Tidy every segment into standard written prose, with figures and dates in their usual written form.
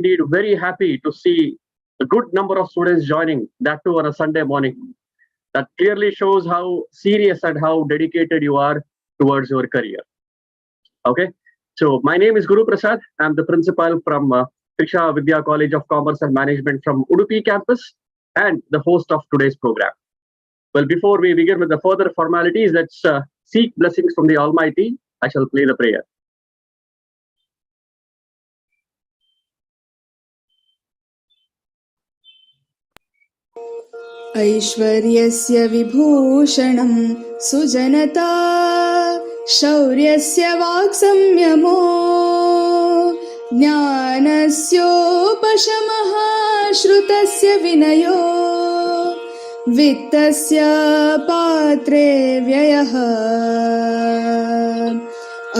Indeed, very happy to see a good number of students joining, that too on a Sunday morning. That clearly shows how serious and how dedicated you are towards your career. Okay, so my name is Guru Prasad. I'm the principal from Shiksha Vidya College of Commerce and Management from Udupi campus and the host of today's program. Well, before we begin with the further formalities, let's seek blessings from the Almighty. I shall play the prayer. ऐश्वर्यस्य विभूषणं सुजनता शौर्यस्य वाक्संयमो ज्ञानस्योपशमः श्रुतस्य विनयो वित्तस्य पात्रे व्ययः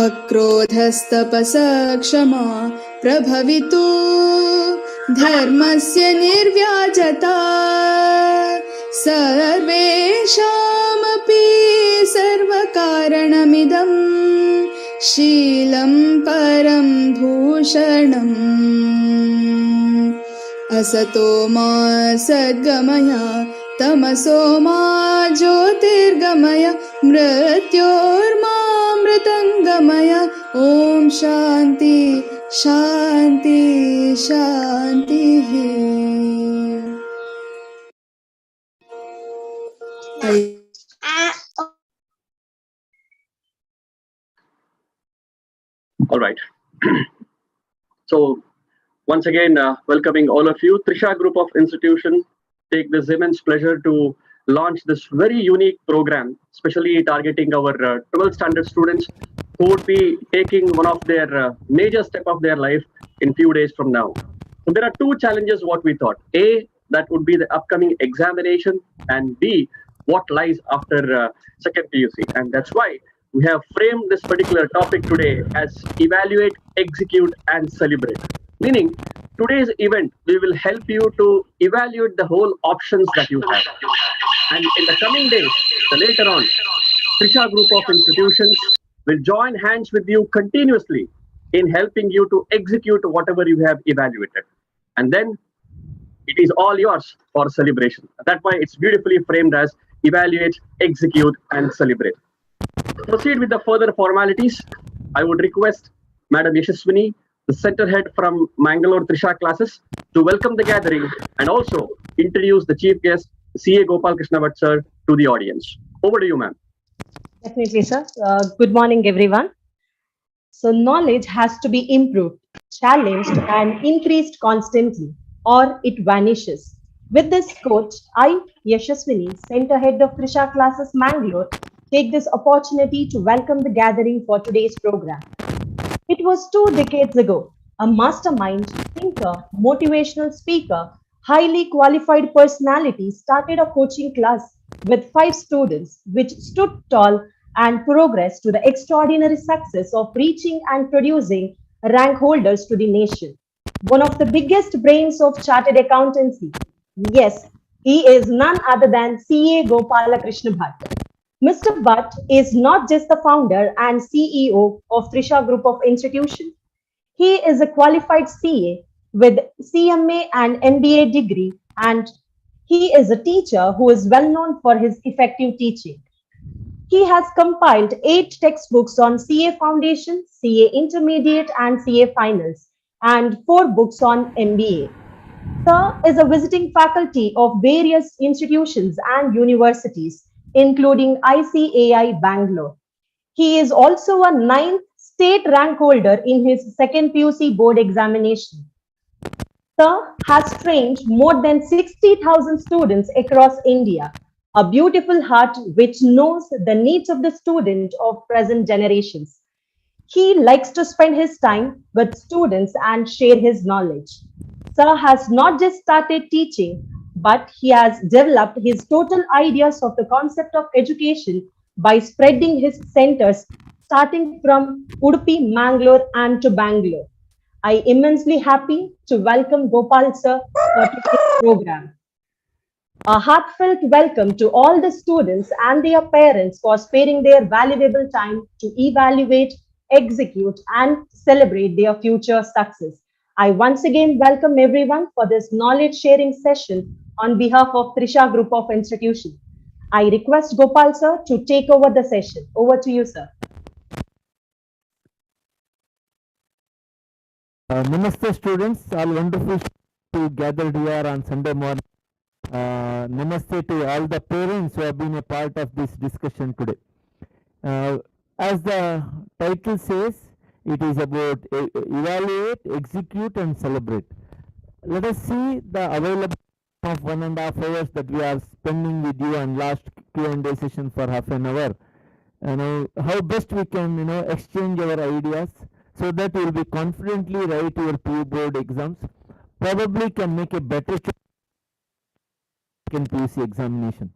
अक्रोधस्तपसः क्षमा प्रभवितु धर्मस्य निर्व्याजता सर्वेषामपि सर्वकारणमिदं शीलं परं भूषणम् असतो मा सद्गमय तमसो मा ज्योतिर्गमय मृत्योर्मामृतङ्गमय ॐ शान्ति शान्ति शान्तिः. All right. So once again, welcoming all of you. Trisha Group of Institutions take this immense pleasure to launch this very unique program, especially targeting our 12th standard students who would be taking one of their major step of their life in few days from now. So there are two challenges what we thought. A, that would be the upcoming examination, and B, what lies after second PUC. And that's why we have framed this particular topic today as evaluate, execute, and celebrate. Meaning, today's event, we will help you to evaluate the whole options that you have. And in the coming days, later on, Trisha Group of Institutions will join hands with you continuously in helping you to execute whatever you have evaluated. And then it is all yours for celebration. That's why it's beautifully framed as evaluate, execute, and celebrate. To proceed with the further formalities, I would request Madam Yashaswini, the center head from Mangalore Trisha classes, to welcome the gathering and also introduce the chief guest, CA Gopal Krishna Bhatt sir, to the audience. Over to you, ma'am. Definitely, sir. Good morning, everyone. So knowledge has to be improved, challenged, and increased constantly, or it vanishes. With this quote, I, Yashaswini, Center Head of Trisha Classes Mangalore, take this opportunity to welcome the gathering for today's program. It was 2 decades ago, a mastermind, thinker, motivational speaker, highly qualified personality started a coaching class with 5 students, which stood tall and progressed to the extraordinary success of reaching and producing rank holders to the nation. One of the biggest brains of chartered accountancy. Yes, he is none other than CA Gopala Krishna Bhatt. Mr. Bhatt is not just the founder and CEO of Trisha Group of Institutions. He is a qualified CA with CMA and MBA degree, and he is a teacher who is well known for his effective teaching. He has compiled 8 textbooks on CA Foundation, CA Intermediate, and CA Finals, and 4 books on MBA. Sir is a visiting faculty of various institutions and universities, including ICAI Bangalore. He is also a 9th state rank holder in his second PUC board examination. Sir has trained more than 60,000 students across India, a beautiful heart which knows the needs of the student of present generations. He likes to spend his time with students and share his knowledge. Sir has not just started teaching, but he has developed his total ideas of the concept of education by spreading his centers starting from Udupi, Mangalore, and to Bangalore. I am immensely happy to welcome Gopal sir for today's program. A heartfelt welcome to all the students and their parents for sparing their valuable time to evaluate, execute, and celebrate their future success. I once again welcome everyone for this knowledge sharing session on behalf of Trisha Group of Institutions. I request Gopal sir to take over the session. Over to you, sir. Namaste students, all wonderful to gathered here on Sunday morning. Namaste to all the parents who have been a part of this discussion today. As the title says, it is about evaluate, execute and celebrate. Let us see the available of 1.5 hours that we are spending with you on last Q&A session for half an hour. How best we can exchange our ideas so that you will be confidently write your PU board exams, probably can make a better in PUC examination.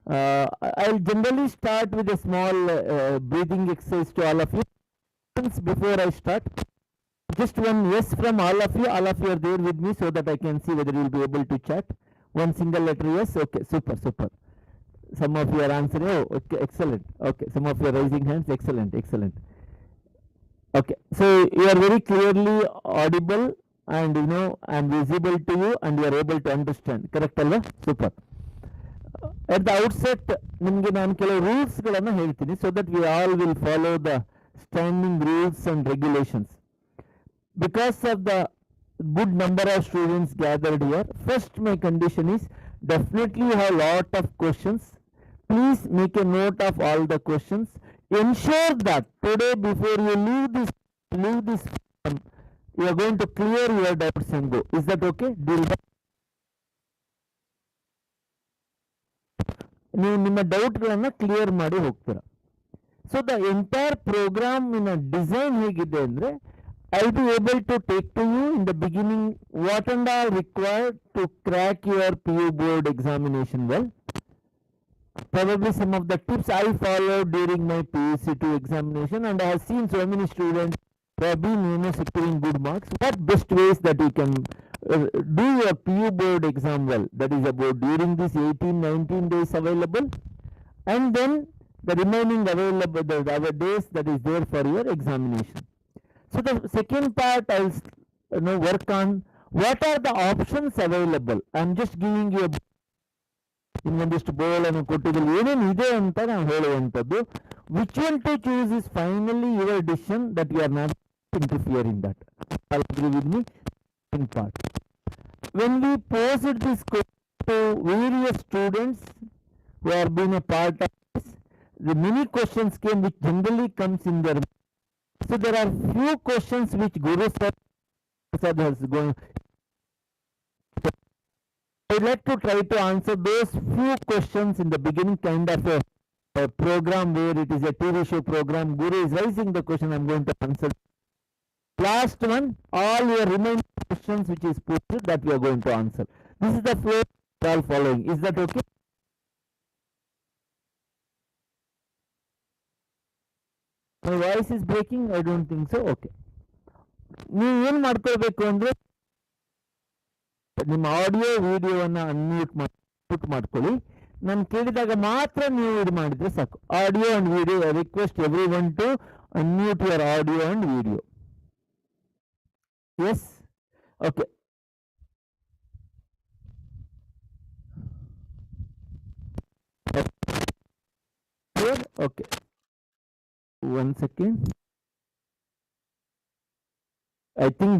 I'll generally start with a small breathing exercise to all of you. Before I start, just one yes from all of you are there with me so that I can see whether you will be able to chat. One single letter yes, okay, super. Some of you are answering, oh, okay, excellent. Okay, some of you are raising hands, excellent. Okay, so you are very clearly audible and and visible to you and you are able to understand. Correct alva? Super. At the outset, nimge nanu kelavu rules galanna heltini so that we all will follow the standing rules and regulations. Because of the good number of students gathered here, first my condition is definitely you have lot of questions. Please make a note of all the questions. Ensure that today before you leave this you are going to clear your doubts and go. Is that okay? ನೀವು ನಿಮ್ಮ ಡೌಟ್ಗಳನ್ನು clear ಮಾಡಿ ಹೋಗ್ತೀರಾ. So the entire programme in design ಹೇಗಿದೆ ಅಂದರೆ I'll be able to take to you in the beginning what and all required to crack your PU board examination well. Probably some of the tips I followed during my PUC2 examination, and I have seen so many students who have been securing good marks. What best ways that you can do your PU board exam well? That is about during this 18-19 days available, and then the remaining available the other days that is there for your examination. So the second part I'll work on what are the options available. I'm just giving you a ಇನ್ನೊಂದಿಷ್ಟು ಬೋಲ್ ಅನ್ನು ಕೊಟ್ಟಿದ್ದಲ್ಲಿ ಏನೇನು ಇದೆ ಅಂತ ನಾವು ಹೇಳುವಂಥದ್ದು. Which one to choose is finally your decision that you are not interfere in that. I'll agree with me in part. When we posed this question to various students who have been a part of this, the many questions came which generally comes in their. So there are few questions which Guru Sir has gone. I would like to try to answer those few questions in the beginning, kind of a program where it is a TV show program. Guru is raising the question, I'm going to answer. Last one, all your remaining questions which is posted that we are going to answer. This is the flow we are all following. Is that okay? My voice is breaking? I don't think so. Okay. ನೀವು ಏನು ಮಾಡ್ಕೊಳ್ಬೇಕು ಅಂದರೆ ನಿಮ್ಮ audio ವಿಡಿಯೋವನ್ನು unmute ಮಾಡ್ಕೊಳ್ಳಿ. ನಾನು ಕೇಳಿದಾಗ ಮಾತ್ರ ನೀವು ಇದು ಮಾಡಿದ್ರೆ ಸಾಕು. Audio and video, I request everyone to unmute your audio and video. Yes? Okay. Here? Okay. One second. I think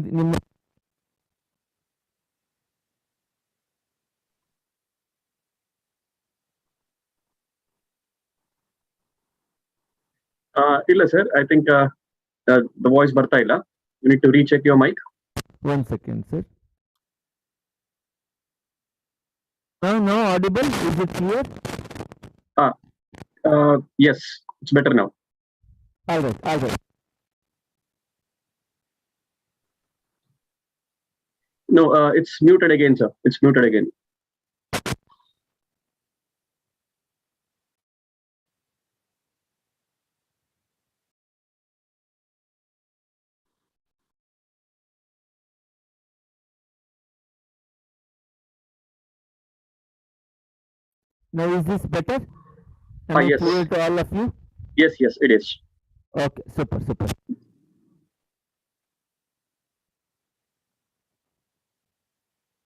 ಇಲ್ಲ sir, I think the voice ಬರ್ತಾ ಇಲ್ಲ. You need to recheck your mic. One second, sir. No, audible. Is it clear? Yes, it's better now. All right. No, it's muted again, sir. It's muted again. Now is this better? Am I Yes. clear to all of you? Yes, it is. Okay, super.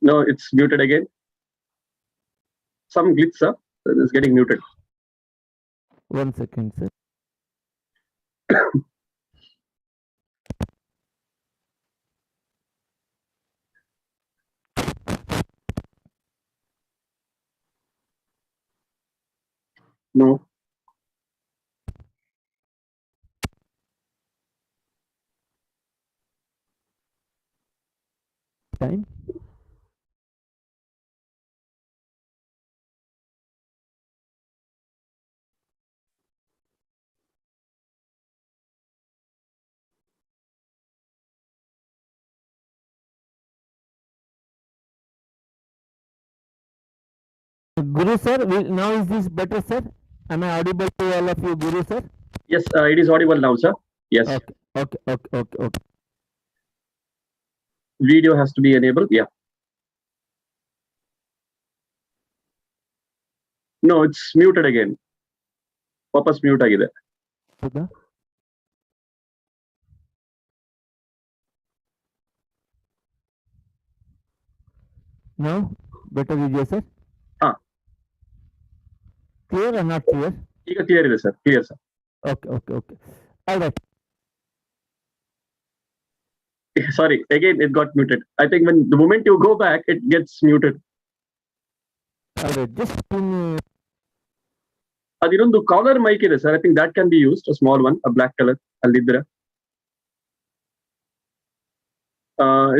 No, it's muted again. Some glitch, sir. It's getting muted. 1 second, sir. No. Time. Guru sir, now is this better, sir? Am I audible to all of you, Guru sir? Yes, it is audible now, sir. Yes. Okay. Video has to be enabled. Yeah. No, it's muted again. Purpose mute agide. ಹೌದಾ? Now better ಇದೆಯಾ sir? ಹಾ. Clear or not clear? ಈಗ clear ಇದೆ sir. Clear sir. Okay. All right. Sorry, again it got muted. I think when the moment you go back, it gets muted. All right. Just give me. Adinondu caller mic ಇದೆ sir. I think that can be used. A small one, a black color. Alidra.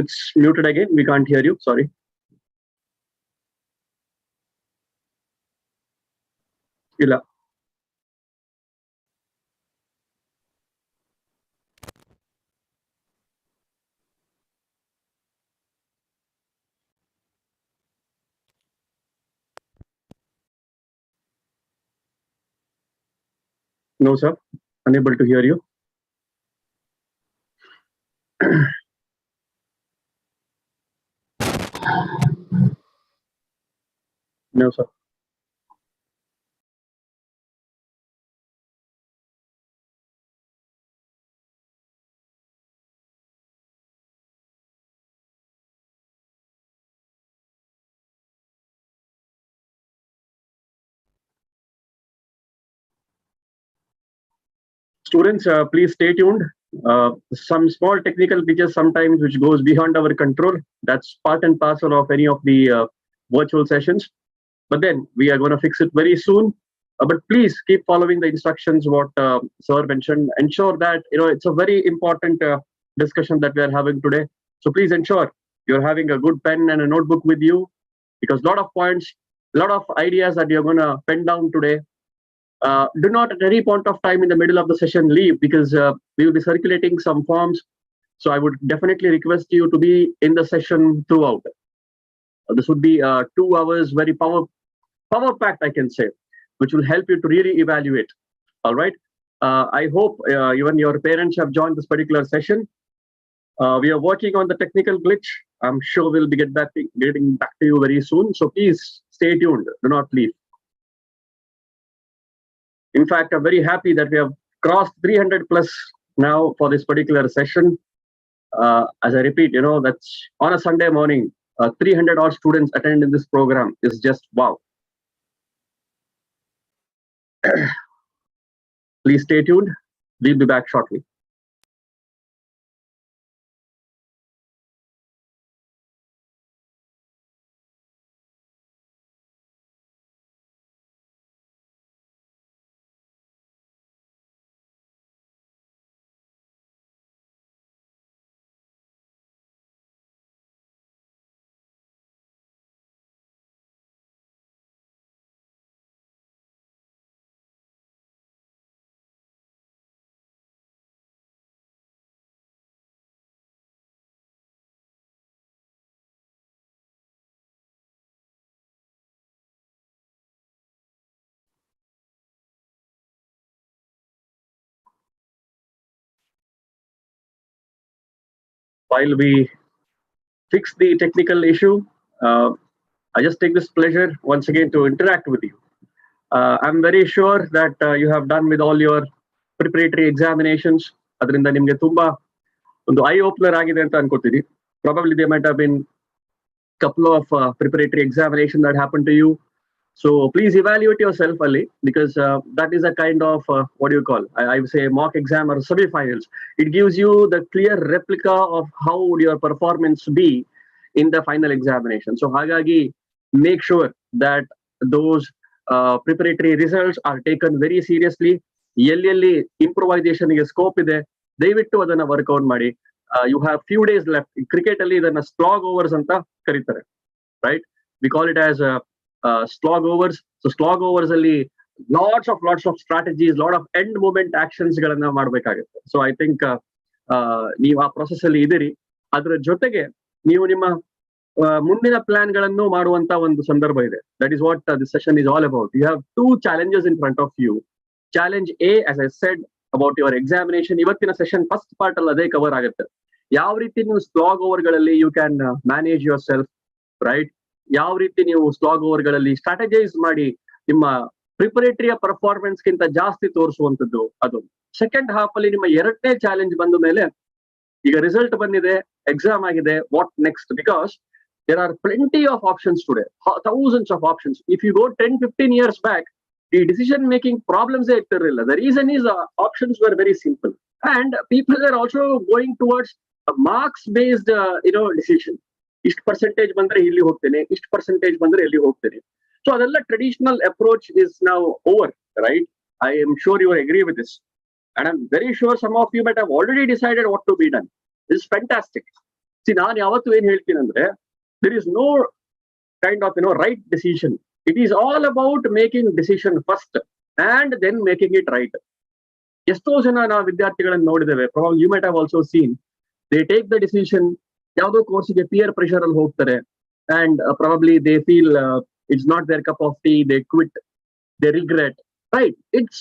It's muted again. We can't hear you. Sorry. ಇಲ್ಲ. No, sir. Unable to hear you. No, sir. Students, please stay tuned. Some small technical glitches sometimes which goes beyond our control. That's part and parcel of any of the virtual sessions. But then we are going to fix it very soon. But please keep following the instructions what sir mentioned. Ensure that it's a very important discussion that we are having today. So please ensure you're having a good pen and a notebook with you, because a lot of points, a lot of ideas that you're going to pen down today. Do not at any point of time in the middle of the session leave, because we will be circulating some forms. So I would definitely request you to be in the session throughout. This would be 2 hours, very power packed, I can say, which will help you to really evaluate. All right. I hope even your parents have joined this particular session. We are working on the technical glitch. I'm sure we'll be getting back to you very soon. So please stay tuned. Do not leave. In fact, I'm very happy that we have crossed 300 plus now for this particular session. As I repeat, that's on a Sunday morning, 300 odd students attend in this program is just wow. Please stay tuned. We'll be back shortly. While we fix the technical issue, I just take this pleasure once again to interact with you. I'm very sure that you have done with all your preparatory examinations. ಅದರಿಂದ ನಿಮಗೆ ತುಂಬಾ ಒಂದು I opener ಆಗಿದೆ ಅಂತ ಅನ್ಕೋತೀನಿ. Probably they might have been couple of preparatory examination that happened to you. So please evaluate yourself early, because that is a kind of what do you call? I would say mock exam or semi-finals. It gives you the clear replica of how would your performance be in the final examination. So hagagi, make sure that those preparatory results are taken very seriously. ಎಲ್ಲೆಲ್ಲಿ improvisation ಗೆ scope ಇದೆ, ದಯವಿಟ್ಟು ಅದನ್ನ workout ಮಾಡಿ. You have few days left. Cricket ಅಲ್ಲಿ ಇದನ್ನ slog overs ಅಂತ ಕರೀತಾರೆ, right? We call it as slog overs. So slog overs ಅಲ್ಲಿ lots of strategies, lot of end moment actions ಗಳನ್ನ ಮಾಡ್ಬೇಕಾಗುತ್ತೆ. So I think ನೀವು ಆ ಪ್ರೊಸೆಸ್ ಅಲ್ಲಿ ಇದ್ದೀರಿ. ಅದರ ಜೊತೆಗೆ ನೀವು ನಿಮ್ಮ ಮುಂದಿನ ಪ್ಲಾನ್ ಗಳನ್ನು ಮಾಡುವಂತ ಒಂದು ಸಂದರ್ಭ ಇದೆ. That is what this session is all about. You have two challenges in front of you. Challenge A, as I said about your examination, ಇವತ್ತಿನ ಸೆಷನ್ ಫಸ್ಟ್ ಪಾರ್ಟ್ ಅಲ್ಲಿ ಅದೇ ಕವರ್ ಆಗುತ್ತೆ. ಯಾವ ರೀತಿ ನೀವು ಸ್ಲಾಗ್ ಓವರ್ ಗಳಲ್ಲಿ you can manage yourself, right? ಯಾವ ರೀತಿ ನೀವು ಸ್ಲಾಗ್ ಓವರ್ ಗಳಲ್ಲಿ ಸ್ಟ್ರಾಟಜೈಸ್ ಮಾಡಿ ನಿಮ್ಮ ಪ್ರಿಪರೇಟರಿಯ ಪರ್ಫಾರ್ಮೆನ್ಸ್ ಗಿಂತ ಜಾಸ್ತಿ ತೋರಿಸುವಂತದ್ದು ಅದು. ಸೆಕೆಂಡ್ ಹಾಫ್ ಅಲ್ಲಿ ನಿಮ್ಮ ಎರಡನೇ ಚಾಲೆಂಜ್ ಬಂದ ಮೇಲೆ, ಈಗ ರಿಸಲ್ಟ್ ಬಂದಿದೆ, ಎಕ್ಸಾಮ್ ಆಗಿದೆ, what next? Because there are plenty of options today, thousands of options. If you go 10-15 years back, the decision making problems irilla. The reason is options were very simple, and people are also going towards a marks based decision. Ist percentage bandre illi hogtene, ist percentage bandre illi hogtene. So adella traditional approach is now over, right? I am sure you agree with this, and I'm very sure some of you might have already decided what to be done. This is fantastic. See, naan yavattu ಏನು ಹೇಳ್ತೀನಿ ಅಂದ್ರೆ, there is no kind of right decision. It is all about making decision first and then making it right. ಎಷ್ಟೋ ಜನ ನಾವು ವಿದ್ಯಾರ್ಥಿಗಳನ್ನು ನೋಡಿದ್ದೇವೆ, probably you might have also seen, they take the decision, ಯಾವುದೋ ಕೋರ್ಸಿಗೆ peer pressure ಅಲ್ಲಿ ಹೋಗ್ತಾರೆ, and probably they feel it's not their cup of tea, they quit, they regret, right? It's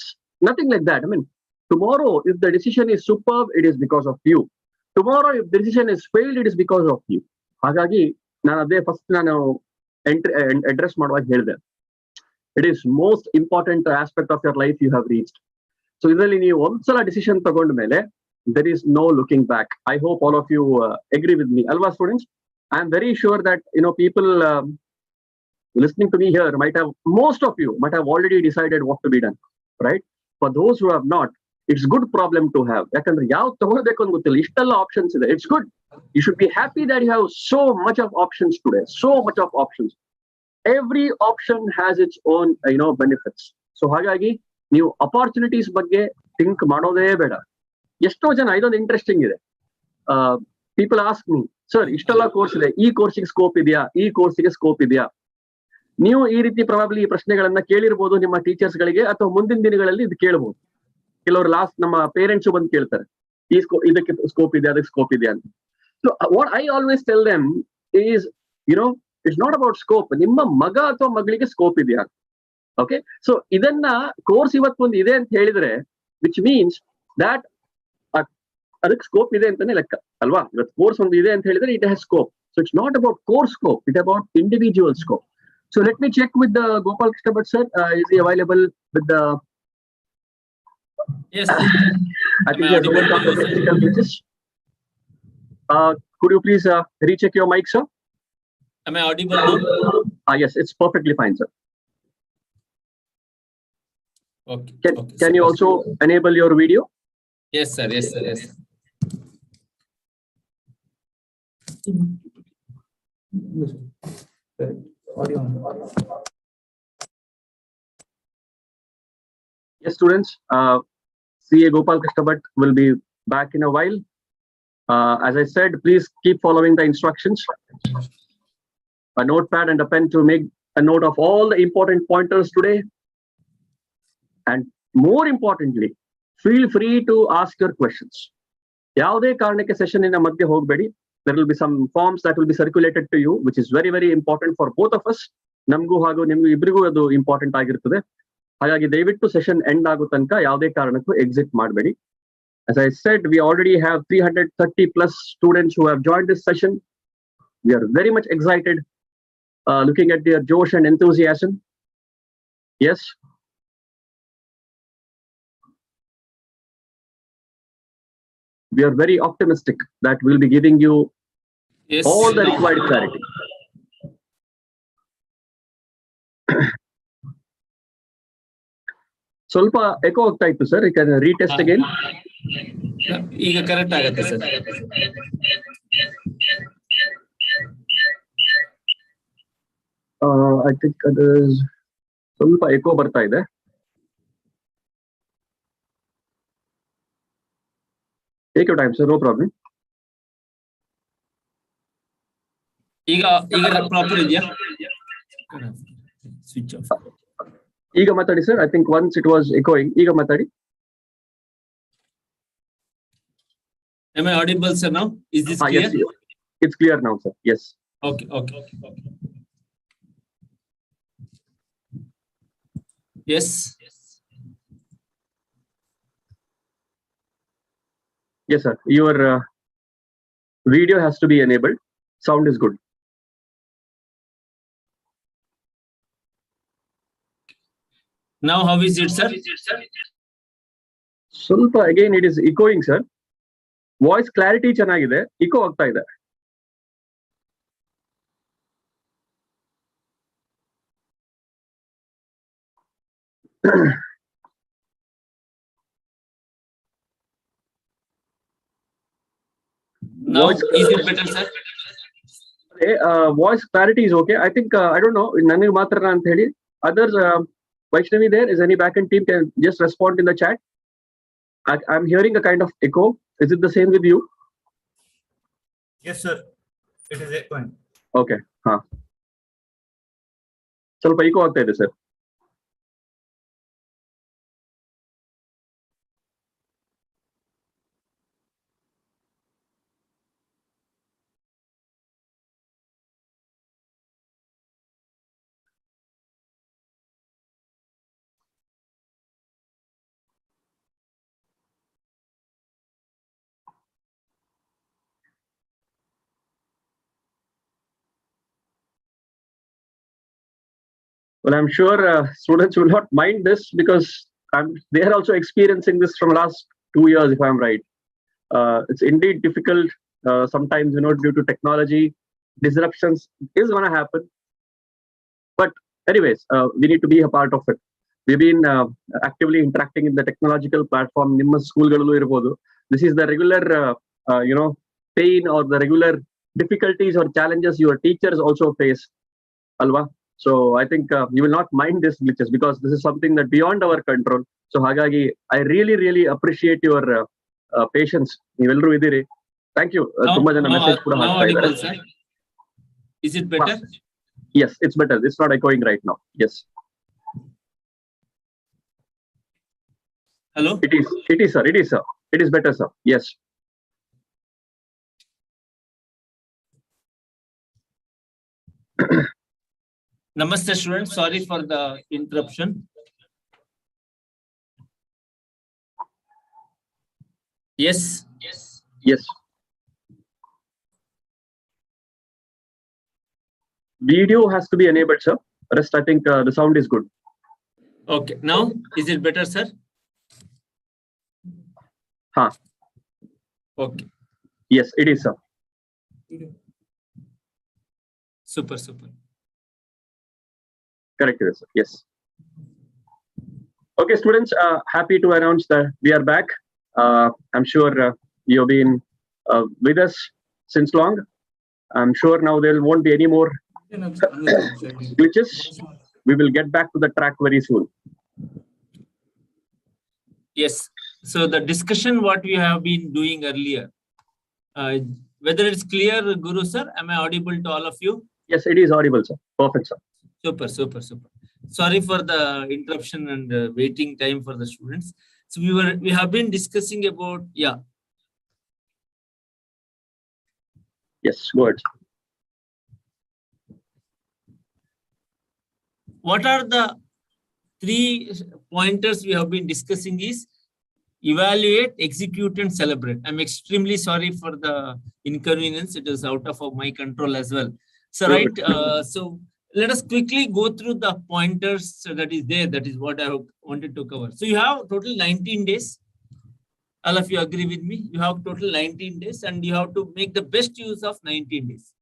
nothing like that. I mean, tomorrow if the decision is superb, it is because of you. Tomorrow if the decision is failed, it is because of you. ಹಾಗಾಗಿ ನಾನು ಅದೇ first ನಾನು address ಮಾಡುವಾಗ ಹೇಳಿದೆ, it is most important aspect of your life you have reached. So ಇದರಲ್ಲಿ ನೀವು ಒಂದ್ಸಲ decision ತಗೊಂಡ ಮೇಲೆ there is no looking back. I hope all of you agree with me, alva students? I am very sure that people listening to me here might have, most of you might have already decided what to be done, right? For those who have not, it's good problem to have. ಯಾಕಂದ್ರೆ ಯಾವ ತಗೊಳ್ಬೇಕು ಅಂತ ಗೊತ್ತಿಲ್ಲ, ಇಷ್ಟೆಲ್ಲ options ಇದೆ. It's good. You should be happy that you have so much of options today, so much of options. Every option has its own benefits. So ಹಾಗಾಗಿ ನೀವು opportunities ಬಗ್ಗೆ ಥಿಂಕ್ ಮಾಡೋದೇ ಬೇಡ. ಎಷ್ಟೋ ಜನ ಇದೊಂದು ಇಂಟ್ರೆಸ್ಟಿಂಗ್ ಇದೆ, ಪೀಪಲ್ ಆಸ್ಕ್ ಮೀ, ಸರ್ ಇಷ್ಟೆಲ್ಲ ಕೋರ್ಸ್ ಇದೆ, ಈ ಕೋರ್ಸಿಗೆ ಸ್ಕೋಪ್ ಇದೆಯಾ, ಈ ಕೋರ್ಸಿಗೆ ಸ್ಕೋಪ್ ಇದೆಯಾ? ನೀವು ಈ ರೀತಿ ಪ್ರಾಬಬ್ಲಿ ಈ ಪ್ರಶ್ನೆಗಳನ್ನ ಕೇಳಿರ್ಬೋದು ನಿಮ್ಮ ಟೀಚರ್ಸ್ ಗಳಿಗೆ, ಅಥವಾ ಮುಂದಿನ ದಿನಗಳಲ್ಲಿ ಇದು ಕೇಳಬಹುದು. ಕೆಲವರು ಲಾಸ್ಟ್ ನಮ್ಮ ಪೇರೆಂಟ್ಸ್ ಬಂದು ಕೇಳ್ತಾರೆ, ಇದಕ್ಕೆ ಸ್ಕೋಪ್ ಇದೆ, ಅದಕ್ಕೆ ಸ್ಕೋಪ್ ಇದೆ ಅಂತ. So what I always tell them is, it's not about scope. ನಿಮ್ಮ ಮಗ ಅಥವಾ ಮಗಳಿಗೆ ಸ್ಕೋಪ್ ಇದೆಯಾ? ಓಕೆ, ಸೊ ಇದನ್ನ ಕೋರ್ಸ್ ಇವತ್ತೊಂದು ಇದೆ ಅಂತ ಹೇಳಿದ್ರೆ, ವಿಚ್ ಮೀನ್ಸ್ ದಟ್ ಅದಕ್ಕೆ ಸ್ಕೋಪ್ ಇದೆ ಅಂತಾನೆ ಲೆಕ್ಕ ಅಲ್ವಾ? ಇವತ್ತು ಕೋರ್ಸ್ ಒಂದು ಇದೆ ಅಂತ ಹೇಳಿದ್ರೆ it has scope. So it's not about course scope, it about individual scope. So let me check with Gopal Krishna Bhat sir, is he available with the? Yes. I think he has overcome the technical glitches. Could you please recheck your mic, sir? Am I audible now? Yes, it's perfectly fine, sir. Okay. Can you also enable your video? Yes, sir. Yes, sir. Yes. Yes, students. CA Gopal Krishna Bhatt will be back in a while. As I said, please keep following the instructions. A notepad and a pen to make a note of all the important pointers today. And more importantly, feel free to ask your questions. ಯಾವುದೇ ಕಾರಣಕ್ಕೆ session ಇನ ಮಧ್ಯೆ ಹೋಗಬೇಡಿ. There will be some forms that will be circulated to you, which is very, very important for both of us. ನಮಗೂ ಹಾಗೂ ನಿಮ್ಗೂ ಇಬ್ಬರಿಗೂ ಅದು ಇಂಪಾರ್ಟೆಂಟ್ ಆಗಿರ್ತದೆ. ಹಾಗಾಗಿ ದಯವಿಟ್ಟು ಸೆಷನ್ ಎಂಡ್ ಆಗೋ ತನಕ ಯಾವುದೇ ಕಾರಣಕ್ಕೂ ಎಕ್ಸಿಟ್ ಮಾಡಬೇಡಿ. As I said, we already have 330 plus students who have joined this session. We are very much excited looking at their josh and enthusiasm. Yes. We are very optimistic that we'll be giving you all the required clarity. ಸ್ವಲ್ಪ echo ಆಗ್ತಾ ಇತ್ತು sir. You can retest again. ಈಗ correct ಆಗುತ್ತೆ sir. I think ಅದು ಸ್ವಲ್ಪ echo ಬರ್ತಾ ಇದೆ. Take your time sir, no problem. ಈಗ ಪ್ರಾಪರ್ ಇದೆಯಾ? Switch off. ಈಗ ಮಾತಾಡಿ sir. I think once it was echoing. ಈಗ ಮಾತಾಡಿ. Am I audible, sir, now? Is this clear? Yes, it's clear now, sir. Yes. Okay. Yes. Yes, sir. Your video has to be enabled. Sound is good. Now how is it, sir? ಸ್ವಲ್ಪ again it is echoing, sir. Voice clarity ಚೆನ್ನಾಗಿದೆ, eco ಆಗ್ತಾ ಇದೆ. Now is it better, sir? Voice clarity is okay. I think I don't know, ನನಗೆ ಮಾತ್ರ ಅಂತ ಹೇಳಿ. Others, Vaishnavi there, is any backend team can just respond in the chat. I'm hearing a kind of echo. Is it the same with you? Yes, sir. It is echoing. Okay. ಸ್ವಲ್ಪ echo ಆಗ್ತಾ ಇದೆ sir. Well, I'm sure students will not mind this because they are also experiencing this from last 2 years, if I'm right. It's indeed difficult. Sometimes, due to technology, disruptions is going to happen. But anyways, we need to be a part of it. We've been actively interacting in the technological platform. Nimma school gallu irbodu. This is the regular, pain or the regular difficulties or challenges your teachers also face. Alva. So I think you will not mind this glitches because this is something that beyond our control. So hagagi, I really appreciate your patience. Nevelru idiri. Thank you. Tumba jana message kuda haagta idare. Sir, is it better? Yes, it's better. It's not echoing right now. Yes. Hello? It is sir. It is better, sir. Yes. Namaste, students. Sorry for the interruption. Yes. Video has to be enabled, sir. Rest, I think the sound is good. Okay. Now, is it better, sir? Okay. Yes, it is, sir. Super. Correct, sir. Yes. Okay, students, happy to announce that we are back. I'm sure you've been with us since long. I'm sure now there won't be any more glitches. We will get back to the track very soon. Yes. So the discussion what we have been doing earlier, whether it's clear, Guru sir, am I audible to all of you? Yes, it is audible, sir. Perfect, sir. Super. Sorry for the interruption and waiting time for the students. So we have been discussing about Yes, go ahead. What are the 3 pointers we have been discussing is evaluate, execute, and celebrate. I'm extremely sorry for the inconvenience. It is out of my control as well. So right, so let us quickly go through the pointers that is there. That is what I wanted to cover. So you have total 19 days. All of you agree with me? You have total 19 days and you have to make the best use of 19 days.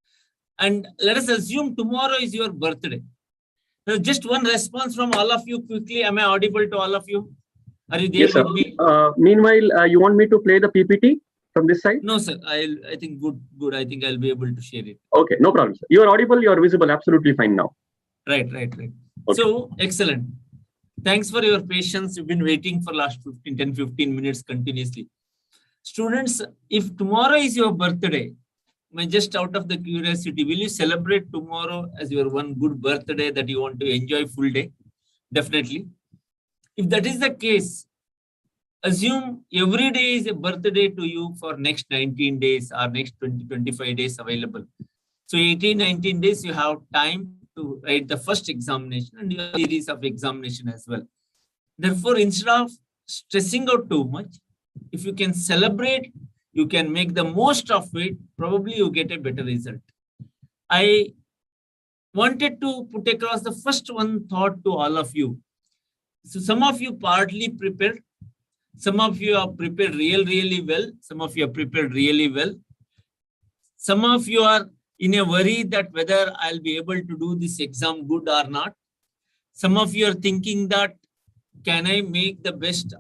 And let us assume tomorrow is your birthday. Just one response from all of you quickly. Am I audible to all of you? Are you there Yes, sir. with me? Meanwhile, you want me to play the PPT from this side? No, sir. I think good. I think I'll be able to share it. Okay, no problem, sir. You are audible, you are visible, absolutely fine now. Right. Okay. So, excellent. Thanks for your patience. You've been waiting for last 10-15 minutes continuously. Students, if tomorrow is your birthday, just out of the curiosity, will you celebrate tomorrow as your one good birthday that you want to enjoy full day? Definitely. If that is the case, assume every day is a birthday to you for next 19 days or next 20-25 days available. So 18-19 days you have time to write the first examination and your series of examination as well. Therefore, instead of stressing out too much, if you can celebrate, you can make the most of it, probably you get a better result. I wanted to put across the first one thought to all of you. So some of you partly prepared, some of you are prepared really well, some of you are prepared really well. Some of you are in a worry that whether I'll be able to do this exam good or not. Some of you are thinking that can I make the best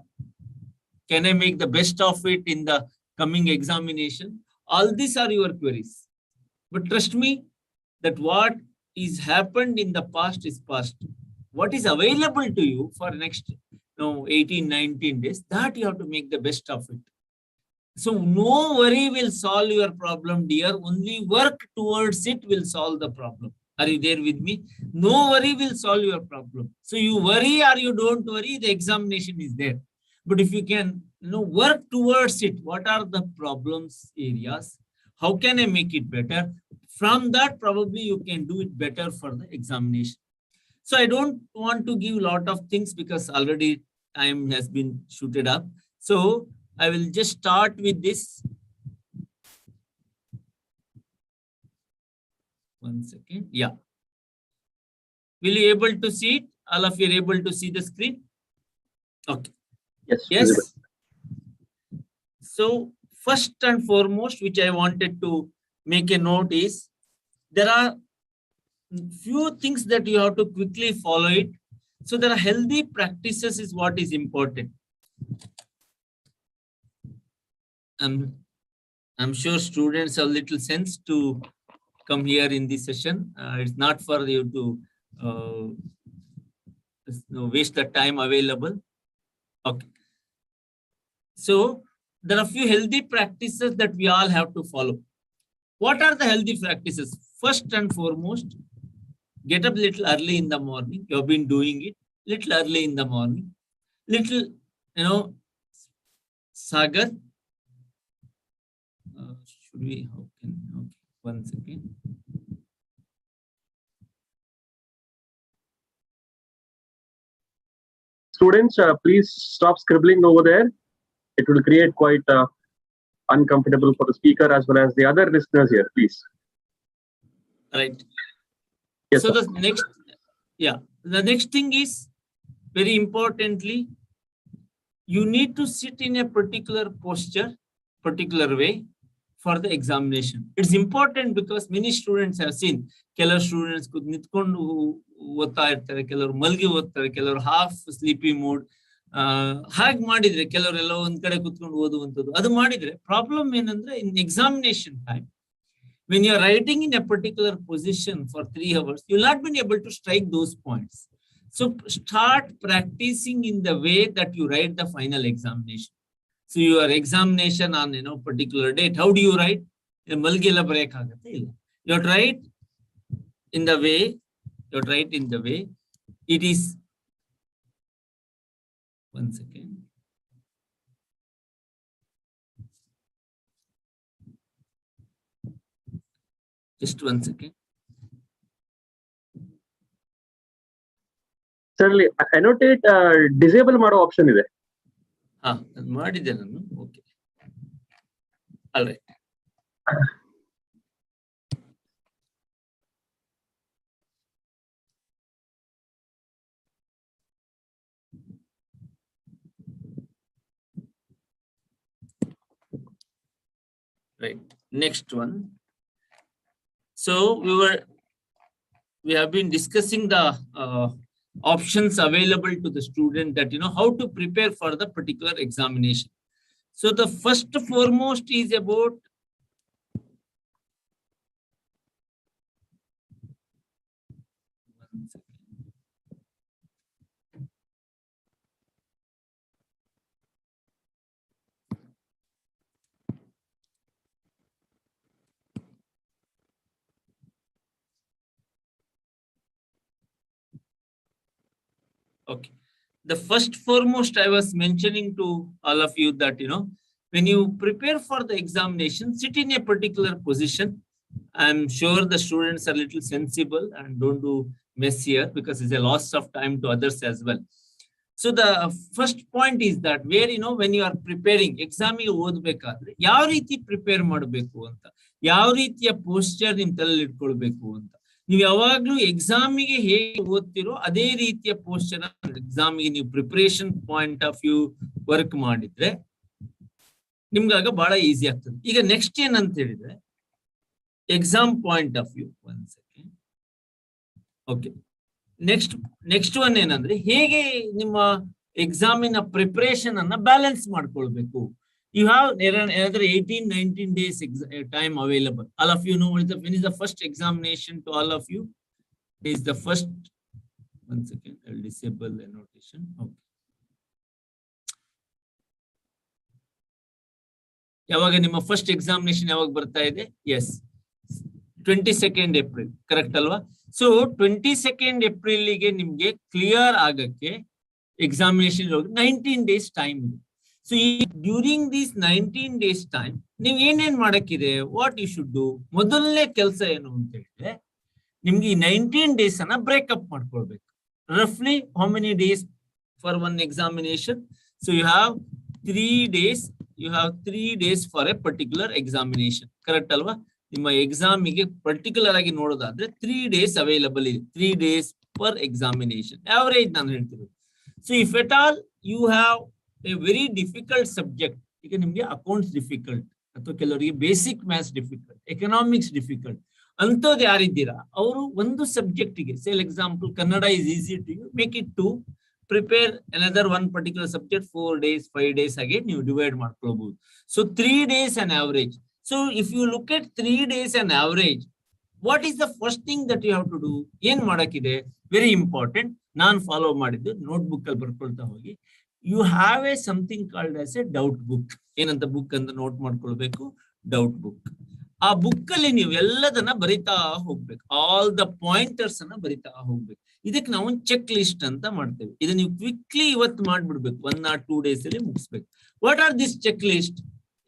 of it in the coming examination? All these are your queries. But trust me that what is happened in the past is past. What is available to you for next 18-19 days, that you have to make the best of it. So no worry will solve your problem, dear. Only work towards it will solve the problem. Are you there with me? No worry will solve your problem. So you worry or you don't worry, the examination is there. But if you can work towards it, what are the problems areas? How can I make it better? From that, probably you can do it better for the examination. So I don't want to give a lot of things because already time has been shooted up. So I will just start with this. One second. Yeah. Will you able to see it? All of you are able to see the screen? Okay. Yes. So first and foremost, which I wanted to make a note is, there are few things that you have to quickly follow it. So there are healthy practices is what is important. I'm sure students have little sense to come here in this session. It's not for you to waste the time available. Okay. So there are a few healthy practices that we all have to follow. What are the healthy practices? First and foremost, get up little early in the morning. You have been doing it little early in the morning. Little, Sagar. Should we? Okay. One second. Students, please stop scribbling over there. It will create quite uncomfortable for the speaker as well as the other listeners here, please. Right. Yes, so sir. the next thing is, very importantly, you need to sit in a particular posture, particular way for the examination. It's important because many students have seen, ಕೆಲವು students ನಿಂತ್ಕೊಂಡು ಓದ್ತಾ ಇರ್ತಾರೆ, ಕೆಲವರು ಮಲ್ಗಿ ಓದ್ತಾರೆ, ಕೆಲವರು half sleepy mood. ಹಾಗೆ ಮಾಡಿದ್ರೆ ಕೆಲವರೆಲ್ಲ ಒಂದ್ ಕಡೆ ಕುತ್ಕೊಂಡು ಓದುವಂಥದ್ದು, ಅದು ಮಾಡಿದ್ರೆ ಪ್ರಾಬ್ಲಮ್ ಏನಂದ್ರೆ in examination time, when you are writing in a particular position for 3 hours, you will not be able to strike those points. So start practicing in the way that you write the final examination. So your examination on particular date, how do you write? Malgila break agate illa. You write in the way, it is. One second. Just one second. Certainly, annotate disable ಮಾಡೋ option ಇದೆ. ಮಾಡಿದೆ ನಾನು. Okay, all right. Right, next one. So we were we have been discussing the options available to the student, that how to prepare for the particular examination. So the first foremost is about okay. The first foremost I was mentioning to all of you that, when you prepare for the examination, sit in a particular position. I'm sure the students are a little sensible and don't do mess here, because it's a loss of time to others as well. So the first point is that where, when you are preparing exam, ಓದಬೇಕಾದ್ರೆ ಯಾವ ರೀತಿ prepare ಮಾಡಬೇಕು ಅಂತ, ಯಾವ ರೀತಿಯ posture ನಿಮ್ ತಲೆಯಲ್ಲಿ ಇಟ್ಕೊಳ್ಬೇಕು ಅಂತ. ನೀವು ಯಾವಾಗ್ಲೂ ಎಕ್ಸಾಮಿಗೆ ಹೇಗೆ ಓದ್ತಿರೋ ಅದೇ ರೀತಿಯ ಪೋಸ್ಚರ್ ಎಕ್ಸಾಮಿಗೆ ನೀವು preparation point of view work ಮಾಡಿದ್ರೆ ನಿಮ್ಗಾಗ ಬಹಳ ಈಸಿ ಆಗ್ತದೆ. ಈಗ ನೆಕ್ಸ್ಟ್ ಏನಂತ ಹೇಳಿದ್ರೆ ಎಕ್ಸಾಮ್ ಪಾಯಿಂಟ್ ಆಫ್ ವ್ಯೂ. ಒಂದ್ ಸೆಕೆಂಡ್. ಓಕೆ, ನೆಕ್ಸ್ಟ್ ಒನ್ ಏನಂದ್ರೆ ಹೇಗೆ ನಿಮ್ಮ ಎಕ್ಸಾಮಿನ ಪ್ರಿಪರೇಷನ್ ಅನ್ನ ಬ್ಯಾಲೆನ್ಸ್ ಮಾಡ್ಕೊಳ್ಬೇಕು. You have another 18-19 days time available. All of you know when is the first examination to all of you? Is the first. One second, I'll disable the annotation. Okay. ಯಾವಾಗ ನಿಮ್ಮ first examination ಯಾವಾಗ ಬರ್ತಾ ಇದೆ? S, 22nd April, correct ಅಲ್ವಾ? So 22nd April ಗೆ ನಿಮ್ಗೆ clear ಆಗಕ್ಕೆ examination 19 days time ಇದೆ. So during this 19 days time ನೀವು ಏನೇನ್ ಮಾಡಕ್ಕಿದೆ, ವಾಟ್ ಯು ಶುಡ್ ಡೂ. ಮೊದಲನೇ ಕೆಲಸ ಏನು ಅಂತ ಹೇಳಿದ್ರೆ ನಿಮ್ಗೆ ಈ 19 days ಅನ್ನ ಬ್ರೇಕ್ಅಪ್ ಮಾಡ್ಕೊಳ್ಬೇಕು. ರಫ್ಲಿ how many days for one examination? So you have 3 days. You have 3 days for a particular examination. Correct alva? ನಿಮ್ಮ ಎಕ್ಸಾಮಿಗೆ ಪರ್ಟಿಕ್ಯುಲರ್ ಆಗಿ ನೋಡೋದಾದ್ರೆ 3 days ಅವೈಲಬಲ್ ಇದೆ. 3 days per examination. Average ನಾನು ಹೇಳ್ತಿರೋದು. So if at all you have a very difficult subject, ಈಗ ನಿಮ್ಗೆ accounts difficult ಅಥವಾ ಕೆಲವರಿಗೆ basic maths difficult, economics difficult ಅಂತದ್ದು ಯಾರಿದ್ದೀರಾ ಅವರು ಒಂದು ಸಬ್ಜೆಕ್ಟಿಗೆ, say example Kannada is easy to you, make it to prepare another one particular subject 4 days, 5 days again you divide ಮಾಡ್ಕೊಳ್ಬಹುದು. So 3 days an average. So if you look at 3 days an average, what is the first thing that you have to do? ಏನ್ ಮಾಡಕ್ಕಿದೆ? Very important. ನಾನು follow ಮಾಡಿದ್ದು notebook ಅಲ್ಲಿ ಬರ್ಕೊಳ್ತಾ ಹೋಗಿ. You have a something called as a doubt book. ಏನಂತ book ಅಂತ note ಮಾಡ್ಕೊಳ್ಬೇಕು, doubt book. ಆ book ಅಲ್ಲಿ ನೀವು ಎಲ್ಲದನ್ನ ಬರಿತಾ ಹೋಗ್ಬೇಕು, ಆಲ್ ದ ಪಾಯಿಂಟರ್ಸ್ ಅನ್ನ ಬರಿತಾ ಹೋಗ್ಬೇಕು. ಇದಕ್ಕೆ ನಾವು ಚೆಕ್ ಲಿಸ್ಟ್ ಅಂತ ಮಾಡ್ತೇವೆ. ಇದನ್ನ ನೀವು ಕ್ವಿಕ್ಲಿ ಇವತ್ತು ಮಾಡ್ಬಿಡ್ಬೇಕು, 1 or 2 days ಅಲ್ಲಿ ಮುಗಿಸ್ಬೇಕು. What are this checklist?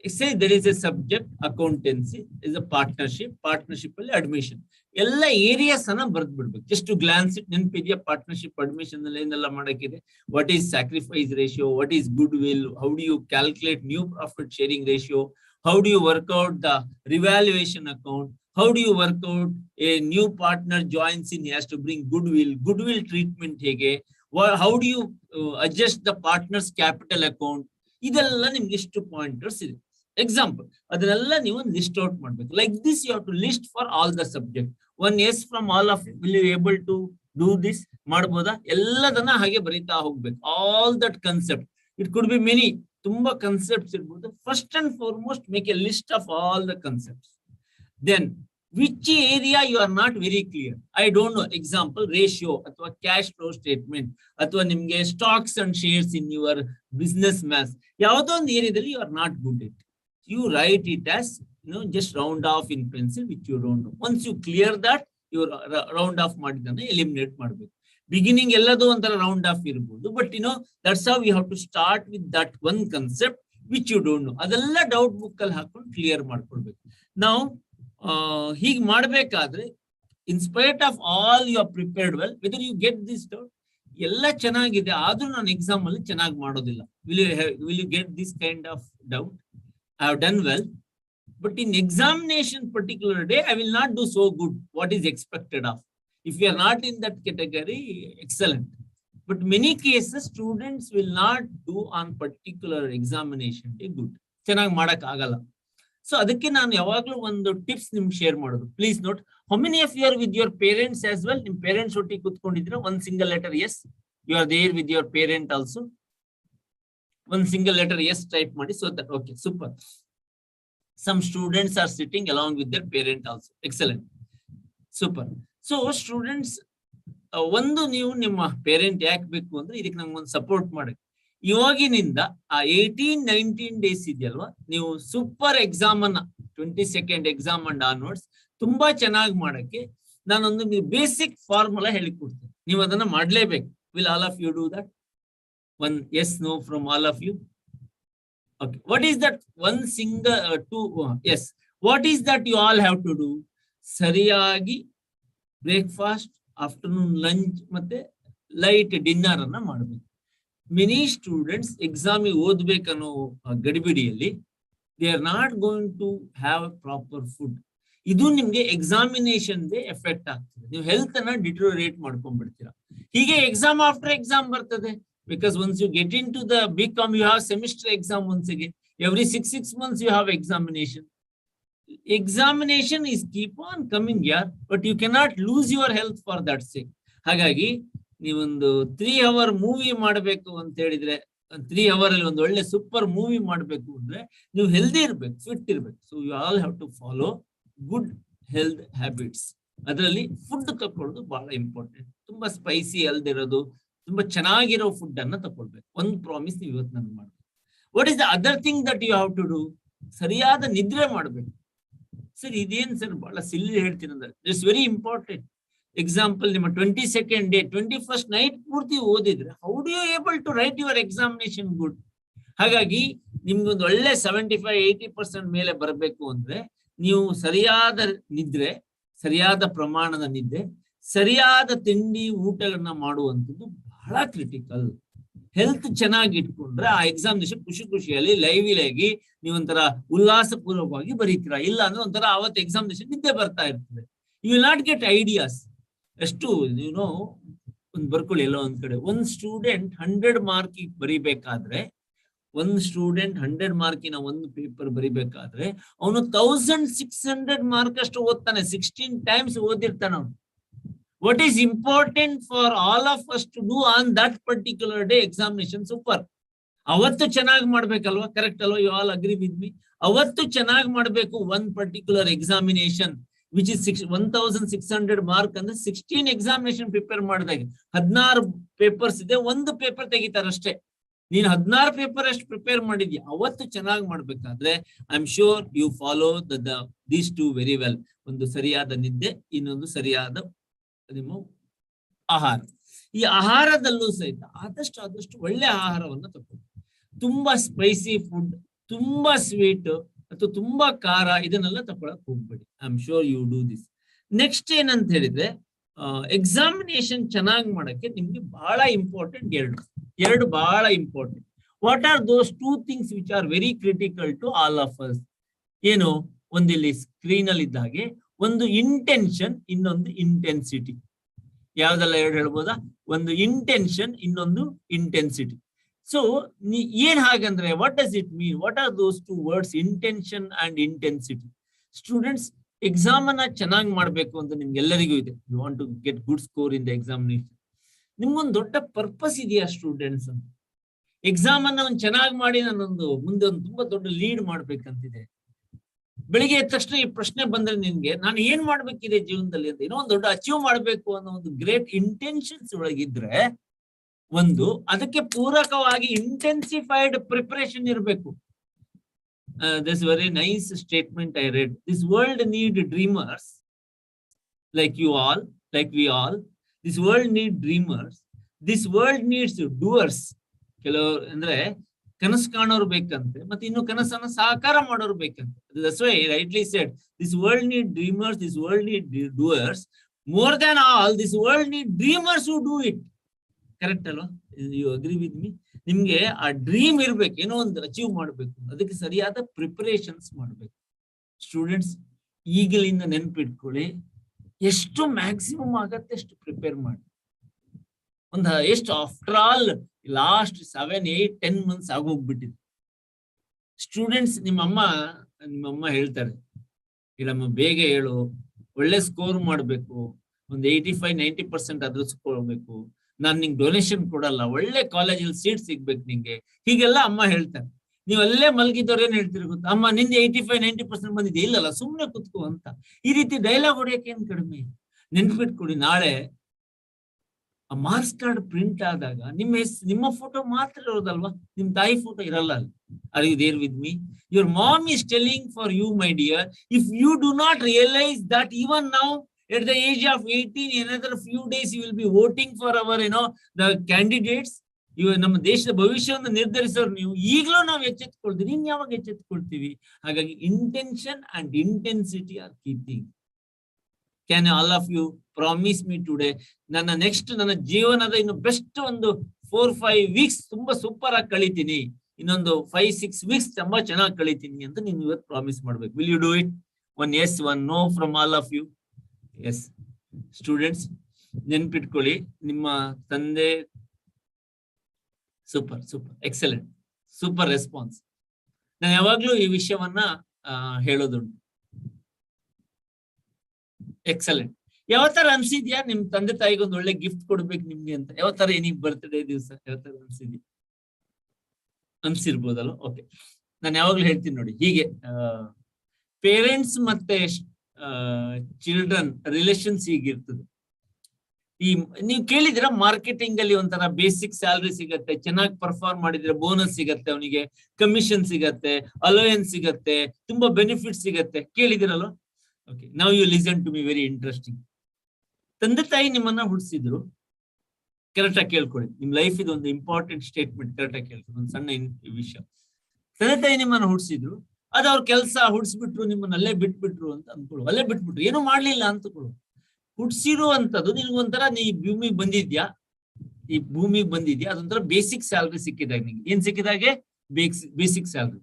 Say there is a subject accountancy, is a partnership ಅಲ್ಲಿ ಅಡ್ಮಿಷನ್, ಎಲ್ಲ ಏರಿಯಾಸ್ ಅನ್ನ ಬರ್ದ್ ಬಿಡ್ಬೇಕು. Just to glance it. ನೆನಪಿದೆಯಾ ಪಾರ್ಟ್ನರ್ಶಿಪ್ ಅಡ್ಮಿಷನ್ ಅಲ್ಲಿ ಏನೆಲ್ಲ ಮಾಡಕ್ಕಿದೆ? What is sacrifice ratio, what is goodwill, how do you calculate new profit sharing ratio, how do you work out the revaluation account, how do you work out a new partner joins in, he has to bring goodwill treatment hege, how do you adjust the partner's capital account. ಇದೆಲ್ಲ ನಿಮ್ಗೆ ಎಷ್ಟು pointers ಇದೆ. Example ಅದನ್ನೆಲ್ಲ ನೀವು list out ಮಾಡ್ಬೇಕು. Like this you have to list for all the subject. One yes from all of you. Will you able to do this? ಮಾಡ್ಬೋದಾ? ಎಲ್ಲದನ್ನ ಹಾಗೆ ಬರೀತಾ ಹೋಗ್ಬೇಕು. All that concept, it could be many, ತುಂಬಾ concepts ಇರ್ಬೋದು. First and foremost make a list of all the concepts. Then which area you are not very clear, I don't know, example ratio ಅಥವಾ cash flow statement ಅಥವಾ ನಿಮ್ಗೆ stocks and shares in your business maths, ಯಾವುದೋ ಒಂದು ಏರಿಯಾದಲ್ಲಿ you are not good it, you write it as just round off in pencil which you don't know. Once you clear that, you round off ಮಾಡಿದ್ದನ್ನ eliminate ಮಾಡಬೇಕು. Beginning ಎಲ್ಲದೂ ಒಂಥರ round off ಇರ್ಬೋದು, but that's how you have to start with that one concept which you don't know. ಅದೆಲ್ಲ doubt book ಅಲ್ಲಿ ಹಾಕೊಂಡು clear ಮಾಡ್ಕೊಳ್ಬೇಕು. ನಾವು ಹೀಗೆ ಮಾಡ್ಬೇಕಾದ್ರೆ in spite of all you are prepared well, whether you get this doubt, ಎಲ್ಲ ಚೆನ್ನಾಗಿದೆ ಆದ್ರೂ ನಾನು ಎಕ್ಸಾಮ್ ಅಲ್ಲಿ ಚೆನ್ನಾಗಿ ಮಾಡೋದಿಲ್ಲ. Will you get this kind of doubt? I have done well, but in examination particular day I will not do so good what is expected of. If you are not in that category, excellent, but many cases students will not do on particular examination day good. ಚೆನ್ನಾಗಿ ಮಾಡಕ್ ಆಗಲ್ಲ. So ಅದಕ್ಕೆ ನಾನು ಯಾವಾಗ್ಲೂ ಒಂದು tips ನಿಮ್ಗೆ share ಮಾಡೋದು. Please note, how many of you are with your parents as well? ನಿಮ್ ಪೇರೆಂಟ್ಸ್ ಒಟ್ಟಿಗೆ ಕೂತ್ಕೊಂಡಿದ್ರೆ ಒಂದ್ single letter yes. You are there with your parent also. ಒಂದ್ ಸಿಂಗಲ್ ಲೆಟರ್ ಎಸ್ ಟೈಪ್ ಮಾಡಿ. So that okay, super. Some students are sitting along with their parent also. Excellent. Super. So students, ಒಂದು ನೀವು ನಿಮ್ಮ parent ಯಾಕೆ ಬೇಕು ಅಂದ್ರೆ ಇದಕ್ಕೆ ನಂಗೆ ಒಂದು ಸಪೋರ್ಟ್ ಮಾಡಿ. ಇವಾಗಿನಿಂದ ಆ 18-19 ಡೇಸ್ ಇದೆಯಲ್ವಾ, ನೀವು ಸೂಪರ್ ಎಕ್ಸಾಮ್ ಅನ್ನ 22nd ಎಕ್ಸಾಮ್ ಅಂಡ್ ಆನ್ವರ್ಡ್ಸ್ ತುಂಬಾ ಚೆನ್ನಾಗಿ ಮಾಡಕ್ಕೆ ನಾನೊಂದು ಬೇಸಿಕ್ ಫಾರ್ಮುಲಾ ಹೇಳಿಕೊಡ್ತೇನೆ. ನೀವು ಅದನ್ನ ಮಾಡ್ಲೇಬೇಕು. Will all of you do that? One yes, no from all of you. Okay. What is that one single yes. What is that you all have to do? Sariyagi breakfast, afternoon lunch, ಮತ್ತೆ light dinner ಅನ್ನ ಮಾಡಬೇಕು. Many students exam ಓದ್ಬೇಕನ್ನೋ ಗಡಿಬಿಡಿಯಲ್ಲಿ they are not going to have proper food. ಇದು ನಿಮ್ಗೆ examination ಗೆ effect ಆಗ್ತದೆ. ನೀವು health ಅನ್ನ deteriorate ಮಾಡ್ಕೊಂಡ್ಬಿಡ್ತೀರಾ. ಹೀಗೆ ಎಕ್ಸಾಮ್ ಆಫ್ಟರ್ ಎಕ್ಸಾಮ್ ಬರ್ತದೆ. Because once you get into the BCom, you have semester exam once again. Every 6 months you have examination. Examination is keep on coming here, but you cannot lose your health for that sake. ಹಾಗಾಗಿ ನೀವೊಂದು 3 hour movie ಮಾಡಬೇಕು ಅಂತ ಹೇಳಿದ್ರೆ, 3 hour ಅಲ್ಲಿ ಒಂದು ಒಳ್ಳೆ super movie ಮಾಡಬೇಕು ಅಂದ್ರೆ ನೀವು ಹೆಲ್ದಿ ಇರ್ಬೇಕು, ಫಿಟ್ ಇರ್ಬೇಕು. So you all have to follow good health habits. ಅದರಲ್ಲಿ ಫುಡ್ ತಕೊಳ್ಳೋದು ಬಹಳ ಇಂಪಾರ್ಟೆಂಟ್. ತುಂಬಾ ಸ್ಪೈಸಿ ಅಲ್ದಿರೋದು, ತುಂಬಾ ಚೆನ್ನಾಗಿರೋ ಫುಡ್ ಅನ್ನ ತಗೊಳ್ಬೇಕು. ಒಂದು ಪ್ರಾಮಿಸ್ ನೀವು ಇವತ್ತು ನನ್ಗೆ ಮಾಡ್ಬೇಕು. What is the other thing that you have to do? ಸರಿಯಾದ ನಿದ್ರೆ ಮಾಡ್ಬೇಕು. ಸರ್ ಇದೇನ್ ಸರ್ ಬಹಳ ಸಿಲ್ಲಿ ಹೇಳ್ತೀನಿ ಅಂದ್ರೆ, ಇಟ್ಸ್ ವೆರಿ ಇಂಪಾರ್ಟೆಂಟ್. ಎಕ್ಸಾಂಪಲ್, ನಿಮ್ಮ 22nd ಡೇ 21st ನೈಟ್ ಪೂರ್ತಿ ಓದಿದ್ರೆ how do you able to write your examination good? ಹಾಗಾಗಿ ನಿಮ್ಗೊಂದು ಒಳ್ಳೆ 75-80% ಮೇಲೆ ಬರಬೇಕು ಅಂದ್ರೆ ನೀವು ಸರಿಯಾದ ನಿದ್ರೆ, ಸರಿಯಾದ ಪ್ರಮಾಣದ ನಿದ್ರೆ, ಸರಿಯಾದ ತಿಂಡಿ ಊಟಗಳನ್ನ ಮಾಡುವಂಥದ್ದು ಬಹಳ ಕ್ರಿಟಿಕಲ್. ಹೆಲ್ತ್ ಚೆನ್ನಾಗಿ ಇಟ್ಕೊಂಡ್ರೆ ಆ ಎಕ್ಸಾಮಿನೇಷನ್ ಖುಷಿಯಲ್ಲಿ ಲೈವ್ಲಾಗಿ ನೀವೊಂಥರ ಉಲ್ಲಾಸಪೂರ್ವಕವಾಗಿ ಬರೀತೀರಾ. ಇಲ್ಲ ಅಂದ್ರೆ ಒಂಥರ ಅವತ್ತು ಎಕ್ಸಾಮಿನೇಷನ್ ನಿದ್ದೆ ಬರ್ತಾ ಇರ್ತದೆ. You will not get ideas. ಎಷ್ಟು ನೀನು ಒಂದು ಬರ್ಕೊಳ್ಳಿ ಎಲ್ಲ ಒಂದ್ ಕಡೆ. ಒಂದು ಸ್ಟೂಡೆಂಟ್ 100 ಮಾರ್ಕಿಗೆ ಬರಿಬೇಕಾದ್ರೆ, ಒಂದು ಸ್ಟೂಡೆಂಟ್ 100 ಮಾರ್ಕಿನ ಒಂದು ಪೇಪರ್ ಬರಿಬೇಕಾದ್ರೆ ಅವನು 1600 ಮಾರ್ಕ್ ಅಷ್ಟು ಓದ್ತಾನೆ. 16 times ಓದಿರ್ತಾನೆ ಅವನು. What is important for all of us to do on that particular day examination? Super. ಅವತ್ತು ಚೆನ್ನಾಗಿ ಮಾಡ್ಬೇಕಲ್ವಾ? ಕರೆಕ್ಟ್ ಅಲ್ವಾ? You all agree with me? ಅವತ್ತು ಚೆನ್ನಾಗಿ ಮಾಡ್ಬೇಕು. One particular examination which is 1600 mark ಅಂದ್ರೆ 16 ಎಕ್ಸಾಮಿನೇಷನ್ ಪ್ರಿಪೇರ್ ಮಾಡಿದಾಗ 16 ಪೇಪರ್ಸ್ ಇದೆ, ಒಂದು ಪೇಪರ್ ತೆಗಿತಾರಷ್ಟೇ. ನೀನು 16 ಪೇಪರ್ ಅಷ್ಟು ಪ್ರಿಪೇರ್ ಮಾಡಿದ್ಯಾ. ಅವತ್ತು ಚೆನ್ನಾಗಿ ಮಾಡ್ಬೇಕಾದ್ರೆ I am sure you follow these two very well. ಒಂದು ಸರಿಯಾದ ನಿದ್ದೆ, ಇನ್ನೊಂದು ಸರಿಯಾದ ನಿಮ್ಮ ಆಹಾರ. ಈ ಆಹಾರದಲ್ಲೂ ಸಹಿತ ಆದಷ್ಟು ಒಳ್ಳೆ ಆಹಾರವನ್ನ ತಗೊಳ್ಳಿ. ತುಂಬಾ ಸ್ಪೈಸಿ ಫುಡ್, ತುಂಬಾ ಸ್ವೀಟ್ ಅಥವಾ ತುಂಬಾ ಖಾರ ಇದನ್ನೆಲ್ಲ ತಗೊಳಕ್ ಹೋಗ್ಬೇಡಿ. I am sure you do this. Next ಏನಂತ ಹೇಳಿದ್ರೆ, ಎಕ್ಸಾಮಿನೇಷನ್ ಚೆನ್ನಾಗಿ ಮಾಡಕ್ಕೆ ನಿಮ್ಗೆ ಬಹಳ ಇಂಪಾರ್ಟೆಂಟ್ ಎರಡು ಬಹಳ important. What are those 2 things which are very critical to all of us? ಏನು? ಒಂದಿಲ್ಲಿ ಸ್ಕ್ರೀನ್ ಅಲ್ಲಿ ಇದ್ದ ಹಾಗೆ ಒಂದು ಇಂಟೆನ್ಷನ್, ಇನ್ನೊಂದು ಇಂಟೆನ್ಸಿಟಿ. ಯಾವ್ದೆಲ್ಲ ಎರಡು ಹೇಳ್ಬೋದಾ? ಒಂದು ಇಂಟೆನ್ಷನ್, ಇನ್ನೊಂದು ಇಂಟೆನ್ಸಿಟಿ. ಸೊ ಏನ್ ಹಾಗಂದ್ರೆ, what does it mean? What are those 2 words, intention and intensity? Students, exam ಅನ್ನ ಚೆನ್ನಾಗಿ ಮಾಡ್ಬೇಕು ಅಂತ ನಿಮ್ಗೆಲ್ಲರಿಗೂ ಇದೆ. You want to get good score in the examination. ನಿಮ್ಗೊಂದು ದೊಡ್ಡ ಪರ್ಪಸ್ ಇದೆಯಾ ಸ್ಟೂಡೆಂಟ್ಸ್ ಅಂತ? ಎಕ್ಸಾಮ್ ಅನ್ನ ಒಂದು ಚೆನ್ನಾಗಿ ಮಾಡಿ ನಾನೊಂದು ಮುಂದೆ ಒಂದು ತುಂಬಾ ದೊಡ್ಡ ಲೀಡ್ ಮಾಡ್ಬೇಕಂತಿದೆ. ಬೆಳಿಗ್ಗೆ ಎದ್ದ ತಕ್ಷಣ ಈ ಪ್ರಶ್ನೆ ಬಂದ್ರೆ ನಿನ್ಗೆ ನಾನು ಏನ್ ಮಾಡ್ಬೇಕಿದೆ ಜೀವನದಲ್ಲಿ ಅಂತ, ಏನೋ ಒಂದು ದೊಡ್ಡ ಅಚೀವ್ ಮಾಡ್ಬೇಕು ಅನ್ನೋ ಒಂದು ಗ್ರೇಟ್ ಇಂಟೆನ್ಷನ್ಸ್ ಒಳಗಿದ್ರೆ, ಒಂದು ಅದಕ್ಕೆ ಪೂರಕವಾಗಿ ಇಂಟೆನ್ಸಿಫೈಡ್ ಪ್ರಿಪರೇಷನ್ ಇರಬೇಕು. This very nice statement I read. This world need dreamers like you all, like we all. This world need dreamers. This world needs doers. ಕೆಲವರು ಅಂದ್ರೆ ಕನಸು ಕಾಣೋರು ಬೇಕಂತೆ, ಮತ್ತೆ ಇನ್ನು ಕನಸನ್ನು ಸಾಕಾರ ಮಾಡೋರು ಬೇಕಂತೆ. That's why I rightly said this world need dreamers, this world need doers. More than all, this world need dreamers who do it. Correct ಅಲ್ವಾ? You agree with me? ನಿಮ್ಗೆ ಆ ಡ್ರೀಮ್ ಇರ್ಬೇಕು, ಏನೋ ಒಂದು ಅಚೀವ್ ಮಾಡ್ಬೇಕು, ಅದಕ್ಕೆ ಸರಿಯಾದ ಪ್ರಿಪರೇಷನ್ಸ್ ಮಾಡ್ಬೇಕು. ಸ್ಟೂಡೆಂಟ್ಸ್, ಈಗಲಿಂದ ನೆನ್ಪಿಟ್ಕೊಳ್ಳಿ, ಎಷ್ಟು ಮ್ಯಾಕ್ಸಿಮಮ್ ಆಗತ್ತೆ ಅಷ್ಟು ಪ್ರಿಪೇರ್ ಮಾಡಿ. ಎಷ್ಟು ಆಫ್ಟರ್ ಆಲ್ ಲಾಸ್ಟ್ 7, 8, 10 months ಆಗೋಗ್ಬಿಟ್ಟಿದೆ. ಸ್ಟೂಡೆಂಟ್ಸ್, ನಿಮ್ಮಮ್ಮ ನಿಮ್ಮಮ್ಮ ಹೇಳ್ತಾರೆ, ಇಲ್ಲಮ್ಮ ಬೇಗ ಹೇಳು, ಒಳ್ಳೆ ಸ್ಕೋರ್ ಮಾಡಬೇಕು, ಒಂದು 85-90% ಅದ್ರಸ್ಕೊಳ್ಬೇಕು, ನಾನ್ ನಿಂಗೆ ಡೊನೇಷನ್ ಕೊಡಲ್ಲ, ಒಳ್ಳೆ ಕಾಲೇಜಲ್ಲಿ ಸೀಟ್ ಸಿಗ್ಬೇಕು ನಿಂಗೆ, ಹೀಗೆಲ್ಲ ಅಮ್ಮ ಹೇಳ್ತಾರೆ. ನೀವು ಅಲ್ಲೇ ಮಲಗಿದವ್ರು ಏನ್ ಹೇಳ್ತೀರಿ ಗೊತ್ತಾ, ಅಮ್ಮ ನಿಂದೆ 85-90% ಬಂದಿದೆ, ಇಲ್ಲಲ್ಲ ಸುಮ್ನೆ ಕುತ್ಕೋ ಅಂತ. ಈ ರೀತಿ ಡೈಲಾಗ್ ಹೊಡೆಯಕ್ಕೆ ಏನ್ ಕಡಿಮೆ. ನೆನ್ಪಿಟ್ಕೊಡಿ, ನಾಳೆ ಆ ಮಾರ್ಕ್ಸ್ ಕಾರ್ಡ್ ಪ್ರಿಂಟ್ ಆದಾಗ ನಿಮ್ಮ ಫೋಟೋ ಮಾತ್ರ ಇರೋದಲ್ವಾ, ನಿಮ್ ತಾಯಿ ಫೋಟೋ ಇರಲ್ಲ ಅಲ್ಲಿ. Are you there with me? Your mom is telling for you, my dear, if you do not realize that even now at the age of 18, in another few days you will be voting for our the candidates. ನಮ್ಮ ದೇಶದ ಭವಿಷ್ಯವನ್ನು ನಿರ್ಧರಿಸೋರು ನೀವು. ಈಗಲೂ ನಾವು ಎಚ್ಚೆತ್ಕೊಳ್ತೀವಿ, ನೀನ್ ಯಾವಾಗ ಎಚ್ಚೆತ್ಕೊಳ್ತೀವಿ? ಹಾಗಾಗಿ intention and intensity are keeping. Can all of you promise me today, ನನ್ನ ನೆಕ್ಸ್ಟ್ ನನ್ನ ಜೀವನದ ಇನ್ನು ಬೆಸ್ಟ್ ಒಂದು 4-5 ವೀಕ್ಸ್ ತುಂಬಾ ಸೂಪರ್ ಆಗಿ ಕಳಿತೀನಿ, ಇನ್ನೊಂದು 5-6 ವೀಕ್ಸ್ ತುಂಬಾ ಚೆನ್ನಾಗಿ ಕಳಿತೀನಿ ಅಂತ ನೀವು ಇವತ್ತು ಪ್ರಾಮಿಸ್ ಮಾಡ್ಬೇಕು. Will you do it? One yes, one no from all of you. Yes students, ನೆನ್ಪಿಟ್ಕೊಳ್ಳಿ, ನಿಮ್ಮ ತಂದೆ super super excellent, super response. ನಾನು ಯಾವಾಗ್ಲೂ ಈ ವಿಷಯವನ್ನ ಹೇಳೋದುಂಟು. ಎಕ್ಸಲೆಂಟ್. ಯಾವ ತರ ಅನ್ಸಿದ್ಯಾ ನಿಮ್ ತಂದೆ ತಾಯಿಗೆ ಒಂದು ಒಳ್ಳೆ ಗಿಫ್ಟ್ ಕೊಡ್ಬೇಕು ನಿಮ್ಗೆ ಅಂತ? ಯಾವ ತರ ಏನಿಗೆ ಬರ್ತ್ಡೇ ದಿವಸ ಯಾವ ತರ ಅನ್ಸಿದ್ಯಾ? ಅನ್ಸಿರ್ಬೋದಲ್ಲ? ಓಕೆ, ನಾನು ಯಾವಾಗ್ಲೂ ಹೇಳ್ತೀನಿ ನೋಡಿ, ಹೀಗೆ ಪೇರೆಂಟ್ಸ್ ಮತ್ತೆ ಚಿಲ್ಡ್ರನ್ ರಿಲೇಷನ್ಸ್ ಹೀಗಿರ್ತದೆ. ಈ ನೀವು ಕೇಳಿದಿರ ಮಾರ್ಕೆಟಿಂಗ್ ಅಲ್ಲಿ ಒಂಥರ ಬೇಸಿಕ್ ಸ್ಯಾಲರಿ ಸಿಗತ್ತೆ, ಚೆನ್ನಾಗಿ ಪರ್ಫಾರ್ಮ್ ಮಾಡಿದ್ರೆ ಬೋನಸ್ ಸಿಗತ್ತೆ, ಅವನಿಗೆ ಕಮಿಷನ್ ಸಿಗತ್ತೆ, ಅಲೋಯನ್ಸ್ ಸಿಗತ್ತೆ, ತುಂಬಾ ಬೆನಿಫಿಟ್ ಸಿಗತ್ತೆ, ಕೇಳಿದಿರಲ್ವ? Okay, now you listen to me, very interesting. ತಂದೆ ತಾಯಿ ನಿಮ್ಮನ್ನ ಹುಟ್ಟಿಸಿದ್ರು, ಕರೆಕ್ಟ್ ಆಗಿ ಕೇಳ್ಕೊಳ್ಳಿ, ನಿಮ್ ಲೈಫ್ ಇದು ಒಂದು ಇಂಪಾರ್ಟೆಂಟ್ ಸ್ಟೇಟ್ಮೆಂಟ್, ಕರೆಕ್ಟ್ ಆಗಿ ಕೇಳ್ಕೊಳ್ಳಿ, ಒಂದು ಸಣ್ಣ ವಿಷಯ. ತಂದೆ ತಾಯಿ ನಿಮ್ಮನ್ನ ಹುಟ್ಟಿಸಿದ್ರು, ಅದು ಅವ್ರ ಕೆಲಸ, ಹುಡ್ಸ್ಬಿಟ್ರು, ನಿಮ್ಮನ್ನ ಅಲ್ಲೇ ಬಿಟ್ಬಿಟ್ರು ಅಂತ ಅನ್ಕೊಳ್ಳು, ಅಲ್ಲೇ ಬಿಟ್ಬಿಟ್ರು, ಏನು ಮಾಡ್ಲಿಲ್ಲ ಅಂತಕೊಳ್ಳು. ಹುಡ್ಸಿರುವಂತದ್ದು ನಿನ್ಗೊಂಥರ, ನೀ ಭೂಮಿಗೆ ಬಂದಿದ್ಯಾ, ಈ ಭೂಮಿಗೆ ಬಂದಿದ್ಯಾ, ಅದೊಂಥರ ಬೇಸಿಕ್ ಸ್ಯಾಲ್ರಿ ಸಿಕ್ಕಿದಾಗ, ನಿಂಗೆ ಏನ್ ಸಿಕ್ಕಿದಾಗೆ? Basic salary.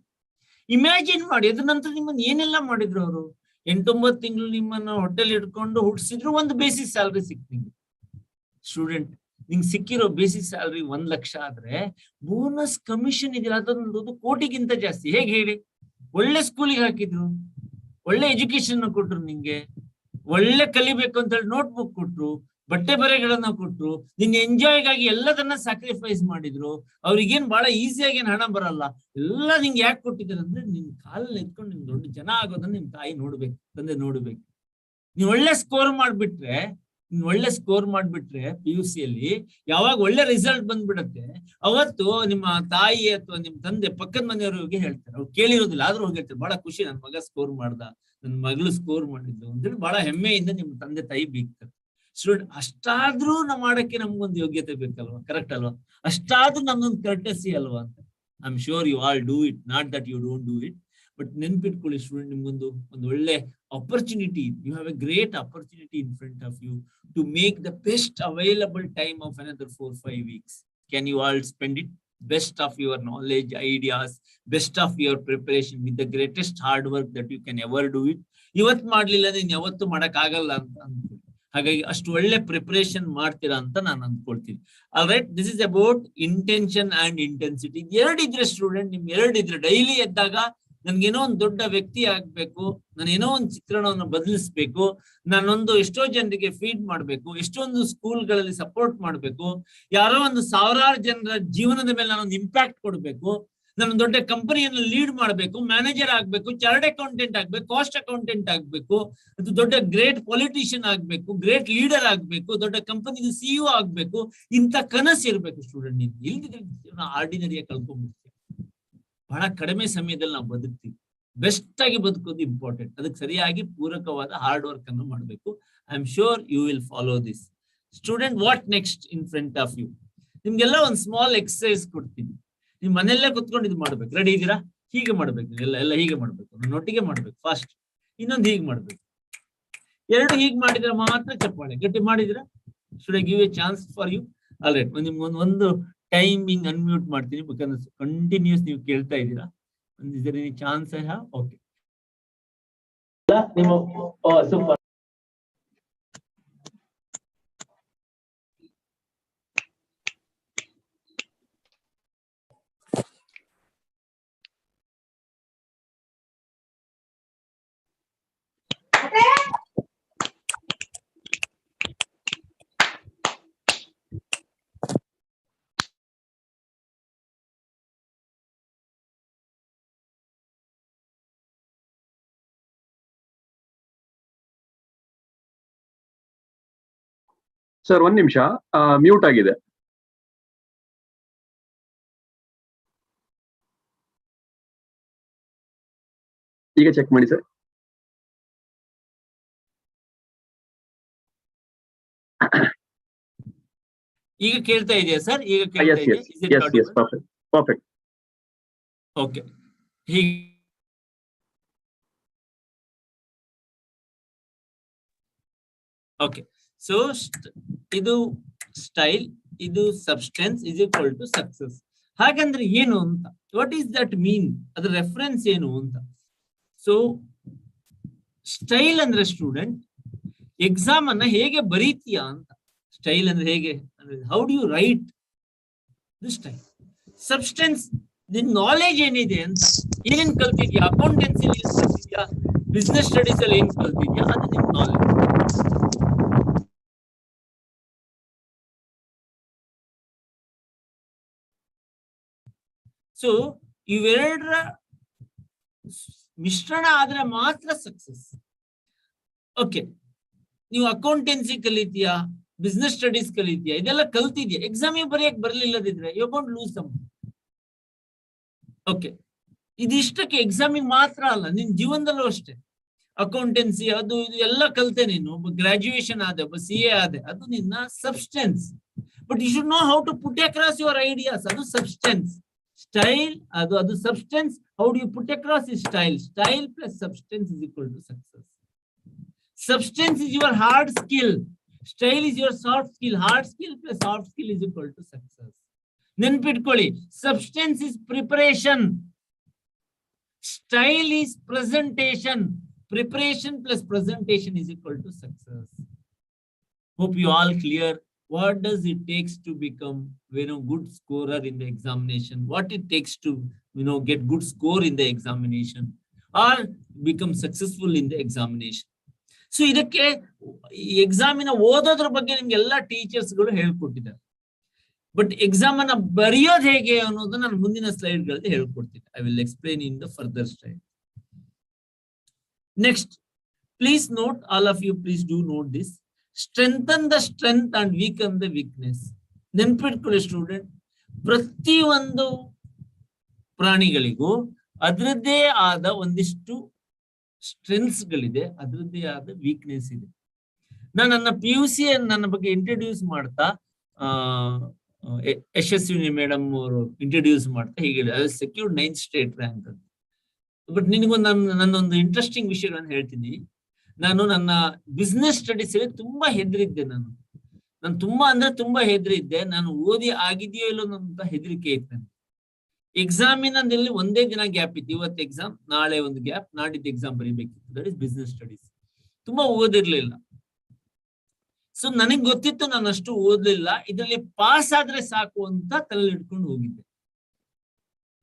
ಇಮ್ಯಾಜಿನ್ ಮಾಡಿ, ಅದ್ರ ನಂತರ ನಿಮ್ಮನ್ನ ಏನೆಲ್ಲ ಮಾಡಿದ್ರು ಅವರು. 8-9 ತಿಂಗಳು ನಿಮ್ಮನ್ನ ಹೊಟ್ಟೆಲ್ ಇಟ್ಕೊಂಡು ಹುಡ್ಸಿದ್ರು, ಒಂದು ಬೇಸಿಕ್ ಸ್ಯಾಲ್ರಿ ಸಿಕ್ತು ನಿಮ್ಗೆ. ಸ್ಟೂಡೆಂಟ್, ನಿಂಗೆ ಸಿಕ್ಕಿರೋ ಬೇಸಿಕ್ ಸ್ಯಾಲ್ರಿ 1 ಲಕ್ಷ ಆದ್ರೆ, ಬೋನಸ್ ಕಮಿಷನ್ ಇದೆಯಲ್ಲ ಅದೊಂದು ಕೋಟಿಗಿಂತ ಜಾಸ್ತಿ. ಹೇಗೆ ಹೇಳಿ? ಒಳ್ಳೆ ಸ್ಕೂಲಿಗೆ ಹಾಕಿದ್ರು, ಒಳ್ಳೆ ಎಜುಕೇಶನ್ ಕೊಟ್ರು, ನಿಂಗೆ ಒಳ್ಳೆ ಕಲಿಬೇಕು ಅಂತ ಹೇಳಿ ನೋಟ್ಬುಕ್ ಕೊಟ್ರು, ಬಟ್ಟೆ ಬರೆಗಳನ್ನ ಕೊಟ್ರು, ನಿನ್ನ ಎಂಜಾಯ್ಗಾಗಿ ಎಲ್ಲದನ್ನ ಸ್ಯಾಕ್ರಿಫೈಸ್ ಮಾಡಿದ್ರು. ಅವ್ರಿಗೇನ್ ಬಹಳ ಈಸಿಯಾಗಿ ಏನ್ ಹಣ ಬರಲ್ಲ, ಎಲ್ಲ ನಿಂಗೆ ಯಾಕೆ ಕೊಟ್ಟಿದ್ದಾರೆ ಅಂದ್ರೆ, ನಿನ್ ಕಾಲಲ್ಲಿ ಎತ್ಕೊಂಡು ನಿಮ್ ದೊಡ್ಡ ಜನ ಆಗೋದನ್ನ ನಿಮ್ ತಾಯಿ ನೋಡ್ಬೇಕು, ತಂದೆ ನೋಡ್ಬೇಕು. ನೀವ್ ಒಳ್ಳೆ ಸ್ಕೋರ್ ಮಾಡ್ಬಿಟ್ರೆ PUC ಅಲ್ಲಿ ಯಾವಾಗ ಒಳ್ಳೆ ರಿಸಲ್ಟ್ ಬಂದ್ಬಿಡತ್ತೆ, ಅವತ್ತು ನಿಮ್ಮ ತಾಯಿ ಅಥವಾ ನಿಮ್ ತಂದೆ ಪಕ್ಕದ ಮನೆಯವ್ರಿಗೆ ಹೇಳ್ತಾರೆ, ಅವ್ರು ಕೇಳಿರೋದಿಲ್ಲ ಆದ್ರೂ ಹೋಗಿ ಹೇಳ್ತಾರೆ, ಬಹಳ ಖುಷಿ, ನನ್ ಮಗ ಸ್ಕೋರ್ ಮಾಡ್ದ, ನನ್ ಮಗಳು ಸ್ಕೋರ್ ಮಾಡಿದ್ಲು ಅಂತೇಳಿ ಬಹಳ ಹೆಮ್ಮೆಯಿಂದ ನಿಮ್ ತಂದೆ ತಾಯಿ ಬೀಗ್ತಾರೆ. ಸ್ಟೂಡೆಂಟ್, ಅಷ್ಟಾದ್ರೂ ನಾವು ಮಾಡಕ್ಕೆ ನಮ್ಗೊಂದು ಯೋಗ್ಯತೆ ಬೇಕಲ್ವಾ? ಕರೆಕ್ಟ್ ಅಲ್ವಾ? ಅಷ್ಟಾದ್ರೂ ನಮ್ದೊಂದು ಕರ್ಟಸಿ ಅಲ್ವಾ ಅಂತ. I am sure you all do it, not that you don't do it. But ನೆನ್ಪಿಟ್ಕೊಳ್ಳಿ ಸ್ಟೂಡೆಂಟ್, ನಿಮ್ಗೊಂದು ಒಳ್ಳೆ opportunity, you have a great opportunity in front of you to make the best available time of another 4-5 weeks. Can you all spend it? Best of your knowledge, ideas, best of your preparation with the greatest hard work that you can ever do it. ಇವತ್ತು ಮಾಡ್ಲಿಲ್ಲ ನೀನ್ ಯಾವತ್ತು ಮಾಡಕ್ ಆಗಲ್ಲ ಅಂತ ಅನ್ಕೊಳ್ಳಿ. ಹಾಗಾಗಿ ಅಷ್ಟು ಒಳ್ಳೆ ಪ್ರಿಪರೇಷನ್ ಮಾಡ್ತೀರಾ ಅಂತ ನಾನು ಅಂದ್ಕೊಳ್ತೀನಿ. All right, this is about intention and intensity. ಎರಡಿದ್ರೆ ಸ್ಟೂಡೆಂಟ್, ನಿಮ್ ಎರಡಿದ್ರೆ, ಡೈಲಿ ಎದ್ದಾಗ ನನ್ಗೇನೋ ಒಂದು ದೊಡ್ಡ ವ್ಯಕ್ತಿ ಆಗ್ಬೇಕು, ನಾನೇನೋ ಒಂದು ಚಿತ್ರಣವನ್ನು ಬದಲಿಸ್ಬೇಕು, ನಾನೊಂದು ಎಷ್ಟೋ ಜನರಿಗೆ ಫೀಡ್ ಮಾಡ್ಬೇಕು, ಎಷ್ಟೊಂದು ಸ್ಕೂಲ್ಗಳಲ್ಲಿ ಸಪೋರ್ಟ್ ಮಾಡ್ಬೇಕು, ಯಾರೋ ಒಂದು 1000 ಜನರ ಜೀವನದ ಮೇಲೆ ನಾನೊಂದು ಇಂಪ್ಯಾಕ್ಟ್ ಕೊಡ್ಬೇಕು, ನಾನು ದೊಡ್ಡ ಕಂಪನಿಯನ್ನು ಲೀಡ್ ಮಾಡ್ಬೇಕು, ಮ್ಯಾನೇಜರ್ ಆಗ್ಬೇಕು, ಚಾರ್ಟ್ ಅಕೌಂಟೆಂಟ್ ಆಗ್ಬೇಕು, ಕಾಸ್ಟ್ ಅಕೌಂಟೆಂಟ್ ಆಗ್ಬೇಕು, ಅದು ದೊಡ್ಡ ಗ್ರೇಟ್ ಪೊಲಿಟಿಷಿಯನ್ ಆಗ್ಬೇಕು, ಗ್ರೇಟ್ ಲೀಡರ್ ಆಗ್ಬೇಕು, ದೊಡ್ಡ ಕಂಪನಿದು CEO ಆಗ್ಬೇಕು, ಇಂಥ ಕನಸು ಇರ್ಬೇಕು ಸ್ಟೂಡೆಂಟ್. ನಿಂಗೆ ಇಲ್ದಿದ್ರೆ ಆರ್ಡಿನರಿಯಾಗಿ ಕಳ್ಕೊಂಡ್ಬಿಡ್ತೀವಿ. ಬಹಳ ಕಡಿಮೆ ಸಮಯದಲ್ಲಿ ನಾವು ಬದುಕ್ತೀವಿ. ಬೆಸ್ಟ್ ಆಗಿ ಬದುಕೋದು ಇಂಪಾರ್ಟೆಂಟ್. ಅದಕ್ಕೆ ಸರಿಯಾಗಿ ಪೂರಕವಾದ ಹಾರ್ಡ್ ವರ್ಕ್ ಅನ್ನು ಮಾಡಬೇಕು. I am sure you will follow this. Student, what next in front of you? ನಿಮ್ಗೆಲ್ಲ ಒಂದು ಸ್ಮಾಲ್ ಎಕ್ಸರ್ಸೈಸ್ ಕೊಡ್ತೀನಿ, ನಿಮ್ ಮನೆಯಲ್ಲೇ ಕುತ್ಕೊಂಡು ಇದು ಮಾಡ್ಬೇಕು. ರೆಡಿ ಇದ್ದೀರಾ? ಹೀಗೆ ಮಾಡ್ಬೇಕು, ನೀವು ಎಲ್ಲ ಹೀಗೆ ಮಾಡ್ಬೇಕು, ನನ್ನೊಟ್ಟಿಗೆ ಮಾಡ್ಬೇಕು. ಫಾಸ್ಟ್ ಇನ್ನೊಂದು ಹೀಗೆ ಮಾಡ್ಬೇಕು, 2 ಹೀಗೆ ಮಾಡಿದ್ರೆ ಮಾತ್ರ ಚಪ್ಪಾಳೆ. ಗಟ್ಟಿ ಮಾಡಿದಿರಾ? Should I give a chance for you? All right, ನಿಮ್ಗೊಂದು ಟೈಮಿಂಗ್ ಅನ್ಮ್ಯೂಟ್ ಮಾಡ್ತೀನಿ, ಬೇಕಂದ್ರೆ ಕಂಟಿನ್ಯೂಸ್ ನೀವು ಕೇಳ್ತಾ ಇದ್ದೀರಾ. Chance I have? Okay, super. Sir ಒಂದ್ ನಿಮಿಷ, ಮ್ಯೂಟ್ ಆಗಿದೆ. ಈಗ ಚೆಕ್ ಮಾಡಿ ಸರ್. ಈಗ ಕೇಳ್ತಾ ಇದೆಯಾ ಸರ್? ಈಗ Yes, yes, yes, yes, perfect, perfect. Okay. ಹೀಗೆ ಓಕೆ. ಸೊ ಇದು ಸ್ಟೈಲ್, ಇದು substance is equal to success. ಹಾಗಂದ್ರೆ ಏನು ಅಂತ, ವಾಟ್ ಈಸ್ ದಟ್ ಮೀನ್, ಅದ್ರ ರೆಫರೆನ್ಸ್ ಏನು ಅಂತ. ಸೊ ಸ್ಟೈಲ್ ಅಂದ್ರೆ ಸ್ಟೂಡೆಂಟ್ ಎಕ್ಸಾಮ್ ಅನ್ನ ಹೇಗೆ ಬರೀತೀಯಾ ಅಂತ. ಸ್ಟೈಲ್ ಅಂದ್ರೆ ಹೇಗೆ, how do you write the style. Substance ನಿನ್ ನಾಲೆಜ್ ಏನಿದೆ ಅಂತ, ಏನೇನ್ ಕಲ್ತಿದ್ಯಾ, ಅಕೌಂಟೆನ್ಸಿ ಏನ್ ಕಲ್ತಿದ್ಯಾ, ಬಿಸ್ನೆಸ್ ಸ್ಟಡೀಸ್ ಅಲ್ಲಿ ಏನ್ ಕಲ್ತಿದ್ಯಾ, ಅದು ನಿಮ್ ನಾಲೆಜ್. ಸೊ ಇವೆರಡರ ಮಿಶ್ರಣ ಆದ್ರೆ ಮಾತ್ರ ಸಕ್ಸಸ್. ಓಕೆ, ನೀವು ಅಕೌಂಟೆನ್ಸಿ ಕಲಿತೀಯಾ, ಬಿಸ್ನೆಸ್ ಸ್ಟಡೀಸ್ ಕಲಿತೀಯಾ, ಇದೆಲ್ಲ ಕಲ್ತಿದ್ಯಾ, ಎಕ್ಸಾಮಿಗೆ ಬರೆಯಕ್ ಬರ್ಲಿಲ್ಲದಿದ್ರೆ ಯು ಗೋಂಟ್ ಲೂಸ್ ಸಮ್. ಓಕೆ, ಇದಿಷ್ಟಕ್ಕೆ ಎಕ್ಸಾಮಿಗೆ ಮಾತ್ರ ಅಲ್ಲ, ನಿನ್ ಜೀವನದಲ್ಲೂ ಅಷ್ಟೇ. ಅಕೌಂಟೆನ್ಸಿ ಅದು ಇದು ಎಲ್ಲ ಕಲ್ತೆ ನೀನು, ಒಬ್ಬ ಗ್ರಾಜುಯೇಷನ್ ಆದೆ, ಒಬ್ಬ CA ಆದೆ, ಅದು ನಿನ್ನ substance. But you should know how to put across your ideas, ಅದು ಸಬ್ಸ್ಟೆನ್ಸ್. ಸ್ಟೈಲ್ ಅದು substance. How do you put across is style. Style plus substance is equal to success. Substance is your hard skill. Style is your soft skill. Hard skill plus soft skill is equal to success. ನೆನ್ಪಿಟ್ಕೊಳ್ಳಿ, substance is preparation. Style is presentation. Preparation plus presentation is equal to success. Hope you all clear. What does it takes to become good scorer in the examination? What it takes to get good score in the examination or become successful in the examination. So ಇದಕ್ಕೆ ಎಕ್ಸಾಮಿನ ಓದೋದ್ರ ಬಗ್ಗೆ ನಿಮ್ಗೆಲ್ಲ teachers ಗಳು ಹೇಳ್ಕೊಟ್ಟಿದ್ದಾರೆ. But exam ಅನ್ನ ಬರೆಯೋದು ಹೇಗೆ ಅನ್ನೋದು ನಾನು ಮುಂದಿನ ಸ್ಲೈಡ್ ಗಳಲ್ಲಿ ಹೇಳ್ಕೊಡ್ತೀನಿ. I will explain in the further slide. Next, please note, all of you please do note this. Strengthen the strength and weaken the weakness. ನೆನ್ಪಿಟ್ಕೊಳ್ಳಿ ಸ್ಟೂಡೆಂಟ್, ಪ್ರತಿಯೊಂದು ಪ್ರಾಣಿಗಳಿಗೂ ಅದರದ್ದೇ ಆದ ಒಂದಿಷ್ಟು ಸ್ಟ್ರೆಂತ್ಸ್ ಗಳಿದೆ, ಅದರದ್ದೇ ಆದ ವೀಕ್ನೆಸ್ ಇದೆ. ನಾನು ನನ್ನ PUC ನನ್ನ ಬಗ್ಗೆ ಇಂಟ್ರೊಡ್ಯೂಸ್ ಮಾಡ್ತಾ ಯಶಸ್ವಿನಿ ಮೇಡಮ್ ಅವರು ಇಂಟ್ರೊಡ್ಯೂಸ್ ಮಾಡ್ತಾ ಹೀಗೆ ಹೇಳಿ, I secured 9th state rank ಅಂತ. ಬಟ್ ನಿನಗೊಂದು ನನ್ನೊಂದು ಇಂಟ್ರೆಸ್ಟಿಂಗ್ ವಿಷಯಗಳನ್ನು ಹೇಳ್ತೀನಿ. ನಾನು ನನ್ನ ಬಿಸ್ನೆಸ್ ಸ್ಟಡೀಸ್ ತುಂಬಾ ಹೆದರಿದ್ದೆ. ನಾನು ತುಂಬಾ ಅಂದ್ರೆ ತುಂಬಾ ಹೆದರಿದ್ದೆ. ನಾನು ಓದಿ ಆಗಿದೆಯೋ ಇಲ್ಲೋ ಅಂತ ಹೆದರಿಕೆ ಇತ್ತು ನನಗೆ. ಎಕ್ಸಾಮಿನಲ್ಲಿ ಒಂದೇ ದಿನ ಗ್ಯಾಪ್ ಇತ್ತು. ಇವತ್ತು ಎಕ್ಸಾಮ್, ನಾಳೆ ಒಂದು ಗ್ಯಾಪ್, ನಾಡಿದ್ದು ಎಕ್ಸಾಮ್ ಬರೀಬೇಕಿತ್ತು. That is business studies. ತುಂಬಾ ಓದಿರ್ಲಿಲ್ಲ. ಸೊ ನನಗೆ ಗೊತ್ತಿತ್ತು ನಾನು ಅಷ್ಟು ಓದ್ಲಿಲ್ಲ, ಇದರಲ್ಲಿ ಪಾಸ್ ಆದ್ರೆ ಸಾಕು ಅಂತ ತಲೆ ಇಟ್ಕೊಂಡು ಹೋಗಿದ್ದೆ.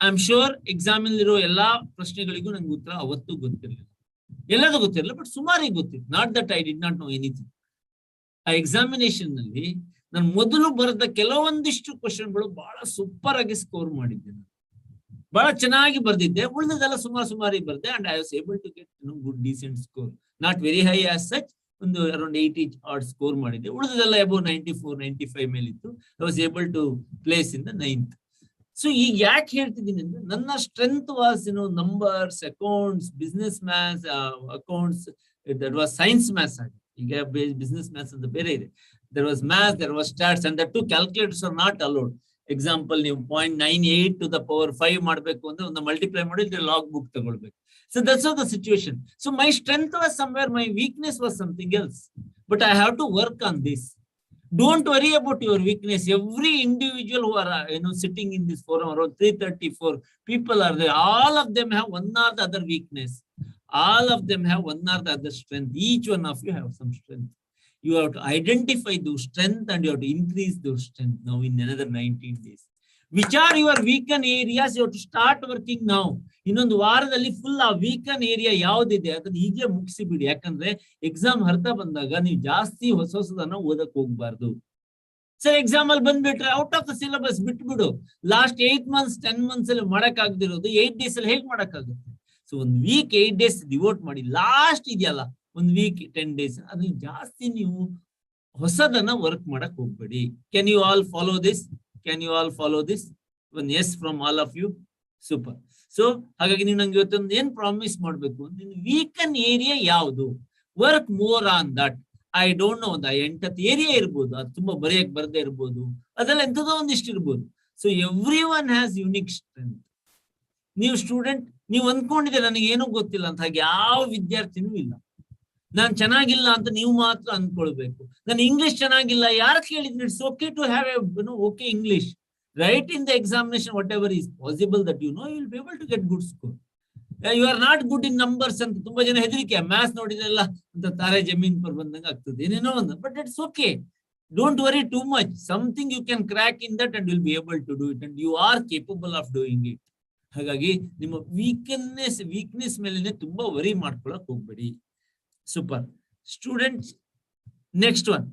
ಐ ಆಮ್ ಶೋರ್ ಎಕ್ಸಾಮ್ ಅಲ್ಲಿರೋ ಎಲ್ಲಾ ಪ್ರಶ್ನೆಗಳಿಗೂ ನಂಗೆ ಉತ್ತರ ಅವತ್ತು ಗೊತ್ತಿರಲಿಲ್ಲ, ಎಲ್ಲದೂ ಗೊತ್ತಿರಲಿಲ್ಲ, ಬಟ್ ಸುಮಾರಿಗೆ ಗೊತ್ತಿತ್ತು. Not that I did not know anything. ಆ ಎಕ್ಸಾಮಿನೇಷನ್ ನಲ್ಲಿ ನಾನು ಮೊದಲು ಬರೆದ ಕೆಲವೊಂದಿಷ್ಟು ಕ್ವಶನ್ಗಳು ಬಹಳ ಸೂಪರ್ ಆಗಿ ಸ್ಕೋರ್ ಮಾಡಿದ್ದೆ. ನಾನು ಬಹಳ ಚೆನ್ನಾಗಿ ಬರ್ದಿದ್ದೆ, ಉಳಿದದೆಲ್ಲ ಸುಮಾರಿಗೆ ಬರ್ದೆ. And I was able to get good decent score. Not very high as such, ಒಂದು ಅರೌಂಡ್ 80 ಆಡ್ ಸ್ಕೋರ್ ಮಾಡಿದ್ದೆ. ಉಳಿದದೆಲ್ಲ ಅಬೌವ್ 94, 95 ಮೇಲಿತ್ತು. I was able to place in the 9th. So ಈಗ ಯಾಕೆ ಹೇಳ್ತಿದ್ದೀನಿ ಅಂದ್ರೆ, ನನ್ನ strength was numbers, accounts, business maths, accounts, that was science maths ಆಗಿ. ಈಗ ಬಿಸ್ನೆಸ್ ಮ್ಯಾಥ್ಸ್ ಅಂತ ಬೇರೆ ಇದೆ. There was math, there was stats, and the two calculators are not allowed. Example, ನೀವು 0.98 to the power 5 ಮಾಡಬೇಕು ಅಂದ್ರೆ ಒಂದು ಮಲ್ಟಿಪ್ಲೈ ಮಾಡಿ ಲಾಗ್ ಬುಕ್ ತಗೊಳ್ಬೇಕು. So that's how the situation. So my strength was somewhere, my weakness was something else. But I have to work on this. Don't worry about your weakness. Every individual who are sitting in this forum, around 334 people are there. All of them have one or the other weakness. All of them have one or the other strength. Each one of you have some strength. You have to identify those strength and you have to increase those strength now in another 19 days. Which are your weaken areas? You have to start working now. ಇನ್ನೊಂದು ವಾರದಲ್ಲಿ full ಆ weaken area ಯಾವ್ದಿದೆ ಅದನ್ನ ಈಗಲೇ ಮುಗಿಸಿ ಬಿಡಿ. ಯಾಕಂದ್ರೆ exam ಹರ್ತಾ ಬಂದಾಗ ನೀವು ಜಾಸ್ತಿ ಹೊಸದನ್ನ ಓದಕ್ ಹೋಗ್ಬಾರ್ದು. ಸರ್ ಎಕ್ಸಾಮ್ ಅಲ್ಲಿ ಬಂದ್ಬಿಟ್ರೆ ಔಟ್ ಆಫ್ ದ ಸಿಲೆಬಸ್ ಬಿಟ್ಬಿಡು. ಲಾಸ್ಟ್ 8 months 10 months ಅಲ್ಲಿ ಮಾಡಕ್ ಆಗದಿರೋದು 8 days ಅಲ್ಲಿ ಹೇಗ್ ಮಾಡಕ್ ಆಗುತ್ತೆ? ಸೊ ಒಂದ್ ವೀಕ್ 8 days ಡಿವೋಟ್ ಮಾಡಿ. ಲಾಸ್ಟ್ ಇದೆಯಲ್ಲ ಒಂದ್ ವೀಕ್ 10 days ಅದ್ರಲ್ಲಿ ಜಾಸ್ತಿ ನೀವು ಹೊಸದನ್ನ ವರ್ಕ್ ಮಾಡಕ್ ಹೋಗ್ಬೇಡಿ. Can you all follow this? Can you all follow this? One yes from all of you. Super. So ಹಾಗಾಗಿ ನೀವು ನಂಗೆ ಇವತ್ತೊಂದು ಏನ್ ಪ್ರಾಮಿಸ್ ಮಾಡ್ಬೇಕು, ನಿನ್ ವೀಕನ್ ಏರಿಯಾ ಯಾವುದು, work more on that. I don't know, ಒಂದು 8th ಏರಿಯಾ ಇರ್ಬೋದು, ಅದು ತುಂಬಾ ಬರೆಯಕ್ ಬರ್ದೇ ಇರ್ಬೋದು, ಅದೆಲ್ಲ ಎಂಥದೋ ಒಂದಿಷ್ಟು ಇರ್ಬೋದು. So every one has unique strength. ನೀವು ಸ್ಟೂಡೆಂಟ್, ನೀವು ಅಂದ್ಕೊಂಡಿದ್ರೆ ನನಗೆ ಏನೂ ಗೊತ್ತಿಲ್ಲ ಅಂತ, ಹಾಗೆ ಯಾವ ವಿದ್ಯಾರ್ಥಿನೂ ಇಲ್ಲ. ನಾನ್ ಚೆನ್ನಾಗಿಲ್ಲ ಅಂತ ನೀವು ಮಾತ್ರ ಅಂದ್ಕೊಳ್ಬೇಕು. ನಾನು ಇಂಗ್ಲಿಷ್ ಚೆನ್ನಾಗಿಲ್ಲ, ಯಾರು ಕೇಳಿದ್ರು it's okay to have a okay English. Write in the examination whatever is possible that you know you will be able to get good score. You are not good in numbers ಅಂತ ತುಂಬಾ ಜನ ಹೆದರಿಕೆ, maths ನೋಡಿದ್ರಲ್ಲ ಅಂತ ತಾರೆ ಜಮೀನ್ per ಬಂದಂಗ ಆಗ್ತದೆ, ಏನೇನೋ ಒಂದು. But it's okay, don't worry too much. Something you can crack in that and will be able to do it and you are capable of doing it. ಹಾಗಾಗಿ ನಿಮ್ಮ ವೀಕ್ನೆಸ್ ಮೇಲೆ ತುಂಬಾ ವರಿ ಮಾಡ್ಕೊಳಕ್ ಹೋಗ್ಬೇಡಿ. Super students. Next one,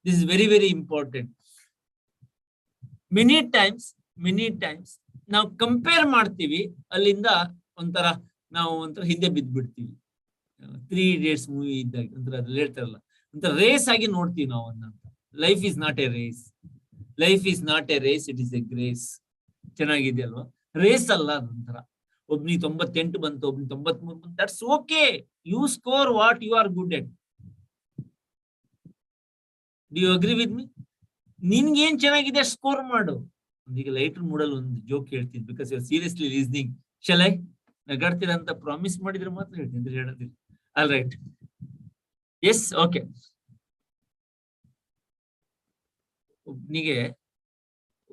this is very very important. Many times ನಾವು compare ಮಾಡ್ತೀವಿ, ಅಲ್ಲಿಂದ ನಾವು ಒಂಥರ ಹಿಂದೆ ಬಿದ್ದ್ಬಿಡ್ತೀವಿ. 3 Idiots ಮೂವಿ ಇದ್ದಾಗ ಒಂಥರ ಅದ್ರಲ್ಲಿ ಹೇಳ್ತಾರಲ್ಲ, ಒಂಥರ ರೇಸ್ ಆಗಿ ನೋಡ್ತೀವಿ ನಾವು ಅದನ್ನ. Life is not a race, life is not a race, it is a grace. ಚೆನ್ನಾಗಿದೆ ಅಲ್ವಾ? ರೇಸ್ ಅಲ್ಲ, ಅದೊಂಥರ ಒಬ್ನಿಗೆ 98 ಬಂತು, ಒಬ್ನಿಗೆ 93 ಬಂತು, that's okay. You score what you are good at. Do you agree with me? ನಿನ್ಗೆ ಏನ್ ಚೆನ್ನಾಗಿದೆ ಸ್ಕೋರ್ ಮಾಡು. ಈಗ ಲೈಟರ್ ಮೂಡಲ್ ಒಂದು ಜೋಕ್ ಹೇಳ್ತೀನಿ, because you are seriously listening. Shall I? ನಗಾಡ್ತೀರಾ ಅಂತ ಪ್ರಾಮಿಸ್ ಮಾಡಿದ್ರೆ ಮಾತ್ರ ಹೇಳ್ತೀನಿ, ಹೇಳೋದಿಲ್ಲ. All right, yes, okay.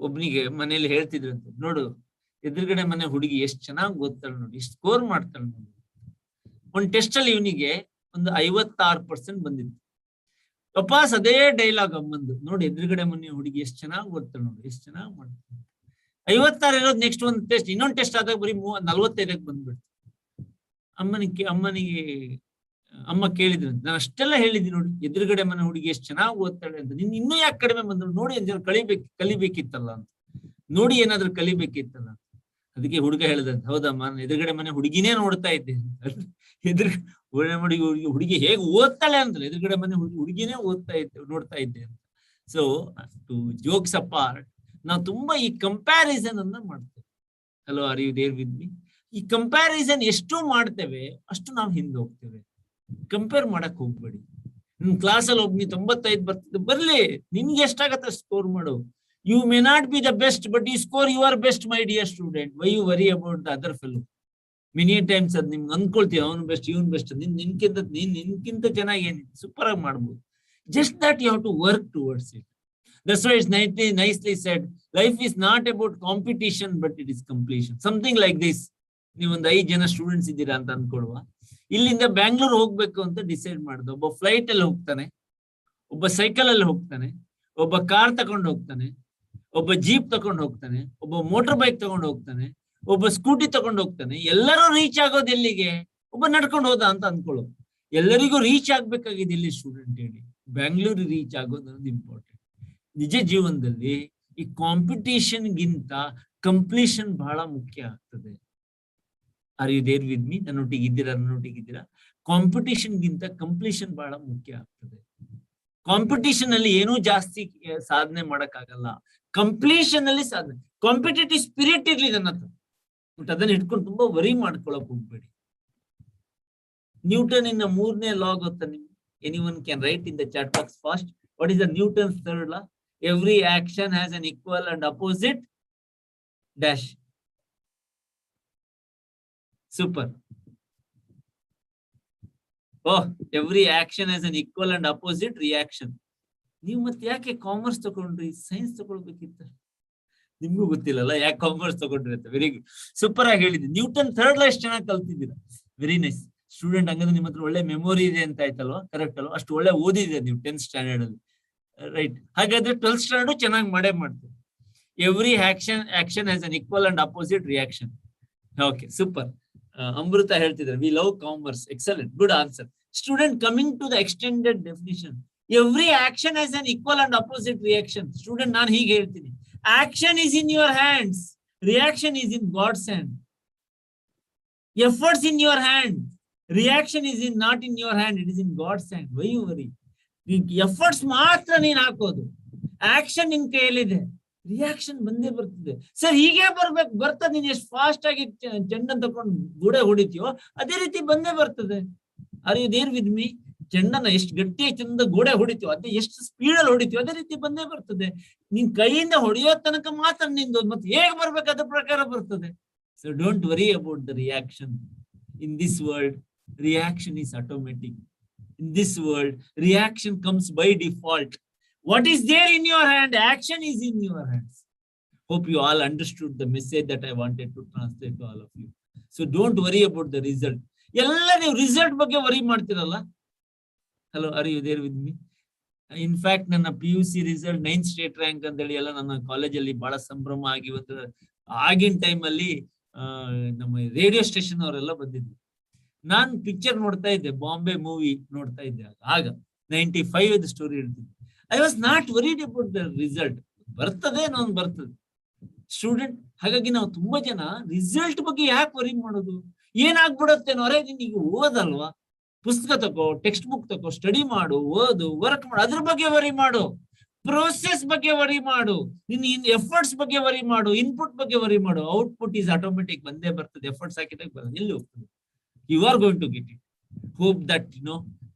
ಒಬ್ನಿಗೆ ಮನೇಲಿ ಹೇಳ್ತಿದ್ರಂತೆ, ನೋಡು ಎದುರುಗಡೆ ಮನೆ ಹುಡುಗಿ ಎಷ್ಟ್ ಚೆನ್ನಾಗಿ ಓದ್ತಾಳೆ ನೋಡಿ, ಎಷ್ಟು ಸ್ಕೋರ್ ಮಾಡ್ತಾಳೆ ನೋಡಿ. ಒಂದ್ ಟೆಸ್ಟ್ ಅಲ್ಲಿ ಇವನಿಗೆ ಒಂದು 56% ಬಂದಿತ್ತು. ವಾಪಸ್ ಅದೇ ಡೈಲಾಗ್ ಅಮ್ಮಂದು, ನೋಡಿ ಎದುರುಗಡೆ ಮನೆ ಹುಡುಗಿ ಎಷ್ಟ್ ಚೆನ್ನಾಗಿ ಓದ್ತಾಳೆ ನೋಡಿ, ಎಷ್ಟು ಚೆನ್ನಾಗಿ ಮಾಡ್ತಾಳೆ. 56 ಇರೋದು ನೆಕ್ಸ್ಟ್ ಒಂದು ಟೆಸ್ಟ್, ಇನ್ನೊಂದು ಟೆಸ್ಟ್ ಆದಾಗ ಬರೀ 45ಕ್ಕೆ ಬಂದ್ಬಿಡ್ತು. ಅಮ್ಮ ಕೇಳಿದ್ರು, ನಾನು ಅಷ್ಟೆಲ್ಲ ಹೇಳಿದ್ದೀನಿ ನೋಡಿ, ಎದುರುಗಡೆ ಮನೆ ಹುಡುಗಿ ಎಷ್ಟು ಚೆನ್ನಾಗಿ ಓದ್ತಾಳೆ ಅಂತ, ನಿನ್ ಇನ್ನೂ ಯಾಕೆ ಕಡಿಮೆ ಬಂದ್ರು, ನೋಡಿ ಅಂತ ಕಲಿಬೇಕಿತ್ತಲ್ಲ ಅಂತ, ನೋಡಿ ಏನಾದ್ರು ಕಲಿಬೇಕಿತ್ತಲ್ಲ. ಅದಕ್ಕೆ ಹುಡುಗ ಹೇಳ್ದಂತ, ಹೌದಮ್ಮ ನಾನು ಎದುರುಗಡೆ ಮನೆ ಹುಡುಗಿನೇ ನೋಡ್ತಾ ಇದ್ದೆ. ಹುಡುಗಿ ಹೇಗೆ ಓದ್ತಾಳೆ ಅಂದ್ರೆ ಎದುರುಗಡೆ ಮನೆ ಹುಡುಗಿನೇ ನೋಡ್ತಾ ಇದ್ದೆ ಅಂತ. ಸೊ ಟು ಜೋಕ್ಸ್ ಅಪಾರ್ಟ್, ನಾವು ತುಂಬಾ ಈ ಕಂಪ್ಯಾರಿಸನ್ ಅನ್ನ ಮಾಡ್ತೇವೆ. Hello, are you there with me? ಈ ಕಂಪ್ಯಾರಿಸನ್ ಎಷ್ಟು ಮಾಡ್ತೇವೆ ಅಷ್ಟು ನಾವು ಹಿಂದೆ ಹೋಗ್ತೇವೆ. ಕಂಪೇರ್ ಮಾಡಕ್ ಹೋಗ್ಬೇಡಿ. ನಿಮ್ ಕ್ಲಾಸಲ್ಲಿ ಒಬ್ನಿ 95 ಬರ್ತದೆ, ಬರ್ಲಿ, ನಿನ್ಗೆ ಎಷ್ಟಾಗತ್ತೆ ಸ್ಕೋರ್ ಮಾಡು. You may not be the best, but you score your best, my dear student. Why you worry about the other fellow? Many times ಅದ್ ನಿಮ್ಗೆ ಅನ್ಕೊಳ್ತೀವಿ, ಅವನು ಬೆಸ್ಟ್, ಇವನ್ ಬೆಸ್ಟ್, ನಿನ್ಕಿಂತ ಚೆನ್ನಾಗಿ ಸೂಪರ್ ಆಗಿ ಮಾಡ್ಬೋದು. Just that you have to work towards it. That's why it's nicely said, life is not about competition, but it is completion. Something like this. ನೀವೊಂದು 5 ಜನ students ಇದ್ದೀರಾ ಅಂತ ಅನ್ಕೊಳುವ. ಇಲ್ಲಿಂದ ಬ್ಯಾಂಗ್ಳೂರ್ ಹೋಗ್ಬೇಕು ಅಂತ ಡಿಸೈಡ್ ಮಾಡ್ದ. ಒಬ್ಬ ಫ್ಲೈಟ್ ಅಲ್ಲಿ ಹೋಗ್ತಾನೆ, ಒಬ್ಬ ಸೈಕಲ್ ಅಲ್ಲಿ ಹೋಗ್ತಾನೆ, ಒಬ್ಬ ಕಾರ್ ತಗೊಂಡು ಹೋಗ್ತಾನೆ, ಒಬ್ಬ ಜೀಪ್ ತಗೊಂಡು ಹೋಗ್ತಾನೆ, ಒಬ್ಬ ಮೋಟರ್ ಬೈಕ್ ತಗೊಂಡು ಹೋಗ್ತಾನೆ, ಒಬ್ಬ ಸ್ಕೂಟಿ ತಗೊಂಡು ಹೋಗ್ತಾನೆ. ಎಲ್ಲರೂ ರೀಚ್ ಆಗೋದು ಎಲ್ಲಿಗೆ? ಒಬ್ಬ ನಡ್ಕೊಂಡು ಹೋದ ಅಂತ ಅನ್ಕೊಳ್ಳು. ಎಲ್ಲರಿಗೂ ರೀಚ್ ಆಗ್ಬೇಕಾಗಿದೆ ಇಲ್ಲಿ ಸ್ಟೂಡೆಂಟ್ ಹೇಳಿ, ಬ್ಯಾಂಗ್ಳೂರ್ ರೀಚ್ ಆಗೋದು ಅನ್ನೋದು ಇಂಪಾರ್ಟೆಂಟ್. ನಿಜ ಜೀವನದಲ್ಲಿ ಈ ಕಾಂಪಿಟೇಷನ್ ಗಿಂತ ಕಂಪ್ಲೀಷನ್ ಬಹಳ ಮುಖ್ಯ ಆಗ್ತದೆ. Are you there with me? ನನ್ನೊಟ್ಟಿಗಿದ್ದೀರಾ? ಕಾಂಪಿಟೇಷನ್ ಗಿಂತ ಕಂಪ್ಲೀಷನ್ ಬಹಳ ಮುಖ್ಯ ಆಗ್ತದೆ. ಕಾಂಪಿಟೇಷನ್ ಅಲ್ಲಿ ಏನೂ ಜಾಸ್ತಿ ಸಾಧನೆ ಮಾಡಕ್ಕಾಗಲ್ಲ, ಕಂಪ್ಲೀಷನ್ ಅಲ್ಲಿ ಸಾಧನೆ. ಕಾಂಪಿಟೇಟಿವ್ ಸ್ಪಿರಿಟ್ ಇರ್ಲಿ ನನ್ನ ಹತ್ರ, ಬಟ್ ಅದನ್ನ ಇಟ್ಕೊಂಡು ತುಂಬಾ ವರಿ ಮಾಡ್ಕೊಳಕ್ ಹೋಗ್ಬೇಡಿ. ನ್ಯೂಟನ್ ಇನ್ನ 3ನೇ ಲಾ ಗೊತ್ತಾ ನಿಮ್ಗೆ? Anyone can write in the chat box fast. What is the Newton's 3rd law? Every action has an equal and opposite dash. Super. Oh, every action has an equal and opposite reaction. ನೀವು ಮತ್ತೆ ಯಾಕೆ commerce ತಗೊಂಡ್ರಿ? Science ತಗೊಳ್ಬೇಕಿತ್ತ? ನಿಮ್ಗೂ ಗೊತ್ತಿಲ್ಲಲ್ಲ ಯಾಕೆ commerce ತಗೊಂಡ್ರಿ ಅಂತ. Very good, super ಆಗಿ ಹೇಳಿದ್ರಿ. ನ್ಯೂಟನ್ 3rd law ಎಷ್ಟು ಚೆನ್ನಾಗಿ ಕಲ್ತಿದ್ದೀರಾ. Very nice student. ಹಂಗಂದ್ರೆ ನಿಮ್ಮ ಹತ್ರ ಒಳ್ಳೆ ಮೆಮೊರಿ ಇದೆ ಅಂತ ಆಯ್ತಲ್ವಾ? ಕರೆಕ್ಟ್ ಅಲ್ವಾ? ಅಷ್ಟು ಒಳ್ಳೆ ಓದಿದೆ ನೀವು 10th ಸ್ಟ್ಯಾಂಡರ್ಡ್ ಅಲ್ಲಿ, ರೈಟ್? ಹಾಗಾದ್ರೆ 12th ಸ್ಟ್ಯಾಂಡರ್ಡ್ ಚೆನ್ನಾಗಿ ಮಾಡ್ತೀವಿ. Every action has an equal and opposite reaction. Okay, super. Amrita ಹೇಳ್ತಿದ್ದಾರೆ, we love commerce. Excellent, good answer. Student, coming to the extended definition, every action has an equal and opposite reaction. Student, ನಾನು ಹೀಗೆ ಹೇಳ್ತೀನಿ, action is in your hands, reaction is in God's hand. Efforts in your hand, reaction is not in your hand, it is in God's hand. Why you worry? Efforts ಮಾತ್ರ ನೀನ್ ಹಾಕೋದು, action ನಿನ್ ಕೈಯಲ್ಲಿದೆ, reaction ಬಂದೇ ಬರ್ತದೆ. Sir ಹೀಗೆ ಬರ್ತದೆ. ನೀನ್ ಎಷ್ಟು ಫಾಸ್ಟ್ ಆಗಿ ಚೆಂಡನ್ ತಕೊಂಡು ಗೋಡೆ ಹೊಡಿತೀಯೋ ಅದೇ ರೀತಿ ಬಂದೇ ಬರ್ತದೆ. Are you there with me? ಚೆಂಡನ್ನ ಎಷ್ಟು ಗಟ್ಟಿಯಾಗಿ ಚಂದ ಗೋಡೆ ಹೊಡಿತೀವೋ ಅದೇ ಎಷ್ಟು ಸ್ಪೀಡಲ್ಲಿ ಹೊಡಿತೀವೋ ಅದೇ ರೀತಿ ಬಂದೇ ಬರ್ತದೆ. ನೀನ್ ಕೈಯಿಂದ ಹೊಡೆಯೋ ತನಕ ಮಾತ್ರ ನಿಂದು, ಮತ್ತೆ ಹೇಗೆ ಬರ್ಬೇಕು ಅದ್ರ ಪ್ರಕಾರ ಬರ್ತದೆ. So don't worry about the reaction. In this world reaction is automatic. In this world, reaction comes by default. What is there in your hand? Action is in your hands. Hope you all understood the message that I wanted to translate to all of you. So don't worry about the result. ಎಲ್ಲ ನೀವು result ಬಗ್ಗೆ worry ಮಾಡ್ತಿರಲ್ಲ. Hello, are you there with me? In fact ನನ್ನ PUC result 9th state rank ಅಂತ ಹೇಳಿ ಎಲ್ಲ ನನ್ನ ಕಾಲೇಜಲ್ಲಿ ಬಹಳ ಸಂಭ್ರಮ ಆಗಿ ಒಂದು ಆಗಿನ ಟೈಮ್ ಅಲ್ಲಿ ನಮ್ಮ ರೇಡಿಯೋ ಸ್ಟೇಷನ್ ಅವರೆಲ್ಲ ಬಂದಿದ್ರು. ನಾನು ಪಿಕ್ಚರ್ ನೋಡ್ತಾ ಇದ್ದೆ, ಬಾಂಬೆ ಮೂವಿ ನೋಡ್ತಾ ಇದ್ದೆ. ಆಗ 95 ಸ್ಟೋರಿ ಹೇಳ್ತಿದ್ದೆ. I was not worried about the result. ಬರ್ತದೆ ನಾನು ಬರ್ತದೆ ಸ್ಟೂಡೆಂಟ್. ಹಾಗಾಗಿ ನಾವು ತುಂಬಾ ಜನ ರಿಸಲ್ಟ್ ಬಗ್ಗೆ ಯಾಕೆ ವರಿ ಮಾಡೋದು, ಏನಾಗ್ಬಿಡುತ್ತೆ ಅರೆ ನೀನು ಓದಲ್ವಾ, ಪುಸ್ತಕ ತಗೋ, ಟೆಕ್ಸ್ಟ್ ಬುಕ್ ತಗೋ, ಸ್ಟಡಿ ಮಾಡು, ಓದು, ವರ್ಕ್ ಮಾಡು, ಅದ್ರ ಬಗ್ಗೆ ವರಿ ಮಾಡು. ಪ್ರೋಸೆಸ್ ಬಗ್ಗೆ ವರಿ ಮಾಡು, ನಿನ್ ಎಫರ್ಟ್ಸ್ ಬಗ್ಗೆ ವರಿ ಮಾಡು, ಇನ್ಪುಟ್ ಬಗ್ಗೆ ವರಿ ಮಾಡು. ಔಟ್ಪುಟ್ ಈಸ್ ಆಟೋಮೆಟಿಕ್, ಬಂದೇ ಬರ್ತದೆ. ಎಫರ್ಟ್ಸ್ ಹಾಕಿದಾಗ ಬರೋದು, ಎಲ್ಲಿ ಹೋಗ್ತದೆ? You are going to get it. Hope that,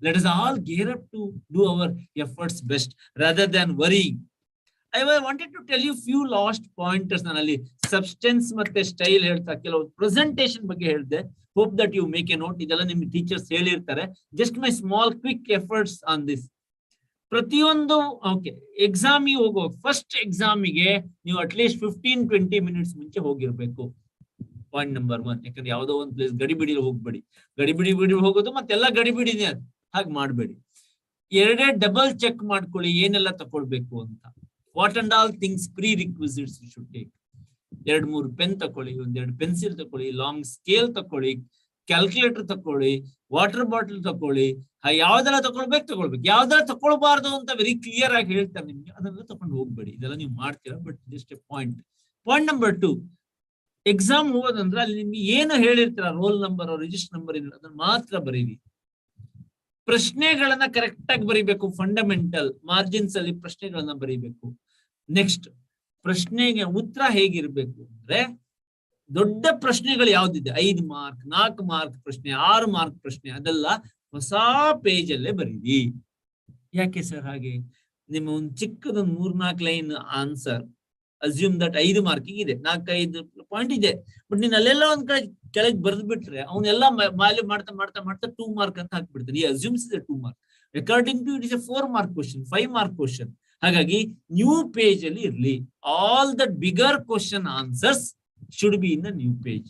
let us all gear up to do our efforts best rather than worrying. I wanted to tell you few last pointers. Nanali substance matte style ಹೇಳ್ತಾ ಕೆಲವು presentation ಬಗ್ಗೆ ಹೇಳಿದೆ. Hope that you make a note. ಇದೆಲ್ಲ ನಿಮ್ಮ teachers ಹೇಳಿರ್ತಾರೆ. Just my small quick efforts on this. ಪ್ರತಿಯೊಂದು exam ಹೋಗೋ first ಎಕ್ಸಾಮಿಗೆ ನೀವು ಅಟ್ಲೀಸ್ಟ್ 15-20 minutes ಮುಂಚೆ ಹೋಗಿರ್ಬೇಕು. Point number 1. ಯಾಕಂದ್ರೆ ಯಾವ್ದೋ ಒಂದು ಪ್ಲೇಸ್ ಗಡಿಬಿಡಿ ಹೋಗ್ಬೇಡಿ. ಗಡಿಬಿಡಿ ಹೋಗೋದು ಮತ್ತೆಲ್ಲ ಗಡಿಬಿಡಿನೇ, ಅದು ಹಾಗೆ ಮಾಡ್ಬೇಡಿ. ಎರಡೇ ಡಬಲ್ ಚೆಕ್ ಮಾಡ್ಕೊಳ್ಳಿ ಏನೆಲ್ಲ ತಕೊಳ್ಬೇಕು ಅಂತ. What and all things prerequisites you should take. 2-3 pen ತಕೊಳ್ಳಿ, 1-2 ಪೆನ್ಸಿಲ್ ತಕೊಳ್ಳಿ, ಲಾಂಗ್ ಸ್ಕೇಲ್ ತಕೊಳ್ಳಿ, ಕ್ಯಾಲ್ಕುಲೇಟರ್ ತಕೊಳ್ಳಿ, ವಾಟರ್ ಬಾಟಲ್ ತಕೊಳ್ಳಿ. ಯಾವ್ದೆಲ್ಲ ತಗೊಳ್ಬೇಕು. ಯಾವ್ದೆಲ್ಲ ತಕೊಳ್ಬಾರ್ದು ಅಂತ ವೆರಿ ಕ್ಲಿಯರ್ ಆಗಿ ಹೇಳ್ತಾರೆ ನಿಮ್ಗೆ. ಅದೆಲ್ಲ ತಕೊಂಡು ಹೋಗ್ಬೇಡಿ. ಇದೆಲ್ಲ ನೀವು ಮಾಡ್ತೀರಾ, but just a point. Point number 2, exam ಹೋಗೋದಂದ್ರೆ ಅಲ್ಲಿ ನಿಮ್ಗೆ ಏನು ಹೇಳಿರ್ತೀರ, ರೋಲ್ ನಂಬರ್, ರಿಜಿಸ್ಟರ್ ನಂಬರ್ ಇದೆ, ಅದನ್ನ ಮಾತ್ರ ಬರೀರಿ. ಪ್ರಶ್ನೆಗಳನ್ನ ಕರೆಕ್ಟ್ ಆಗಿ ಬರೀಬೇಕು. ಫಂಡಮೆಂಟಲ್ ಮಾರ್ಜಿನ್ಸ್ ಅಲ್ಲಿ ಪ್ರಶ್ನೆಗಳನ್ನ ಬರೀಬೇಕು. ನೆಕ್ಸ್ಟ್, ಪ್ರಶ್ನೆಗೆ ಉತ್ತರ ಹೇಗಿರ್ಬೇಕು ಅಂದ್ರೆ, ದೊಡ್ಡ ಪ್ರಶ್ನೆಗಳು ಯಾವ್ದಿದೆ, 5 ಮಾರ್ಕ್, 4 ಮಾರ್ಕ್ ಪ್ರಶ್ನೆ, 6 ಮಾರ್ಕ್ ಪ್ರಶ್ನೆ, ಅದೆಲ್ಲ ಹೊಸ ಪೇಜ್ ಅಲ್ಲೇ ಬರೀರಿ. ಯಾಕೆ ಸರ್ ಹಾಗೆ? ನಿಮ್ಮ ಒಂದು ಚಿಕ್ಕದೊಂದು 3-4 ಲೈನ್ ಆನ್ಸರ್, ಅಸ್ಯೂಮ್ ದಟ್ 5 ಮಾರ್ಕಿಗೆ ಇದೆ, 4-5 ಪಾಯಿಂಟ್ ಇದೆ, ಬಟ್ ನೀನ್ ಅಲ್ಲೆಲ್ಲ ಒಂದ್ ಕಡೆ ಕೆಳಗೆ ಬರೆದು ಬಿಟ್ರೆ ಅವನ್ನೆಲ್ಲ ವ್ಯಾಲ್ಯೂ ಮಾಡ್ತಾ 2 ಮಾರ್ಕ್ ಅಂತ ಹಾಕ್ಬಿಡ್ತಾನೆ. ಅಸ್ಯೂಮ್ಸ್ ಇದೆ 2 mark. According to it is a 4 mark question, 5 mark question. ಹಾಗಾಗಿ ನ್ಯೂ ಪೇಜ್ ಅಲ್ಲಿ ಇರ್ಲಿ. All that bigger question answers should be in the new page.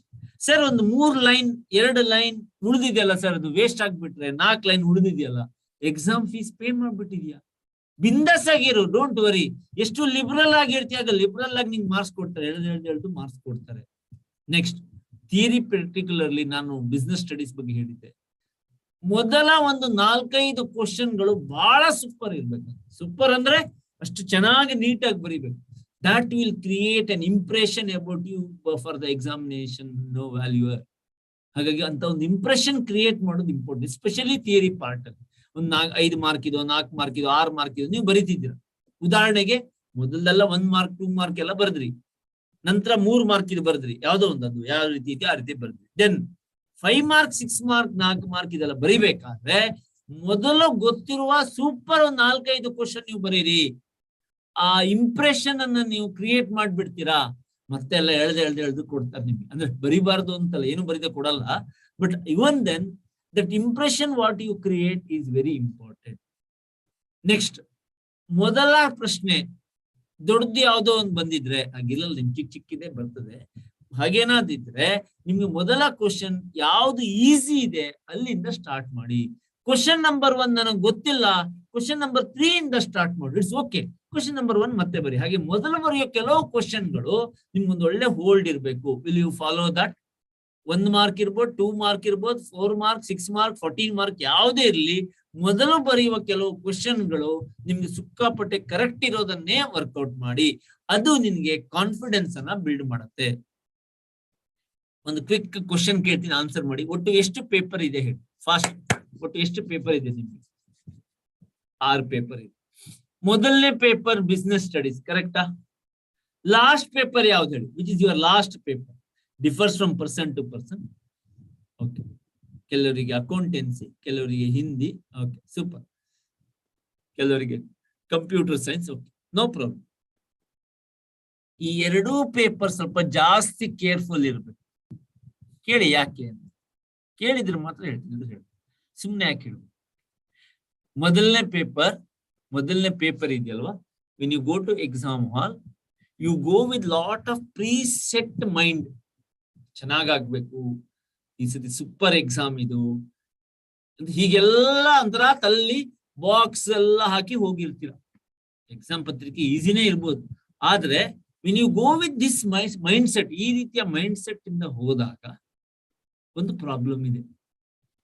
Sir ಒಂದು 3 ಲೈನ್ 2 ಲೈನ್ ಉಳಿದಿದೆಯಲ್ಲ ಸರ್, ಅದು ವೇಸ್ಟ್ ಆಗ್ಬಿಟ್ರೆ 4 ಲೈನ್ ಉಳಿದಿದೆಯಲ್ಲ, ಎಕ್ಸಾಮ್ ಫೀಸ್ ಪೇ ಮಾಡ್ಬಿಟ್ಟಿದ್ಯಾ? ಬಿಂದಾಸ್ ಆಗಿರು, ಡೋಂಟ್ ವರಿ. ಎಷ್ಟು ಲಿಬರಲ್ ಆಗಿರ್ತೀಯ, ಆಗ ಲಿಬರಲ್ ಆಗಿ ನಿಂಗೆ ಮಾರ್ಕ್ಸ್ ಕೊಡ್ತಾರೆ, ಎಳ್ದು ಮಾರ್ಕ್ಸ್ ಕೊಡ್ತಾರೆ. ನೆಕ್ಸ್ಟ್, ಥಿಯರಿ ಪರ್ಟಿಕ್ಯುಲರ್ಲಿ ನಾನು ಬಿಸ್ನೆಸ್ ಸ್ಟಡೀಸ್ ಬಗ್ಗೆ ಹೇಳಿದ್ದೆ. ಮೊದಲ ಒಂದು 4-5 ಕ್ವಶನ್ಗಳು ಬಹಳ ಸೂಪರ್ ಇರ್ಬೇಕು. ಸೂಪರ್ ಅಂದ್ರೆ ಅಷ್ಟು ಚೆನ್ನಾಗಿ ನೀಟಾಗಿ ಬರೀಬೇಕು. That will create an impression about you for the examination valuer. ಹಾಗಾಗಿ ಅಂತ ಒಂದು ಇಂಪ್ರೆಷನ್ ಕ್ರಿಯೇಟ್ ಮಾಡೋದು ಇಂಪಾರ್ಟೆಂಟ್, ಎಸ್ಪೆಷಲಿ ಥಿಯರಿ ಪಾರ್ಟ್ ಅಲ್ಲಿ. ಒಂದು 5 ಮಾರ್ಕ್ ಇದೋ, 4 ಮಾರ್ಕ್ ಇದೋ, 6 ಮಾರ್ಕ್ ಇದೋ ನೀವು ಬರೀತಿದ್ದೀರ. ಉದಾಹರಣೆಗೆ ಮೊದಲೆಲ್ಲ 1 ಮಾರ್ಕ್ 2 ಮಾರ್ಕ್ ಎಲ್ಲ ಬರ್ದ್ರಿ, ನಂತರ 3 ಮಾರ್ಕ್ ಇದು ಬರ್ದ್ರಿ, ಯಾವ್ದೋ ಒಂದು ಅದು ಯಾವ ರೀತಿ ಇದೆಯೋ ಆ ರೀತಿ ಬರ್ದ್ರಿ. ದೆನ್ 5 ಮಾರ್ಕ್ 6 ಮಾರ್ಕ್ 4 ಮಾರ್ಕ್ ಇದೆಲ್ಲ ಬರಿಬೇಕಾದ್ರೆ ಮೊದಲು ಗೊತ್ತಿರುವ ಸೂಪರ್ ಒಂದು 4-5 ಕ್ವಶನ್ ನೀವು ಬರೀರಿ. ಆ ಇಂಪ್ರೆಷನ್ ಅನ್ನ ನೀವು ಕ್ರಿಯೇಟ್ ಮಾಡ್ಬಿಡ್ತೀರಾ, ಮತ್ತೆ ಎಲ್ಲ ಎಳ್ದು ಕೊಡ್ತಾರೆ ನಿಮ್ಗೆ. ಅಂದ್ರೆ ಬರಿಬಾರ್ದು ಅಂತಲ್ಲ, ಏನು ಬರೀದೆ ಕೊಡಲ್ಲ, but even then that impression what you create is very important. Next, ಮೊದಲ ಪ್ರಶ್ನೆ ದೊಡ್ಡದು ಯಾವ್ದೋ ಒಂದು ಬಂದಿದ್ರೆ, ಹಾಗಿಲ್ಲ ನಿಮ್ ಚಿಕ್ಕಿದೆ ಬರ್ತದೆ, ಹಾಗೇನಾದಿದ್ರೆ ನಿಮ್ಗೆ ಮೊದಲ ಕ್ವಶನ್ ಯಾವ್ದು ಈಸಿ ಇದೆ ಅಲ್ಲಿಂದ ಸ್ಟಾರ್ಟ್ ಮಾಡಿ. ಕ್ವಶನ್ ನಂಬರ್ 1 ನನಗೆ ಗೊತ್ತಿಲ್ಲ, ಕ್ವಶನ್ ನಂಬರ್ 3 ಇಂದ ಸ್ಟಾರ್ಟ್ ಮಾಡಿ, ಇಟ್ಸ್ ಓಕೆ. ಕ್ವಶನ್ ನಂಬರ್ 1 ಮತ್ತೆ ಬರಿ. ಹಾಗೆ ಮೊದಲು ಬರೆಯೋ ಕೆಲವು ಕ್ವಶನ್ಗಳು ನಿಮ್ಗೊಂದು ಒಳ್ಳೆ ಹೋಲ್ಡ್ ಇರಬೇಕು. Will you follow that? 1 mark ಇರ್ಬೋದು, 2 ಮಾರ್ಕ್ ಇರ್ಬೋದು, 4 ಮಾರ್ಕ್, 6 ಮಾರ್ಕ್, 14 ಮಾರ್ಕ್ ಯಾವುದೇ ಇರಲಿ, ಮೊದಲು ಬರೆಯುವ ಕೆಲವು ಕ್ವಶನ್ಗಳು ನಿಮ್ಗೆ ಸಿಕ್ಕಾಪಟ್ಟೆ ಕರೆಕ್ಟ್ ಇರೋದನ್ನೇ ವರ್ಕೌಟ್ ಮಾಡಿ. ಅದು ನಿನ್ಗೆ ಕಾನ್ಫಿಡೆನ್ಸ್ ಅನ್ನ ಬಿಲ್ಡ್ ಮಾಡುತ್ತೆ. ಒಂದು ಕ್ವಿಕ್ ಕ್ವಶನ್ ಕೇಳ್ತೀನಿ, ಆನ್ಸರ್ ಮಾಡಿ. ಒಟ್ಟು ಎಷ್ಟು ಪೇಪರ್ ಇದೆ ಹೇಳಿ, ಫಾಸ್ಟ್. ಒಟ್ಟು ಎಷ್ಟು ಪೇಪರ್ ಇದೆ ನಿಮ್ಗೆ? 6 ಪೇಪರ್ ಇದೆ. ಮೊದಲನೇ ಪೇಪರ್ ಬಿಸ್ನೆಸ್ ಸ್ಟಡೀಸ್, ಕರೆಕ್ಟಾ? ಲಾಸ್ಟ್ ಪೇಪರ್ ಯಾವ್ದು ಹೇಳಿ? Which is your last paper? Differs from person to person. Okay, ಕೆಲವರಿಗೆ ಅಕೌಂಟೆನ್ಸಿ, ಕೆಲವರಿಗೆ ಹಿಂದಿ. Okay, super. ಕೆಲವರಿಗೆ computer science. Okay, no problem. ಈ ಎರಡೂ ಪೇಪರ್ ಸ್ವಲ್ಪ ಜಾಸ್ತಿ ಕೇರ್ಫುಲ್ ಇರ್ಬೇಕು. ಕೇಳಿ ಯಾಕೆ ಅಂತ ಕೇಳಿದ್ರೆ ಮಾತ್ರ ಹೇಳ್ತೀನಿ, ಸುಮ್ಮನೆ ಯಾಕೆ ಹೇಳು. ಮೊದಲನೇ ಪೇಪರ್ ಇದೆಯಲ್ವಾ, when you go to exam hall, you go with lot of preset mind. ಚೆನ್ನಾಗಾಗ್ಬೇಕು, ಈ ಸತಿ ಸೂಪರ್ ಎಕ್ಸಾಮ್ ಇದು ಅಂತ ಹೀಗೆಲ್ಲ ಅಂತರ ತಲ್ಲಿ ಬಾಕ್ಸ್ ಎಲ್ಲ ಹಾಕಿ ಹೋಗಿರ್ತೀರ. ಎಕ್ಸಾಮ್ ಪತ್ರಿಕೆ ಈಸಿನೇ ಇರ್ಬೋದು, ಆದ್ರೆ when you go with this mindset, ಈ ರೀತಿಯ ಮೈಂಡ್ ಇಂದ ಹೋದಾಗ ಒಂದು ಪ್ರಾಬ್ಲಮ್ ಇದೆ.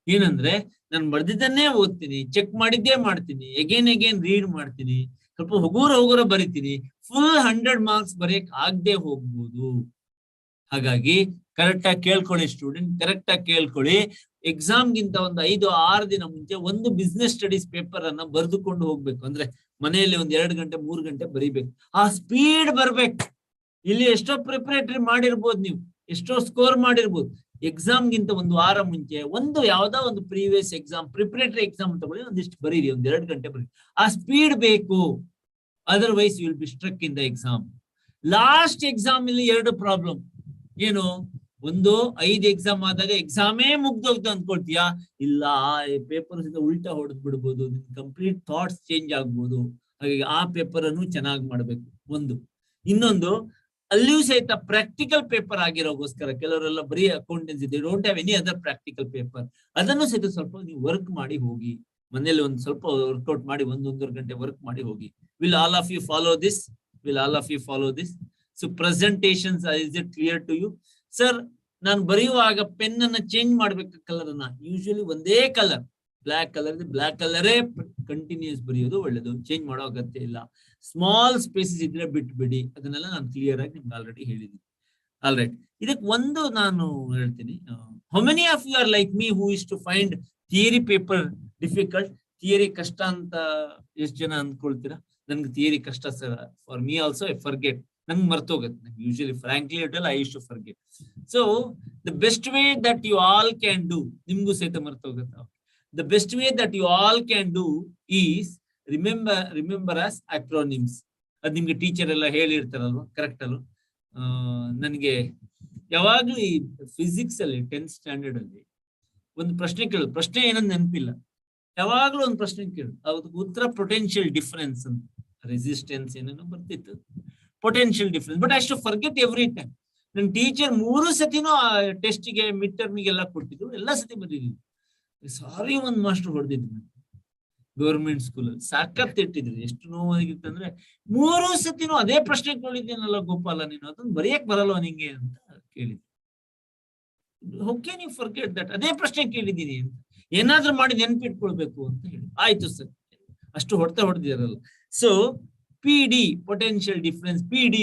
ಏನಂದ್ರೆ ನಾನು ಬರ್ದಿದ್ದನ್ನೇ ಓದ್ತೀನಿ, ಚೆಕ್ ಮಾಡಿದ್ದೇ ಮಾಡ್ತೀನಿ, ಅಗೇನ್ ರೀಡ್ ಮಾಡ್ತೀನಿ, ಸ್ವಲ್ಪ ಹೋಗೋರ ಬರಿತೀನಿ, ಫುಲ್ 100 ಮಾರ್ಕ್ಸ್ ಬರೆಯಕ್ ಆಗದೆ ಹೋಗ್ಬೋದು. ಹಾಗಾಗಿ ಕರೆಕ್ಟ್ ಆಗಿ ಕೇಳ್ಕೊಳ್ಳಿ ಸ್ಟೂಡೆಂಟ್, ಕರೆಕ್ಟ್ ಆಗಿ ಕೇಳ್ಕೊಳ್ಳಿ. ಎಕ್ಸಾಮ್ಗಿಂತ ಒಂದು 5-6 ದಿನ ಮುಂಚೆ ಒಂದು ಬಿಸ್ನೆಸ್ ಸ್ಟಡೀಸ್ ಪೇಪರ್ ಅನ್ನ ಬರೆದುಕೊಂಡು ಹೋಗ್ಬೇಕು. ಅಂದ್ರೆ ಮನೆಯಲ್ಲಿ ಒಂದು 2 ಗಂಟೆ 3 ಗಂಟೆ ಬರೀಬೇಕು. ಆ ಸ್ಪೀಡ್ ಬರ್ಬೇಕು. ಇಲ್ಲಿ ಎಷ್ಟೋ ಪ್ರಿಪರೇಟರಿ ಮಾಡಿರ್ಬೋದು, ನೀವು ಎಷ್ಟೋ ಸ್ಕೋರ್ ಮಾಡಿರ್ಬೋದು. ಎಕ್ಸಾಮ್ಗಿಂತ ಒಂದು ವಾರ ಮುಂಚೆ ಯಾವ್ದೋ ಒಂದು ಪ್ರೀವಿಯಸ್ ಎಕ್ಸಾಮ್, ಪ್ರಿಪರೇಟರಿ ಎಕ್ಸಾಮ್ ತಗೊಳ್ಳಿ, ಒಂದಿಷ್ಟು ಬರೀರಿ, 1-2 ಗಂಟೆ ಬರೀರಿ. ಆ ಸ್ಪೀಡ್ ಬೇಕು, otherwise you will be struck in the exam. Last exam ಇಲ್ಲಿ 2 ಪ್ರಾಬ್ಲಮ್. ಏನು? ಒಂದು 5 ಎಕ್ಸಾಮ್ ಆದಾಗ ಎಕ್ಸಾಮೇ ಮುಗ್ದೋಗ್ತು ಅಂದ್ಕೊಳ್ತೀಯಾ? ಇಲ್ಲ, ಪೇಪರ್ ಉಲ್ಟಾ ಹೊಡೆದ್ ಬಿಡ್ಬೋದು, ಕಂಪ್ಲೀಟ್ ಥಾಟ್ಸ್ ಚೇಂಜ್ ಆಗ್ಬೋದು. ಹಾಗಾಗಿ ಆ ಪೇಪರ್ ಅನ್ನು ಚೆನ್ನಾಗಿ ಮಾಡ್ಬೇಕು. ಇನ್ನೊಂದು ಅಲ್ಲಿಯೂ ಸಹಿತ ಪ್ರಾಕ್ಟಿಕಲ್ ಪೇಪರ್ ಆಗಿರೋಗೋಸ್ಕರ ಕೆಲವರೆಲ್ಲ ಬರೀ accountancy, they don't have any other practical paper. ಅದನ್ನು ಸಹಿತ ಸ್ವಲ್ಪ ನೀವು ವರ್ಕ್ ಮಾಡಿ ಹೋಗಿ, ಮನೇಲಿ ಒಂದು ಸ್ವಲ್ಪ ವರ್ಕೌಟ್ ಮಾಡಿ 1-1.5 ಗಂಟೆ ವರ್ಕ್ ಮಾಡಿ ಹೋಗಿ. Will all of you follow this? So presentations, is it clear to you? Sir, ನಾನು ಬರೆಯುವಾಗ ಪೆನ್ ಅನ್ನ ಚೇಂಜ್ ಮಾಡ್ಬೇಕು ಕಲರ್ ಅನ್ನ. ಯೂಶುವಲಿ ಒಂದೇ ಕಲರ್, ಬ್ಲಾಕ್ ಕಲರೇ ಕಂಟಿನ್ಯೂಸ್ ಬರೆಯೋದು ಒಳ್ಳೇದು, ಚೇಂಜ್ ಮಾಡೋ ಅಗತ್ಯ ಇಲ್ಲ. ಸ್ಮಾಲ್ ಸ್ಪೇಸಸ್ ಇದ್ರೆ ಬಿಟ್ಬಿಡಿ. ಅದನ್ನೆಲ್ಲ ನಾನು ಕ್ಲಿಯರ್ ಆಗಿ ನಿಮ್ಗೆ ಆಲ್ರೆಡಿ ಹೇಳಿದ್ದೀನಿ. ಆಲ್ ರೈಟ್, ಇದಕ್ಕೆ ಒಂದು ನಾನು ಹೇಳ್ತೀನಿ. How many of you are like me who is to find theory paper difficult? Theory ಕಷ್ಟ ಅಂತ ಎಷ್ಟು ಜನ ಅಂದ್ಕೊಳ್ತೀರಾ? ನನ್ಗೆ ಥಿಯರಿ ಕಷ್ಟ sir. For me also I forget. ನಂಗೆ ಮರ್ತೋಗುತ್ತೆ. Usually frankly tell I use to forget. So the best way that you all can do, ನಿಮ್ಗೂ ಸಹಿತ ಮರ್ತೋಗುತ್ತೆ. The best way that you all can do is remember as acronyms. ಅದು ನಿಮ್ಗೆ teacher ಎಲ್ಲ ಹೇಳಿರ್ತಾರಲ್ವಾ, correct ಅಲ್ವಾ? ನನಗೆ ಯಾವಾಗ್ಲೂ ಈ ಫಿಸಿಕ್ಸ್ ಅಲ್ಲಿ 10th ಸ್ಟ್ಯಾಂಡರ್ಡ್ ಅಲ್ಲಿ ಒಂದು ಪ್ರಶ್ನೆ ಕೇಳೋದು, ಪ್ರಶ್ನೆ ಏನಂತ ನೆನಪಿಲ್ಲ, ಯಾವಾಗ್ಲೂ ಒಂದು ಪ್ರಶ್ನೆ ಕೇಳೋದು, ಅದಕ್ಕೆ ಉತ್ತರ ಪೊಟೆನ್ಶಿಯಲ್ ಡಿಫರೆನ್ಸ್ ಅಂತ. ರೆಸಿಸ್ಟೆನ್ಸ್ ಏನೇನೋ ಬರ್ತಿತ್ತು, ಪೊಟೆನ್ಶಿಯಲ್ ಡಿಫರೆನ್ಸ್. ಬಟ್ ಐ ಶು ಫರ್ಗೆಟ್ ಎವ್ರಿ ಟೈಮ್. ನನ್ನ ಟೀಚರ್ 3 ಸತಿನೂ ಟೆಸ್ಟಿಗೆ ಮಿಡ್ ಟರ್ಮಿಗೆಲ್ಲ ಕೊಟ್ಟಿದ್ರು, ಎಲ್ಲ ಸತಿ ಬರೀತಿದ್ರು. ಸಾರಿ, ಒಂದ್ ಮಾಸ್ಟರ್ ಹೊಡೆದಿದ್ರು ಗೌರ್ಮೆಂಟ್ ಸ್ಕೂಲಲ್ಲಿ, ಸಾಕತ್ ಇಟ್ಟಿದ್ರು. ಎಷ್ಟು ನೋವಾಗಿತ್ತಂದ್ರೆ 3 ಸತಿನೂ ಅದೇ ಪ್ರಶ್ನೆ ಕೇಳಿದ್ದೀನಲ್ಲ ಗೋಪಾಲ, ನೀನು ಅದನ್ನ ಬರೆಯಕ್ ಬರಲ್ವ ನಿಂಗೆ ಅಂತ ಕೇಳಿದ್ರು. How can you forget that? ಅದೇ ಪ್ರಶ್ನೆ ಕೇಳಿದ್ದೀನಿ ಅಂತ, ಏನಾದ್ರೂ ಮಾಡಿ ನೆನ್ಪಿಟ್ಕೊಳ್ಬೇಕು ಅಂತ ಹೇಳಿ. ಆಯ್ತು ಸರ್, ಅಷ್ಟು ಹೊಡೆದಿರಲ್ಲ. So PD, potential difference, PD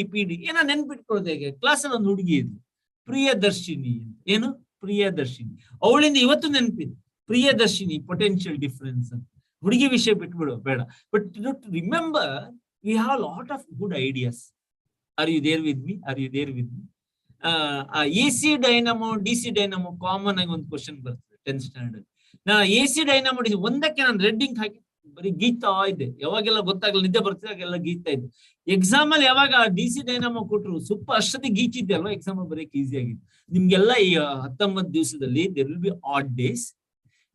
ಏನೋ ನೆನ್ಪಿಟ್ಕೊಳ್ಳೋದು ಹೇಗೆ? ಕ್ಲಾಸಲ್ಲಿ ಒಂದು ಹುಡುಗಿ ಇದ್ಲು, ಪ್ರಿಯದರ್ಶಿನಿ ಅಂತ. ಏನು? ಪ್ರಿಯದರ್ಶಿನಿ. ಅವಳಿಂದ ಇವತ್ತು ನೆನಪಿದೆ, ಪ್ರಿಯದರ್ಶಿನಿ ಪೊಟೆನ್ಶಿಯಲ್ ಡಿಫರೆನ್ಸ್ ಅಂತ. ಹುಡುಗಿ ವಿಷಯ ಬಿಟ್ಬಿಡು ಬೇಡ. But remember, we have lot of good ideas. Are you there with me? AC dynamo, DC dynamo common ಆಗಿ ಒಂದು ಕ್ವಶನ್ ಬರ್ತದೆ 10th ಸ್ಟ್ಯಾಂಡರ್ಡ್. ನಾ AC ಡೈನಮೋ ಒಂದಕ್ಕೆ ನಾನು ರೆಡ್ಡಿಂಗ್ ಹಾಕಿ ಬರೀ ಗೀತಾ ಇದ್ದೆ. ಯಾವಾಗೆಲ್ಲ ಗೊತ್ತಾಗಲ್ಲ, ನಿದ್ದೆ ಬರ್ತಿದೆ, ಆಗೆಲ್ಲ ಗೀತಾ ಇದ್ದೆ. ಎಕ್ಸಾಮ್ ಅಲ್ಲಿ ಯಾವಾಗ DC ಡೈನಮೋ ಕೊಟ್ಟರು ಸ್ವಲ್ಪ ಅಷ್ಟೊತ್ತಿ ಗೀಚಿದ್ದೆ ಅಲ್ವಾ, ಎಕ್ಸಾಮ್ ಬರೆಯಕ್ಕೆ ಈಸಿ ಆಗಿತ್ತು. ನಿಮ್ಗೆಲ್ಲ ಈ 19 ದಿವಸದಲ್ಲಿ there will be odd days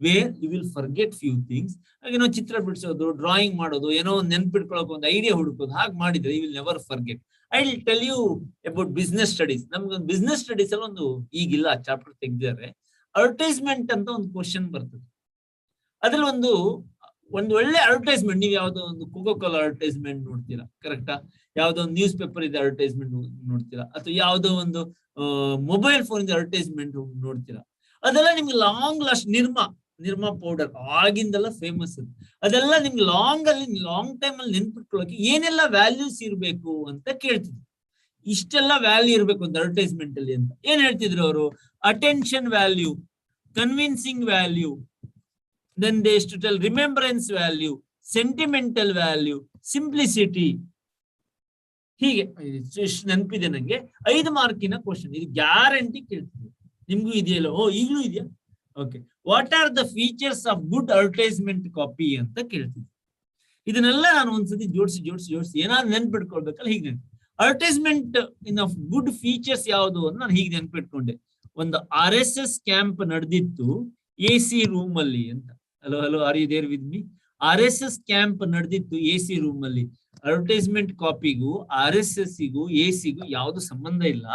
where you will forget few things. ಏನೋ ಚಿತ್ರ ಬಿಡಿಸೋದು, ಡ್ರಾಯಿಂಗ್ ಮಾಡೋದು, ಏನೋ ಒಂದು ನೆನ್ಪಿಟ್ಕೊಳ್ಳೋಕೆ ಒಂದು ಐಡಿಯಾ ಹುಡುಕೋದು, ಹಾಗೆ ಮಾಡಿದ್ರೆ you will never forget. I will tell you about business studies. ನಮ್ಗೆ ಬಿಸ್ನೆಸ್ ಸ್ಟಡೀಸ್ ಅಲ್ಲಿ ಒಂದು ಈಗಿಲ್ಲ ಚಾಪ್ಟರ್ ತೆಗ್ದಿದ್ದಾರೆ. ಅಡ್ವರ್ಟೈಸ್ಮೆಂಟ್ ಅಂತ ಒಂದು ಕ್ವಶನ್ ಬರ್ತದೆ. ಅದ್ರಲ್ಲಿ ಒಂದು ಒಳ್ಳೆ ಅಡ್ವರ್ಟೈಸ್ಮೆಂಟ್, ನೀವು ಯಾವ್ದೋ ಒಂದು ಕೋಕೋ ಕೋಲಾ ಅಡ್ವರ್ಟೈಸ್ಮೆಂಟ್ ನೋಡ್ತೀರಾ, ಕರೆಕ್ಟಾ? ಯಾವ್ದೋ ಒಂದು ನ್ಯೂಸ್ ಪೇಪರ್ ಇದೆ ಅಡ್ವರ್ಟೈಸ್ಮೆಂಟ್ ನೋಡ್ತೀರಾ, ಅಥವಾ ಯಾವ್ದೋ ಒಂದು ಮೊಬೈಲ್ ಫೋನ್ ಇದೆ ಅಡ್ವರ್ಟೈಸ್ಮೆಂಟ್ ನೋಡ್ತೀರಾ. ಅದೆಲ್ಲ ನಿಮ್ಗೆ ಲಾಸ್ಟ್ ನಿರ್ಮಾ ಪೌಡರ್ ಆಗಿಂದೆಲ್ಲ ಫೇಮಸ್ ಅದು. ಅದೆಲ್ಲ ನಿಮ್ಗೆ ಲಾಂಗ್ ಟೈಮ್ ಅಲ್ಲಿ ನೆನ್ಪಿಟ್ಕೊಳ್ಳೋಕೆ ಏನೆಲ್ಲ ವ್ಯಾಲ್ಯೂಸ್ ಇರ್ಬೇಕು ಅಂತ ಕೇಳ್ತಿದ್ರು. ಇಷ್ಟೆಲ್ಲ ವ್ಯಾಲ್ಯೂ ಇರ್ಬೇಕು ಒಂದು ಅಡ್ವರ್ಟೈಸ್ಮೆಂಟ್ ಅಲ್ಲಿ ಅಂತ ಏನ್ ಹೇಳ್ತಿದ್ರು ಅವರು? Attention value, convincing value, then they used to tell remembrance value, sentimental value, simplicity. ಹೀಗೆ ಇಷ್ಟು ನೆನಪಿದೆ ನಂಗೆ. 5 ಮಾರ್ಕಿನ ಕ್ವಶನ್, ಇದು ಗ್ಯಾರಂಟಿ ಕೇಳ್ತೀವಿ. ನಿಮ್ಗೂ ಇದೆಯಲ್ಲ? ಓ, ಈಗಲೂ ಇದೆಯಾ? Okay. What are the features of good advertisement copy ಅಂತ ಕೇಳ್ತೀವಿ. ಇದನ್ನೆಲ್ಲ ನಾನು ಒಂದ್ಸತಿ ಜೋಡಿಸಿ ಏನಾದ್ರು ನೆನ್ಪಿಟ್ಕೊಳ್ಬೇಕಲ್ಲ, ಹೀಗೆ ನೆನ್ಪು. Advertisement in of good features ಯಾವುದು ಅಂತ ನಾನು ಹೀಗೆ ನೆನ್ಪಿಟ್ಕೊಂಡೆ. ಒಂದು RSS ಕ್ಯಾಂಪ್ ನಡೆದಿತ್ತು AC ರೂಮ್ ಅಲ್ಲಿ ಅಂತ. Hello are you there with me? RSS camp ನಡೆದಿತ್ತು AC ರೂಮ್ ಅಲ್ಲಿ. ಅಡ್ವರ್ಟೈಸ್ಮೆಂಟ್ ಕಾಪಿಗೂ RSS ಗೂ AC ಗೂ ಯಾವ್ದು ಸಂಬಂಧ ಇಲ್ಲ.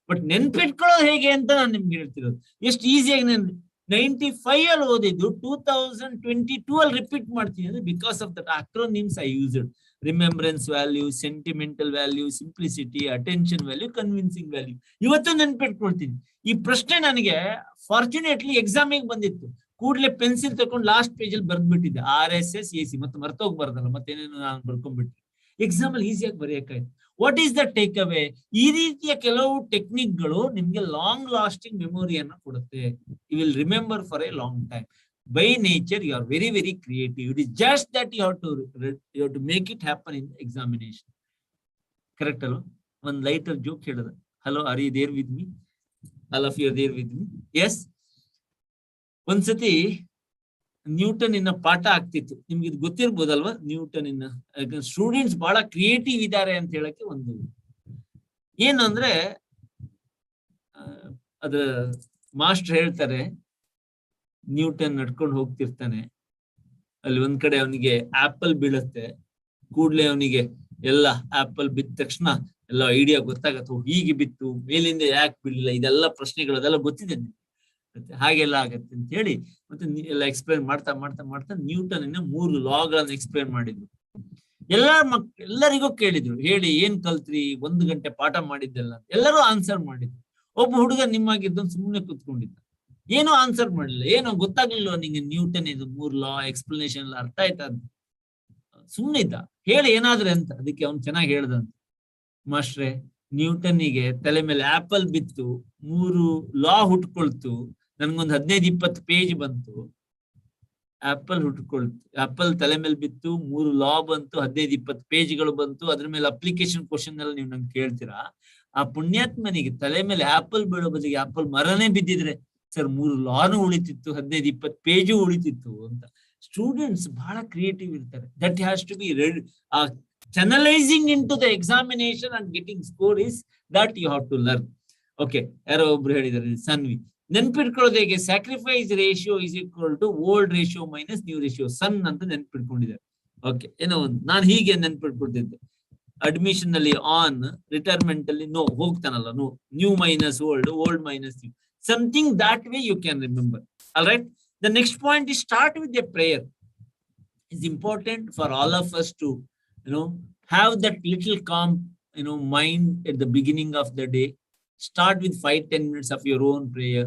ಬಟ್ ನೆನ್ಪಿಟ್ಕೊಳ್ಳೋದು ಹೇಗೆ ಅಂತ ನಾನು ನಿಮ್ಗೆ ಹೇಳ್ತಿರೋದು. ಎಷ್ಟು ಈಸಿಯಾಗಿ ನಾನು 95 ಅಲ್ಲಿ ಓದಿದ್ದು 2022 ಅಲ್ಲಿ ರಿಪೀಟ್ ಮಾಡ್ತೀನಿ ಅಂದ್ರೆ because of that acronyms I used. Remembrance value, sentimental value, simplicity, attention value, convincing value. ಇವತ್ತು ನೆನ್ಪಿಟ್ಕೊಳ್ತೀನಿ. ಈ ಪ್ರಶ್ನೆ ನನಗೆ ಫಾರ್ಚುನೇಟ್ಲಿ ಎಕ್ಸಾಮಿಗೆ ಬಂದಿತ್ತು. ಕೂಡಲೇ ಪೆನ್ಸಿಲ್ ತಗೊಂಡು ಲಾಸ್ಟ್ ಪೇಜ್ ಅಲ್ಲಿ ಬರ್ದ್ಬಿಟ್ಟಿದ್ದೆ RSS AC. ಮತ್ತೆ ಮರ್ತೋಗ್ಬಾರ್ದಲ್ಲ, ಮತ್ತೇನೇನು ನಾನು ಬರ್ಕೊಂಡ್ಬಿಟ್ಟು ಎಕ್ಸಾಮ್ ಅಲ್ಲಿ ಈಸಿಯಾಗಿ ಬರೆಯಕ್ಕಾಯ್ತು. What is the take away? ಈ ರೀತಿಯ ಕೆಲವು ಟೆಕ್ನಿಕ್ಗಳು ನಿಮ್ಗೆ ಲಾಂಗ್ ಲಾಸ್ಟಿಂಗ್ ಮೆಮೊರಿಯನ್ನ ಕೊಡುತ್ತೆ. You will remember for a long time. By nature, you are very, very creative. It is just that you have to make it happen in the examination. Correct, hello? One lighter joke here. Hello, are you there with me? All of you are there with me? Yes? Ondsati Newton ಇನ್ನ ಪಾಠ ಆಗ್ತಿತ್ತು. ನಿಮ್ಗೆ ಇದು ಗೊತ್ತಿರ್ಬೋದಲ್ವಾ? Newton ಇನ್ನ students ಬಹಳ creative ಇದ್ದಾರೆ ಅಂತ ಹೇಳಕ್ಕೆ ಒಂದು ಏನು ಅಂದ್ರೆ, ಅದ್ರ ಮಾಸ್ಟರ್ ಹೇಳ್ತಾರೆ, ನ್ಯೂಟನ್ ನಡ್ಕೊಂಡು ಹೋಗ್ತಿರ್ತಾನೆ. ಅಲ್ಲಿ ಒಂದ್ ಕಡೆ ಅವನಿಗೆ ಆಪಲ್ ಬೀಳುತ್ತೆ. ಕೂಡ್ಲೆ ಅವನಿಗೆ ಎಲ್ಲ ಆಪಲ್ ಬಿದ್ದ ತಕ್ಷಣ ಎಲ್ಲ ಐಡಿಯಾ ಗೊತ್ತಾಗತ್ತೆ. ಹೀಗೆ ಬಿತ್ತು, ಮೇಲಿಂದ ಯಾಕೆ ಬೀಳಿಲ್ಲ, ಇದೆಲ್ಲ ಪ್ರಶ್ನೆಗಳು ಅದೆಲ್ಲ ಗೊತ್ತಿದೆ. ಹಾಗೆಲ್ಲ ಆಗತ್ತೆ ಅಂತ ಹೇಳಿ ಮತ್ತೆ ಎಲ್ಲ ಎಕ್ಸ್ಪ್ಲೈನ್ ಮಾಡ್ತಾ ನ್ಯೂಟನ್ 3 ಲಾಗಳನ್ನು ಎಕ್ಸ್ಪ್ಲೈನ್ ಮಾಡಿದ್ರು. ಎಲ್ಲರಿಗೂ ಕೇಳಿದ್ರು, ಹೇಳಿ ಏನ್ ಕಲ್ತ್ರಿ, 1 ಗಂಟೆ ಪಾಠ ಮಾಡಿದ್ದೆಲ್ಲ. ಎಲ್ಲರೂ ಆನ್ಸರ್ ಮಾಡಿದ್ರು. ಒಬ್ಬ ಹುಡುಗ ನಿಮ್ಮಾಗಿದ್ದೊಂದು ಸುಮ್ಮನೆ ಕೂತ್ಕೊಂಡಿದ್ದ, ಏನೋ ಆನ್ಸರ್ ಮಾಡಲಿಲ್ಲ. ಏನೋ ಗೊತ್ತಾಗ್ಲಿಲ್ವ ನಿಂಗೆ ನ್ಯೂಟನ್ ಇದು 3 ಲಾ ಎಕ್ಸ್ಪ್ಲನೇಷನ್ ಎಲ್ಲ ಅರ್ಥ ಆಯ್ತಾ? ಸುಮ್ಮನೆ ಇದ್ದ. ಹೇಳಿ ಏನಾದ್ರೆ ಅಂತ. ಅದಕ್ಕೆ ಅವ್ನು ಚೆನ್ನಾಗಿ ಹೇಳ್ದಂತ, ಮಾಸ್ಟ್ರೆ ನ್ಯೂಟನ್ನಿಗೆ ತಲೆ ಮೇಲೆ ಆಪಲ್ ಬಿತ್ತು, 3 ಲಾ ಹುಟ್ಕೊಳ್ತು, ನನ್ಗೊಂದು 15-20 ಪೇಜ್ ಬಂತು. ಆಪಲ್ ಹುಟ್ಕೊಳ್ತು, ಆಪಲ್ ತಲೆ ಮೇಲೆ ಬಿತ್ತು, 3 ಲಾ ಬಂತು, 15-20 ಪೇಜ್ಗಳು ಬಂತು. ಅದ್ರ ಮೇಲೆ ಅಪ್ಲಿಕೇಶನ್ ಕ್ವಶನ್ ಎಲ್ಲ ನೀವು ನಂಗೆ ಕೇಳ್ತೀರಾ? ಆ ಪುಣ್ಯಾತ್ಮನಿಗೆ ತಲೆ ಮೇಲೆ ಆಪಲ್ ಬೀಳೋ ಬದಲಿಗೆ ಆಪಲ್ ಮರನೇ ಬಿದ್ದಿದ್ರೆ ಸರ್ 3 ಲಾನು ಉಳಿತಿತ್ತು, 15-20 ಪೇಜು ಉಳಿತಿತ್ತು ಅಂತ. ಸ್ಟೂಡೆಂಟ್ಸ್ ಬಹಳ ಕ್ರಿಯೇಟಿವ್ ಇರ್ತಾರೆ. That has to be read. Channelizing into the examination and getting score is that you have to learn. Okay, ಯಾರೋ ಒಬ್ರು ಹೇಳಿದ್ದಾರೆ, ಸನ್ವಿ. ನೆನ್ಪಿಟ್ಕೊಳ್ಳೋದು ಹೇಗೆ? Sacrifice ratio is equal to old ratio minus new ratio, son ಅಂತ ನೆನ್ಪಿಟ್ಕೊಂಡಿದ್ದಾರೆ. Okay, ಏನೋ ಒಂದು ನಾನು ಹೀಗೆ ನೆನ್ಪಿಟ್ಕೊಳ್ತಿದ್ದೆ. ಅಡ್ಮಿಷನ್ ಅಲ್ಲಿ ಆನ್, ರಿಟೈರ್ಮೆಂಟ್ ಅಲ್ಲಿ no, ಹೋಗ್ತಾನಲ್ಲ no, new minus old, old minus new. Something that way you can remember. All right. The next point is start with a prayer. It's important for all of us to, have that little calm, mind at the beginning of the day. Start with 5-10 minutes of your own prayer,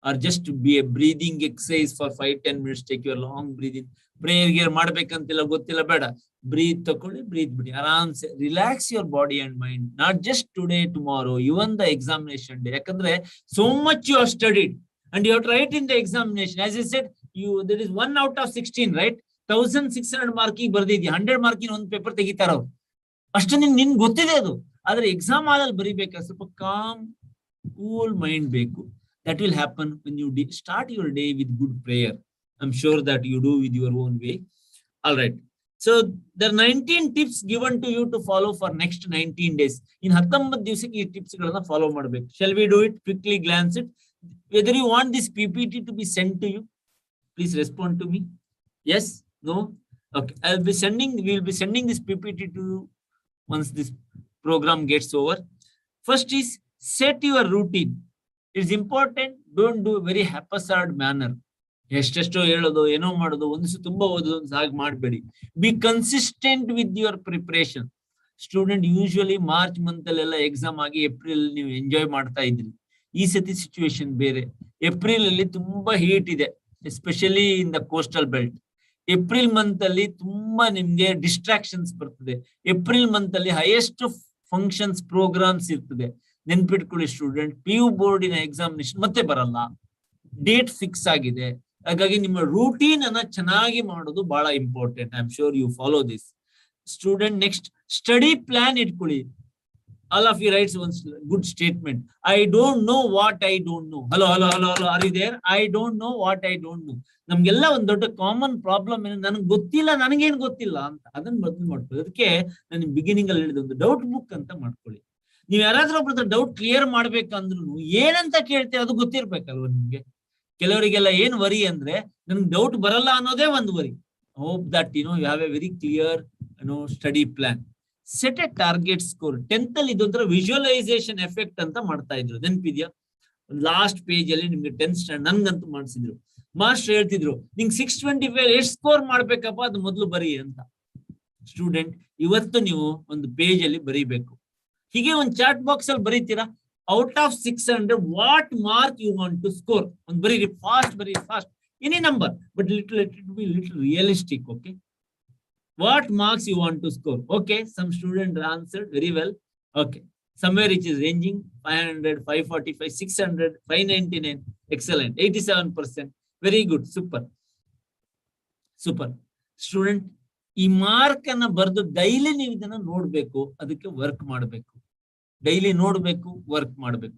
or just to be a breathing exercise for 5-10 minutes. Take your long breathing. Prayer gear ಮಾಡಬೇಕಂತಿಲ್ಲ, ಗೊತ್ತಿಲ್ಲ, ಬೇಡ. Breathe ತಕೊಳ್ಳಿ, breathe ಬಿಡಿ, ಆರಾಮ್ಸೆ. Relax your body and mind. Not just today, tomorrow, even the examination day. ಯಾಕಂದ್ರೆ so much you have studied and you have to write in the examination. As I said, there is 1 out of 16, right? 1600 ಮಾರ್ಕಿಗೆ ಬರ್ದಿದ್ಯಾ, 100 ಮಾರ್ಕಿನ ಒಂದು paper ತೆಗಿತಾರ ಅವ್ರು. ಅಷ್ಟು ನಿನ್ ಗೊತ್ತಿದೆ ಅದು. ಆದ್ರೆ exam ಆದಲ್ಲಿ ಬರೀಬೇಕಾದ್ರೆ ಸ್ವಲ್ಪ ಕಾಮ್, ಕೂಲ್ ಮೈಂಡ್ ಬೇಕು. That will happen when you start your day with good prayer. I'm sure that you do with your own way. All right. So there are 19 tips given to you to follow for next 19 days. In 19 ದಿವಸಕ್ಕೆ ಈ tips ಗಳನ್ನ follow ಮಾಡಬೇಕು. Shall we do it? Quickly glance it. Whether you want this PPT to be sent to you, please respond to me. Yes? No? Okay. We will be sending this PPT to you once this program gets over. First is set your routine. It's important. Don't do a very haphazard manner. ಎಷ್ಟೆಷ್ಟೋ ಹೇಳೋದು, ಏನೋ ಮಾಡೋದು, ಒಂದಿವ್ಸ ತುಂಬಾ ಓದೋದು, ಒಂದು ಹಾಗೆ ಮಾಡಬೇಡಿ. B consistent with your preparation. Student usually March month ಅಲ್ಲೆಲ್ಲ ಎಕ್ಸಾಮ್ ಆಗಿ ಏಪ್ರಿಲ್ ನೀವು ಎಂಜಾಯ್ ಮಾಡ್ತಾ ಇದ್ರಿ. ಈ ಸತಿ ಸಿಚುವೇಶನ್ ಬೇರೆ. ಏಪ್ರಿಲ್ ಅಲ್ಲಿ ತುಂಬಾ ಹೀಟ್ ಇದೆ, especially in the coastal belt. April month ಅಲ್ಲಿ ತುಂಬಾ ನಿಮ್ಗೆ ಡಿಸ್ಟ್ರಾಕ್ಷನ್ಸ್ ಬರ್ತದೆ. ಏಪ್ರಿಲ್ ಮಂತ್ ಅಲ್ಲಿ ಹೈಯೆಸ್ಟ್ ಫಂಕ್ಷನ್ಸ್, ಪ್ರೋಗ್ರಾಮ್ಸ್ ಇರ್ತದೆ. ನೆನ್ಪಿಟ್ಕೊಳ್ಳಿ ಸ್ಟೂಡೆಂಟ್, PU ಬೋರ್ಡಿನ ಎಕ್ಸಾಮಿನೇಷನ್ ಮತ್ತೆ ಬರಲ್ಲ. ಡೇಟ್ ಫಿಕ್ಸ್ ಆಗಿದೆ. ಹಾಗಾಗಿ ನಿಮ್ಮ ರೂಟೀನ್ ಅನ್ನ ಚೆನ್ನಾಗಿ ಮಾಡೋದು ಬಹಳ important. I am sure you follow this. Student next study plan ಇಟ್ಕೊಳ್ಳಿ. All of you writes one good statement. I don't know what I don't know. Hello. Are you there? I don't know what I don't know. ನಮ್ಗೆಲ್ಲ ಒಂದು ದೊಡ್ಡ common problem ಏನು, ನನಗೆ ಗೊತ್ತಿಲ್ಲ, ನನಗೇನು ಗೊತ್ತಿಲ್ಲ ಅಂತ. ಅದನ್ನ ಮೊದಲು ಮಾಡ್ಕೊಳ್ಳಿ. ಅದಕ್ಕೆ ನಾನು ಬಿಗಿನಿಂಗ್ ಅಲ್ಲಿ ಹೇಳಿದ ಒಂದು ಡೌಟ್ ಬುಕ್ ಅಂತ ಮಾಡ್ಕೊಳ್ಳಿ. ನೀವು ಯಾರಾದ್ರೂ ಒಬ್ಬರ ಡೌಟ್ ಕ್ಲಿಯರ್ ಮಾಡ್ಬೇಕಂದ್ರೂ ಏನಂತ ಕೇಳ್ತೀರ ಅದು ಗೊತ್ತಿರ್ಬೇಕಲ್ವ ನಿಮ್ಗೆ. ಕೆಲವರಿಗೆಲ್ಲ ಏನ್ ವರಿ ಅಂದ್ರೆ ನನ್ಗೆ ಡೌಟ್ ಬರಲ್ಲ ಅನ್ನೋದೇ ಒಂದು worry. Hope that you have a very clear study plan. Set a target score. 10th ಅಲ್ಲಿ ಇದೊಂಥರ ವಿಜುವಲೈಸೇಷನ್ ಎಫೆಕ್ಟ್ ಅಂತ ಮಾಡ್ತಾ ಇದ್ರು, ನೆನಪಿದ್ಯಾ? ಲಾಸ್ಟ್ ಪೇಜ್ ಅಲ್ಲಿ ನಿಮ್ಗೆ 10th ಸ್ಟ್ಯಾಂಡರ್ಡ್ ನನ್ಗಂತೂ ಮಾಡಿಸಿದ್ರು. ಮಾಸ್ಟರ್ ಹೇಳ್ತಿದ್ರು ನಿಂಗೆ 625 ಎಷ್ಟು ಸ್ಕೋರ್ ಮಾಡ್ಬೇಕಪ್ಪ ಅದು ಮೊದಲು ಬರಿ ಅಂತ. ಸ್ಟೂಡೆಂಟ್ ಇವತ್ತು ನೀವು ಒಂದು ಪೇಜ್ ಅಲ್ಲಿ ಬರೀಬೇಕು. ಹೀಗೆ ಒಂದು ಚಾಟ್ ಬಾಕ್ಸ್ ಅಲ್ಲಿ ಬರೀತೀರಾ, out of 600 what mark you want to score. ಒಂದು ಬರೀರಿ fast any number, but little realistic. Okay, what marks you want to score? Okay, some student answered very well. Okay, somewhere it is ranging 500, 545, 600, 599. Excellent, 87%. Very good, super. Student, ಈ mark ಅನ್ನ ಬರೆದು daily ನೀವು ಇದನ್ನ ನೋಡ್ಬೇಕು, ಅದಕ್ಕೆ work ಮಾಡಬೇಕು. Daily ನೋಡ್ಬೇಕು, work ಮಾಡಬೇಕು.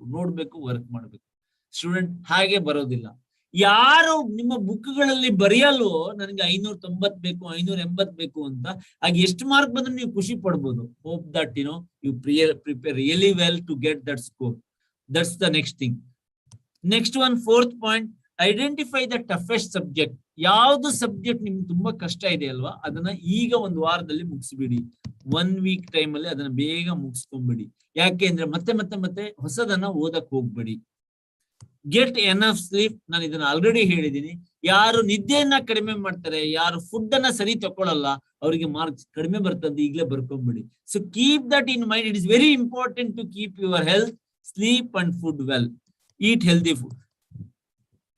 ಸ್ಟೂಡೆಂಟ್ ಹಾಗೆ ಬರೋದಿಲ್ಲ. ಯಾರು ನಿಮ್ಮ ಬುಕ್ಗಳಲ್ಲಿ ಬರೆಯಲ್ವೋ ನನಗೆ 590 ಬೇಕು, 580 ಬೇಕು ಅಂತ, ಆಗ ಎಷ್ಟು ಮಾರ್ಕ್ ಬಂದ್ರೆ ನೀವು ಖುಷಿ ಪಡ್ಬೋದು. Hope that you prepare really well to get that score. That's the next thing. Next one, 4th point, identify the toughest subject. ಯಾವ್ದು ಸಬ್ಜೆಕ್ಟ್ ನಿಮ್ಗೆ ತುಂಬಾ ಕಷ್ಟ ಇದೆ ಅಲ್ವಾ, ಅದನ್ನ ಈಗ ಒಂದು ವಾರದಲ್ಲಿ ಮುಗಿಸ್ಬಿಡಿ. 1 ವೀಕ್ ಟೈಮ್ ಅಲ್ಲಿ ಅದನ್ನ ಬೇಗ ಮುಗಿಸ್ಕೊಂಡ್ಬಿಡಿ. ಯಾಕೆ ಅಂದ್ರೆ ಮತ್ತೆ ಹೊಸದನ್ನ ಓದಕ್ ಹೋಗ್ಬೇಡಿ. Get enough sleep. ನಾನು ಇದನ್ನ ಆಲ್ರೆಡಿ ಹೇಳಿದ್ದೀನಿ. ಯಾರು ನಿದ್ದೆಯನ್ನ ಕಡಿಮೆ ಮಾಡ್ತಾರೆ, ಯಾರು ಫುಡ್ ಅನ್ನ ಸರಿ ತಗೊಳ್ಳಲ್ಲ, ಅವರಿಗೆ ಮಾರ್ಕ್ಸ್ ಕಡಿಮೆ ಬರ್ತದೆ. ಈಗಲೇ ಬರ್ಕೊಂಡ್ಬಿಡಿ. So keep that in mind. It is very important to keep your health, sleep and food well. Eat healthy food.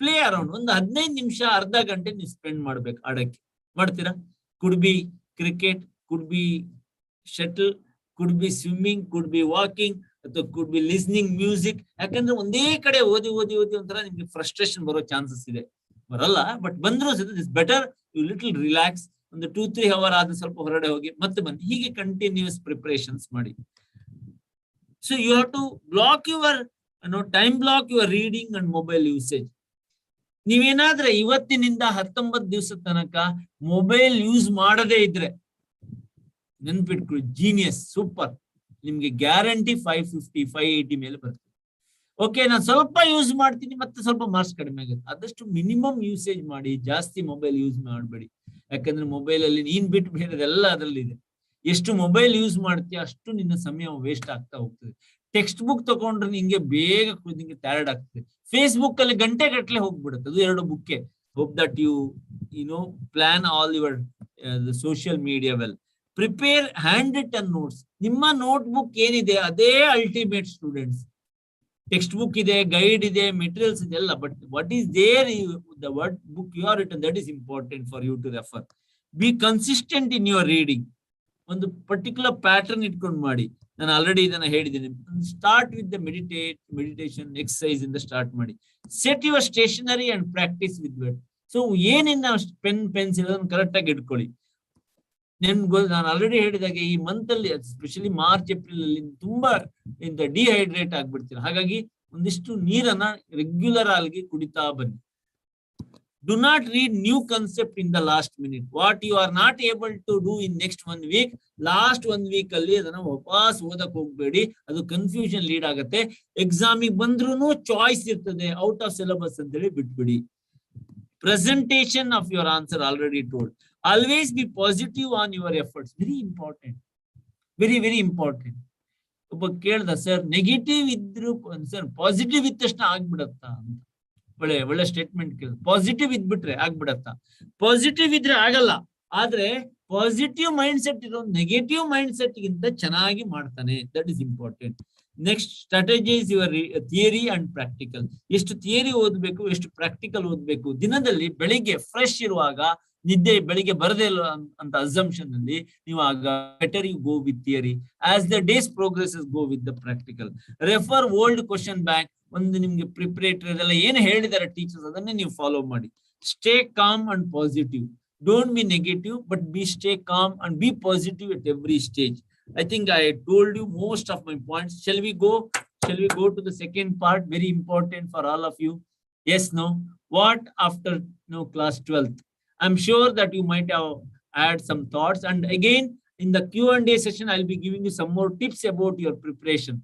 Play around. ಒಂದು 15 ನಿಮಿಷ, ಅರ್ಧ ಗಂಟೆ ನೀವು ಸ್ಪೆಂಡ್ ಮಾಡ್ಬೇಕು ಆಡಕ್ಕೆ. ಮಾಡ್ತೀರಾ? Could be cricket, could be shuttle, could be swimming, could be walking, ಅಥವಾ could be listening music. ಯಾಕಂದ್ರೆ ಒಂದೇ ಕಡೆ ಓದಿ ಒಂಥರ ನಿಮ್ಗೆ ಫ್ರಸ್ಟ್ರೇಷನ್ ಬರೋ ಚಾನ್ಸಸ್ ಇದೆ. ಬರಲ್ಲ, ಬಟ್ ಬಂದ್ರು is better you little relax. ಒಂದು 2-3 ಅವರ್ ಆದ ಸ್ವಲ್ಪ ಹೊರಗಡೆ ಹೋಗಿ ಮತ್ತೆ ಬನ್ನಿ. ಹೀಗೆ ಕಂಟಿನ್ಯೂಸ್ ಪ್ರಿಪರೇಷನ್ಸ್ ಮಾಡಿ. So you have to block your time block your reading and mobile usage. ನೀವೇನಾದ್ರೆ ಇವತ್ತಿನಿಂದ 19 ದಿವಸದ ತನಕ ಮೊಬೈಲ್ ಯೂಸ್ ಮಾಡದೇ ಇದ್ರೆ ನೆನ್ಪಿಟ್ಕೊಳ್ಳಿ, ಜೀನಿಯಸ್, ಸೂಪರ್. ನಿಮ್ಗೆ ಗ್ಯಾರಂಟಿ 550, 580 ಮೇಲೆ ಬರ್ತದೆ. ಓಕೆ, ನಾನು ಸ್ವಲ್ಪ ಯೂಸ್ ಮಾಡ್ತೀನಿ, ಮತ್ತೆ ಸ್ವಲ್ಪ ಮಾರ್ಕ್ಸ್ ಕಡಿಮೆ ಆಗುತ್ತೆ. ಆದಷ್ಟು ಮಿನಿಮಮ್ ಯೂಸೇಜ್ ಮಾಡಿ, ಜಾಸ್ತಿ ಮೊಬೈಲ್ ಯೂಸ್ ಮಾಡಬೇಡಿ. ಯಾಕಂದ್ರೆ ಮೊಬೈಲ್ ಅಲ್ಲಿ ನೀನ್ ಬಿಟ್ಟು ಬೇರೆದೆಲ್ಲ ಅದರಲ್ಲಿ ಇದೆ. ಎಷ್ಟು ಮೊಬೈಲ್ ಯೂಸ್ ಮಾಡ್ತೀಯ ಅಷ್ಟು ನಿನ್ನ ಸಮಯ ವೇಸ್ಟ್ ಆಗ್ತಾ ಹೋಗ್ತದೆ. ಟೆಕ್ಸ್ಟ್ ಬುಕ್ ತಗೊಂಡ್ರೆ ನಿಂಗೆ ಬೇಗ ನಿಂಗೆ ಟಯರ್ಡ್ ಆಗ್ತದೆ. ಫೇಸ್ಬುಕ್ ಅಲ್ಲಿ ಗಂಟೆ ಗಟ್ಟಲೆ ಹೋಗ್ಬಿಡುತ್ತೆ. ಅದು 2 ಬುಕ್ಕೆ. Hope that you plan all your social media well. Prepare hand written notes. ನಿಮ್ಮ ನೋಟ್ ಬುಕ್ ಏನಿದೆ ಅದೇ ಅಲ್ಟಿಮೇಟ್ ಸ್ಟೂಡೆಂಟ್ಸ್. ಟೆಕ್ಸ್ಟ್ ಬುಕ್ ಇದೆ, ಗೈಡ್ ಇದೆ, ಮೆಟೀರಿಯಲ್ಸ್ ಇದೆ ಎಲ್ಲ, but what is there the word book you are written, that is important for you to refer. Be consistent in your reading. ಒಂದು particular pattern ಇಟ್ಕೊಂಡು ಮಾಡಿ. ನಾನು ಆಲ್ರೆಡಿ ಇದನ್ನ ಹೇಳಿದ್ದೀನಿ. Start with the meditation exercise ಇಂದ start ಮಾಡಿ. Set your stationery and practise with word. So ಏನಿನ್ನ pencil ಅದನ್ನು ಕರೆಕ್ಟ್ ಆಗಿ ಇಟ್ಕೊಳ್ಳಿ. ನಾನು ಆಲ್ರೆಡಿ ಹೇಳಿದಾಗೆ ಈ ಮಂತ್ ಅಲ್ಲಿ ಎಸ್ಪೆಷಲಿ ಮಾರ್ಚ್ ಏಪ್ರಿಲ್ ಅಲ್ಲಿ ತುಂಬಾ ಡಿಹೈಡ್ರೇಟ್ ಆಗ್ಬಿಡ್ತೀರ. ಹಾಗಾಗಿ ಒಂದಿಷ್ಟು ನೀರನ್ನ ರೆಗ್ಯುಲರ್ ಆಗಿ ಕುಡಿತಾ ಬನ್ನಿ. Do not read new concept in the last minute. What you are not able to do in next 1 week, last 1 week ಅಲ್ಲಿ ಅದನ್ನ ವಾಪಸ್ ಓದಕ್ ಹೋಗ್ಬೇಡಿ. ಅದು ಕನ್ಫ್ಯೂಷನ್ ಲೀಡ್ ಆಗುತ್ತೆ. ಎಕ್ಸಾಮಿಗೆ ಬಂದ್ರೂ ಚಾಯ್ಸ್ ಇರ್ತದೆ, ಔಟ್ ಆಫ್ ಸಿಲೆಬಸ್ ಅಂತ ಹೇಳಿ ಬಿಟ್ಬಿಡಿ. Presentation of your answer already told. Always be positive on your efforts. Very important. Very important. ಒಬ್ಬ ಕೇಳ್ದ, ಸರ್ ನೆಗೆಟಿವ್ ಇದ್ರು ಸರ್ ಪಾಸಿಟಿವ್ ಇದ್ದ ತಕ್ಷಣ ಆಗ್ಬಿಡತ್ತಾ ಅಂತ. ಒಳ್ಳೆ ಸ್ಟೇಟ್ಮೆಂಟ್ ಕೇಳಿದ. ಪಾಸಿಟಿವ್ ಇದ್ಬಿಟ್ರೆ ಆಗ್ಬಿಡತ್ತಾ? ಪಾಸಿಟಿವ್ ಇದ್ರೆ ಆಗಲ್ಲ. ಆದ್ರೆ ಪಾಸಿಟಿವ್ ಮೈಂಡ್ ಸೆಟ್ ಇರೋ ನೆಗೆಟಿವ್ ಮೈಂಡ್ ಸೆಟ್ ಗಿಂತ ಚೆನ್ನಾಗಿ ಮಾಡ್ತಾನೆ. That is important. Next, strategize your theory and practical. ಎಷ್ಟು ಥಿಯರಿ ಓದ್ಬೇಕು, ಎಷ್ಟು ಪ್ರಾಕ್ಟಿಕಲ್ ಓದ್ಬೇಕು. ದಿನದಲ್ಲಿ ಬೆಳಿಗ್ಗೆ ಫ್ರೆಶ್ ಇರುವಾಗ, ನಿದ್ದೆ ಬೆಳಿಗ್ಗೆ ಬರದೇ ಇಲ್ಲ ಅಂತ ಅಸಂಪ್ಷನ್ ಅಲ್ಲಿ ನೀವು ಆಗ better you go with theory. As the days progresses go with the practical. Refer old question bank. ಒಂದು ನಿಮ್ಗೆ ಪ್ರಿಪರೇಟರಿ ಎಲ್ಲ ಏನು ಹೇಳಿದಾರೆ ಟೀಚರ್ಸ್ ಅದನ್ನೇ ನೀವು ಫಾಲೋ ಮಾಡಿ. stay calm and positive. Don't be negative, but stay calm and be positive at every stage. I think I told you most of my points. Shall we go to the second part? Very important for all of you. Yes, no. What after class 12th? I'm sure that you might have had some thoughts. And again, in the Q&A session, I'll be giving you some more tips about your preparation.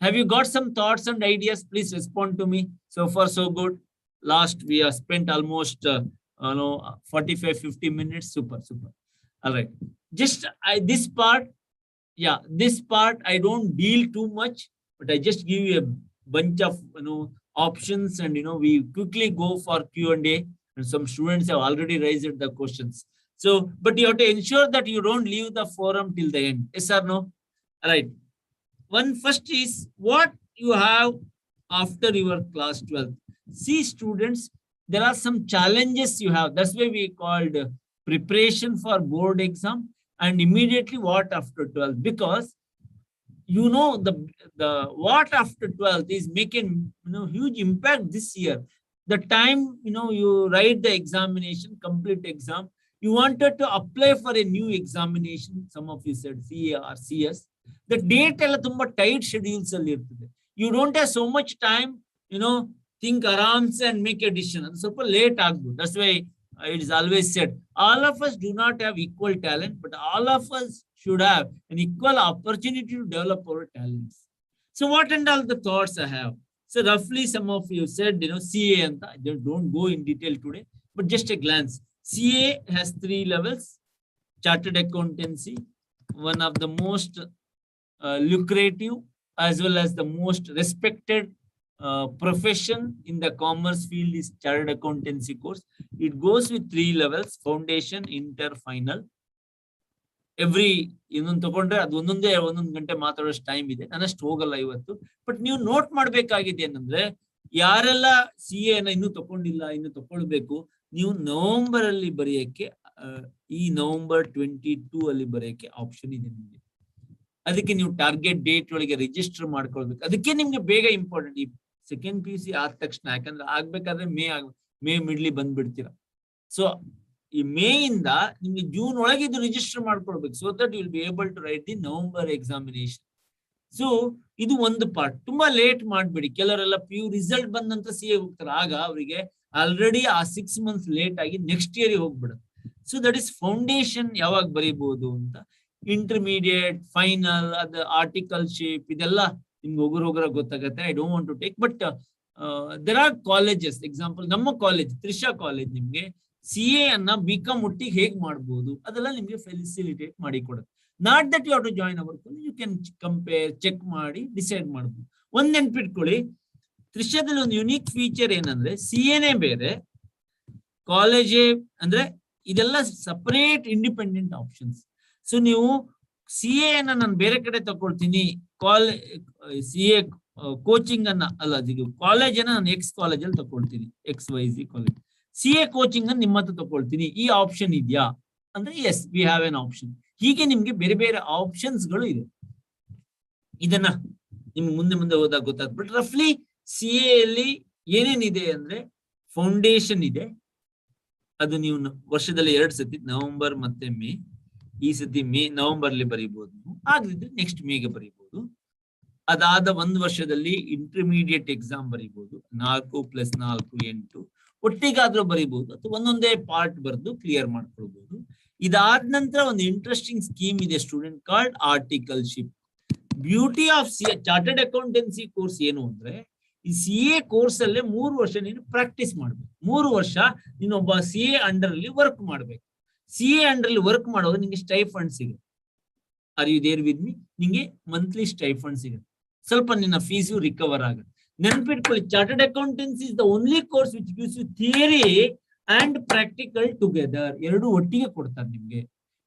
Have you got some thoughts and ideas? Please respond to me. So far, so good. Last, we have spent almost 45-50 minutes. Super. All right. Just this part I don't deal too much, but I just give you a bunch of options, and we quickly go for Q&A, and some students have already raised the questions. So, but you have to ensure that you don't leave the forum till the end. Yes or no? All right. One first is what you have after your class 12. See, students, there are some challenges you have. That's why we called preparation for board exam, and immediately what after 12, because the what after 12 is making huge impact this year. The time you write the examination, complete exam, you wanted to apply for a new examination. Some of you said CA or CS. The date ಎಲ್ಲ ತುಂಬಾ tight schedules ಅಲ್ಲಿ ಇರ್ತದೆ. You don't have so much time, think arams and make a decision. ಸ್ವಲ್ಪ late ಆಗ್ಬೋದು. That's why it is always said, all of us do not have equal talent, but all of us should have an equal opportunity to develop our talents. So what and all the thoughts I have? So roughly some of you said, CA, and I don't go in detail today, but just a glance. CA has 3 levels. Chartered accountancy, one of the most lucrative as well as the most respected profession in the commerce field is chartered accountancy course. It goes with 3 levels: foundation, inter, final. Every ಇನ್ನೊಂದು ತಗೊಂಡ್ರೆ ಅದು ಒಂದೊಂದು ಗಂಟೆ ಮಾತಾಡೋಷ್ಟು time ಇದೆ. ನಾನಷ್ಟು ಹೋಗಲ್ಲ ಇವತ್ತು. But ನೀವು note ಮಾಡ್ಬೇಕಾಗಿದೆ ಏನಂದ್ರೆ, ಯಾರೆಲ್ಲ CA ಇನ್ನೂ ತಗೊಂಡಿಲ್ಲ, ಇನ್ನು ತಗೊಳ್ಬೇಕು, ನೀವು ನವೆಂಬರ್ ಅಲ್ಲಿ ಬರೆಯಕ್ಕೆ, ಈ ನವೆಂಬರ್ 22 ಅಲ್ಲಿ ಬರೆಯಕ್ಕೆ ಆಪ್ಷನ್ ಇದೆ ನಿಮಗೆ. ಅದಕ್ಕೆ ನೀವು ಟಾರ್ಗೆಟ್ ಡೇಟ್ ಒಳಗೆ ರಿಜಿಸ್ಟರ್ ಮಾಡ್ಕೊಳ್ಬೇಕು. ಅದಕ್ಕೆ ನಿಮ್ಗೆ ಬೇಗ ಇಂಪಾರ್ಟೆಂಟ್. ಈ ಸೆಕೆಂಡ್ PUC ಆದ ತಕ್ಷಣ, ಯಾಕಂದ್ರೆ ಆಗ್ಬೇಕಾದ್ರೆ ಮೇ ಮಿಡ್ಲಿ ಬಂದ್ಬಿಡ್ತೀರಾ. ಸೊ ಈ ಮೇ ಇಂದ ನಿಮ್ಗೆ ಜೂನ್ ಒಳಗೆ ಇದು ರಿಜಿಸ್ಟರ್ ಮಾಡ್ಕೊಳ್ಬೇಕು. So that you will be able to write the November examination. So ಇದು ಒಂದು ಪಾರ್ಟ್. ತುಂಬಾ ಲೇಟ್ ಮಾಡ್ಬೇಡಿ. ಕೆಲವರೆಲ್ಲ PU ರಿಸಲ್ಟ್ ಬಂದ ನಂತರ CA ಹೋಗ್ತಾರೆ. ಆಗ ಅವರಿಗೆ ಆಲ್ರೆಡಿ ಆ 6 months ಲೇಟ್ ಆಗಿ ನೆಕ್ಸ್ಟ್ ಇಯರ್ ಹೋಗ್ಬಿಡುತ್ತೆ. ಸೊ ದಟ್ ಇಸ್ ಫೌಂಡೇಶನ್ ಯಾವಾಗ ಬರೀಬಹುದು ಅಂತ. ಇಂಟರ್ಮೀಡಿಯೇಟ್, ಫೈನಲ್, ಅದು ಆರ್ಟಿಕಲ್ಶಿಪ್, ಇದೆಲ್ಲ ನಿಮ್ಗೆ ಹೋಗೋರ ಗೊತ್ತಾಗತ್ತೆ. I don't want to take, but there are colleges. Example, ನಮ್ಮ ಕಾಲೇಜ್ ತ್ರಿಷಾ ಕಾಲೇಜ್ ನಿಮ್ಗೆ CA ಅನ್ನ BCom ಒಟ್ಟಿಗೆ ಹೇಗೆ ಮಾಡ್ಬೋದು ಅದೆಲ್ಲ ನಿಮ್ಗೆ ಫೆಸಿಲಿಟೇಟ್ ಮಾಡಿ ಕೊಡುತ್ತೆ. Not that you have to join our college, you can compare, check ಮಾಡಿ ಡಿಸೈಡ್ ಮಾಡ್ಬೋದು. ಒಂದ್ ನೆನ್ಪಿಟ್ಕೊಳ್ಳಿ, ತ್ರಿಷಾದಲ್ಲಿ ಒಂದು ಯುನೀಕ್ ಫೀಚರ್ ಏನಂದ್ರೆ, CAನೇ ಬೇರೆ, ಕಾಲೇಜೇ ಅಂದ್ರೆ ಇದೆಲ್ಲ ಸಪರೇಟ್ ಇಂಡಿಪೆಂಡೆಂಟ್ ಆಪ್ಷನ್ಸ್. ಸೊ ನೀವು CA ಅನ್ನ ನಾನು ಬೇರೆ ಕಡೆ ತಗೊಳ್ತೀನಿ, CA ಕೋಚಿಂಗ್ ಅನ್ನ ಅಲ್ಲ, ಕಾಲೇಜ್ ಅನ್ನ ನಾನು X ಕಾಲೇಜಲ್ಲಿ ತಗೊಳ್ತೀನಿ, XYZ ಕಾಲೇಜ್. CA ಕೋಚಿಂಗ್ ಅನ್ನ ನಿಮ್ಮ ಹತ್ರ ತಗೊಳ್ತೀನಿ, ಈ ಆಪ್ಷನ್ ಇದೆಯಾ ಅಂದ್ರೆ yes, we have an option. ಹೀಗೆ ನಿಮ್ಗೆ ಬೇರೆ ಬೇರೆ ಆಪ್ಷನ್ಸ್ ಗಳು ಇದೆ. ಇದನ್ನ ನಿಮ್ಗೆ ಮುಂದೆ ಹೋದಾಗ ಗೊತ್ತಾಗ್ತದೆ. ಬಟ್ ರಫ್ಲಿ CA ಅಲ್ಲಿ ಏನೇನಿದೆ ಅಂದ್ರೆ, ಫೌಂಡೇಶನ್ ಇದೆ. ಅದು ನೀವು ವರ್ಷದಲ್ಲಿ 2 ಸತಿ, ನವೆಂಬರ್ ಮತ್ತೆ ಮೇ. ಈ ಸತಿ ನವೆಂಬರ್ ಅಲ್ಲಿ ಬರೀಬಹುದು, ಆಗಿದ್ರೆ ನೆಕ್ಸ್ಟ್ ಮೇಗೆ ಬರೀಬಹುದು. ಅದಾದ 1 ವರ್ಷದಲ್ಲಿ ಇಂಟರ್ಮೀಡಿಯೇಟ್ ಎಕ್ಸಾಮ್ ಬರೀಬಹುದು, 4 + 4 8 ಒಟ್ಟಿಗಾದ್ರೂ ಬರೀಬಹುದು, ಅಥವಾ ಒಂದೊಂದೇ ಪಾರ್ಟ್ ಬರೆದು ಕ್ಲಿಯರ್ ಮಾಡ್ಕೊಳ್ಬಹುದು. ಇದಾದ ನಂತರ ಒಂದು ಇಂಟ್ರೆಸ್ಟಿಂಗ್ ಸ್ಕೀಮ್ ಇದೆ student, called articleship. Beauty of chartered accountancy course ಏನು ಅಂದ್ರೆ, ಈ CA ಕೋರ್ಸ್ ಅಲ್ಲೇ 3 ವರ್ಷ ನೀನು ಪ್ರಾಕ್ಟೀಸ್ ಮಾಡ್ಬೇಕು. 3 ವರ್ಷ ನೀನು ಒಬ್ಬ CA ಅಂಡರ್ ಅಲ್ಲಿ ವರ್ಕ್ ಮಾಡ್ಬೇಕು. CA ಅಂಡರ್ ಅಲ್ಲಿ ವರ್ಕ್ ಮಾಡುವಾಗ ನಿಂಗೆ ಸ್ಟೈಫಂಡ್ ಸಿಗುತ್ತೆ. Are you there with me? ನಿಂಗೆ ಮಂತ್ಲಿ ಸ್ಟೈಫಂಡ್ ಸಿಗುತ್ತೆ. ಸ್ವಲ್ಪ ನಿನ್ನ ಫೀಸು ರಿಕವರ್ ಆಗುತ್ತೆ. ನೆನಪಿಟ್ಕೊಳ್ಳಿ, chartered accountancy is the only course which gives you theory and practical together. 2 ಒಟ್ಟಿಗೆ ಕೊಡ್ತಾರೆ ನಿಮ್ಗೆ.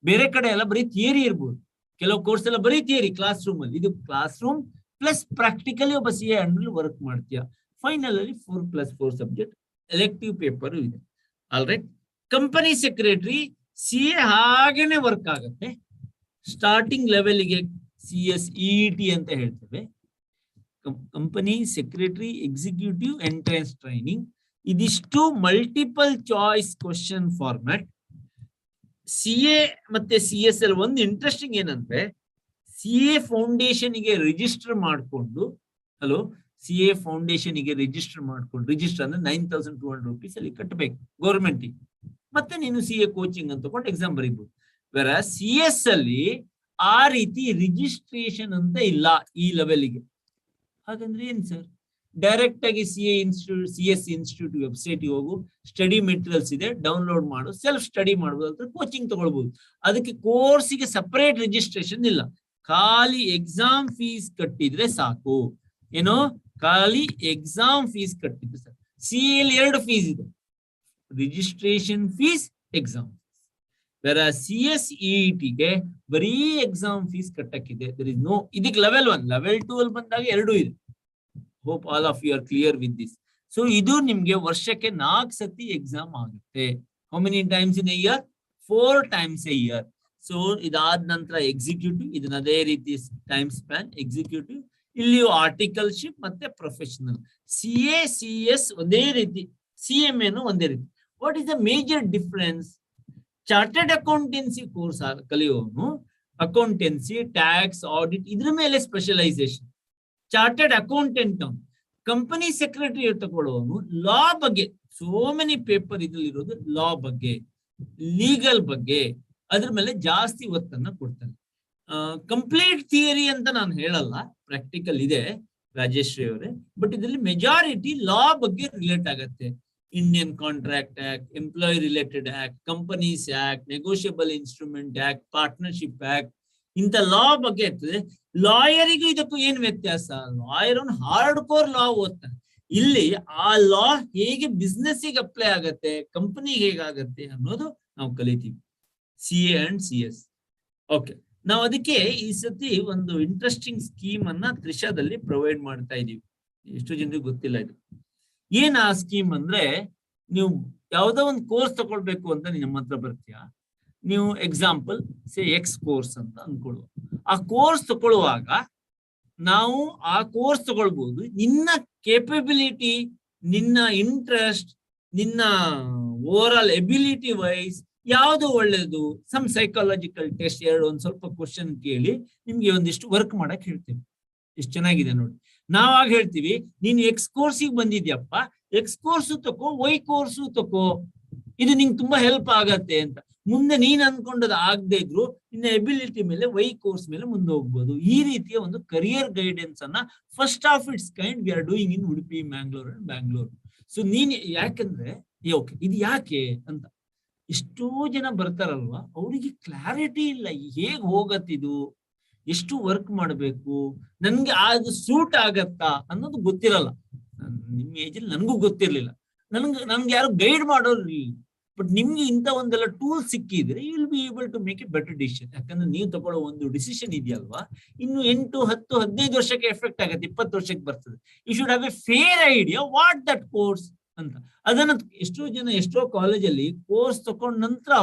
ಬೇರೆ ಕಡೆ ಎಲ್ಲ ಬರೀ ಥಿಯರಿ ಇರ್ಬೋದು, ಕೆಲವು ಕೋರ್ಸ್ ಎಲ್ಲ ಬರೀ ಥಿಯರಿ ಕ್ಲಾಸ್ ರೂಮ್ ಅಲ್ಲಿ. ಇದು ಕ್ಲಾಸ್ ರೂಮ್ ಪ್ಲಸ್ ಪ್ರಾಕ್ಟಿಕಲಿ ಒಬ್ಬ CA ಅಂಡರ್ ವರ್ಕ್ ಮಾಡ್ತೀಯ. ಫೈನಲ್ ಅಲ್ಲಿ 4+4 ಸಬ್ಜೆಕ್ಟ್, ಎಲೆಕ್ಟಿವ್ ಪೇಪರ್ ಇದೆ. All right. Company secretary CA ಹಾಗೇನೆ ವರ್ಕ್ ಆಗುತ್ತೆ. ಸ್ಟಾರ್ಟಿಂಗ್ ಲೆವೆಲ್ಗೆ CS EET ಅಂತ ಹೇಳ್ತೇವೆ. Company secretary executive entrance training. ಇದಿಷ್ಟು multiple choice question format. CA ಮತ್ತೆ CSL ಒಂದು ಇಂಟ್ರೆಸ್ಟಿಂಗ್ ಏನಂದ್ರೆ CA ಫೌಂಡೇಶನ್ ಗೆ ರಿಜಿಸ್ಟರ್ ಮಾಡಿಕೊಂಡು CA ಫೌಂಡೇಶನ್ ಗೆ ರಿಜಿಸ್ಟರ್ ಅಂದ್ರೆ 9,200 rupees ಅಲ್ಲಿ ಕಟ್ಟಬೇಕು ಗೌರ್ಮೆಂಟ್. ಮತ್ತೆ ನೀನು CA ಕೋಚಿಂಗ್ ಅಂತ ತಗೊಂಡು ಎಕ್ಸಾಮ್ ಬರೀಬಹುದು. ಬೇರೆ CS ಅಲ್ಲಿ ಆ ರೀತಿ ರಿಜಿಸ್ಟ್ರೇಷನ್ ಅಂತ ಇಲ್ಲ ಈ ಲೆವೆಲ್ಗೆ. ಹಾಗಂದ್ರೆ ಏನ್ ಸರ್? ಡೈರೆಕ್ಟ್ ಆಗಿ CS ಇನ್ಸ್ಟಿಟ್ಯೂಟ್ ವೆಬ್ಸೈಟ್ ಹೋಗು, ಸ್ಟಡಿ ಮೆಟೀರಿಯಲ್ಸ್ ಇದೆ, ಡೌನ್ಲೋಡ್ ಮಾಡು, ಸೆಲ್ಫ್ ಸ್ಟಡಿ ಮಾಡಬಹುದು, ಕೋಚಿಂಗ್ ತಗೊಳ್ಬಹುದು. ಅದಕ್ಕೆ ಕೋರ್ಸಿಗೆ ಸಪರೇಟ್ ರಿಜಿಸ್ಟ್ರೇಷನ್ ಇಲ್ಲ, ಖಾಲಿ ಎಕ್ಸಾಮ್ ಫೀಸ್ ಕಟ್ಟಿದ್ರೆ ಸಾಕು. ಏನೋ ಖಾಲಿ ಎಕ್ಸಾಮ್ ಫೀಸ್ ಕಟ್ಟಿದ್ರೆ ಸಾಕು. CA 2 ಫೀಸ್ ಇದೆ, ರಿಜಿಸ್ಟ್ರೇಷನ್ ಫೀಸ್, ಎಕ್ಸಾಮ್ ಫೀಸ್. ಬೇರೆ CS EET ಗೆ ಬರೀ ಎಕ್ಸಾಮ್ ಫೀಸ್ ಕಟ್ಟಕ್ಕಿದೆ. ಇದಕ್ಕೆ ಲೆವೆಲ್ 1, ಲೆವೆಲ್ 2 ಅಲ್ಲಿ ಬಂದಾಗ 2 ಇದೆ. Hope all of you are clear with this. So ಇದು ನಿಮ್ಗೆ ವರ್ಷಕ್ಕೆ 4 ಸತಿ ಎಕ್ಸಾಮ್ ಆಗುತ್ತೆ. How many times in a year? 4 times a year. ಸೊ ಇದಾದ ನಂತರ ಎಕ್ಸಿಕ್ಯೂಟಿವ್, ಇದನ್ನ ಅದೇ ರೀತಿ ಟೈಮ್ ಸ್ಪ್ಯಾನ್ ಎಕ್ಸಿಕ್ಯೂಟಿವ್. ಇಲ್ಲಿಯೂ ಆರ್ಟಿಕಲ್ಶಿಪ್ ಮತ್ತೆ ಪ್ರೊಫೆಷನಲ್. CA CS ಒಂದೇ ರೀತಿ, CMA ಒಂದೇ ರೀತಿ. What is the major difference? Chartered accountancy course ಕಲಿಯೋನು ಅಕೌಂಟೆನ್ಸಿ, ಟ್ಯಾಕ್ಸ್, ಆಡಿಟ್ ಇದ್ರ ಮೇಲೆ ಸ್ಪೆಷಲೈಸೇಷನ್. ಚಾರ್ಟರ್ಡ್ ಅಕೌಂಟೆಂಟ್ ಅವನು ಕಂಪನಿ ಸೆಕ್ರೆಟರಿ ತಗೊಳ್ಳೋನು ಲಾ ಬಗ್ಗೆ, ಸೋ ಮೆನಿ ಪೇಪರ್ ಇದ್ರಲ್ಲಿರೋದು ಲಾ ಬಗ್ಗೆ, ಲೀಗಲ್ ಬಗ್ಗೆ, ಅದ್ರ ಮೇಲೆ ಜಾಸ್ತಿ ಒತ್ತನ್ನ ಕೊಡ್ತಾನೆ. ಕಂಪ್ಲೀಟ್ ಥಿಯರಿ ಅಂತ ನಾನು ಹೇಳಲ್ಲ, ಪ್ರಾಕ್ಟಿಕಲ್ ಇದೆ ರಾಜೇಶ್ವರಿ ಅವರೇ, ಬಟ್ ಇದರಲ್ಲಿ ಮೆಜಾರಿಟಿ ಲಾ ಬಗ್ಗೆ ರಿಲೇಟ್ ಆಗತ್ತೆ. Indian contract act, employee related act, companies act, negotiable instrument act, partnership act, ಇಂಥ ಲಾ ಬಗ್ಗೆ ಇರ್ತದೆ. ಲಾಯರಿಗೂ ಇದಕ್ಕೂ ಏನ್ ವ್ಯತ್ಯಾಸ? ಲಾಯರ್ ಅವನು ಹಾರ್ಡ್ ಕೋರ್ ಲಾ ಓದ್ತಾನೆ. ಇಲ್ಲಿ ಆ ಲಾ ಹೇಗೆ ಬಿಸ್ನೆಸ್ ಗೆ ಅಪ್ಲೈ ಆಗತ್ತೆ, ಕಂಪನಿಗೆ ಹೇಗಾಗತ್ತೆ ಅನ್ನೋದು ನಾವು ಕಲಿತೀವಿ. CA and CS. ಓಕೆ, ನಾವು ಅದಕ್ಕೆ ಈ ಸತಿ ಒಂದು ಇಂಟ್ರೆಸ್ಟಿಂಗ್ ಸ್ಕೀಮ್ ಅನ್ನ ತ್ರಿಷಾದಲ್ಲಿ ಪ್ರೊವೈಡ್ ಮಾಡ್ತಾ ಇದೀವಿ. ಎಷ್ಟು ಜನರಿಗೆ ಗೊತ್ತಿಲ್ಲ ಇದು. ಏನ್ ಆ ಸ್ಕೀಮ್ ಅಂದ್ರೆ, ನೀವು ಯಾವ್ದೋ ಒಂದು ಕೋರ್ಸ್ ತಗೊಳ್ಬೇಕು ಅಂತ ನಿಮ್ಮ ಹತ್ರ ಬರ್ತೀಯಾ, ನೀವು ಎಕ್ಸಾಂಪಲ್ ಎಕ್ಸ್ ಕೋರ್ಸ್ ಅಂತ ಅನ್ಕೊಳ್ಳುವ. ಆ ಕೋರ್ಸ್ ತಗೊಳ್ಳುವಾಗ ನಾವು ಆ ಕೋರ್ಸ್ ತಗೊಳ್ಬಹುದು. ನಿನ್ನ ಕೇಪಬಿಲಿಟಿ, ನಿನ್ನ ಇಂಟ್ರೆಸ್ಟ್, ನಿನ್ನ ಓವರ್ ಆಲ್ ಎಬಿಲಿಟಿ ವೈಸ್ ಯಾವುದು ಒಳ್ಳೇದು, ಸಮ್ ಸೈಕಾಲಜಿಕಲ್ ಟೆಸ್ಟ್, ಒಂದ್ ಸ್ವಲ್ಪ ಕ್ವಶನ್ ಕೇಳಿ ನಿಮ್ಗೆ ಒಂದಿಷ್ಟು ವರ್ಕ್ ಮಾಡಕ್ ಹೇಳ್ತೀವಿ. ಎಷ್ಟು ಚೆನ್ನಾಗಿದೆ ನೋಡಿ. ನಾವಾಗ ಹೇಳ್ತೀವಿ, ನೀನು ಎಕ್ಸ್ ಕೋರ್ಸಿಗೆ ಬಂದಿದ್ಯಪ್ಪ, ಎಕ್ಸ್ ಕೋರ್ಸು ತಕೋ, ವೈ ಕೋರ್ಸು ತಕೋ, ಇದು ನಿಂಗೆ ತುಂಬಾ ಹೆಲ್ಪ್ ಆಗತ್ತೆ ಅಂತ. ಮುಂದೆ ನೀನ್ ಅನ್ಕೊಂಡದ್ ಆಗದೆ ಇದ್ರು ನಿನ್ನ ಎಬಿಲಿಟಿ ಮೇಲೆ ವೈ ಕೋರ್ಸ್ ಮೇಲೆ ಮುಂದೆ ಹೋಗ್ಬೋದು. ಈ ರೀತಿಯ ಒಂದು ಕರಿಯರ್ ಗೈಡೆನ್ಸ್ ಅನ್ನ first of it's kind we are doing in Udupi, Mangalore and Bangalore. So ನೀನ್ ಯಾಕಂದ್ರೆ ಓಕೆ ಇದು ಯಾಕೆ ಅಂತ ಎಷ್ಟೋ ಜನ ಬರ್ತಾರಲ್ವಾ, ಅವರಿಗೆ ಕ್ಲಾರಿಟಿ ಇಲ್ಲ, ಹೇಗ್ ಹೋಗತ್ತಿದು, ಎಷ್ಟು ವರ್ಕ್ ಮಾಡಬೇಕು, ನನ್ಗೆ ಅದು ಸೂಟ್ ಆಗತ್ತಾ ಅನ್ನೋದು ಗೊತ್ತಿರಲ್ಲ. ನಿಮ್ಮ ಏಜಲ್ಲಿ ನನಗೂ ಗೊತ್ತಿರ್ಲಿಲ್ಲ, ನನ್ಗೆ ಯಾರು ಗೈಡ್ ಮಾಡೋರು ಇಲ್ಲ. ಬಟ್ ನಿಮ್ಗೆ ಇಂಥ ಒಂದೆಲ್ಲ ಟೂಲ್ ಸಿಕ್ಕಿದ್ರೆ you will be able to make a better decision. ಯಾಕಂದ್ರೆ ನೀವು ತಗೊಳ್ಳೋ ಒಂದು ಡಿಸಿಷನ್ ಇದೆಯಲ್ವಾ, ಇನ್ನು 8, 10, 15 ವರ್ಷಕ್ಕೆ ಎಫೆಕ್ಟ್ ಆಗುತ್ತೆ, 20 ವರ್ಷಕ್ಕೆ ಬರ್ತದೆ. You should have a fair idea what that course ಅಂತ. ಅದನ್ನ ಎಷ್ಟೋ ಜನ ಎಷ್ಟೋ ಕಾಲೇಜಲ್ಲಿ ಕೋರ್ಸ್ ತಕೊಂಡ ನಂತರ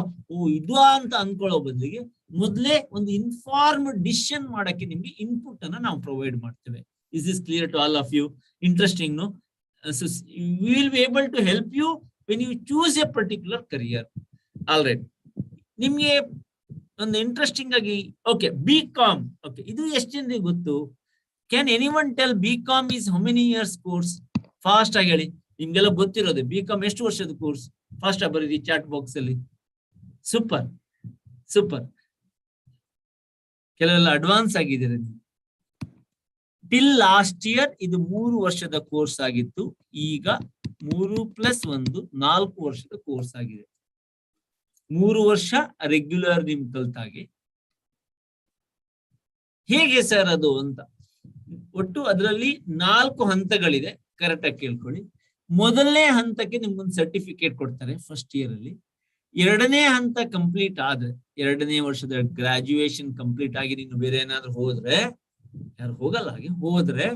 ಇದು ಅಂತ ಅನ್ಕೊಳ್ಳೋ ಬದಲಿಗೆ ಮೊದಲೇ ಒಂದು ಇನ್ಫಾರ್ಮ್ಡ್ ಡಿಸಿಷನ್ ಮಾಡಕ್ಕೆ ನಿಮ್ಗೆ ಇನ್ಪುಟ್ ಅನ್ನ ನಾವು ಪ್ರೊವೈಡ್ ಮಾಡ್ತೇವೆ. Is this clear to all of you? Interesting no? So we will be able to help you when you choose a particular career. All right, ನಿಮ್ಗೆ ಒಂದು ಇಂಟ್ರೆಸ್ಟಿಂಗ್ ಆಗಿ ಓಕೆ BCom. ಓಕೆ, ಇದು ಎಷ್ಟು ಜನರಿಗೆ ಗೊತ್ತು? Can anyone tell BCom is how many years course? Fast ಆಗಿ ಹೇಳಿ, ನಿಮ್ಗೆಲ್ಲ ಗೊತ್ತಿರೋದೆ. BCom ಎಷ್ಟು ವರ್ಷದ ಕೋರ್ಸ್? ಫಾಸ್ಟ್ ಆಗಿ ಬರೀರಿ ಚಾಟ್ ಬಾಕ್ಸ್ ಅಲ್ಲಿ. ಸೂಪರ್ ಸೂಪರ್, ಕೆಲವೆಲ್ಲ ಅಡ್ವಾನ್ಸ್ ಆಗಿದ್ದೀರ ನೀವು. ಟಿಲ್ ಲಾಸ್ಟ್ ಇಯರ್ ಇದು 3 ವರ್ಷದ ಕೋರ್ಸ್ ಆಗಿತ್ತು, ಈಗ 3+1 4 ವರ್ಷದ ಕೋರ್ಸ್ ಆಗಿದೆ. 3 ವರ್ಷ ರೆಗ್ಯುಲರ್ ನಿಮ್ ಕಲ್ತಾಗೆ. ಹೇಗೆ ಸರ್ ಅದು ಅಂತ, ಒಟ್ಟು ಅದರಲ್ಲಿ 4 ಹಂತಗಳಿದೆ, ಕರೆಕ್ಟ್ ಆಗಿ ಕೇಳ್ಕೊಳ್ಳಿ. ಮೊದಲನೇ ಹಂತಕ್ಕೆ ನಿಮ್ಗೊಂದು ಸರ್ಟಿಫಿಕೇಟ್ ಕೊಡ್ತಾರೆ ಫಸ್ಟ್ ಇಯರ್ ಅಲ್ಲಿ. 2ನೇ ಹಂತ ಕಂಪ್ಲೀಟ್ ಆದ್ರೆ, 2ನೇ ವರ್ಷದ ಗ್ರಾಜುಯೇಷನ್ ಕಂಪ್ಲೀಟ್ ಆಗಿ ನೀನು ಬೇರೆ ಏನಾದ್ರು ಹೋದ್ರೆ, ಯಾರು ಹೋಗಲ್ಲ ಹಾಗೆ ಹೋದ್ರೆ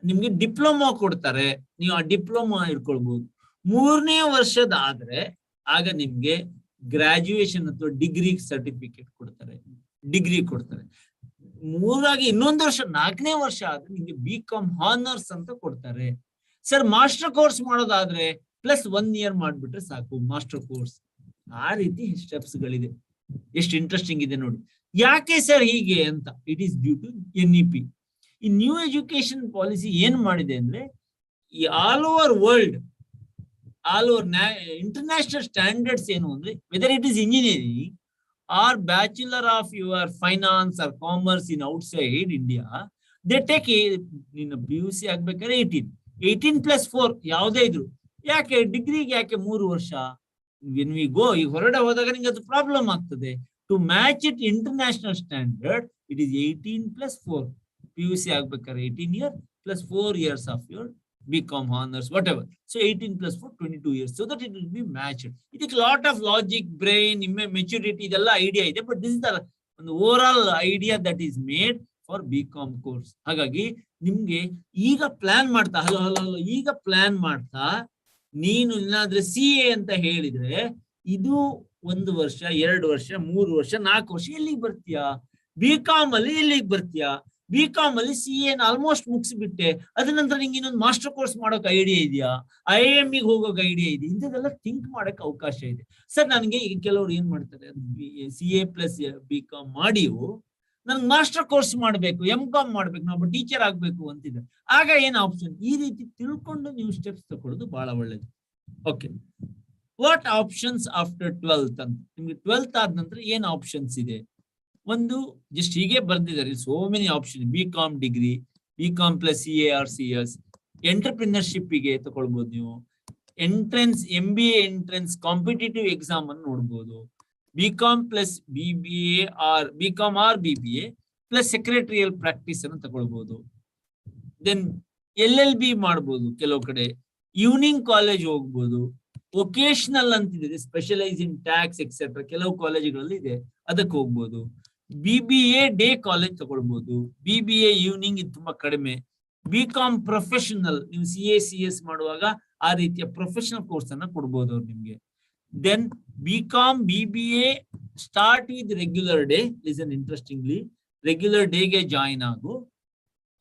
ನಿಮ್ಗೆ ಡಿಪ್ಲೊಮಾ ಕೊಡ್ತಾರೆ, ನೀವು ಆ ಡಿಪ್ಲೊಮಾ ಇಟ್ಕೊಳ್ಬಹುದು. 3ನೇ ವರ್ಷದ ಆದ್ರೆ ಆಗ ನಿಮ್ಗೆ ಗ್ರಾಜುಯೇಷನ್ ಅಥವಾ ಡಿಗ್ರಿ ಸರ್ಟಿಫಿಕೇಟ್ ಕೊಡ್ತಾರೆ, ಡಿಗ್ರಿ ಕೊಡ್ತಾರೆ. 3 ಇನ್ನೊಂದು ವರ್ಷ 4ನೇ ವರ್ಷ ಆದ್ರೆ ನಿಮ್ಗೆ BCom ಹಾನರ್ಸ್ ಅಂತ ಕೊಡ್ತಾರೆ. ಸರ್ ಮಾಸ್ಟರ್ ಕೋರ್ಸ್ ಮಾಡೋದಾದ್ರೆ ಪ್ಲಸ್ 1 year ಮಾಡ್ಬಿಟ್ರೆ ಸಾಕು ಮಾಸ್ಟರ್ ಕೋರ್ಸ್. ಆ ರೀತಿ ಸ್ಟೆಪ್ಸ್ ಗಳಿದೆ. ಎಷ್ಟು ಇಂಟ್ರೆಸ್ಟಿಂಗ್ ಇದೆ ನೋಡಿ. ಯಾಕೆ ಸರ್ ಹೀಗೆ ಅಂತ? It is due to NEP. ಈ ನ್ಯೂ ಎಜುಕೇಶನ್ ಪಾಲಿಸಿ ಏನ್ ಮಾಡಿದೆ ಅಂದ್ರೆ, ಈ all over world, all over international standards ಏನು ಅಂದ್ರೆ, whether it is engineering or bachelor of your finance or commerce in outside India, they take in PUC ಆಗ್ಬೇಕಾದ್ರೆ 18 plus 4 ಯಾವುದೇ ಇದ್ರು. ಯಾಕೆ ಡಿಗ್ರಿಗೆ ಯಾಕೆ 3 ವರ್ಷ? when we go, ಈ ಹೊರಗಡೆ ಹೋದಾಗ ನಿಮಗೆ ಅದು ಪ್ರಾಬ್ಲಮ್ ಆಗ್ತದೆ. To match it international standard, it is 18 plus 4. PUC ಆಗ್ಬೇಕಾದ್ರೆ 18 years plus 4 years of your BCom honors, whatever. So 18 plus 4, 22 years, so that it will be matched. It is a lot of logic, brain, maturity, idella idea ide, but this is the overall idea that is made for BCom course. Hagagi nimge ಈಗ plan ಮಾಡ್ತಾ ಈಗ plan ಮಾಡ್ತಾ ನೀನು ಏನಾದ್ರೆ CA ಅಂತ ಹೇಳಿದ್ರೆ ಇದು 1 ವರ್ಷ 2 ವರ್ಷ 3 ವರ್ಷ 4 ವರ್ಷ ಎಲ್ಲಿಗೆ ಬರ್ತೀಯಾ? BCom ಅಲ್ಲಿ ಎಲ್ಲಿಗೆ ಬರ್ತೀಯಾ? BCom ಅಲ್ಲಿ CA ಆಲ್ಮೋಸ್ಟ್ ಮುಗಿಸ್ಬಿಟ್ಟೆ, ಅದ ನಂತರ ನಿಂಗೆ ಇನ್ನೊಂದು ಮಾಸ್ಟರ್ ಕೋರ್ಸ್ ಮಾಡೋಕೆ ಐಡಿಯಾ ಇದೆಯಾ? IIM ಗೆ ಹೋಗೋಕೆ ಐಡಿಯಾ ಇದೆ? ಇಂಥದ್ದೆಲ್ಲ ಥಿಂಕ್ ಮಾಡಕ್ಕೆ ಅವಕಾಶ ಇದೆ ಸರ್. ನನಗೆ ಈಗ ಕೆಲವರು ಏನ್ ಮಾಡ್ತಾರೆ, CA plus BCom ಮಾಡಿಯು ನನ್ಗೆ ಮಾಸ್ಟರ್ ಕೋರ್ಸ್ ಮಾಡ್ಬೇಕು, MCom ಮಾಡ್ಬೇಕು, ನಾವು ಟೀಚರ್ ಆಗ್ಬೇಕು ಅಂತಿದ್ದಾರೆ. ಆಗ ಏನ್ ಆಪ್ಷನ್? ಈ ರೀತಿ ತಿಳ್ಕೊಂಡು ನೀವು ಸ್ಟೆಪ್ಸ್ ತಗೊಳ್ಳೋದು ಬಹಳ ಒಳ್ಳೇದು. Okay, what options after 12th ಅಂತ. ನಿಮ್ಗೆ 12th ಆದ ನಂತರ ಏನ್ ಆಪ್ಷನ್ಸ್ ಇದೆ? ಒಂದು ಜಸ್ಟ್ ಹೀಗೆ ಬರ್ದಿದ್ದಾರೆ, so many option. BCom degree, BCom plus CA or CS, entrepreneurship ಗೆ ತಗೊಳ್ಬಹುದು ನೀವು. Entrance MBA entrance competitive exam ಅನ್ನು ನೋಡ್ಬೋದು. BCom plus BBA or BCom or BBA plus secretarial practice ಅನ್ನು ತಗೊಳ್ಬಹುದು. ದೆನ್ LLB ಮಾಡ್ಬೋದು ಕೆಲವು ಕಡೆ. ಈವ್ನಿಂಗ್ ಕಾಲೇಜ್ ಹೋಗ್ಬೋದು. ವೊಕೇಶನಲ್ ಅಂತಿದೆ, ಸ್ಪೆಷಲೈಸ್ ಇನ್ ಟ್ಯಾಕ್ಸ್ ಎಕ್ಸೆಟ್ರಾ, ಕೆಲವು ಕಾಲೇಜುಗಳಲ್ಲಿ ಇದೆ, ಅದಕ್ಕೆ ಹೋಗ್ಬೋದು. BBA ಡೇ ಕಾಲೇಜ್ ತಗೊಳ್ಬಹುದು. BBA ಈವ್ನಿಂಗ್ ಇದು ತುಂಬಾ ಕಡಿಮೆ. BCom ಪ್ರೊಫೆಷನಲ್, ನೀವು CA CS ಮಾಡುವಾಗ ಆ ರೀತಿಯ ಪ್ರೊಫೆಷನಲ್ ಕೋರ್ಸ್ ಅನ್ನ ಕೊಡ್ಬೋದು ಅವ್ರು ನಿಮ್ಗೆ. Then BCom BBA start with regular day. Listen interestingly, regular ಡೇಗೆ ಜಾಯಿನ್ ಆಗು.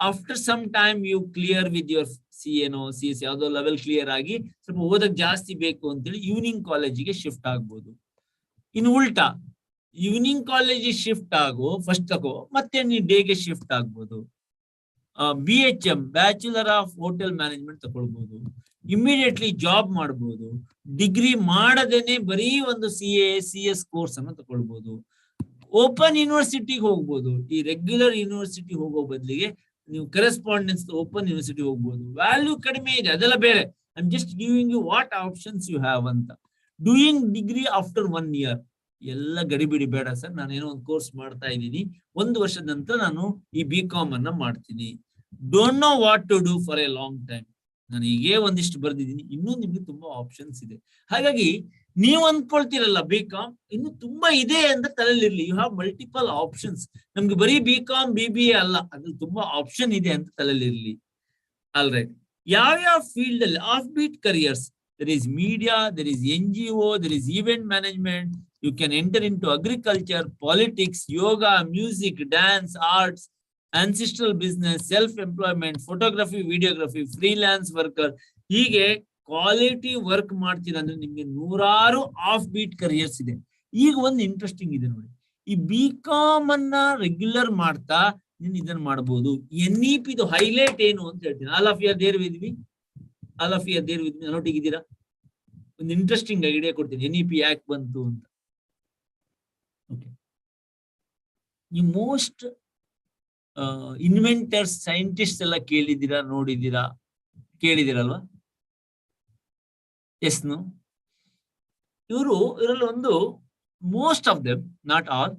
After some time you clear with your CNO CS ಯಾವುದೋ ಲೆವೆಲ್ ಕ್ಲಿಯರ್ ಆಗಿ ಸ್ವಲ್ಪ ಓದಕ್ ಜಾಸ್ತಿ ಬೇಕು ಅಂತೇಳಿ ಈವ್ನಿಂಗ್ ಕಾಲೇಜಿಗೆ ಶಿಫ್ಟ್ ಆಗ್ಬೋದು. ಇನ್ನು ಉಲ್ಟಾ, ಈವ್ನಿಂಗ್ ಕಾಲೇಜಿಗೆ ಶಿಫ್ಟ್ ಆಗೋ ಫಸ್ಟ್ ತಗೋ, ಮತ್ತೆ ನೀವು ಡೇಗೆ ಶಿಫ್ಟ್ ಆಗ್ಬೋದು. BHM bachelor of hotel management ತಗೊಳ್ಬಹುದು. ಇಮಿಡಿಯೇಟ್ಲಿ ಜಾಬ್ ಮಾಡ್ಬೋದು. ಡಿಗ್ರಿ ಮಾಡದೇನೆ ಬರೀ ಒಂದು CA CS ಕೋರ್ಸ್ ಅನ್ನು ತಗೊಳ್ಬಹುದು. ಓಪನ್ ಯೂನಿವರ್ಸಿಟಿಗೆ ಹೋಗ್ಬೋದು. ಈ ರೆಗ್ಯುಲರ್ ಯೂನಿವರ್ಸಿಟಿ ಹೋಗೋ ಬದಲಿಗೆ ನೀವು ಕರೆಸ್ಪಾಂಡೆನ್ಸ್ ಓಪನ್ ಯೂನಿವರ್ಸಿಟಿ ಹೋಗ್ಬೋದು. ವ್ಯಾಲ್ಯೂ ಕಡಿಮೆ ಇದೆ, ಅದೆಲ್ಲ ಬೇರೆ. I am just giving you what options you have ಅಂತ. ಡೂಯಿಂಗ್ ಡಿಗ್ರಿ ಆಫ್ಟರ್ 1 year, ಎಲ್ಲ ಗಡಿಬಿಡಿ ಬೇಡ ಸರ್. ನಾನೇನೋ ಒಂದು ಕೋರ್ಸ್ ಮಾಡ್ತಾ ಇದ್ದೀನಿ, 1 ವರ್ಷದ ನಂತರ ನಾನು ಈ BCom ಅನ್ನ ಮಾಡ್ತೀನಿ. Don't know what to do for a long time. ನಾನು ಹೀಗೆ ಒಂದಿಷ್ಟು ಬರ್ದಿದ್ದೀನಿ, ಇನ್ನೂ ನಿಮ್ಗೆ ತುಂಬಾ ಆಪ್ಷನ್ಸ್ ಇದೆ. ಹಾಗಾಗಿ ನೀವು ಅಂದ್ಕೊಳ್ತೀರಲ್ಲ BCom ಇನ್ನು ತುಂಬಾ ಇದೆ ಅಂತ ತಲೆಯಲ್ಲಿರ್ಲಿ. You have multiple options. ನಮ್ಗೆ ಬರೀ BCom BBA ಅಲ್ಲ, ಅದ್ರಲ್ಲಿ ತುಂಬಾ ಆಪ್ಷನ್ ಇದೆ ಅಂತ ತಲೆಯಲ್ಲಿರ್ಲಿ. ಆಲ್ ರೈಟ್, ಯಾವ್ಯಾವ ಫೀಲ್ಡ್ ಅಲ್ಲಿ off beat careers? there is media, there is NGO, there is event management. You can enter into agriculture, politics, yoga, music, dance, arts, ancestral business, self-employment, photography, videography, freelance worker. ಹೀಗೆ quality work ಮಾಡ್ತೀರಾ ಅಂದ್ರೆ ನಿಮ್ಗೆ 100 of beat careers ಇದೆ. ಈಗ ಒಂದು interesting ಇದೆ ನೋಡಿ, ಈ BCom ಅನ್ನ ರೆಗ್ಯುಲರ್ ಮಾಡ್ತಾ ನೀನ್ ಇದನ್ನ ಮಾಡಬಹುದು. NEP ಇದು ಹೈಲೈಟ್ ಏನು ಅಂತ ಹೇಳ್ತೀನಿ. All of you are there with me, all of you are there with me. ನೋಟಿಗಿದ್ದೀರಾ? ಒಂದು ಇಂಟ್ರೆಸ್ಟಿಂಗ್ ಐಡಿಯಾ ಕೊಡ್ತೀನಿ, NEP ಯಾಕೆ ಬಂತು ಅಂತ. ಓಕೆ, ಈ ಮೋಸ್ಟ್ ಇನ್ವೆಂಟರ್ಸ್, ಸೈಂಟಿಸ್ಟ್ ಎಲ್ಲ ಕೇಳಿದ್ದೀರಾ, ನೋಡಿದ್ದೀರಾ, ಕೇಳಿದಿರಲ್ವಾ? S no? ಇವರಲ್ಲಿ ಒಂದು most of them, not all,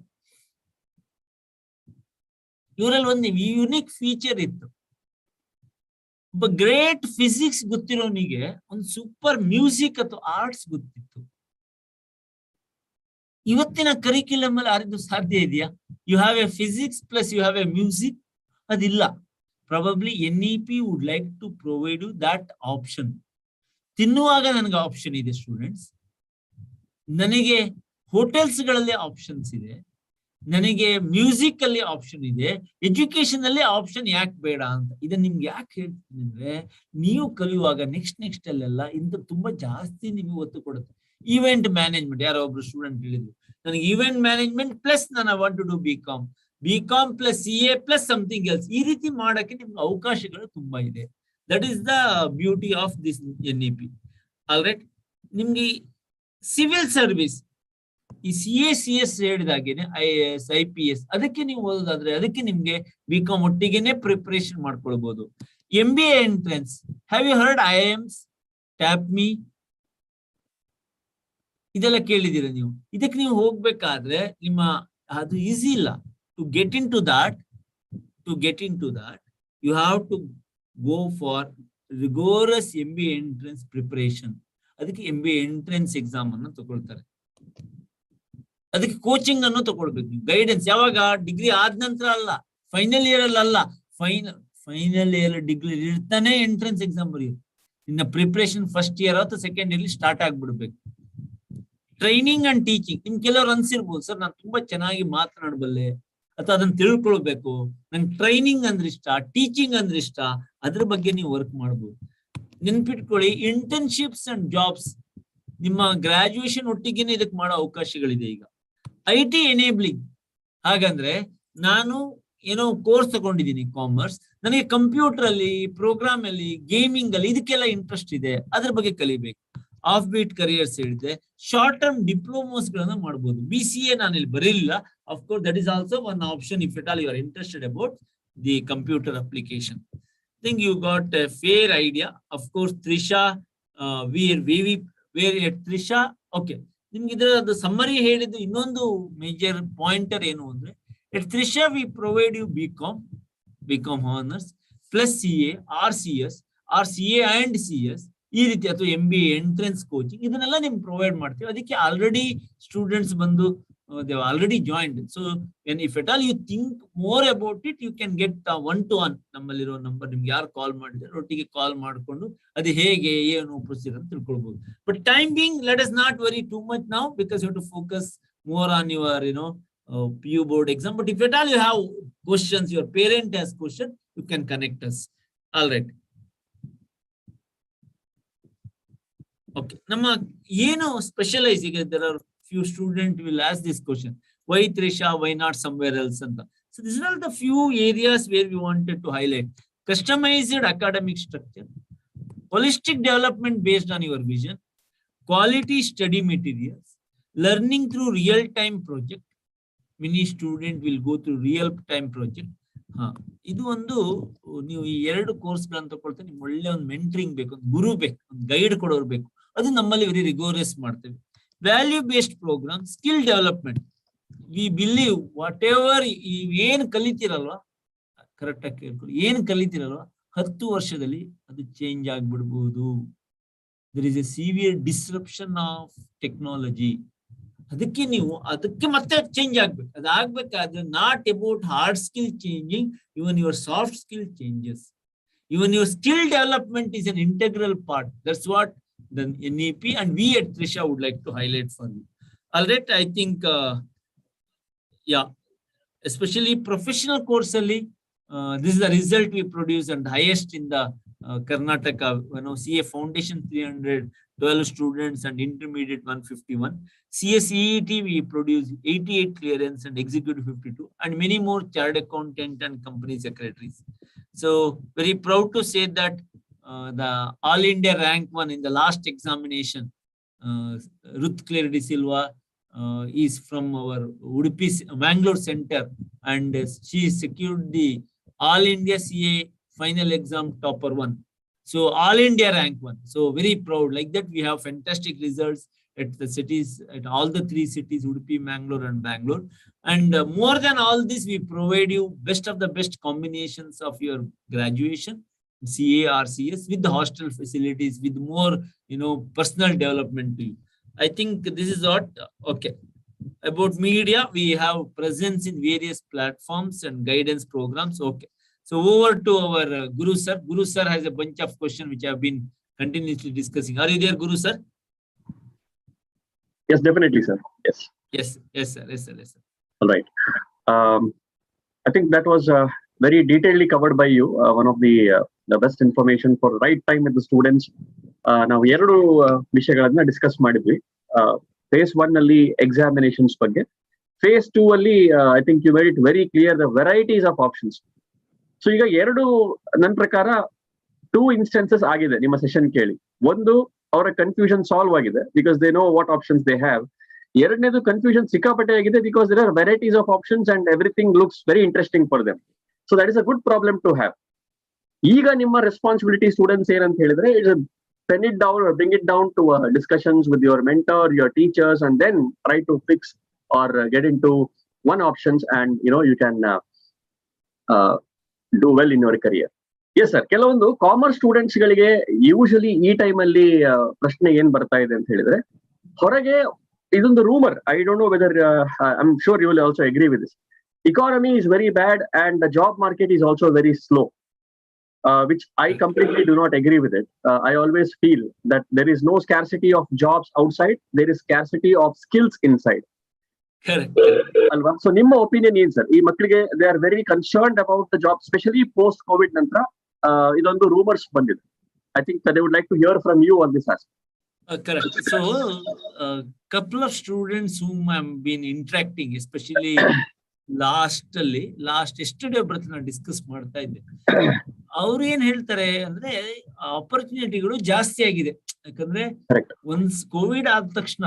ಇವರಲ್ಲಿ ಒಂದು ಯುನಿಕ್ ಫೀಚರ್ ಇತ್ತು. ಒಬ್ಬ ಗ್ರೇಟ್ ಫಿಸಿಕ್ಸ್ ಗೊತ್ತಿರೋನಿಗೆ ಒಂದು ಸೂಪರ್ ಮ್ಯೂಸಿಕ್ ಅಥವಾ ಆರ್ಟ್ಸ್ ಗೊತ್ತಿತ್ತು. ಇವತ್ತಿನ ಕರಿಕ್ಯುಲಮ್ ಅಲ್ಲಿ ಅದು ಸಾಧ್ಯ ಇದೆಯಾ? You have a physics plus you have a music? ಅದಿಲ್ಲ. Probably NEP would like to provide you that option. ತಿನ್ನುವಾಗ ನನಗೆ ಆಪ್ಷನ್ ಇದೆ ಸ್ಟೂಡೆಂಟ್ಸ್, ನನಗೆ ಹೋಟೆಲ್ಸ್ ಗಳಲ್ಲಿ ಆಪ್ಷನ್ಸ್ ಇದೆ, ನನಗೆ ಮ್ಯೂಸಿಕ್ ಅಲ್ಲಿ ಆಪ್ಷನ್ ಇದೆ, ಎಜುಕೇಶನ್ ಅಲ್ಲಿ ಆಪ್ಷನ್ ಯಾಕೆ ಬೇಡ ಅಂತ. ಇದನ್ನ ನಿಮ್ಗೆ ಯಾಕೆ ಹೇಳ್ತೀನಿ ಅಂದ್ರೆ, ನೀವು ಕಲಿಯುವಾಗ ನೆಕ್ಸ್ಟ್ ಅಲ್ಲೆಲ್ಲ ಇಂತ ತುಂಬಾ ಜಾಸ್ತಿ ನಿಮಗೆ ಒತ್ತು ಕೊಡುತ್ತೆ. ಈವೆಂಟ್ ಮ್ಯಾನೇಜ್ಮೆಂಟ್, ಯಾರೋ ಒಬ್ರು ಸ್ಟೂಡೆಂಟ್ ಹೇಳಿದ್ರು ನನಗೆ ಈವೆಂಟ್ ಮ್ಯಾನೇಜ್ಮೆಂಟ್ ಪ್ಲಸ್ ನಾನು want to do BCom plus CA plus something else. ಈ ರೀತಿ ಮಾಡಕ್ಕೆ ನಿಮ್ಗೆ ಅವಕಾಶಗಳು ತುಂಬಾ ಇದೆ. That is the beauty of this NEP. Alright, ನಿಮ್ಗೆ ಸಿವಿಲ್ ಸರ್ವಿಸ್ ಈ CS ಹೇಳಿದಾಗೇನೆ IAS IPS ಅದಕ್ಕೆ ನೀವು ಓದೋದಾದ್ರೆ ಅದಕ್ಕೆ ನಿಮ್ಗೆ ಬಿಕಾಮ್ ಒಟ್ಟಿಗೆನೆ ಪ್ರಿಪರೇಷನ್ ಮಾಡ್ಕೊಳ್ಬಹುದು. MBA entrance, have you heard IIMs, TAPME ಇದೆಲ್ಲ ಕೇಳಿದ್ದೀರ ನೀವು. ಇದಕ್ಕೆ ನೀವು ಹೋಗ್ಬೇಕಾದ್ರೆ ನಿಮ್ಮ ಅದು ಈಸಿ ಇಲ್ಲ. To get into that you have to go for rigorous MBA entrance preparation. ಅದಕ್ಕೆ MBA ಎಂಟ್ರೆನ್ಸ್ ಎಕ್ಸಾಮ್ ಅನ್ನು ತಗೊಳ್ತಾರೆ. ಅದಕ್ಕೆ ಕೋಚಿಂಗ್ ಅನ್ನು ತಗೊಳ್ಬೇಕು ನೀವು. ಗೈಡೆನ್ಸ್ ಯಾವಾಗ? ಡಿಗ್ರಿ ಆದ ನಂತರ ಅಲ್ಲ, ಫೈನಲ್ ಇಯರ್ ಅಲ್ಲ, ಫೈನಲ್ ಇಯರ್ ಡಿಗ್ರಿ ಇರ್ತಾನೆ ಎಂಟ್ರೆನ್ಸ್ ಎಕ್ಸಾಮ್ ಬರೆಯೋದು. ಇನ್ನ ಪ್ರಿಪರೇಷನ್ ಫಸ್ಟ್ ಇಯರ್ ಅಥವಾ ಸೆಕೆಂಡ್ ಇಯರ್ ಸ್ಟಾರ್ಟ್ ಆಗ್ಬಿಡ್ಬೇಕು. ಟ್ರೈನಿಂಗ್ ಅಂಡ್ ಟೀಚಿಂಗ್, ನಿಮ್ ಕೆಲವರು ಅನ್ಸಿರ್ಬೋದು, ಸರ್ ನಾನು ತುಂಬಾ ಚೆನ್ನಾಗಿ ಮಾತನಾಡಬಲ್ಲೆ ಅಥವಾ ಅದನ್ನ ತಿಳ್ಕೊಳ್ಬೇಕು, ನಂಗೆ ಟ್ರೈನಿಂಗ್ ಅಂದ್ರೆ ಇಷ್ಟ, ಟೀಚಿಂಗ್ ಅಂದ್ರೆ ಇಷ್ಟ, ಅದ್ರ ಬಗ್ಗೆ ನೀವು ವರ್ಕ್ ಮಾಡ್ಬೋದು. ನೆನ್ಪಿಟ್ಕೊಳ್ಳಿ, ಇಂಟರ್ನ್ಶಿಪ್ಸ್ ಅಂಡ್ ಜಾಬ್ಸ್ ನಿಮ್ಮ ಗ್ರಾಜುಯೇಷನ್ ಒಟ್ಟಿಗೆನೆ ಇದಕ್ಕೆ ಮಾಡೋ ಅವಕಾಶಗಳಿದೆ. ಈಗ IT ಎನೇಬ್ಲಿಂಗ್, ಹಾಗಂದ್ರೆ ನಾನು ಏನೋ ಕೋರ್ಸ್ ತಗೊಂಡಿದ್ದೀನಿ ಕಾಮರ್ಸ್, ನನಗೆ ಕಂಪ್ಯೂಟರ್ ಅಲ್ಲಿ, ಪ್ರೋಗ್ರಾಮ್ ಅಲ್ಲಿ, ಗೇಮಿಂಗ್ ಅಲ್ಲಿ ಇದಕ್ಕೆಲ್ಲ ಇಂಟ್ರೆಸ್ಟ್ ಇದೆ, ಅದ್ರ ಬಗ್ಗೆ ಕಲಿಬೇಕು. ಆಫ್ ಬೀಟ್ ಕರಿಯರ್ಸ್ ಹೇಳಿದೆ, ಶಾರ್ಟ್ ಟರ್ಮ್ ಡಿಪ್ಲೊಮೋಸ್ ಗಳನ್ನ ಮಾಡಬಹುದು. BCA ನಾನು ಇಲ್ಲಿ ಬರೀಲಿಲ್ಲ, of course that is also one option if it all you are interested about the computer application. think you got a fair idea. Of course, Trisha, Trisha, okay. ನಿಮ್ಗೆ ಇದರ summary ಹೇಳಿದ್ದು ಇನ್ನೊಂದು major pointer ಏನು ಅಂದ್ರೆ, at Trisha we provide you BCom honors plus CA or CS or CA and CS ಈ ರೀತಿ, ಅಥವಾ MBA entrance coaching ಇದನ್ನೆಲ್ಲ ನಿಮ್ಗೆ ಪ್ರೊವೈಡ್ ಮಾಡ್ತೀವಿ. ಅದಕ್ಕೆ ಆಲ್ರೆಡಿ ಸ್ಟೂಡೆಂಟ್ಸ್ ಬಂದು they have already joined. So when if at all you think more about it, you can get 1-to-1 ನಮ್ಮಲ್ಲಿರೋ number, ನಿಮ್ಗೆ ಯಾರು ಕಾಲ್ ಮಾಡಿದ್ರೆ ಒಟ್ಟಿಗೆ ಕಾಲ್ ಮಾಡಿಕೊಂಡು ಅದು ಹೇಗೆ ಏನು ಪ್ರೊಸೀಜರ್ ಅಂತ ತಿಳ್ಕೊಳ್ಬಹುದು. But time being, let us not worry too much now because you have to focus more on your PU board exam. But if at all you have questions, your parent has question, you can connect us. All right. Okay, ನಮ್ಮ ಏನು specialise, ಈಗ there are few students will ask this question, why Trisha, why not somewhere else anta. So these are the few areas where we wanted to highlight. Customized academic structure, holistic development based on your vision, quality study materials, learning through real time project. Many student will go through real time project. ಇದು ಒಂದು, ನೀವು ಈ ಎರಡು course ಗಳನ್ನ ತಗೊಳ್ತಾ ನಿಮ್ಗೆ ಒಳ್ಳೆ ಒಂದು ಮೆಂಟರಿಂಗ್ ಬೇಕು, ಒಂದು ಗುರು ಬೇಕು, ಒಂದು ಗೈಡ್ ಕೊಡೋರು ಬೇಕು. ಅದು ನಮ್ಮಲ್ಲಿ ವೆರಿ ರಿಗೋರಸ್ ಮಾಡ್ತೇವೆ. Value based programme, skill development. We believe whatever ಏನ್ ಕಲಿತೀರಲ್ವಾ, ಕರೆಕ್ಟ್ ಆಗಿ ಕೇಳ್ಕೊಳ್ಳಿ, ಏನ್ ಕಲಿತೀರಲ್ವಾ 10 ವರ್ಷದಲ್ಲಿ ಅದು ಚೇಂಜ್ ಆಗ್ಬಿಡ್ಬೋದು. There is a severe disruption of technology. ಅದಕ್ಕೆ ಮತ್ತೆ ಚೇಂಜ್ ಆಗ್ಬೇಕು. ಅದಾಗ್ಬೇಕಾದ್ರೆ not about hard skill changing, even your soft skill changes, even your skill development is an integral part. That's what the NEP and we at Trisha would like to highlight for you. All right, I think yeah, especially professional course ali, this is the result we produce and highest in the Karnataka. CA foundation 312 students and intermediate 151. CSEET we produce 88 clearance and executive 52 and many more chartered accountant and company secretaries. So very proud to say that the All India rank 1 in the last examination, Ruth Claire De Silva is from our Udupi Mangalore center, and she secured the All India CA final exam topper 1. So All India rank 1. So very proud. Like that, we have fantastic results at the cities, at all the 3 cities, Udupi, Mangalore and Bangalore. And more than all this, we provide you best of the best combinations of your graduation, CA or CS, with the hostel facilities, with more, personal development to you. I think this is what, okay. About media, we have presence in various platforms and guidance programs. Okay. So over to our Guru sir. Guru sir has a bunch of questions which I have been continuously discussing. Are you there, Guru sir? Yes, definitely, sir. Yes. Yes, sir. Yes, sir. All right. I think that was very detailedly covered by you. One of the best information for right time with the students. ನಾವು ಎರಡು ವಿಷಯಗಳನ್ನ discuss ಮಾಡಿದ್ವಿ. Face 1 ಅಲ್ಲಿ examinations ಬಗ್ಗೆ, phase 2 ಅಲ್ಲಿ I think you made it very clear the varieties of options. So ಈಗ ಎರಡು ನನ್ನ ಪ್ರಕಾರ 2 ಇನ್ಸ್ಟೆನ್ಸಸ್ ಆಗಿದೆ ನಿಮ್ಮ ಸೆಷನ್ ಕೇಳಿ. ಒಂದು, ಅವರ ಕನ್ಫ್ಯೂಷನ್ ಸಾಲ್ವ್ ಆಗಿದೆ because they know what options they have. ಎರಡನೇದು, ಕನ್ಫ್ಯೂಷನ್ ಸಿಕ್ಕಾಪಟ್ಟೆ ಆಗಿದೆ because there are varieties of options and everything looks very interesting for them. So that is a good problem to have. ಈಗ ನಿಮ್ಮ responsibility students ಏನಂತ ಹೇಳಿದ್ರೆ, it's pen it down or bring it down to discussions with your mentor, your teachers, and then try to fix or get into one options, and you can do well in your career. Yes sir, ಕೆಲವೊಂದು commerce students ಗಳಿಗೆ usually ಈ time ಅಲ್ಲಿ ಪ್ರಶ್ನೆ ಏನ್ ಬರ್ತಾ ಇದೆ ಅಂತ ಹೇಳಿದ್ರೆ, ಹೊರಗೆ ಇದೊಂದು rumour, I don't know whether I am sure you will also agree with this. Economy is very bad and the job market is also very slow. Which I completely do not agree with it. I always feel that there is no scarcity of jobs outside, there is scarcity of skills inside. Correct. Alva? So ನಿಮ್ಮ opinion ಏನ್ sir? ಈ ಮಕ್ಕಳಿಗೆ they are very concerned about the job, specially post Covid ನಂತರ ಇದೊಂದು rumours ಬಂದಿದೆ. I think that they would like to hear from you on this aspect. Correct. So couple of students whom I've been interacting, especially last yesterday ಬರ್ತೀನಿ discuss ಮಾಡ್ತಾ ಇದ್ದೆ. ಅವ್ರು ಏನ್ ಹೇಳ್ತಾರೆ ಅಂದ್ರೆ, ಆಪರ್ಚುನಿಟಿಗಳು ಜಾಸ್ತಿ ಆಗಿದೆ. ಯಾಕಂದ್ರೆ ಒನ್ಸ್ ಕೋವಿಡ್ ಆದ ತಕ್ಷಣ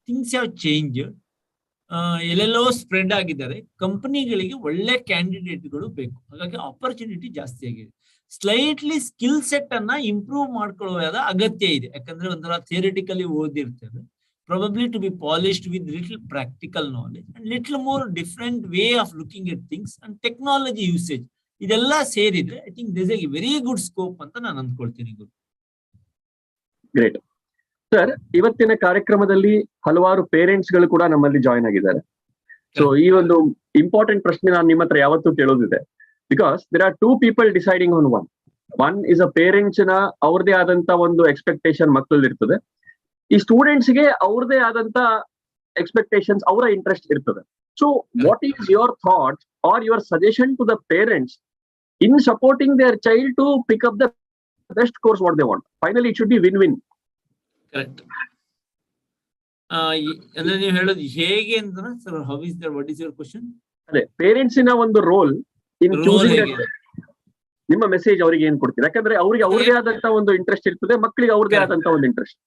ಥಿಂಗ್ಸ್ ಹ್ಯಾವ್ ಚೇಂಜ್. ಎಲ್ಲೆಲ್ಲೋ ಸ್ಪ್ರೆಡ್ ಆಗಿದ್ದಾರೆ. ಕಂಪನಿಗಳಿಗೆ ಒಳ್ಳೆ ಕ್ಯಾಂಡಿಡೇಟ್ಗಳು ಬೇಕು, ಹಾಗಾಗಿ ಆಪರ್ಚುನಿಟಿ ಜಾಸ್ತಿ ಆಗಿದೆ. ಸ್ಲೈಟ್ಲಿ ಸ್ಕಿಲ್ ಸೆಟ್ ಅನ್ನ ಇಂಪ್ರೂವ್ ಮಾಡ್ಕೊಳ್ಳೋದ ಅಗತ್ಯ ಇದೆ. ಯಾಕಂದ್ರೆ ಒಂಥರ theoretically ಓದಿರ್ತೇವೆ, probably to be polished with little practical knowledge and little more different way of looking at things and technology usage. ಇದೆಲ್ಲ ಸೇರಿದ್ರೆ I think this A very good scope ಅಂತ ನಾನು ಅಂದ್ಕೊಳ್ತೀನಿ. ಗ್ರೇಟ್ ಸರ್, ಇವತ್ತಿನ ಕಾರ್ಯಕ್ರಮದಲ್ಲಿ ಹಲವಾರು ಪೇರೆಂಟ್ಸ್ ಗಳು ಕೂಡ ನಮ್ಮಲ್ಲಿ ಜಾಯಿನ್ ಆಗಿದ್ದಾರೆ. ಸೊ ಈ ಒಂದು ಇಂಪಾರ್ಟೆಂಟ್ ಪ್ರಶ್ನೆ ನಾನು ನಿಮ್ಮ ಹತ್ರ ಯಾವತ್ತೂ ಕೇಳೋದಿದೆ, because there are 2 people deciding on one is uh parents ನ ಅವ್ರದೇ ಆದಂತ ಒಂದು ಎಕ್ಸ್ಪೆಕ್ಟೇಷನ್ ಮಕ್ಕಳಲ್ಲಿ ಇರ್ತದೆ. ಈ ಸ್ಟೂಡೆಂಟ್ಸ್ ಗೆ ಅವ್ರದೇ ಆದಂತ ಎಕ್ಸ್ಪೆಕ್ಟೇಷನ್ಸ್, ಅವರ ಇಂಟ್ರೆಸ್ಟ್ ಇರ್ತದೆ. So what is your thought or your suggestion to the parents in supporting their child to pick up the best course what they want? Finally it should be win win. Correct. ಅಂದ್ರೆ ನೀವು ಹೇಳೋದು ಹೇಗೆ ಅಂತ sir, how is that, what is your question? ಅದೇ parents ನ ಒಂದು role in choosing, ನಿಮ್ಮ message ಅವರಿಗೆ ಏನ್ ಕೊಡ್ತೀರಾ? ಯಾಕಂದ್ರೆ ಅವ್ರಿಗೆ ಅವ್ರದೇ ಆದಂತ ಒಂದು ಇಂಟ್ರೆಸ್ಟ್ ಇರ್ತದೆ, ಮಕ್ಕಳಿಗೆ ಅವ್ರದೇ ಆದಂತ ಒಂದು ಇಂಟ್ರೆಸ್ಟ್.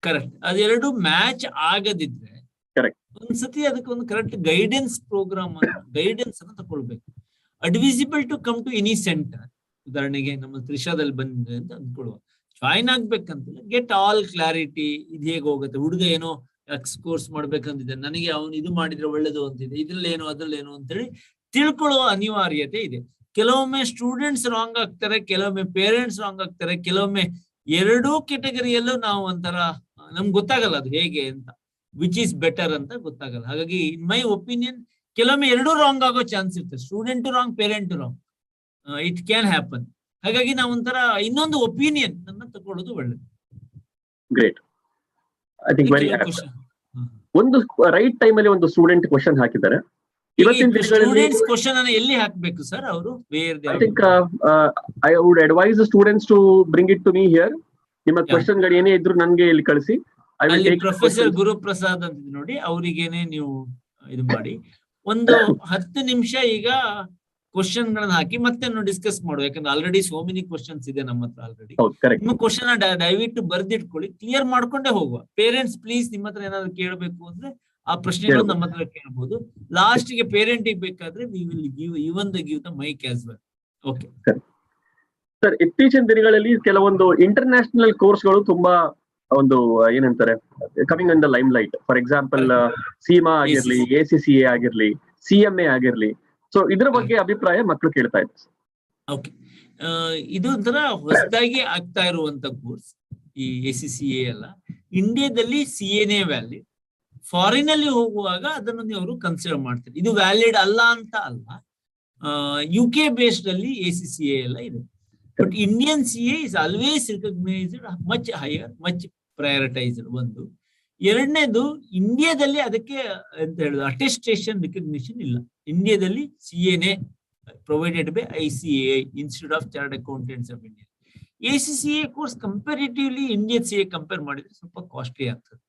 ಕರೆಕ್ಟ್. ಅದೆರಡು ಮ್ಯಾಚ್ ಆಗದಿದ್ರೆ ಕರೆಕ್ಟ್ ಒಂದ್ಸತಿ ಅದಕ್ಕೆ ಒಂದು ಕರೆಕ್ಟ್ ಗೈಡೆನ್ಸ್ ಪ್ರೋಗ್ರಾಮ್, ಗೈಡೆನ್ಸ್ ಅನ್ನು ತಗೊಳ್ಬೇಕು. Advisable to come to any centre. ಉದಾಹರಣೆಗೆ ನಮ್ಮ ತ್ರಿಷಾದಲ್ಲಿ ಬಂದ್ರೆ ಅಂತ ಅಂದ್ಕೊಳ್ಳುವ, ಜಾಯಿನ್ ಆಗ್ಬೇಕಂತಿಲ್ಲ, ಗೆಟ್ ಆಲ್ ಕ್ಲಾರಿಟಿ. ಇದು ಹೇಗೆ ಹೋಗುತ್ತೆ, ಹುಡುಗ ಏನೋ ಕೋರ್ಸ್ ಮಾಡ್ಬೇಕಂತಿದೆ, ನನಗೆ ಅವನು ಇದು ಮಾಡಿದ್ರೆ ಒಳ್ಳೇದು ಅಂತಿದೆ, ಇದ್ರಲ್ಲೇನು ಅದ್ರಲ್ಲೇನು ಅಂತೇಳಿ ತಿಳ್ಕೊಳ್ಳುವ ಅನಿವಾರ್ಯತೆ ಇದೆ. ಕೆಲವೊಮ್ಮೆ ಸ್ಟೂಡೆಂಟ್ಸ್ ರಾಂಗ್ ಆಗ್ತಾರೆ, ಕೆಲವೊಮ್ಮೆ ಪೇರೆಂಟ್ಸ್ ರಾಂಗ್ ಆಗ್ತಾರೆ, ಕೆಲವೊಮ್ಮೆ ಎರಡೂ ಕೆಟಗರಿಯಲ್ಲೂ ನಾವು ಒಂಥರ ನಮ್ಗೆ ಗೊತ್ತಾಗಲ್ಲ ಅದು ಹೇಗೆ ಅಂತ, ವಿಚ್ ಈಸ್ ಬೆಟರ್ ಅಂತ ಗೊತ್ತಾಗಲ್ಲ. ಹಾಗಾಗಿ ಇನ್ ಮೈ ಒಪಿನಿಯನ್ ಕೆಲವೊಮ್ಮೆ ಎರಡೂ ರಾಂಗ್ ಆಗೋ ಚಾನ್ಸ್ ಇರ್ತದೆ. Student wrong, parent wrong, it can happen. ಹಾಗಾಗಿ ನಾವು ಒಂಥರ ಇನ್ನೊಂದು ಒಪಿನಿಯನ್ ಅನ್ನ ತಗೊಳ್ಳೋದು ಒಳ್ಳೇದು. ಗ್ರೇಟ್. ಐ ಥಿಂಕ್ ವೆರಿ ಒಂದು ರೈಟ್ ಟೈಮ್ ಅಲ್ಲಿ ಒಂದು ಸ್ಟೂಡೆಂಟ್ ಕ್ವೆಶ್ಚನ್ ಹಾಕಿದ್ದಾರೆ. ಸ್ಟೂಡೆಂಟ್ಸ್ ಕ್ವೆಶ್ಚನ್ ಅನ್ನು ಎಲ್ಲಿ ಹಾಕಬೇಕು ಸರ್ ಅವರು? I think I would advise the students to bring it to me here. ನಿಮ್ಮ ಕ್ವೆಶ್ಚನ್ ಗಳು ಏನೇ ಇದ್ರು ನನಗೆ ಇಲ್ಲಿ ಕಳಿಸಿ. ಪ್ರೊಫೆಸರ್ ಗುರುಪ್ರಸಾದ್ ಅಂತ ನೋಡಿ, ಅವರಿಗೇನೆ ನೀವು ಇದು ಮಾಡಿ. ಒಂದು 10 ನಿಮಿಷ ಈಗ ಕ್ವಶನ್ ಗಳನ್ನ ಹಾಕಿ ಮತ್ತೆ ನಾವು ಡಿಸ್ಕಸ್ ಮಾಡುವ. ಯಾಕಂದ್ರೆ ಆಲ್ರೆಡಿ ಸೋ ಮೆನಿ ಕ್ವಶನ್ಸ್ ಇದೆ ನಮ್ಮ ಹತ್ರ ಆಲ್ರೆಡಿ. ನಿಮ್ಮ ಕ್ವಶನ್ ದಯವಿಟ್ಟು ಬರ್ದಿಟ್ಕೊಳ್ಳಿ, ಕ್ಲಿಯರ್ ಮಾಡ್ಕೊಂಡೇ ಹೋಗುವ. ಪೇರೆಂಟ್ಸ್ ಪ್ಲೀಸ್ ನಿಮ್ಮ ಹತ್ರ ಏನಾದ್ರು ಕೇಳಬೇಕು ಅಂದ್ರೆ ಆ ಪ್ರಶ್ನೆಗಳು ನಮ್ಮ ಹತ್ರ ಕೇಳಬಹುದು. ಲಾಸ್ಟ್ ಗೆ ಪೇರೆಂಟ್ ಬೇಕಾದ್ರೆ we will give even the give the mic as well. Okay sir, ಇತ್ತೀಚಿನ ದಿನಗಳಲ್ಲಿ ಕೆಲವೊಂದು ಇಂಟರ್ನ್ಯಾಷನಲ್ ಕೋರ್ಸ್ಗಳು ತುಂಬಾ ಒಂದು ಏನಂತಾರೆ coming in the limelight. For example CIMA ಆಗಿರ್ಲಿ, ACCA ಆಗಿರ್ಲಿ, CMA ಆಗಿರ್ಲಿ. ಸೊ ಇದ್ರ ಬಗ್ಗೆ ಅಭಿಪ್ರಾಯ ಮಕ್ಕಳು ಕೇಳ್ತಾ ಇದ್ದಾರೆ. ಓಕೆ, ಇದು ಒಂಥರ ಹೊಸದಾಗಿ ಆಗ್ತಾ ಇರುವಂತ ಕೋರ್ಸ್. ಈ ACCA ಎಲ್ಲ ಇಂಡಿಯಾದಲ್ಲಿ CAನೇ ವ್ಯಾಲಿಡ್, ಫಾರಿನ್ ಅಲ್ಲಿ ಹೋಗುವಾಗ ಅದನ್ನು ಅವರು ಕನ್ಸಿಡರ್ ಮಾಡ್ತಾರೆ. ಇದು ವ್ಯಾಲಿಡ್ ಅಲ್ಲ ಅಂತ ಅಲ್ಲ, UK ಬೇಸ್ಡ್ ಅಲ್ಲಿ ACCA ಎಲ್ಲ ಇದೆ. But Indian CA is always recognized much higher, much prioritized. ಒಂದು ಎರಡನೇದು, ಇಂಡಿಯಾದಲ್ಲಿ ಅದಕ್ಕೆ ಅಂತ ಹೇಳುದು ಅಟೆಸ್ಟೇಷನ್ ರಿಕಗ್ನಿಷನ್ ಇಲ್ಲ. ಇಂಡಿಯಾದಲ್ಲಿ CA provided by ICAI, Institute of Chartered Accountants of India. ACCA course comparatively Indian CA compare ಮಾಡಿದ್ರೆ ಸ್ವಲ್ಪ ಕಾಸ್ಟ್ಲಿ ಆಗ್ತದೆ.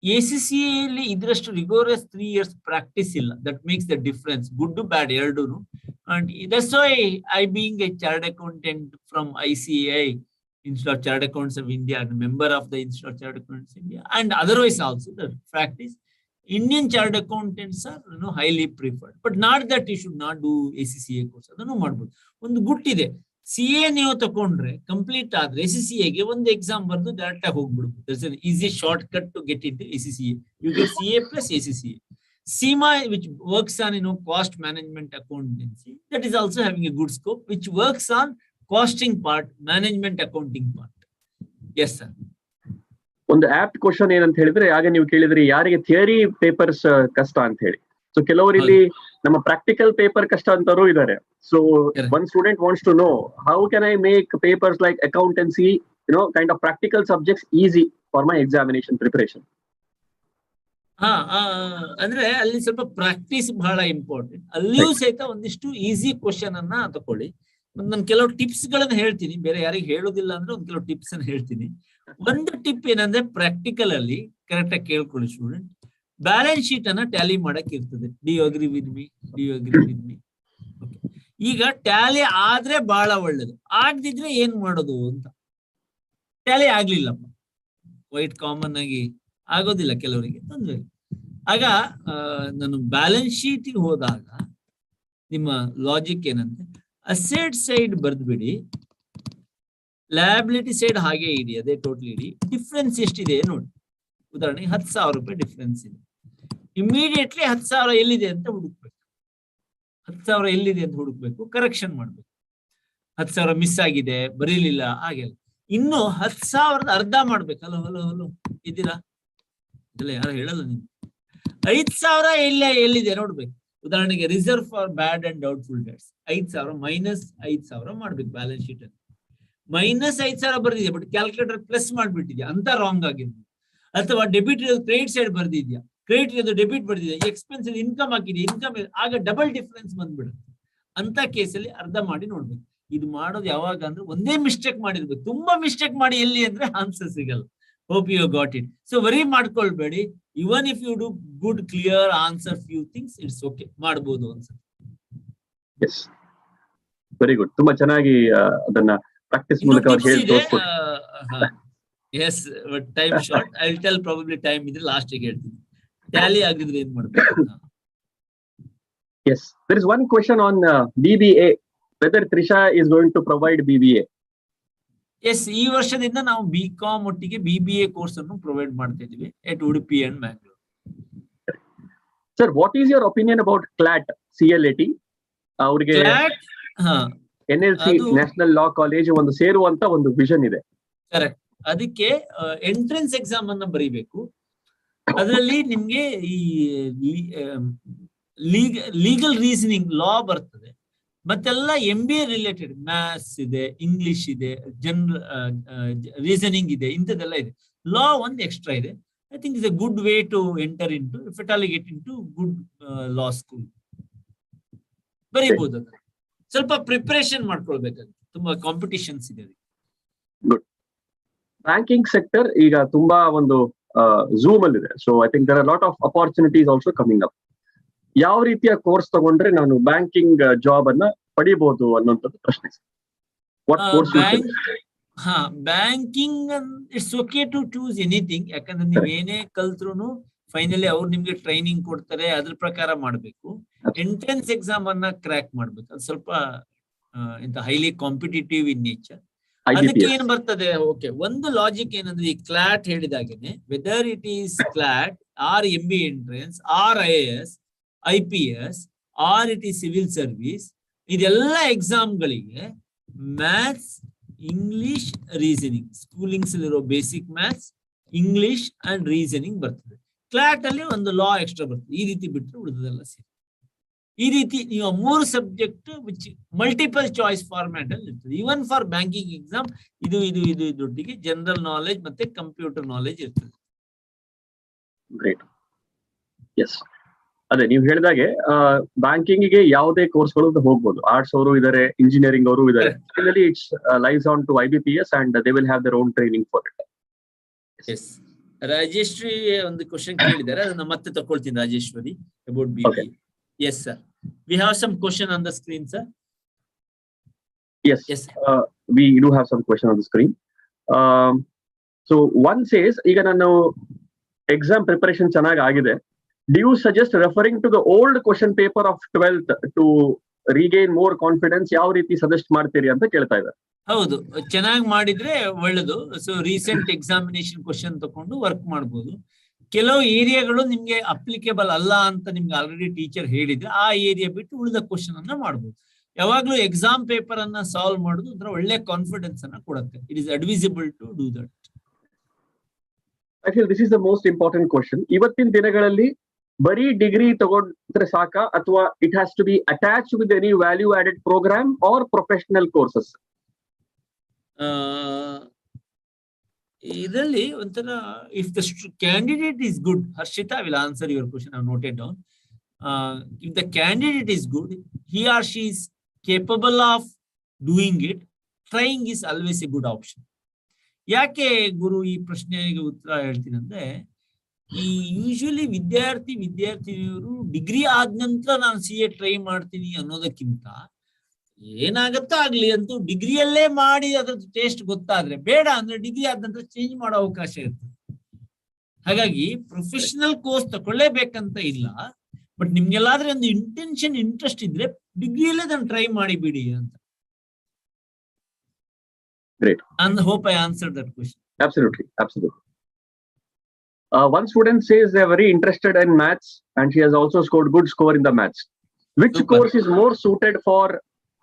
ACCA ಅಲ್ಲಿ ಇದರಷ್ಟು ರಿಗೋರಸ್ 3 years ಪ್ರಾಕ್ಟೀಸ್ ಇಲ್ಲ. That makes the difference, good bad ಎರಡೂನು. And that's why I being a chartered accountant from ICAI, Institute of Chartered Accountants of India, and member of the Institute of Chartered Accountants of India, and otherwise also the fact is Indian chartered accountants are highly preferred, but not that you should not do ACCA course. ಅದನ್ನು ಮಾಡಬಹುದು. ಒಂದು ಗುಟ್ಟಿದೆ, CA ನೀವು ತಕೊಂಡ್ರೆ complete ಆದ್ರೆ ACCA ಗೆ ಒಂದು exam ಬರೆದು direct ಆಗಿ ಹೋಗ್ಬಿಡ್ಬೋದು. There's an easy shortcut to get into ACCA. You get CA plus ACCA. SEMA, which works on cost management accountancy, that is also having a good scope, which works on costing part, management accounting part. Yes sir. ಒಂದು apt question ಏನಂತ ಹೇಳಿದ್ರೆ, ಆಗ ನೀವು ಕೇಳಿದ್ರಿ ಯಾರಿಗೆ theory papers ಕಷ್ಟ ಅಂತ ಹೇಳಿ. ಸೊ ಕೆಲವರು ಇಲ್ಲಿ ನಮ್ಮ ಪ್ರಾಕ್ಟಿಕಲ್ ಪೇಪರ್ ಕಷ್ಟ ಅಂತರೂ ಇದ್ದಾರೆ. So one student wants to know how can I make papers like accountancy, kind of practical subjects easy for my examination preparation. ಅಂದ್ರೆ ಅಲ್ಲಿ ಸ್ವಲ್ಪ ಪ್ರಾಕ್ಟೀಸ್ ಬಹಳ ಇಂಪಾರ್ಟೆಂಟ್. ಅಲ್ಲಿಯೂ ಸಹಿತ ಒಂದಿಷ್ಟು ಈಸಿ ಕ್ವಶನ್ ಅನ್ನ ತಕೊಳ್ಳಿ. ನಾನು ಕೆಲವು ಟಿಪ್ಸ್ ಗಳನ್ನ ಹೇಳ್ತೀನಿ, ಬೇರೆ ಯಾರಿಗೆ ಹೇಳೋದಿಲ್ಲ ಅಂದ್ರೆ ಒಂದು ಕೆಲವು ಟಿಪ್ಸ್ ಅನ್ನ ಹೇಳ್ತೀನಿ. ಒಂದು ಟಿಪ್ ಏನಂದ್ರೆ, ಪ್ರಾಕ್ಟಿಕಲ್ ಅಲ್ಲಿ ಕರೆಕ್ಟ್ ಆಗಿ ಕೇಳ್ಕೊಳ್ಳಿ ಸ್ಟೂಡೆಂಟ್, ಬ್ಯಾಲೆನ್ಸ್ ಶೀಟ್ ಅನ್ನ ಟ್ಯಾಲಿ ಮಾಡಕ್ ಇರ್ತದೆ. Do you agree with me? ಈಗ ಟ್ಯಾಲಿ ಆದ್ರೆ ಬಹಳ ಒಳ್ಳೇದು, ಆಗದಿದ್ರೆ ಏನ್ ಮಾಡೋದು ಅಂತ. ಟ್ಯಾಲಿ ಆಗ್ಲಿಲ್ಲಪ್ಪ, ವೈಟ್ ಕಾಮನ್ ಆಗಿ ಆಗೋದಿಲ್ಲ ಕೆಲವರಿಗೆ, ತೊಂದ್ರೆ ಇಲ್ಲ. ಆಗ ನಾನು ಬ್ಯಾಲೆನ್ಸ್ ಶೀಟ್ ಹೋದಾಗ ನಿಮ್ಮ ಲಾಜಿಕ್ ಏನಂದ್ರೆ, ಅಸೆಟ್ ಸೈಡ್ ಬರ್ದ್ಬಿಡಿ, ಲಯಬಿಲಿಟಿ ಸೈಡ್ ಹಾಗೆ ಇಡಿ, ಅದೇ ಟೋಟಲ್ ಇಡಿ. ಡಿಫ್ರೆನ್ಸ್ ಎಷ್ಟಿದೆ ನೋಡಿ. ಉದಾಹರಣೆಗೆ 10,000 ರೂಪಾಯಿ ಡಿಫ್ರೆನ್ಸ್ ಇದೆ. ಇಮಿಡಿಯೇಟ್ಲಿ 10,000 ಎಲ್ಲಿದೆ ಅಂತ ಹುಡುಕ್ಬೇಕು. 10,000 ಎಲ್ಲಿದೆ ಅಂತ ಹುಡುಕ್ಬೇಕು, ಕರೆಕ್ಷನ್ ಮಾಡ್ಬೇಕು. 10,000 ಮಿಸ್ ಆಗಿದೆ, ಬರೀಲಿಲ್ಲ, ಹಾಗೆಲ್ಲ. ಇನ್ನು 10,000 ಅರ್ಧ ಮಾಡ್ಬೇಕು. ಹಲೋ ಹಲೋ ಹಲೋ ಇದ್ದೀರಾ? ಇದೆಲ್ಲ ಯಾರು ಹೇಳಲ್ಲ ನೀವು. 5,000 ಎಲ್ಲಿದೆ ನೋಡ್ಬೇಕು. ಉದಾಹರಣೆಗೆ reserve for bad and doubtful debts 5,000 minus 5,000 ಮಾಡ್ಬೇಕು ಬ್ಯಾಲೆನ್ಸ್ ಶೀಟ್ ಅಲ್ಲಿ. ಮೈನಸ್ 5,000 ಬರ್ದಿದ್ಯಾ, ಬಟ್ ಕ್ಯಾಲ್ಕುಲೇಟರ್ ಪ್ಲಸ್ ಮಾಡ್ಬಿಟ್ಟಿದ್ಯಾ ಅಂತ ರಾಂಗ್ ಆಗಿರ್ಬೋದು. ಅಥವಾ ಡೆಬಿಟ್ ಕ್ರೆಡಿಟ್ ಸೈಡ್ ಬರ್ದಿದ್ಯಾ, ಕ್ರೆಡಿಟ್ ಡೆಬಿಟ್ ಬರ್ದಿದ್ಯಾ, ಎಕ್ಸ್ಪೆನ್ಸ್ ಇನ್ಕಮ್ ಹಾಕಿದ್ಯಾ, ಇನ್ಕಮ್ ಆಗ ಡಬಲ್ ಡಿಫರೆನ್ಸ್ ಬಂದ್ಬಿಡುತ್ತೆ. ಅಂತ ಕೇಸಲ್ಲಿ ಅರ್ಧ ಮಾಡಿ ನೋಡ್ಬೇಕು. ಇದು ಮಾಡೋದು ಯಾವಾಗ ಅಂದ್ರೆ, ಒಂದೇ ಮಿಸ್ಟೇಕ್ ಮಾಡಿರ್ಬೇಕು. ತುಂಬಾ ಮಿಸ್ಟೇಕ್ ಮಾಡಿ ಎಲ್ಲಿ ಅಂದ್ರೆ ಆನ್ಸರ್ ಸಿಗಲ್ಲ. Hope you got it. So worry ಮಾಡ್ಕೊಳ್ಬೇಡಿ. Even if you do good clear answer few things, it's okay, ಮಾಡಬಹುದು ಅನ್ಸುತ್ತೆ. Yes, very good. ತುಂಬಾ ಚೆನ್ನಾಗಿ ಅದನ್ನ ಪ್ರಾಕ್ಟೀಸ್ ಮೂಲಕ yes, but time short. I will tell probably time ಇದ್ರೆ last ಗೆ ಹೇಳ್ತೀನಿ. ಟ್ಯಾಲಿ ಆಗಿದ್ರೆ ಏನ್ ಮಾಡ್ಬೇಕು. Yes, there is one question on BBA, whether Trisha is going to provide BBA. Yes, ಈ ವರ್ಷದಿಂದ ನಾವು BCom ಒಟ್ಟಿಗೆ BBA ಕೋರ್ಸ್ ಅನ್ನು ಪ್ರೊವೈಡ್ ಮಾಡ್ತಾ ಇದೀವಿ at Udupi and Bangalore. Sir, what is your opinion about CLAT? ಅವ್ರಿಗೆ NLC ನ್ಯಾಷನಲ್ ಲಾ ಕಾಲೇಜ್ ಒಂದು ಸೇರುವಂತ ಒಂದು ವಿಷನ್ ಇದೆ. ಕರೆಕ್ಟ್. ಅದಕ್ಕೆ ಎಂಟ್ರೆನ್ಸ್ ಎಕ್ಸಾಮ್ ಅನ್ನ ಬರೀಬೇಕು. ಅದರಲ್ಲಿ ನಿಮ್ಗೆ ಈ ಲೀಗಲ್ ರೀಸನಿಂಗ್ ಲಾ ಬರ್ತದೆ, ಮತ್ತೆಲ್ಲ MBA ರಿಲೇಟೆಡ್ ಮ್ಯಾಥ್ಸ್ ಇದೆ, ಇಂಗ್ಲಿಷ್ ಇದೆ, ಜನರಲ್ ರೀಸನಿಂಗ್ ಇದೆ, ಇಂಥದ್ದೆಲ್ಲ ಇದೆ. ಲಾ ಒಂದು ಎಕ್ಸ್ಟ್ರಾ ಇದೆ. I think is a good way to enter into, if it all get into good law school. ಬರೀಬಹುದು. ಅದನ್ನ ಸ್ವಲ್ಪ ಪ್ರಿಪರೇಷನ್ ಮಾಡ್ಕೊಳ್ಬೇಕಾಗುತ್ತೆ, ತುಂಬಾ ಕಾಂಪಿಟಿಷನ್ಸ್ ಇದೆ. ಗುಡ್. ಬ್ಯಾಂಕಿಂಗ್ ಸೆಕ್ಟರ್ ಈಗ ತುಂಬಾ ಒಂದು ಝೂಮ್ ಅಲ್ಲಿ ಇದೆ. So I think there are lot of opportunities also coming up. ಯಾವ ರೀತಿಯ ಕೋರ್ಸ್ ತಗೊಂಡ್ರೆ ನಾನು ಬ್ಯಾಂಕಿಂಗ್ ಜಾಬ್ ಅನ್ನ ಪಡಿಬಹುದು ಅನ್ನೋಂಥದ್ದು ಪ್ರಶ್ನೆ. Banking it's okay to choose anything. ಯಾಕಂದ್ರೆ ನೀವ್ ಏನೇ ಕಲ್ತ್ರು ಫೈನಲಿ ಅವ್ರು ನಿಮ್ಗೆ ಟ್ರೈನಿಂಗ್ ಕೊಡ್ತಾರೆ, ಅದ್ರ ಪ್ರಕಾರ ಮಾಡ್ಬೇಕು. ಎಂಟ್ರೆನ್ಸ್ ಎಕ್ಸಾಮ್ ಅನ್ನ ಕ್ರ್ಯಾಕ್ ಮಾಡ್ಬೇಕು. ಅದು ಸ್ವಲ್ಪ ಹೈಲಿ ಕಾಂಪಿಟೇಟಿವ್ ಇನ್ ನೇಚರ್. ಅದಕ್ಕೆ ಏನ್ ಬರ್ತದೆ, ಓಕೆ, ಒಂದು ಲಾಜಿಕ್ ಏನಂದ್ರೆ, ಈ ಕ್ಲಾಟ್ ಹೇಳಿದಾಗೇನೆ, whether it is CLAT or MBA entrance or IAS IPS or it is civil service, ಇದೆಲ್ಲ ಎಕ್ಸಾಮ್ಗಳಿಗೆ ಮ್ಯಾಥ್ಸ್, ಇಂಗ್ಲಿಷ್, ರೀಸನಿಂಗ್, ಸ್ಕೂಲಿಂಗ್ಸ್ ಇರೋ basic maths, English and reasoning ಬರ್ತದೆ. ಕ್ಲಾಟ್ ಅಲ್ಲಿ ಒಂದು ಲಾ ಎಕ್ಸ್ಟ್ರಾ ಬರ್ತದೆ. ಈ ರೀತಿ ಬಿಟ್ಟರೆ ಉಳಿದದೆಲ್ಲ ಸೇರಿ. ಈ ರೀತಿ ನೀವು 3 subject which multiple choice format ಅಲ್ಲಿ ಇರ್ತದೆ. ಈವನ್ ಫಾರ್ ಬ್ಯಾಂಕಿಂಗ್ ಎಕ್ಸಾಮ್ ಇದೊಟ್ಟಿಗೆ ಜನರಲ್ ನಾಲೆಜ್ ಮತ್ತೆ ಕಂಪ್ಯೂಟರ್ ನಾಲೆಜ್ ಇರ್ತದೆ. ಗ್ರೇಟ್. ಎಸ್, ಅದೇ ನೀವು ಹೇಳಿದಾಗೆ ಬ್ಯಾಂಕಿಂಗ್ ಗೆ ಯಾವುದೇ ಕೋರ್ಸ್ಗಳು ಹೋಗ್ಬೋದು. ಆರ್ಟ್ಸ್ ಅವರು ಇದಾರೆ, ಇಂಜಿನಿಯರಿಂಗ್ ಅವರು ಇದಾರೆ. Finally it's lies on to IBPS and they will have their own training for it. Yes. Rajeshwari ಒಂದು ಕ್ವಶನ್ ಕೇಳಿದ್ದಾರೆ, ಅದನ್ನ ಮತ್ತೆ ತಗೊಳ್ತೀನಿ Rajeshwari, about BBA. Okay. Yes sir, we have some question on the screen sir. Yes, Yes. We do have some question on the screen. So one says, ಈಗ ನಾನು exam preparation ಚೆನ್ನಾಗಿ ಆಗಿದೆ, do you suggest referring to the old question paper of 12th to regain more confidence? ಯಾವ ರೀತಿ suggest ಮಾಡ್ತೀರಿ ಅಂತ ಕೇಳ್ತಾ ಇದ್ದಾರೆ. ಹೌದು, ಚೆನ್ನಾಗಿ ಮಾಡಿದ್ರೆ ಒಳ್ಳೇದು. ಸೊ ರೀಸೆಂಟ್ ಎಕ್ಸಾಮಿನೇಷನ್ ಕ್ವಶನ್ ತಕೊಂಡು ವರ್ಕ್ ಮಾಡ್ಬೋದು. ಕೆಲವು ಏರಿಯಾಗಳು ನಿಮ್ಗೆ ಅಪ್ಲಿಕೇಬಲ್ ಅಲ್ಲ ಅಂತ ನಿಮ್ಗೆ ಆಲ್ರೆಡಿ ಟೀಚರ್ ಹೇಳಿದ್ರೆ ಆ ಏರಿಯಾ ಬಿಟ್ಟು ಉಳಿದ ಕ್ವಶನ್ ಅನ್ನ ಮಾಡ್ಬೋದು. ಯಾವಾಗ್ಲೂ ಎಕ್ಸಾಮ್ ಪೇಪರ್ ಅನ್ನ ಸಾಲ್ವ್ ಮಾಡೋದು ಅಂದ್ರೆ ಒಳ್ಳೆ ಕಾನ್ಫಿಡೆನ್ಸ್ ಅನ್ನ ಕೊಡುತ್ತೆ. It is advisable to do that. I feel this is the most important question. ಇವತ್ತಿನ ದಿನಗಳಲ್ಲಿ ಬರೀ ಡಿಗ್ರಿ ತಗೊಂಡ್ರೆ ಸಾಕಾ, ಅಥವಾ it has to be attached with any value added programme or professional courses? ಇದರಲ್ಲಿ ಒಂಥರ, if the candidate is good, Harshita will answer your question, I noted down. If the candidate is good, he or she is capable of doing it, trying is always a good option. ಯಾಕೆ ಗುರು ಈ ಪ್ರಶ್ನೆಗೆ ಉತ್ತರ ಹೇಳ್ತೀನಿ ಅಂದ್ರೆ, ಈ usually ವಿದ್ಯಾರ್ಥಿನಿಯರು degree ಆದ ನಂತರ ನಾನು CA ಟ್ರೈ ಮಾಡ್ತೀನಿ ಅನ್ನೋದಕ್ಕಿಂತ, ಏನಾಗತ್ತೋ ಆಗ್ಲಿ ಅಂತೂ ಡಿಗ್ರಿಯಲ್ಲೇ ಮಾಡಿ ಅದ್ರದ್ದು ಟೇಸ್ಟ್ ಗೊತ್ತಾದ್ರೆ, ಬೇಡ ಅಂದ್ರೆ ಡಿಗ್ರಿ ಆದ ನಂತರ ಚೇಂಜ್ ಮಾಡೋ ಅವಕಾಶ ಇರ್ತದೆ. ಹಾಗಾಗಿ ಪ್ರೊಫೆಷನಲ್ ಕೋರ್ಸ್ ತಕೊಳ್ಳೇಬೇಕಂತ ಇಲ್ಲ, ಬಟ್ ನಿಮ್ಗೆಲ್ಲಾದ್ರೆ ಒಂದು ಇಂಟ್ರೆಸ್ಟ್ ಇದ್ರೆ ಡಿಗ್ರಿಯಲ್ಲೇ ಅದನ್ನ ಟ್ರೈ ಮಾಡಿ ಬಿಡಿ ಅಂತ. Great. And hope I answered that question. Absolutely. One student says they are very interested in maths and she has also scored good score in the maths. Which Super. course is more suited for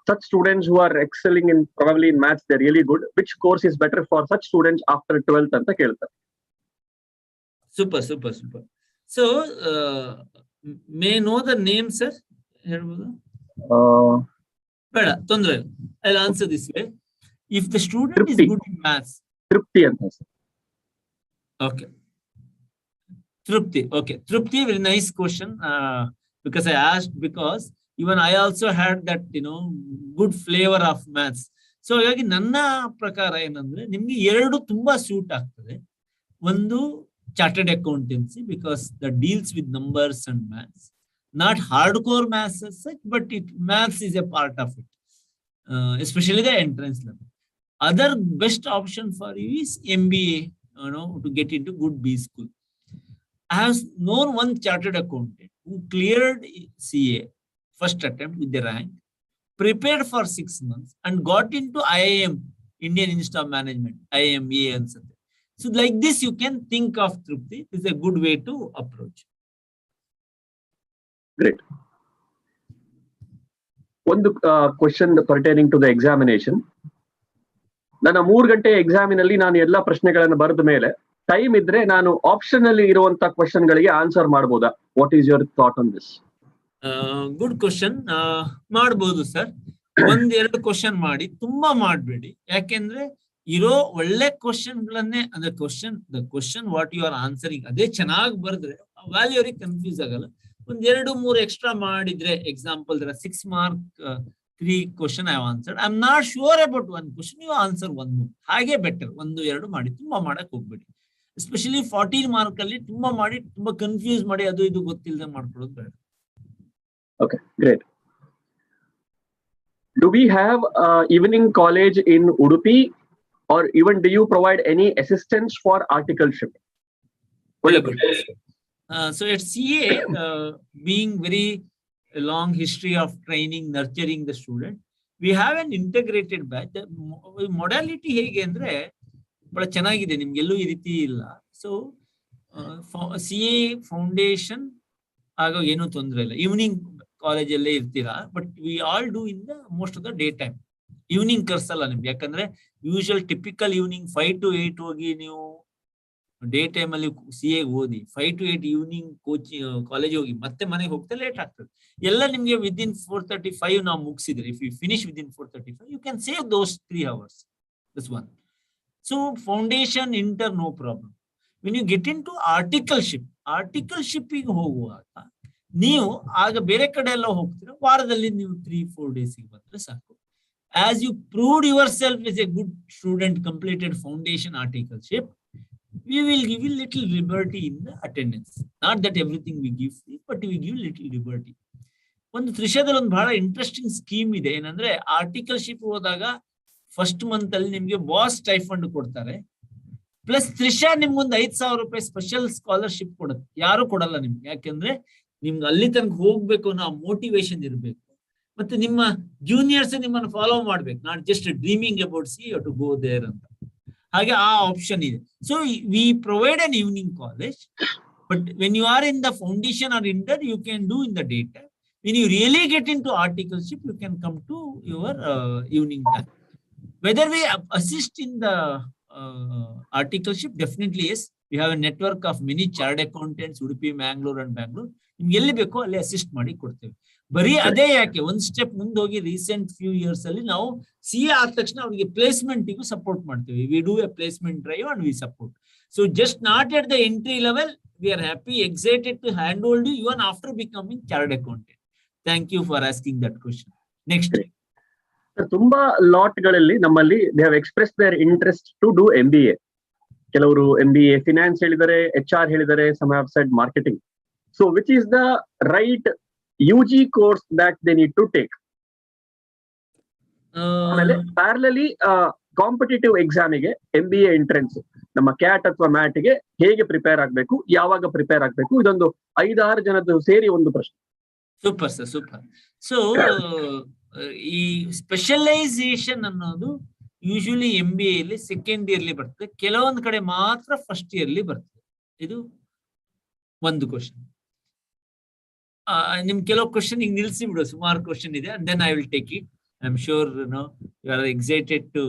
such students who are excelling in, probably in maths they're really good? Which course is better for such students after 12th anta keltare? Super. So may know the name sir? ಬೇಡ, ತೊಂದ್ರೆ ಇಲ್ಲ. I'll answer this way. If the student is good in maths, Trupti anta sir. okay, Trupti, very nice question, because I asked, because even I also had that good flavor of maths. So ಹಾಗಾಗಿ ನನ್ನ ಪ್ರಕಾರ ಏನಂದ್ರೆ, ನಿಮ್ಗೆ ಎರಡು ತುಂಬಾ suit ಆಗ್ತದೆ. ಒಂದು chartered accountancy, because that deals with numbers and maths, not hardcore maths as such, but maths is a part of it, especially the entrance level. Other best option for you is MBA, to get into good B school. I have known one chartered accountant who cleared CA first attempt with the rank, prepared for 6 months and got into IIM, Indian Institute of Management, IIMA and something. So like this, you can think of Trupti. This is a good way to approach. Great. One question pertaining to the examination. ನನ್ನ 3 ಗಂಟೆ ಎಕ್ಸಾಮಿನಲ್ಲಿ ನಾನು ಎಲ್ಲಾ ಪ್ರಶ್ನೆಗಳನ್ನು ಬರೆದ ಮೇಲೆ time ಇದ್ರೆ ನಾನು option ಅಲ್ಲಿ ಇರುವಂತ ಕ್ವಶನ್ ಗಳಿಗೆ ಆನ್ಸರ್ ಮಾಡಬಹುದಾ? What is your thought on this? Good question. ಮಾಡಬಹುದು ಸರ್. 1-2 ಕ್ವಶನ್ ಮಾಡಿ, ತುಂಬಾ ಮಾಡಬೇಡಿ. ಯಾಕೆಂದ್ರೆ ಇರೋ ಒಳ್ಳೆ ಕ್ವಶನ್ ಗಳನ್ನೇ, ಅಂದ್ರೆ the question what you are answering ಅದೇ ಚೆನ್ನಾಗಿ ಬರೆದ್ರೆ ವ್ಯಾಲ್ಯೂ ಅವ್ರಿಗೆ ಕನ್ಫ್ಯೂಸ್ ಆಗಲ್ಲ. 1-2-3 ಎಕ್ಸ್ಟ್ರಾ ಮಾಡಿದ್ರೆ, example 6 mark 3 question I have answered. I am not sure about 1 question. You answer 1 more. ಹಾಗೆ ಬೆಟರ್. 1-2 ಮಾಡಿ, ತುಂಬಾ ಮಾಡಕ್ ಹೋಗ್ಬೇಡಿ. ಎಸ್ಪೆಷಲಿ 14 mark ಅಲ್ಲಿ ತುಂಬಾ ಮಾಡಿ, ತುಂಬಾ ಕನ್ಫ್ಯೂಸ್ ಮಾಡಿ ಅದು ಇದು ಗೊತ್ತಿಲ್ಲದೆ ಮಾಡ್ಕೊಳ್ಳೋದು ಬೇಡ. Okay, great. Do we have evening college in Udupi, or even do you provide any assistance for articleship? Very good. So at CA, being very a long history of training, nurturing the student, we have an integrated batch. The modality ಹೇಗೆ ಅಂದ್ರೆ ಬಹಳ ಚೆನ್ನಾಗಿದೆ, ನಿಮ್ಗೆಲ್ಲೂ ಈ ರೀತಿ ಇಲ್ಲ. So CA foundation ಆಗ ಏನೂ ತೊಂದರೆ ಇಲ್ಲ. ಈವ್ನಿಂಗ್ ಕಾಲೇಜಲ್ಲೇ ಇರ್ತೀರಾ, but we all do in the most of the day time. Evening ಕರ್ಸಲ್ಲ ನಿಮ್ಗೆ, ಯಾಕಂದ್ರೆ ಯೂಶುವಲ್ ಟಿಪಿಕಲ್ ಈವ್ನಿಂಗ್ 5 to 8 ಹೋಗಿ ನೀವು ಡೇ ಟೈಮ್ ಅಲ್ಲಿ CA ಓದಿ 5 to 8 ಈವ್ನಿಂಗ್ ಕಾಲೇಜ್ ಹೋಗಿ ಮತ್ತೆ ಮನೆಗೆ ಹೋಗ್ತಾ ಲೇಟ್ ಆಗ್ತದೆ. ಎಲ್ಲ ನಿಮ್ಗೆ ವಿದಿನ್ 4:35 ನಾವು ಮುಗಿಸಿದ್ರೆ, if you finish within 4:35, you can save those 3 hours. That's one. So foundation, inter, no problem. When you get into articleship, ಆರ್ಟಿಕಲ್ಶಿಪ್ಪಿಗೆ ಹೋಗುವಾಗ ನೀವು ಆಗ ಬೇರೆ ಕಡೆ ಎಲ್ಲ ಹೋಗ್ತೀರಾ, ವಾರದಲ್ಲಿ ನೀವು 3-4 ಡೇಸಿಗೆ ಬಂದ್ರೆ ಸಾಕು. As you proved yourself as a good student, completed foundation articleship, we will give you little liberty in the attendance. Not that everything we give free, but we give little liberty. ಒಂದು ತ್ರಿಷಾದಲ್ಲಿ ಒಂದು ಬಹಳ interesting scheme ಇದೆ. ಏನಂದ್ರೆ articleship ಹೋದಾಗ first month ಅಲ್ಲಿ ನಿಮ್ಗೆ boss stipend ಕೊಡ್ತಾರೆ, plus Trisha ನಿಮ್ಗೊಂದು 5,000 ರೂಪಾಯಿ ಸ್ಪೆಷಲ್ ಸ್ಕಾಲರ್ಶಿಪ್ ಕೊಡುತ್ತೆ. ಯಾರು ಕೊಡಲ್ಲ ನಿಮ್ಗೆ, ಯಾಕೆಂದ್ರೆ ನಿಮ್ಗೆ ಅಲ್ಲಿ ತನಕ ಹೋಗ್ಬೇಕು ಅನ್ನೋ ಮೋಟಿವೇಶನ್ ಇರಬೇಕು, ಮತ್ತೆ ನಿಮ್ಮ ಜೂನಿಯರ್ಸ್ ನಿಮ್ಮನ್ನು ಫಾಲೋ ಮಾಡ್ಬೇಕು, not just dreaming about see you to go there ಅಂತ. ಹಾಗೆ ಆ ಆಪ್ಷನ್ ಇದೆ. So we provide an evening college, but when you are in the foundation or inter, you can do in the day time. When you really get into articleship, you can come to your evening time. Whether we assist in the articleship, definitely yes. We have a network of many chartered accountants, Udupi, Mangalore and Bangalore. ನಿಮ್ಗೆ ಎಲ್ಲಿ ಬೇಕೋ ಅಲ್ಲಿ assist ಮಾಡಿ ಕೊಡ್ತೇವೆ. ಬರೀ ಅದೇ ಯಾಕೆ, ಒಂದ್ ಸ್ಟೆಪ್ ಮುಂದೆ ಹೋಗಿ ರೀಸೆಂಟ್ ಫ್ಯೂ ಇಯರ್ಸ್ ಅಲ್ಲಿ ನಾವು CA ಆದ ತಕ್ಷಣ ಅವರಿಗೆ ಪ್ಲೇಸ್ಮೆಂಟ್ಗೂ ಸಪೋರ್ಟ್ ಮಾಡ್ತೇವೆ. We do a placement drive and we support. So just not at the entry level, we are happy, excited to hand hold you even after becoming chartered accountant. Thank you for asking that question. Next. ತುಂಬಾ lot ಗಳಲ್ಲಿ ನಮ್ಮಲ್ಲಿ they have express their interest to do MBA. ಕೆಲವರು MBA finance ಹೇಳಿದರೆ, HR ಹೇಳಿದರೆ, some have said marketing. So which is the right UG course that they need to take? ಆಮೇಲೆ parallelly competitive ಎಕ್ಸಾಮಿಗೆ MBA entrance ನಮ್ಮ CAT ಅಥವಾ MAT ಗೆ ಹೇಗೆ prepare ಆಗ್ಬೇಕು, ಯಾವಾಗ ಪ್ರಿಪೇರ್ ಆಗ್ಬೇಕು? ಇದೊಂದು 5-6 ಜನದ್ದು ಸೇರಿ ಒಂದು ಪ್ರಶ್ನೆ. Super sir, super. ಸೊ ಈ ಸ್ಪೆಷಲೈಸೇಷನ್ ಅನ್ನೋದು ಯೂಶುವಲಿ MBA ಅಲ್ಲಿ ಸೆಕೆಂಡ್ ಇಯರ್ಲಿ ಬರ್ತದೆ, ಕೆಲವೊಂದು ಕಡೆ ಮಾತ್ರ ಫಸ್ಟ್ ಇಯರ್ಲಿ ಬರ್ತದೆ. ಇದು ಒಂದು ಕ್ವಶನ್. ನಿಮ್ ಕೆಲವು ಕ್ವಶನ್ ಈಗ ನಿಲ್ಸಿ ಬಿಡು, ಸುಮಾರು ಕ್ವಶನ್ ಇದೆ, and then I will take it. I am sure you are excited to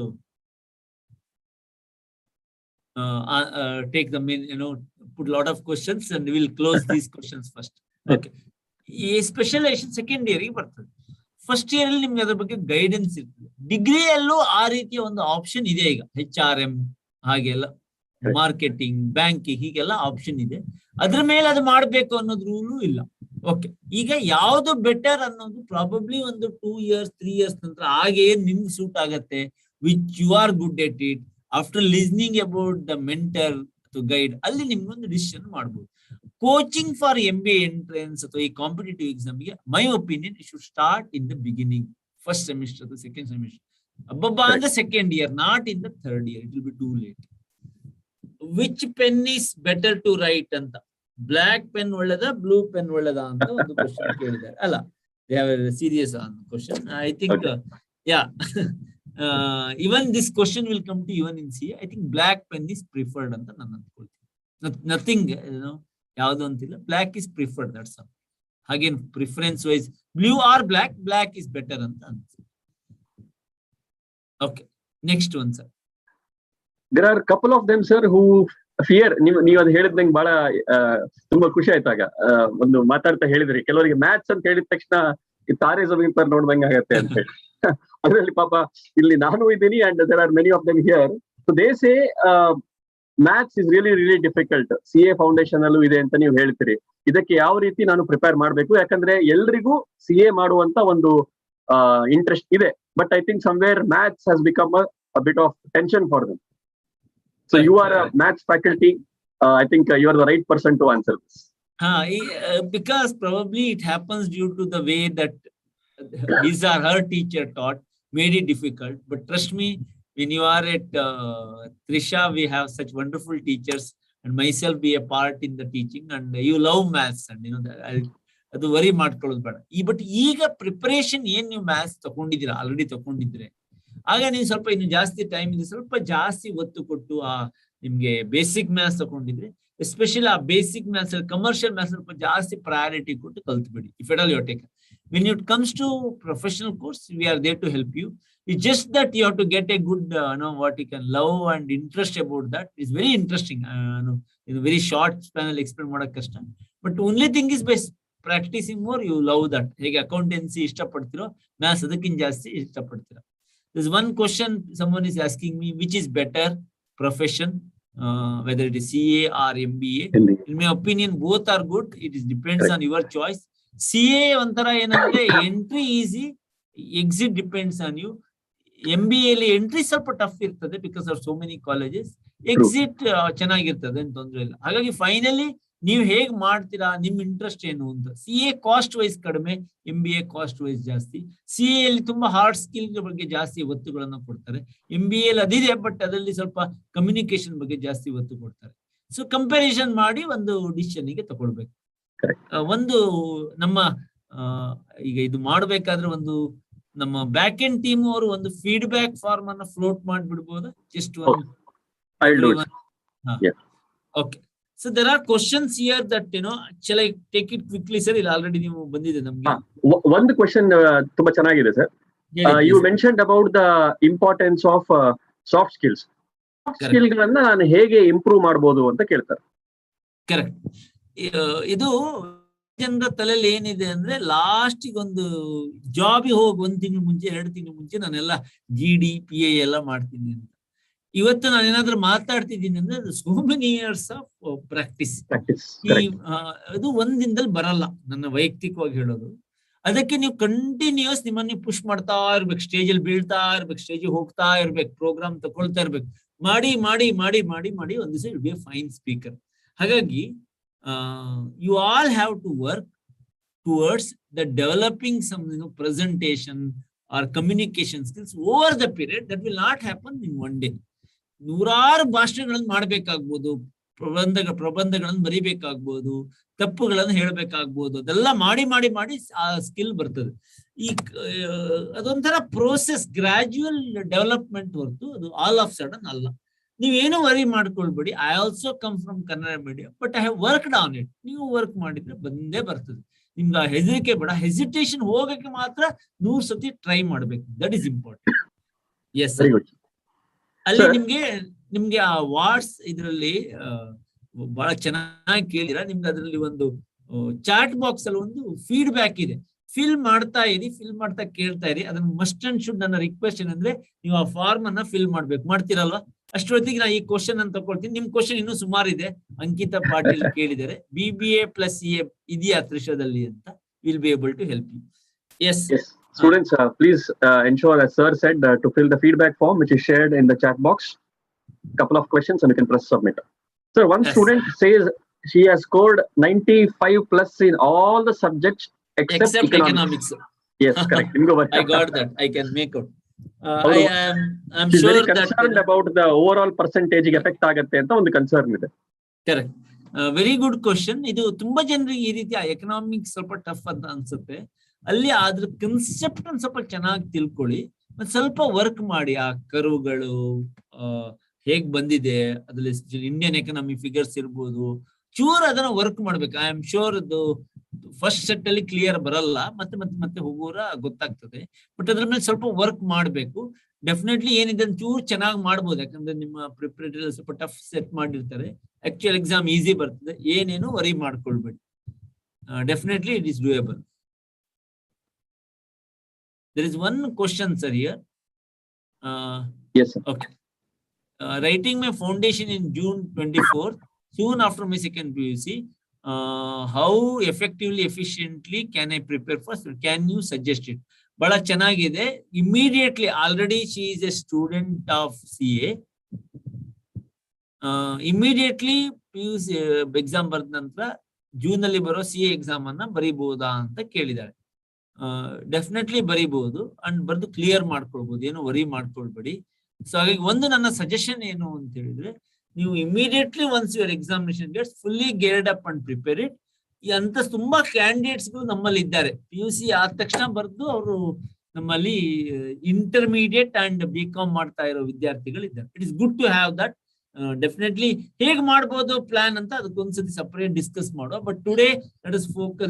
take them in, put a lot of questions and we will close these questions first. Okay. ಈ specialisation second ಇಯರ್ಗೆ ಬರ್ತದೆ. First year ಅಲ್ಲಿ ನಿಮ್ಗೆ ಅದ್ರ ಬಗ್ಗೆ guidance ಇರ್ತದೆ. ಡಿಗ್ರಿಯಲ್ಲೂ ಆ ರೀತಿಯ ಒಂದು ಆಪ್ಷನ್ ಇದೆ. ಈಗ HRM ಹಾಗೆಲ್ಲ, ಮಾರ್ಕೆಟಿಂಗ್, ಬ್ಯಾಂಕಿಂಗ್, ಹೀಗೆಲ್ಲ ಆಪ್ಷನ್ ಇದೆ. ಅದ್ರ ಮೇಲೆ ಅದು ಮಾಡ್ಬೇಕು ಅನ್ನೋದು ರೂಲು ಇಲ್ಲ. ಓಕೆ, ಈಗ ಯಾವ್ದು ಬೆಟರ್ ಅನ್ನೋದು ಪ್ರಾಬಬ್ಲಿ ಒಂದು 2 years 3 years ನಂತರ ಹಾಗೆ ನಿಮ್ಗೆ ಸೂಟ್ ಆಗತ್ತೆ, which you are good at it. After listening about the mentor ಅಥವಾ ಗೈಡ್, ಅಲ್ಲಿ ನಿಮ್ಗೊಂದು ಡಿಸಿಷನ್ ಮಾಡ್ಬೋದು. ಕೋಚಿಂಗ್ ಫಾರ್ MBA ಎಂಟ್ರೆನ್ಸ್ ಅಥವಾ ಈ ಕಾಂಪಿಟೇಟಿವ್ ಎಕ್ಸಾಮ್ಗೆ my opinion you should start in the beginning, first semester ಅಥವಾ ಸೆಕೆಂಡ್ ಸೆಮಿಸ್ಟರ್, ಅಬ್ಬಬ್ಬಾ ಅಂದ್ರೆ second year, not in the third year. It will be too late. Which pen is better to write ಅಂತ, black pen ಒಳ್ಳೆದ, blue pen ಒಳ್ಳೆದ ಅಂತ ಒಂದು question ಕೇಳಿದ್ದಾರೆ ಅಲ್ಲ. They have a serious on question. I think yeah, even this question will come to even in CA. I think black pen is preferred ಅಂತ ನಾನು ಅಂದ್ಕೊಳ್ತೀನಿ. Nothing, ಯಾವುದು ಅಂತಿಲ್ಲ, black is preferred, that's all. ಹಾಗೇನ್ preference wise blue or black, black is better ಅಂತ ಅನ್ಸುತ್ತೆ. Okay, next one sir. There are couple of them sir who fear. ನೀವು ಅದು ಹೇಳಿದ್ ನಂಗೆ ಬಹಳ ತುಂಬಾ ಖುಷಿ ಆಯ್ತಾಗ. ಒಂದು ಮಾತಾಡ್ತಾ ಹೇಳಿದ್ರಿ, ಕೆಲವರಿಗೆ ಮ್ಯಾಥ್ಸ್ ಅಂತ ಹೇಳಿದ ತಕ್ಷಣ ಈ ತಾರೆ ಜಮೀನ್ ಪರ್ ನೋಡ್ದಂಗ ಆಗತ್ತೆ ಅಂತ ಹೇಳಿ. ಅದರಲ್ಲಿ ಪಾಪ ಇಲ್ಲಿ ನಾನು ಇದ್ದೀನಿ, and there are many of them here. So they say maths is really difficult. CA foundation ಅಲ್ಲೂ ಇದೆ ಅಂತ ನೀವು ಹೇಳ್ತೀರಿ. ಇದಕ್ಕೆ ಯಾವ ರೀತಿ ನಾನು ಪ್ರಿಪೇರ್ ಮಾಡಬೇಕು? ಯಾಕಂದ್ರೆ ಎಲ್ರಿಗೂ CA ಮಾಡುವಂತ ಒಂದು ಇಂಟ್ರೆಸ್ಟ್ ಇದೆ, but I think somewhere maths has become a bit of tension for them. So you are a maths faculty. I think you are the right person to answer this. Because probably it happens due to the way that his or her teacher taught, made it difficult. But trust me, when you are at Trisha, we have such wonderful teachers, and myself be a part in the teaching, and you love maths, and ಅದು worry ಮಾಡ್ಕೊಳ್ಳೋದು ಬೇಡ. But ಈಗ preparation ಏನ್ ನೀವು maths ತಗೊಂಡಿದ್ದೀರಾ, already ತಗೊಂಡಿದ್ರೆ, ಆಗ ನೀವು ಸ್ವಲ್ಪ ಇನ್ನು ಜಾಸ್ತಿ ಟೈಮ್ ಇದೆ, ಸ್ವಲ್ಪ ಜಾಸ್ತಿ ಒತ್ತು ಕೊಟ್ಟು ನಿಮ್ಗೆ ಬೇಸಿಕ್ ಮ್ಯಾಥ್ಸ್ ತಗೊಂಡಿದ್ರೆ, ಎಸ್ಪೆಷಲಿ ಆ ಬೇಸಿಕ್ ಮ್ಯಾಥ್ಸ್, ಕಮರ್ಷಿಯಲ್ ಮ್ಯಾಥ್ಸ್ ಸ್ವಲ್ಪ ಜಾಸ್ತಿ ಪ್ರಯಾರಿಟಿ ಕೊಟ್ಟು ಕಲ್ತ್ಬಿಡಿ. If at all you take. When it comes to professional course, we are there to help you. It's just that you have to get a good, what you can love and interest about that. It's very interesting. In a very short span, I'll explain what a custom. But the only thing is by practicing more, you love that. Like accountancy, ishtapadtiro, maths adakkin jasti ishtapadtiro. There's one question someone is asking me, which is better, profession whether it is CA or MBA. In my opinion, both are good. It is depends on your choice. CA ಒಂಥರ ಏನಂದ್ರೆ entry easy, exit depends on you. MBA ಅಲ್ಲಿ entry ಸ್ವಲ್ಪ tough ಇರ್ತದೆ because of so many colleges. Exit ಚೆನ್ನಾಗಿರ್ತದೆ, ಅಂತ ತೊಂದ್ರೆ ಇಲ್ಲ. ಹಾಗಾಗಿ ಫೈನಲಿ ನೀವು ಹೇಗ್ ಮಾಡ್ತೀರಾ, ನಿಮ್ ಇಂಟ್ರೆಸ್ಟ್ ಏನು ಅಂತ. CA ಕಾಸ್ಟ್ ವೈಸ್ ಕಡಿಮೆ, MBA ಕಾಸ್ಟ್ ವೈಸ್ ಜಾಸ್ತಿ. CA ಅಲ್ಲಿ ತುಂಬಾ ಹಾರ್ಡ್ ಸ್ಕಿಲ್ ಬಗ್ಗೆ ಜಾಸ್ತಿ ಒತ್ತುಗಳನ್ನ ಕೊಡ್ತಾರೆ. MBA ಅಲ್ಲಿ ಅದಿದೆ, ಬಟ್ ಅದರಲ್ಲಿ ಸ್ವಲ್ಪ ಕಮ್ಯುನಿಕೇಶನ್ ಬಗ್ಗೆ ಜಾಸ್ತಿ ಒತ್ತು ಕೊಡ್ತಾರೆ. ಸೊ ಕಂಪ್ಯಾರಿಸನ್ ಮಾಡಿ ಒಂದು ಡಿಸಿಷನ್ ಗೆ ತಗೊಳ್ಬೇಕು. ಒಂದು ನಮ್ಮ ಈಗ ಇದು ಮಾಡ್ಬೇಕಾದ್ರೆ ಒಂದು ನಮ್ಮ ಬ್ಯಾಕ್ ಎಂಡ್ ಟೀಮ್ ಅವರು ಒಂದು ಫೀಡ್ಬ್ಯಾಕ್ ಫಾರ್ಮ್ ಅನ್ನ ಫ್ಲೋಟ್ ಮಾಡ್ಬಿಡ್ಬೋದಾ? Just okay. So there are questions here that shall I take it quickly, sir? It already ನೀವು ಬಂದಿದೆ ನಮಗೆ. ಒಂದು ಕ್ವೆಶ್ಚನ್ ತುಂಬಾ ಚೆನ್ನಾಗಿದೆ sir. You mentioned about the importance of soft skills. Soft skills ಗಳನ್ನ ನಾನು ಹೇಗೆ ಇಂಪ್ರೂವ್ ಮಾಡಬಹುದು ಅಂತ ಕೇಳ್ತಾರೆ. ಕರೆಕ್ಟ್. ಇದು ಜನರ ತಲೆಯಲ್ಲಿ ಏನಿದೆ ಅಂದ್ರೆ, ಲಾಸ್ಟ್ ಒಂದು ಜಾಬ್ ಹೋಗಿ 1 ತಿಂಗಳು ಮುಂಚೆ 2 ತಿಂಗಳು ಮುಂಚೆ ನಾನೆಲ್ಲ GD PA ಎಲ್ಲ ಮಾಡ್ತೀನಿ ಅಂತ. ಇವತ್ತು ನಾನು ಏನಾದ್ರೂ ಮಾತಾಡ್ತಿದ್ದೀನಿ ಅಂದ್ರೆ so many years of practice. ಅದು ಒಂದಿನದಲ್ಲಿ ಬರಲ್ಲ, ನನ್ನ ವೈಯಕ್ತಿಕವಾಗಿ ಹೇಳೋದು. ಅದಕ್ಕೆ ನೀವು ಕಂಟಿನ್ಯೂಸ್ ನಿಮ್ಮನ್ನ ಪುಷ್ ಮಾಡ್ತಾ ಇರ್ಬೇಕು, ಸ್ಟೇಜ್ ಅಲ್ಲಿ ಬೀಳ್ತಾ ಇರ್ಬೇಕು, ಸ್ಟೇಜ್ ಹೋಗ್ತಾ ಇರ್ಬೇಕು, ಪ್ರೋಗ್ರಾಮ್ ತಗೊಳ್ತಾ ಇರ್ಬೇಕು. ಮಾಡಿ ಮಾಡಿ ಮಾಡಿ ಮಾಡಿ ಮಾಡಿ ಒಂದ್ ದಿವಸ it be A fine speaker. ಹಾಗಾಗಿ you all have to work towards the developing some presentation or communication skills over the period. That will not happen in one day. ನೂರಾರು ಭಾಷಣಗಳನ್ನು ಮಾಡ್ಬೇಕಾಗ್ಬೋದು, ಪ್ರಬಂಧಗಳನ್ನು ಬರಿಬೇಕಾಗ್ಬೋದು, ತಪ್ಪುಗಳನ್ನು ಹೇಳ್ಬೇಕಾಗ್ಬೋದು. ಅದೆಲ್ಲ ಮಾಡಿ ಮಾಡಿ ಮಾಡಿ ಆ ಸ್ಕಿಲ್ ಬರ್ತದೆ. ಈ ಅದೊಂಥರ ಪ್ರೋಸೆಸ್, ಗ್ರಾಜುವಲ್ ಡೆವಲಪ್ಮೆಂಟ್ ಹೊರತು ಅದು ಆಲ್ ಆಫ್ ಸಡನ್ ಅಲ್ಲ. ನೀವೇನು ವರಿ ಮಾಡ್ಕೊಳ್ಬೇಡಿ. I also come from Kannada medium, but I have worked on it. ನೀವು ವರ್ಕ್ ಮಾಡಿದ್ರೆ ಬಂದೇ ಬರ್ತದೆ. ನಿಮ್ಗೆ ಹೆದರಿಕೆ ಬೇಡ, ಹೆಸಿಟೇಷನ್ ಹೋಗಕ್ಕೆ ಮಾತ್ರ 100 ಸತಿ ಟ್ರೈ ಮಾಡ್ಬೇಕು. That is important. ಎಸ್, ಅಲ್ಲಿ ನಿಮ್ಗೆ ಆ ವಾಟ್ಸ್ ಇದರಲ್ಲಿ ಬಹಳ ಚೆನ್ನಾಗಿ ಕೇಳಿರ. ನಿಮ್ಗೆ ಅದರಲ್ಲಿ ಒಂದು ಚಾಟ್ ಬಾಕ್ಸ್ ಅಲ್ಲಿ ಒಂದು ಫೀಡ್ಬ್ಯಾಕ್ ಇದೆ. ಫಿಲ್ ಮಾಡ್ತಾ ಕೇಳ್ತಾ ಇರಿ. ಅದನ್ನ ಮಸ್ಟ್ ಅಂಡ್ ಶುಡ್. ನನ್ನ ರಿಕ್ವೆಸ್ಟ್ ಏನಂದ್ರೆ, ನೀವು ಆ ಫಾರ್ಮ್ ಅನ್ನ ಫಿಲ್ ಮಾಡ್ಬೇಕು. ಮಾಡ್ತಿರಲ್ವಾ? ಅಷ್ಟೊತ್ತಿಗೆ ನಾ ಈ ಕ್ವಶನ್ ಅನ್ನು ತಗೊಳ್ತೀನಿ. ನಿಮ್ ಕ್ವಶನ್ ಇನ್ನೂ ಸುಮಾರು ಇದೆ. ಅಂಕಿತಾ ಪಾಟೀಲ್ ಕೇಳಿದ್ದಾರೆ, BBA plus CA ಇದೆಯಾ ತ್ರಿಷಾದಲ್ಲಿ ಅಂತ. Will be able to help you. Yes students, please ensure, as sir said, to fill the feedback form which is shared in the chat box. Couple of questions and you can press submit. So one student says she has scored 95 plus in all the subjects except economics. Yes, correct. I got that. I can make out. I'm She's sure very concerned that about the overall percentage effect ಆಗುತ್ತೆ ಅಂತ ಒಂದು concern ಇದೆ. Correct. Very good question. ಇದು ತುಂಬಾ ಜನರಿಗೆ ಈ ರೀತಿ economics ಸ್ವಲ್ಪ ಟಫ್ ಅಂತ ಅನ್ಸುತ್ತೆ. ಅಲ್ಲಿ ಅದ್ರ ಕನ್ಸೆಪ್ಟ್ ಒಂದು ಸ್ವಲ್ಪ ಚೆನ್ನಾಗಿ ತಿಳ್ಕೊಳ್ಳಿ, ಮತ್ತೆ ಸ್ವಲ್ಪ ವರ್ಕ್ ಮಾಡಿ. ಆ ಕರ್ವ್ಗಳು ಹೇಗ್ ಬಂದಿದೆ, ಅದ್ರಲ್ಲಿ ಇಂಡಿಯನ್ ಎಕನಾಮಿ ಫಿಗರ್ಸ್ ಇರ್ಬೋದು, ಚೂರ್ ಅದನ್ನ ವರ್ಕ್ ಮಾಡ್ಬೇಕು. ಐ ಆಮ್ ಶೋರ್ ಅದು ಫಸ್ಟ್ ಸೆಟ್ ಅಲ್ಲಿ ಕ್ಲಿಯರ್ ಬರಲ್ಲ, ಮತ್ತೆ ಮತ್ತೆ ಮತ್ತೆ ಹೋಗೋರ ಗೊತ್ತಾಗ್ತದೆ. ಬಟ್ ಅದ್ರ ಮೇಲೆ ಸ್ವಲ್ಪ ವರ್ಕ್ ಮಾಡ್ಬೇಕು. ಡೆಫಿನೆಟ್ಲಿ ಏನಿದೆ ಚೂರ್ ಚೆನ್ನಾಗಿ ಮಾಡ್ಬೋದು. ಯಾಕಂದ್ರೆ ನಿಮ್ಮ ಪ್ರಿಪರೇಟರಿ ಸ್ವಲ್ಪ ಟಫ್ ಸೆಟ್ ಮಾಡಿರ್ತಾರೆ. ಆಕ್ಚುಯಲ್ ಎಕ್ಸಾಮ್ ಈಸಿ ಬರ್ತದೆ. ಏನೇನು ವರಿ ಮಾಡ್ಕೊಳ್ಬೇಡಿ. Definitely it is doable. There is one question, sir, here. Yes, sir. Okay. Writing my foundation in June 24, soon after my second PUC. How effectively, efficiently can I prepare for? Can you suggest it? Bada chanagide. Immediately, already she is a student of CA. Immediately PUC exam barda nanತರ June ಅಲ್ಲಿ ಬರೋ CA exam ಅನ್ನ ಬರೀಬಹುದಾ ಅಂತ ಕೇಳಿದ್ದಾರೆ. Definitely ಬರೀಬಹುದು and ಬರ್ದು clear ಮಾಡ್ಕೊಳ್ಬಹುದು. ಏನು ವರಿ ಮಾಡ್ಕೊಳ್ಬೇಡಿ. ಸೊ ಹಾಗಾಗಿ ಒಂದು ನನ್ನ ಸಜೆಷನ್ ಏನು ಅಂತ ಹೇಳಿದ್ರೆ, ನೀವು immediately once your examination gets fully geared up and prepare it. ಅಂತ ತುಂಬಾ ಕ್ಯಾಂಡಿಡೇಟ್ಸ್ ಗಳು ನಮ್ಮಲ್ಲಿ ಇದ್ದಾರೆ. PUC ಆದ ತಕ್ಷಣ ಬರ್ದು ಅವರು ನಮ್ಮಲ್ಲಿ ಇಂಟರ್ಮೀಡಿಯೇಟ್ ಅಂಡ್ BCom ಮಾಡ್ತಾ ಇರೋ ವಿದ್ಯಾರ್ಥಿಗಳು ಇದ್ದಾರೆ. It is good to have that. Definitely ಹೇಗ್ ಮಾಡ್ಬೋದು ಪ್ಲಾನ್ ಅಂತ ಅದಕ್ಕೊಂದ್ಸತಿ ಸಪರೇಟ್ ಡಿಸ್ಕಸ್ ಮಾಡೋ. But today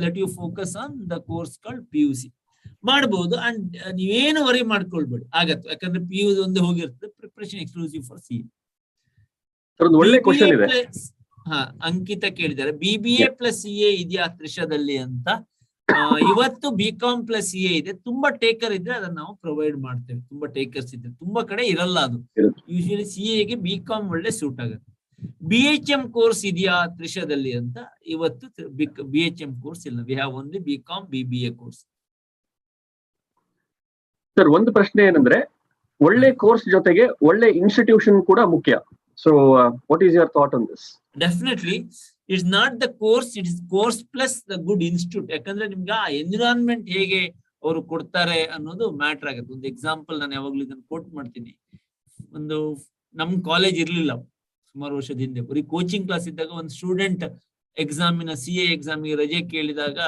let you focus on the course called PUC ಮಾಡಬಹುದು. ಅಂಡ್ ನೀವೇನು ವರಿ ಮಾಡ್ಕೊಳ್ಬೇಡಿ, ಆಗತ್ತೆ. ಯಾಕಂದ್ರೆ PU ಒಂದೇ ಹೋಗಿರ್ತದೆ. Preparation exclusive for CA. ಒಳ್ಳೆ ಕ್ವೆಶ್ಚನ್ ಇದೆ. ಅಂಕಿತ ಕೇಳಿದ್ದಾರೆ, BBA plus CA ಇದೆಯಾ ತ್ರಿಷಾದಲ್ಲಿ ಅಂತ. ಇವತ್ತು BCom plus CA ಇದೆ. ತುಂಬಾ ಟೇಕರ್ ಇದ್ರೆ ಅದನ್ನ ನಾವು ಪ್ರೊವೈಡ್ ಮಾಡ್ತೇವೆ. ತುಂಬಾ ಟೇಕರ್ಸ್ ಇದ್ರೆ, ತುಂಬಾ ಕಡೆ ಇರಲ್ಲ ಅದು. ಯೂಶುವಲಿ CA ಗೆ BCom ಒಳ್ಳೆ ಸೂಟ್ ಆಗುತ್ತೆ. BHM ಕೋರ್ಸ್ ಇದೆಯಾ ತ್ರಿಷಾದಲ್ಲಿ ಅಂತ ಇವತ್ತು BHM ಕೋರ್ಸ್ ಇಲ್ಲ. We have only BCom BBA course. Sir, ಒಂದು ಪ್ರಶ್ನೆ ಏನಂದ್ರೆ, ಒಳ್ಳೆ ಕೋರ್ಸ್ ಜೊತೆಗೆ ಒಳ್ಳೆ ಇನ್ಸ್ಟಿಟ್ಯೂಷನ್ ಕೂಡ ಮುಖ್ಯ. So what is your thought on this? Definitely it's not the course, it is course plus the good institute. ಯಾಕಂದ್ರೆ ನಿಮ್ಗೆ ಆ ಎನ್ವಿರಾನ್ಮೆಂಟ್ ಹೇಗೆ ಅವರು ಕೊಡ್ತಾರೆ ಅನ್ನೋದು ಮ್ಯಾಟರ್ ಆಗುತ್ತೆ. ಒಂದು ಎಕ್ಸಾಂಪಲ್ ನಾನು ಯಾವಾಗ್ಲೂ ಇದನ್ನು ಕೋಟ್ ಮಾಡ್ತೀನಿ. ಒಂದು ನಮ್ ಕಾಲೇಜ್ ಇರ್ಲಿಲ್ಲ ಸುಮಾರು ವರ್ಷದ ಹಿಂದೆ, ಬರೀ ಕೋಚಿಂಗ್ ಕ್ಲಾಸ್ ಇದ್ದಾಗ ಒಂದು ಸ್ಟೂಡೆಂಟ್ ಎಕ್ಸಾಮಿನ CA ಎಕ್ಸಾಮಿಗೆ ರಜೆ ಕೇಳಿದಾಗ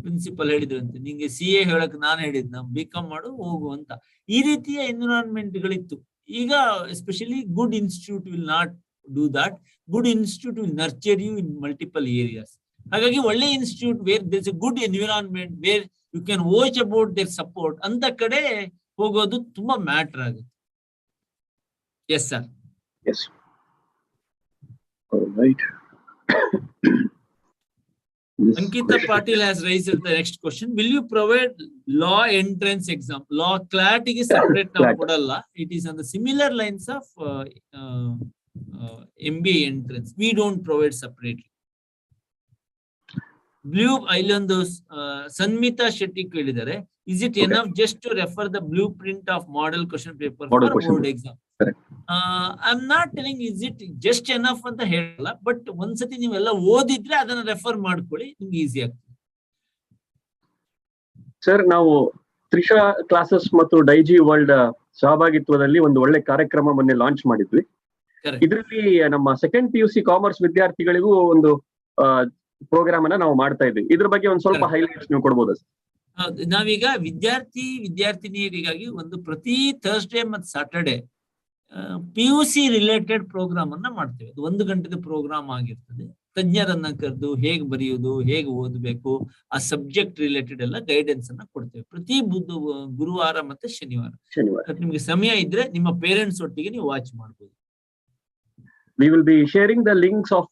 ಪ್ರಿನ್ಸಿಪಲ್ ಹೇಳಿದ್ರಂತೆ, ನಿಂಗೆ CA ಹೇಳಕ್ ನಾನು ಹೇಳಿದ್ BCom ಮಾಡು ಹೋಗು ಅಂತ. ಈ ರೀತಿಯ ಎನ್ವಿರಾನ್ಮೆಂಟ್ ಗಳಿತ್ತು. ಈಗ especially good institute will not do that. Good institute will nurture you in multiple areas. ಹಾಗಾಗಿ ಒಳ್ಳೆ institute where there is a good environment, where you can watch about their support ಅಂತ ಕಡೆ ಹೋಗೋದು ತುಂಬಾ ಮ್ಯಾಟರ್ ಆಗುತ್ತೆ. Yes sir. Yes. All right. Ankita Patil has raised the next question. Will you provide law entrance exam? Law clarity is separate now. It is on the similar lines of MBA entrance. We don't provide separately. Blue Island, Sanmita Shetty ಕೇಳಿದ್ದಾರೆ, is it enough just to refer the blueprint of model question paper for board exam? Correct. I'm not telling is it just enough ಅಂತ ಹೇಳಲ್ಲ, but ಒಂದ್ಸತಿ ನೀವೆಲ್ಲ ಓದಿದ್ರೆ ಅದನ್ನ refer ಮಾಡ್ಕೊಳ್ಳಿ, ನಿಮ್ಗೆ easy ಆಗ್ತದೆ. ಸರ್, ನಾವು ತ್ರಿಷಾ ಕ್ಲಾಸಸ್ ಮತ್ತು ಡೈಜಿ ವರ್ಲ್ಡ್ ಸಹಭಾಗಿತ್ವದಲ್ಲಿ ಒಂದು ಒಳ್ಳೆ ಕಾರ್ಯಕ್ರಮ ಮೊನ್ನೆ ಲಾಂಚ್ ಮಾಡಿದ್ವಿ. ಇದರಲ್ಲಿ ನಮ್ಮ ಸೆಕೆಂಡ್ PUC ಕಾಮರ್ಸ್ ವಿದ್ಯಾರ್ಥಿಗಳಿಗೂ ಒಂದು ಪ್ರೋಗ್ರಾಮ್ ಅನ್ನ ನಾವು ಮಾಡ್ತಾ ಇದ್ವಿ. ಇದ್ರ ಬಗ್ಗೆ ಒಂದ್ ಸ್ವಲ್ಪ ಹೈಲೈಟ್ಸ್ ನೀವು ಕೊಡ್ಬೋದಾ ಸರ್? ನಾವೀಗ ವಿದ್ಯಾರ್ಥಿನಿಯರಿಗಾಗಿ ಒಂದು ಪ್ರತಿ ಥರ್ಸ್ಡೇ ಮತ್ತು ಸಾಟರ್ಡೆ PUC ರಿಲೇಟೆಡ್ ಪ್ರೋಗ್ರಾಮ್ ಅನ್ನ ಮಾಡ್ತೇವೆ. ಅದು 1 ಗಂಟೆದ ಪ್ರೋಗ್ರಾಮ್ ಆಗಿರ್ತದೆ. ತಜ್ಞರನ್ನ ಕರೆದು ಹೇಗೆ ಬರೆಯೋದು, ಹೇಗೆ ಓದಬೇಕು, ಆ ಸಬ್ಜೆಕ್ಟ್ ರಿಲೇಟೆಡ್ ಎಲ್ಲ ಗೈಡೆನ್ಸ್ ಅನ್ನ ಕೊಡ್ತೇವೆ ಪ್ರತಿ ಗುರುವಾರ ಮತ್ತೆ ಶನಿವಾರ. ನಿಮ್ಗೆ ಸಮಯ ಇದ್ರೆ ನಿಮ್ಮ ಪೇರೆಂಟ್ಸ್ ಒಟ್ಟಿಗೆ ನೀವು ವಾಚ್ ಮಾಡ್ಬೋದು. We will be sharing the links of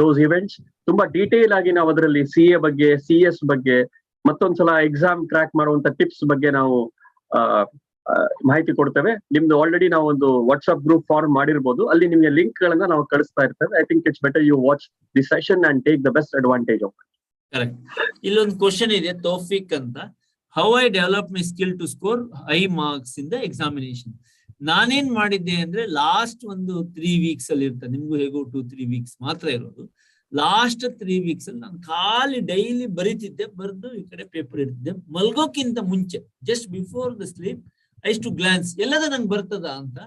those events. ತುಂಬಾ ಡೀಟೇಲ್ ಆಗಿ ನಾವು ಅದರಲ್ಲಿ CA ಬಗ್ಗೆ, CS ಬಗ್ಗೆ, ಮತ್ತೊಂದ್ಸಲ ಎಕ್ಸಾಮ್ ಕ್ರ್ಯಾಕ್ ಮಾಡುವಂತ ಟಿಪ್ಸ್ ಬಗ್ಗೆ ನಾವು ಮಾಹಿತಿ ಕೊಡ್ತೇವೆ. ನಿಮ್ದು ಆಲ್ರೆಡಿ ನಾವು ಒಂದು ವಾಟ್ಸ್ಆಪ್ ಗ್ರೂಪ್ ಫಾರ್ಮ್ ಮಾಡಿರ್ಬೋದು, ಅಲ್ಲಿ ನಿಮ್ಗೆ ಲಿಂಕ್ ಗಳನ್ನ ನಾವು ಕಳಿಸ್ತಾ ಇರ್ತೇವೆ. I think it's better you watch the session and take the best advantage of it. Correct. ಇಲ್ಲೊಂದು ಕ್ವಶನ್ ಇದೆ ತೌಫಿಕ್ ಅಂತ, how I develop my skill to score high marks in the examination. ನಾನೇನ್ ಮಾಡಿದ್ದೆ ಅಂದ್ರೆ, ಲಾಸ್ಟ್ ಒಂದು 3 weeks ಅಲ್ಲಿ ಇರ್ತದೆ, ನಿಮ್ಗೂ ಹೇಗೋ 2-3 weeks ಮಾತ್ರ ಇರೋದು. ಲಾಸ್ಟ್ 3 weeks ಅಲ್ಲಿ ನಾನು ಖಾಲಿ ಡೈಲಿ ಬರೀತಿದ್ದೆ, ಬರೆದು ಈ ಕಡೆ ಪೇಪರ್ ಇರ್ತಿದ್ದೆ. ಮಲ್ಗೋಕ್ಕಿಂತ ಮುಂಚೆ just before the sleep I to glance ಎಲ್ಲದ ನಂಗೆ ಬರ್ತದ ಅಂತ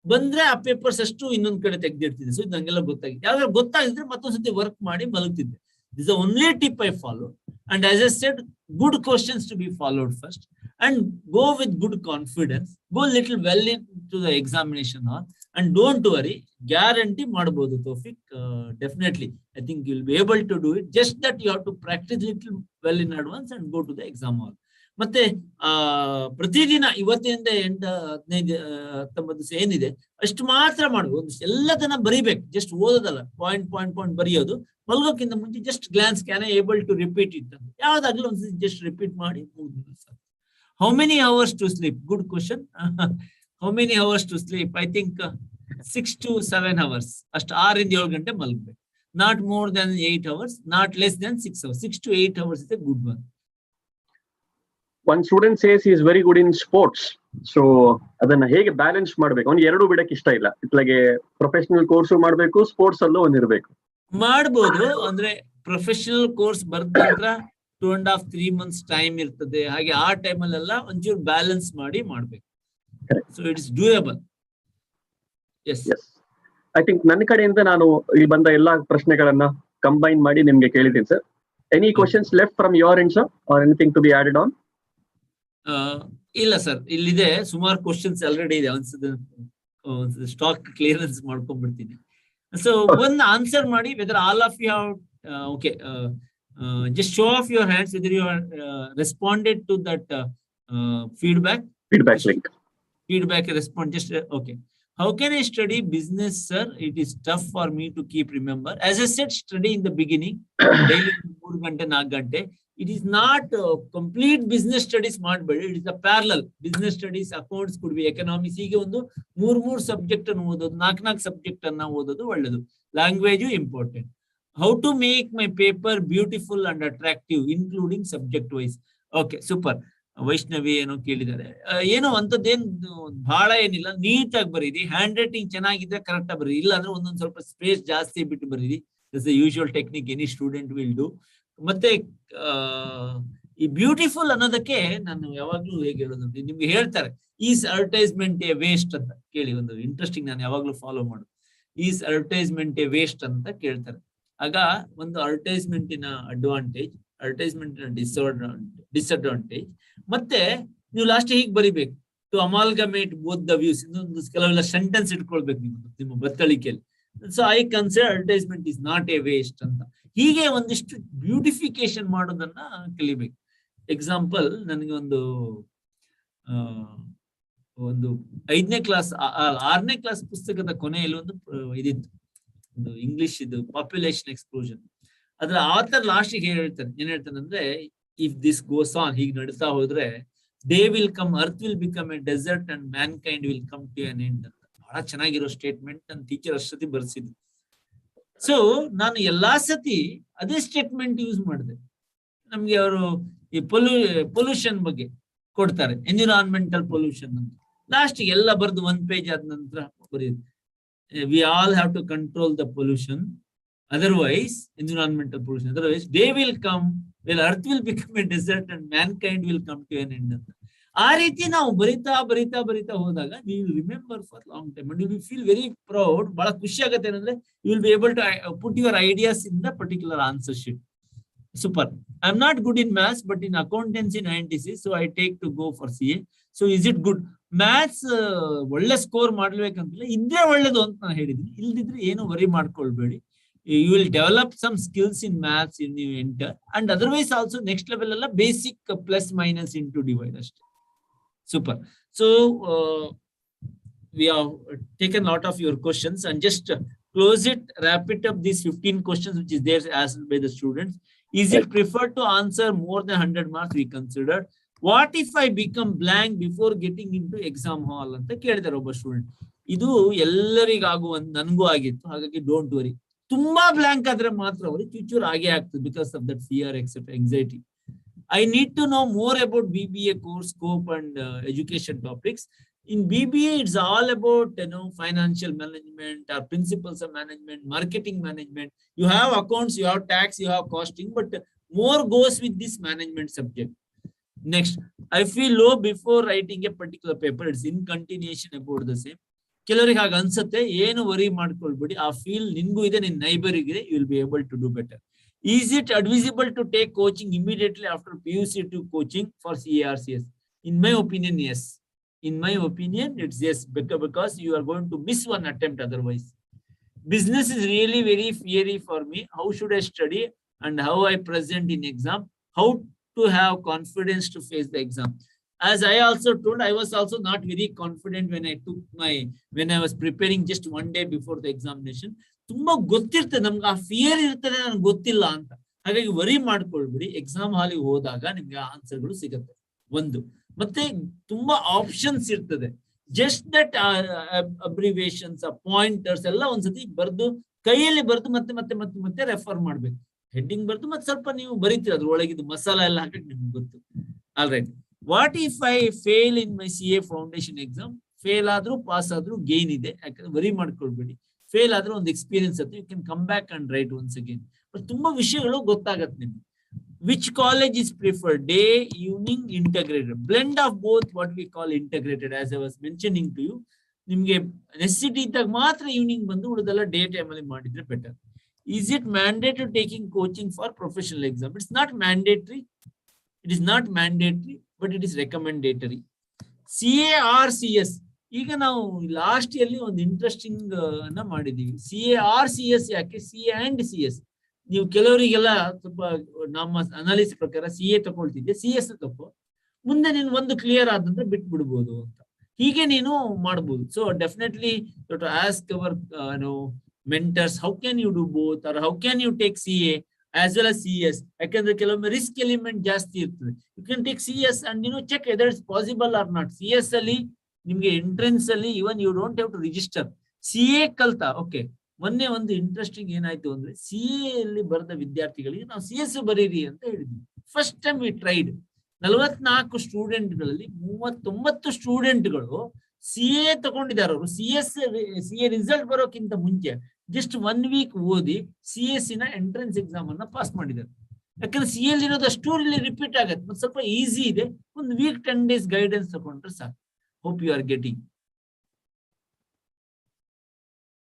ಬಂದ್ರೆ ಆ ಪೇಪರ್ಸ್ ಅಷ್ಟು ಇನ್ನೊಂದ್ ಕಡೆ ತೆಗ್ದಿಡ್ತಿದ್ದೆ. ಸೊ ನಂಗೆಲ್ಲ ಗೊತ್ತಾಗಿದೆ. ಯಾವ್ದಾದ್ರು ಗೊತ್ತಾಗಿದ್ರೆ ಮತ್ತೊಂದ್ಸತಿ ವರ್ಕ್ ಮಾಡಿ ಮಲಗ್ತಿದ್ದೆ. This the only tip I follow. And as I said, good questions to be followed first and go with good confidence, go little well into the examination hall and don't worry, guarantee ಮಾಡಬಹುದು Tawfiq. Definitely I think you'll be able to do it, just that you have to practice little well in advance and go to the exam hall. ಮತ್ತೆ ಪ್ರತಿದಿನ ಇವತ್ತಿನಿಂದ 8-15 ದಿವಸ ಏನಿದೆ ಅಷ್ಟು ಮಾತ್ರ ಮಾಡಬಹುದು. ಎಲ್ಲದನ್ನ ಬರಿಬೇಕು, ಜಸ್ಟ್ ಓದೋದಲ್ಲ, ಪಾಯಿಂಟ್ ಬರೆಯೋದು. ಮಲ್ಗೋಕ್ಕಿಂತ ಮುಂಚೆ just glance, can I able to repeat it ಅಂತ ಯಾವ್ದಾಗ್ಲೂ ಒಂದ್ಸತಿ ಜಸ್ಟ್ ರಿಪೀಟ್ ಮಾಡಿ ಮುಗಿದ್ಬಿಡು sir. How many hours to sleep? Good question. How many hours to sleep? I think 6 to 7 hours. ಅಷ್ಟು 6-7 ಗಂಟೆ ಮಲಗಬೇಕು. Not more than 8 hours, not less than 6 hours. 6 to 8 hours is a good one. One student says he is very good in sports. So ಅದನ್ನ ಹೇಗೆ balance ಮಾಡ್ಬೇಕು? ಅವ್ನಿಗೆ ಎರಡು ಬಿಡಕ್ಕೆ ಇಷ್ಟ ಇಲ್ಲ. ಇತ್ಲಾಗೆ ಪ್ರೊಫೆಷನಲ್ ಕೋರ್ಸ್ ಮಾಡ್ಬೇಕು, ಸ್ಪೋರ್ಟ್ಸ್ ಅಲ್ಲೂ ಒಂದಿರ್ಬೇಕು. ಮಾಡ್ಬೋದು. ಅಂದ್ರೆ ಪ್ರೊಫೆಷನಲ್ ಕೋರ್ಸ್ ಬರ್ದಂದ್ರ 2.5-3 months ಟೈಮ್ ಇರ್ತದೆ. ಹಾಗೆ ಆ ಟೈಮಲ್ಲೆಲ್ಲ ಒಂಚೂರು ಬ್ಯಾಲೆನ್ಸ್ ಮಾಡಿ ಮಾಡ್ಬೇಕು. So it's doable. Yes, I think ನನ್ನ ಕಡೆಯಿಂದ ನಾನು ಇಲ್ಲಿ ಬಂದ ಎಲ್ಲಾ ಪ್ರಶ್ನೆಗಳನ್ನ ಕಂಬೈನ್ ಮಾಡಿ ನಿಮ್ಗೆ ಕೇಳಿದ್ದೀನಿ sir. Any questions left from your end sir, or anything to be added on? ಇಲ್ಲ ಸರ್, ಇಲ್ಲಿದೆ ಸುಮಾರು ಕ್ವಶನ್ಸ್ ಆಲ್ರೆಡಿ ಇದೆ. ಒಂದ್ಸಲ ಸ್ಟಾಕ್ ಕ್ಲಿಯರೆನ್ಸ್ ಮಾಡ್ಕೊಂಡ್ಬಿಡ್ತೀನಿ. ಸೊ ಒಂದು ಆನ್ಸರ್ ಮಾಡಿ, whether all of you have okay, just show off your hands whether you are responded to that feedback link. Feedback respond, just okay. How can I study business, sir? It is tough for me to keep remember. As I said, study in the beginning daily 3 ಗಂಟೆ 4 ಗಂಟೆ. It is not complete business studies ಮಾಡಬೇಡಿ. It is a parallel. Business studies, accounts, could be economics. ಹೀಗೆ ಒಂದು 3 subject ಅನ್ನು ಓದೋದು, 4 subject ಅನ್ನ ಓದೋದು ಒಳ್ಳೆಯದು. Language important. How to make my paper beautiful and attractive, including subject wise. Okay, super. Vaishnavi ಏನೋ ಕೇಳಿದ್ದಾರೆ. ಏನೋ ಅಂತದ್ದೇನು ಬಹಳ ಏನಿಲ್ಲ, ನೀಟಾಗಿ ಬರೀರಿ. ಹ್ಯಾಂಡ್ ರೈಟಿಂಗ್ ಚೆನ್ನಾಗಿದ್ರೆ ಕರೆಕ್ಟ್ ಆಗಿ ಬರೀರಿ. ಇಲ್ಲ ಅಂದ್ರೆ ಒಂದೊಂದು ಸ್ವಲ್ಪ ಸ್ಪೇಸ್ ಜಾಸ್ತಿ ಬಿಟ್ಟು ಬರೀರಿ. This the usual technique any student will do. ಮತ್ತೆ ಈ ಬ್ಯೂಟಿಫುಲ್ ಅನ್ನೋದಕ್ಕೆ ನಾನು ಯಾವಾಗ್ಲೂ ಹೇಗೆ ಹೇಳೋದು, ನಿಮ್ಗೆ ಹೇಳ್ತಾರೆ ಈಸ್ ಅಡ್ವರ್ಟೈಸ್ಮೆಂಟ್ ಎ ವೇಸ್ಟ್ ಅಂತ ಕೇಳಿ. ಒಂದು ಇಂಟ್ರೆಸ್ಟಿಂಗ್, ನಾನು ಯಾವಾಗ್ಲೂ ಫಾಲೋ ಮಾಡೋದು. ಈಸ್ ಅಡ್ವರ್ಟೈಸ್ಮೆಂಟ್ ಎ ವೇಸ್ಟ್ ಅಂತ ಕೇಳ್ತಾರೆ. ಆಗ ಒಂದು ಅಡ್ವರ್ಟೈಸ್ಮೆಂಟಿನ ಅಡ್ವಾಂಟೇಜ್, ಅಡ್ವರ್ಟೈಸ್ಮೆಂಟಿನ ಡಿಸ್ಅಡ್ವಾಂಟೇಜ್, ಮತ್ತೆ ನೀವು ಲಾಸ್ಟ್ ಹೀಗೆ ಬರಿಬೇಕು, to amalgamate both the views. ಇನ್ನೊಂದು ಕೆಲವೆಲ್ಲ ಸೆಂಟೆನ್ಸ್ ಇಟ್ಕೊಳ್ಬೇಕು ನಿಮ್ಮ ಬತ್ತಳಿಕೆಯಲ್ಲಿ. So I consider advertisement is not a waste ಅಂತ. ಹೀಗೆ ಒಂದಿಷ್ಟು ಬ್ಯೂಟಿಫಿಕೇಶನ್ ಮಾಡೋದನ್ನ ಕಲಿಬೇಕು. ಎಕ್ಸಾಂಪಲ್, ನನಗೆ ಒಂದು 5ನೇ ಕ್ಲಾಸ್ 6ನೇ ಕ್ಲಾಸ್ ಪುಸ್ತಕದ ಕೊನೆಯಲ್ಲಿ ಒಂದು ಇದಿತ್ತು, ಒಂದು ಇಂಗ್ಲಿಷ್ ಇದು ಪಾಪ್ಯುಲೇಷನ್ ಎಕ್ಸ್ಪ್ಲೋಷನ್. ಅದ್ರ ಆಥರ್ ಲಾಸ್ಟ್ ಏನ್ ಹೇಳ್ತಾನೆ ಅಂದ್ರೆ, ಇಫ್ ದಿಸ್ ಗೋಸ್ ಆನ್, ಹೀಗೆ ನಡೀತಾ ಹೋದ್ರೆ they will come, earth will become a desert and mankind will come to an end ಅಂತ. ಬಹಳ ಚೆನ್ನಾಗಿರೋ ಸ್ಟೇಟ್ಮೆಂಟ್. ನನ್ನ ಟೀಚರ್ ಅಷ್ಟೊತ್ತಿ ಬರ್ಸಿದ್ರು. ಸೊ ನಾನು ಎಲ್ಲಾ ಸತಿ ಅದೇ ಸ್ಟೇಟ್ಮೆಂಟ್ ಯೂಸ್ ಮಾಡಿದೆ. ನಮ್ಗೆ ಅವರು ಈ ಪೊಲ್ಯೂಷನ್ ಬಗ್ಗೆ ಕೊಡ್ತಾರೆ, ಎನ್ವಿರಾನ್ಮೆಂಟಲ್ ಪೊಲ್ಯೂಷನ್ ಅಂತ. ಲಾಸ್ಟ್ ಎಲ್ಲ ಬರ್ದು 1 ಪೇಜ್ ಆದ ನಂತರ ಬರೆಯುದು, we all have to control the pollution, otherwise environmental pollution, otherwise they will come, well earth will become a desert and mankind will come to an end ಅಂತ. ಆ ರೀತಿ ನಾವು ಬರಿತಾ ಹೋದಾಗ we will remember for long time and you will feel very proud. ಬಹಳ ಖುಷಿ ಆಗುತ್ತೆ. ಏನಂದ್ರೆ you will be able to put your ideas in the particular answer sheet. Super. I am not good in maths, but in accountancy 96, so I take to go for CA. So is it good? Maths ಒಳ್ಳೆ score ಮಾಡ್ಬೇಕಂತಿಲ್ಲ, ಇದ್ರೆ ಒಳ್ಳೇದು ಅಂತ ನಾನು ಹೇಳಿದ್ದೀನಿ. ಇಲ್ದಿದ್ರೆ ಏನು worry ಮಾಡ್ಕೊಳ್ಬೇಡಿ. You will develop some skills in maths in you enter, and otherwise also next level alla basic plus minus into divide ashte. Super. So we have taken a lot of your questions and just close it, wrap it up, these 15 questions which is there asked by the students. Is it preferred to answer more than 100 marks? We considered. What if I become blank before getting into exam hall anta kelidare obba student. Idu ellarigagu ನನಗೂ ಆಗಿತ್ತು, ಹಾಗಾಗಿ don't worry. ತುಂಬಾ blank ಆದ್ರೆ ಮಾತ್ರ ಅವರು ಚೂಚೂರು ಆಗೇ ಆಗ್ತದೆ, because of that fear, except anxiety. I need to know more about BBA course scope and education topics. In BBA, it's all about financial management, or principles of management, marketing management. You have accounts, you have tax, you have costing, but more goes with this management subject. Next, I feel low before writing a particular paper. It's in continuation about the same. ಕೆಲವರಿಗೆ ಹಾಗೆ ಅನ್ಸುತ್ತೆ, ಏನು worry ಮಾಡ್ಕೊಳ್ಬೇಡಿ. ಆ feel ನಿನ್ಗೂ ಇದೆ, ನಿನ್ ನೈಬರಿಗೆ, you will be able to do better. Is it advisable to take coaching immediately after PUC to coaching for CARCS? In my opinion, yes. In my opinion, it's yes, because you are going to miss one attempt otherwise. Business is really very fiery for me. How should I study and how I present in exam? How to have confidence to face the exam? As I also told, I was also not very confident when I was preparing just one day before the examination. ತುಂಬಾ ಗೊತ್ತಿರ್ತದೆ ನಮ್ಗೆ, ಆ fear ಇರ್ತದೆ, ನನ್ಗೆ ಗೊತ್ತಿಲ್ಲ ಅಂತ. ಹಾಗಾಗಿ worry ಮಾಡ್ಕೊಳ್ಬಿಡಿ. Exam ಹಾಲಿಗೆ ಹೋದಾಗ ನಿಮ್ಗೆ ಆನ್ಸರ್ಗಳು ಸಿಗುತ್ತೆ ಒಂದು. ಮತ್ತೆ ತುಂಬಾ ಆಪ್ಷನ್ಸ್ ಇರ್ತದೆ. ಜಸ್ಟ್ ದಟ್ ಅಬ್ರಿವೇಷನ್ಸ್, ಪಾಯಿಂಟರ್ಸ್ ಎಲ್ಲ ಒಂದ್ಸತಿ ಬರ್ದು ಕೈಯಲ್ಲಿ ಬರ್ದು ಮತ್ತೆ ರೆಫರ್ ಮಾಡ್ಬೇಕು. ಹೆಡ್ಡಿಂಗ್ ಬರ್ದು ಮತ್ತೆ ಸ್ವಲ್ಪ ನೀವು ಬರೀತೀರ, ಅದ್ರ ಒಳಗಿದ್ದು ಮಸಾಲ ಎಲ್ಲ ಹಾಕಿ ನಿಮ್ಗೆ ಗೊತ್ತು. All right. What if I fail in my CA foundation exam? Fail ಆದ್ರೂ ಪಾಸ್ ಆದ್ರೂ ಗೇನ್ ಇದೆ, ಯಾಕಂದ್ರೆ ವರಿ ಮಾಡ್ಕೊಳ್ಬೇಡಿ. ಫೇಲ್ ಆದ್ರೆ ಒಂದು ಎಕ್ಸ್ಪೀರಿಯನ್ಸ್ ಆಗುತ್ತೆ, you can come back and write once again. But ತುಂಬಾ ವಿಷಯಗಳು ಗೊತ್ತಾಗತ್ತೆ ನಿಮ್ಗೆ. Which college is preferred? Day, evening, integrated? Blend of both, what we call integrated. As I was mentioning to you, ನಿಮ್ಗೆ necessity ಇದ್ದಾಗ ಮಾತ್ರ evening ಬಂದು ಉಳಿದೆಲ್ಲ day time ಅಲ್ಲಿ ಮಾಡಿದ್ರೆ better. Is it mandatory taking coaching for professional exam? It's not mandatory. It is not mandatory, but it is recommendatory. CA or CS? ಈಗ ನಾವು last yearly ಒಂದು ಇಂಟ್ರೆಸ್ಟಿಂಗ್ ಅನ್ನ ಮಾಡಿದೀವಿ. CA or CS ಯಾಕೆ? CA and CS. ನೀವು ಕೆಲವರಿಗೆಲ್ಲ ಸ್ವಲ್ಪ ನಮ್ಮ analysis ಪ್ರಕಾರ CA ತಗೊಳ್ತಿದ್ದೆ, CS ತಗೋ, ಮುಂದೆ ನೀನು ಒಂದು ಕ್ಲಿಯರ್ ಆದಂದ್ರೆ ಬಿಟ್ಬಿಡ್ಬೋದು ಅಂತ. ಹೀಗೆ ನೀನು ಮಾಡ್ಬೋದು. So definitely to ask our mentors, how can you do both, or how can you take CA as well as CS. ಯಾಕಂದ್ರೆ ಕೆಲವೊಮ್ಮೆ ರಿಸ್ಕ್ ಎಲಿಮೆಂಟ್ ಜಾಸ್ತಿ ಇರ್ತದೆ. You can take CS and check whether it's possible or not. CS ಅಲ್ಲಿ ನಿಮ್ಗೆ entrance ಅಲ್ಲಿ even you don't have to register. CA ಕಲ್ತಾ okay. ಮೊನ್ನೆ ಒಂದು ಇಂಟ್ರೆಸ್ಟಿಂಗ್ ಏನಾಯ್ತು ಅಂದ್ರೆ CA ಅಲ್ಲಿ ಬರೆದ ವಿದ್ಯಾರ್ಥಿಗಳಿಗೆ ನಾವು CS ಬರೀರಿ ಅಂತ ಹೇಳಿದ್ವಿ. First time we tried. 44 ಸ್ಟೂಡೆಂಟ್ಗಳಲ್ಲಿ 39 ಸ್ಟೂಡೆಂಟ್ಗಳು CA ತಗೊಂಡಿದ್ದಾರೆ. ಅವರು CA ರಿಸಲ್ಟ್ ಬರೋಕ್ಕಿಂತ ಮುಂಚೆ ಜಸ್ಟ್ 1 ವೀಕ್ ಓದಿ CS ನ ಎಂಟ್ರೆನ್ಸ್ ಎಕ್ಸಾಮ್ ಅನ್ನ ಪಾಸ್ ಮಾಡಿದ್ದಾರೆ. ಯಾಕಂದ್ರೆ CA ಇರೋದು ಅಷ್ಟು ಇಲ್ಲಿ ರಿಪೀಟ್ ಆಗತ್ತೆ, ಮತ್ತೆ ಸ್ವಲ್ಪ ಈಸಿ ಇದೆ. ಒಂದು ವೀಕ್ 10 days ಗೈಡೆನ್ಸ್ ತಗೊಂಡ್ರೆ ಸಾಕು. Hope you are getting.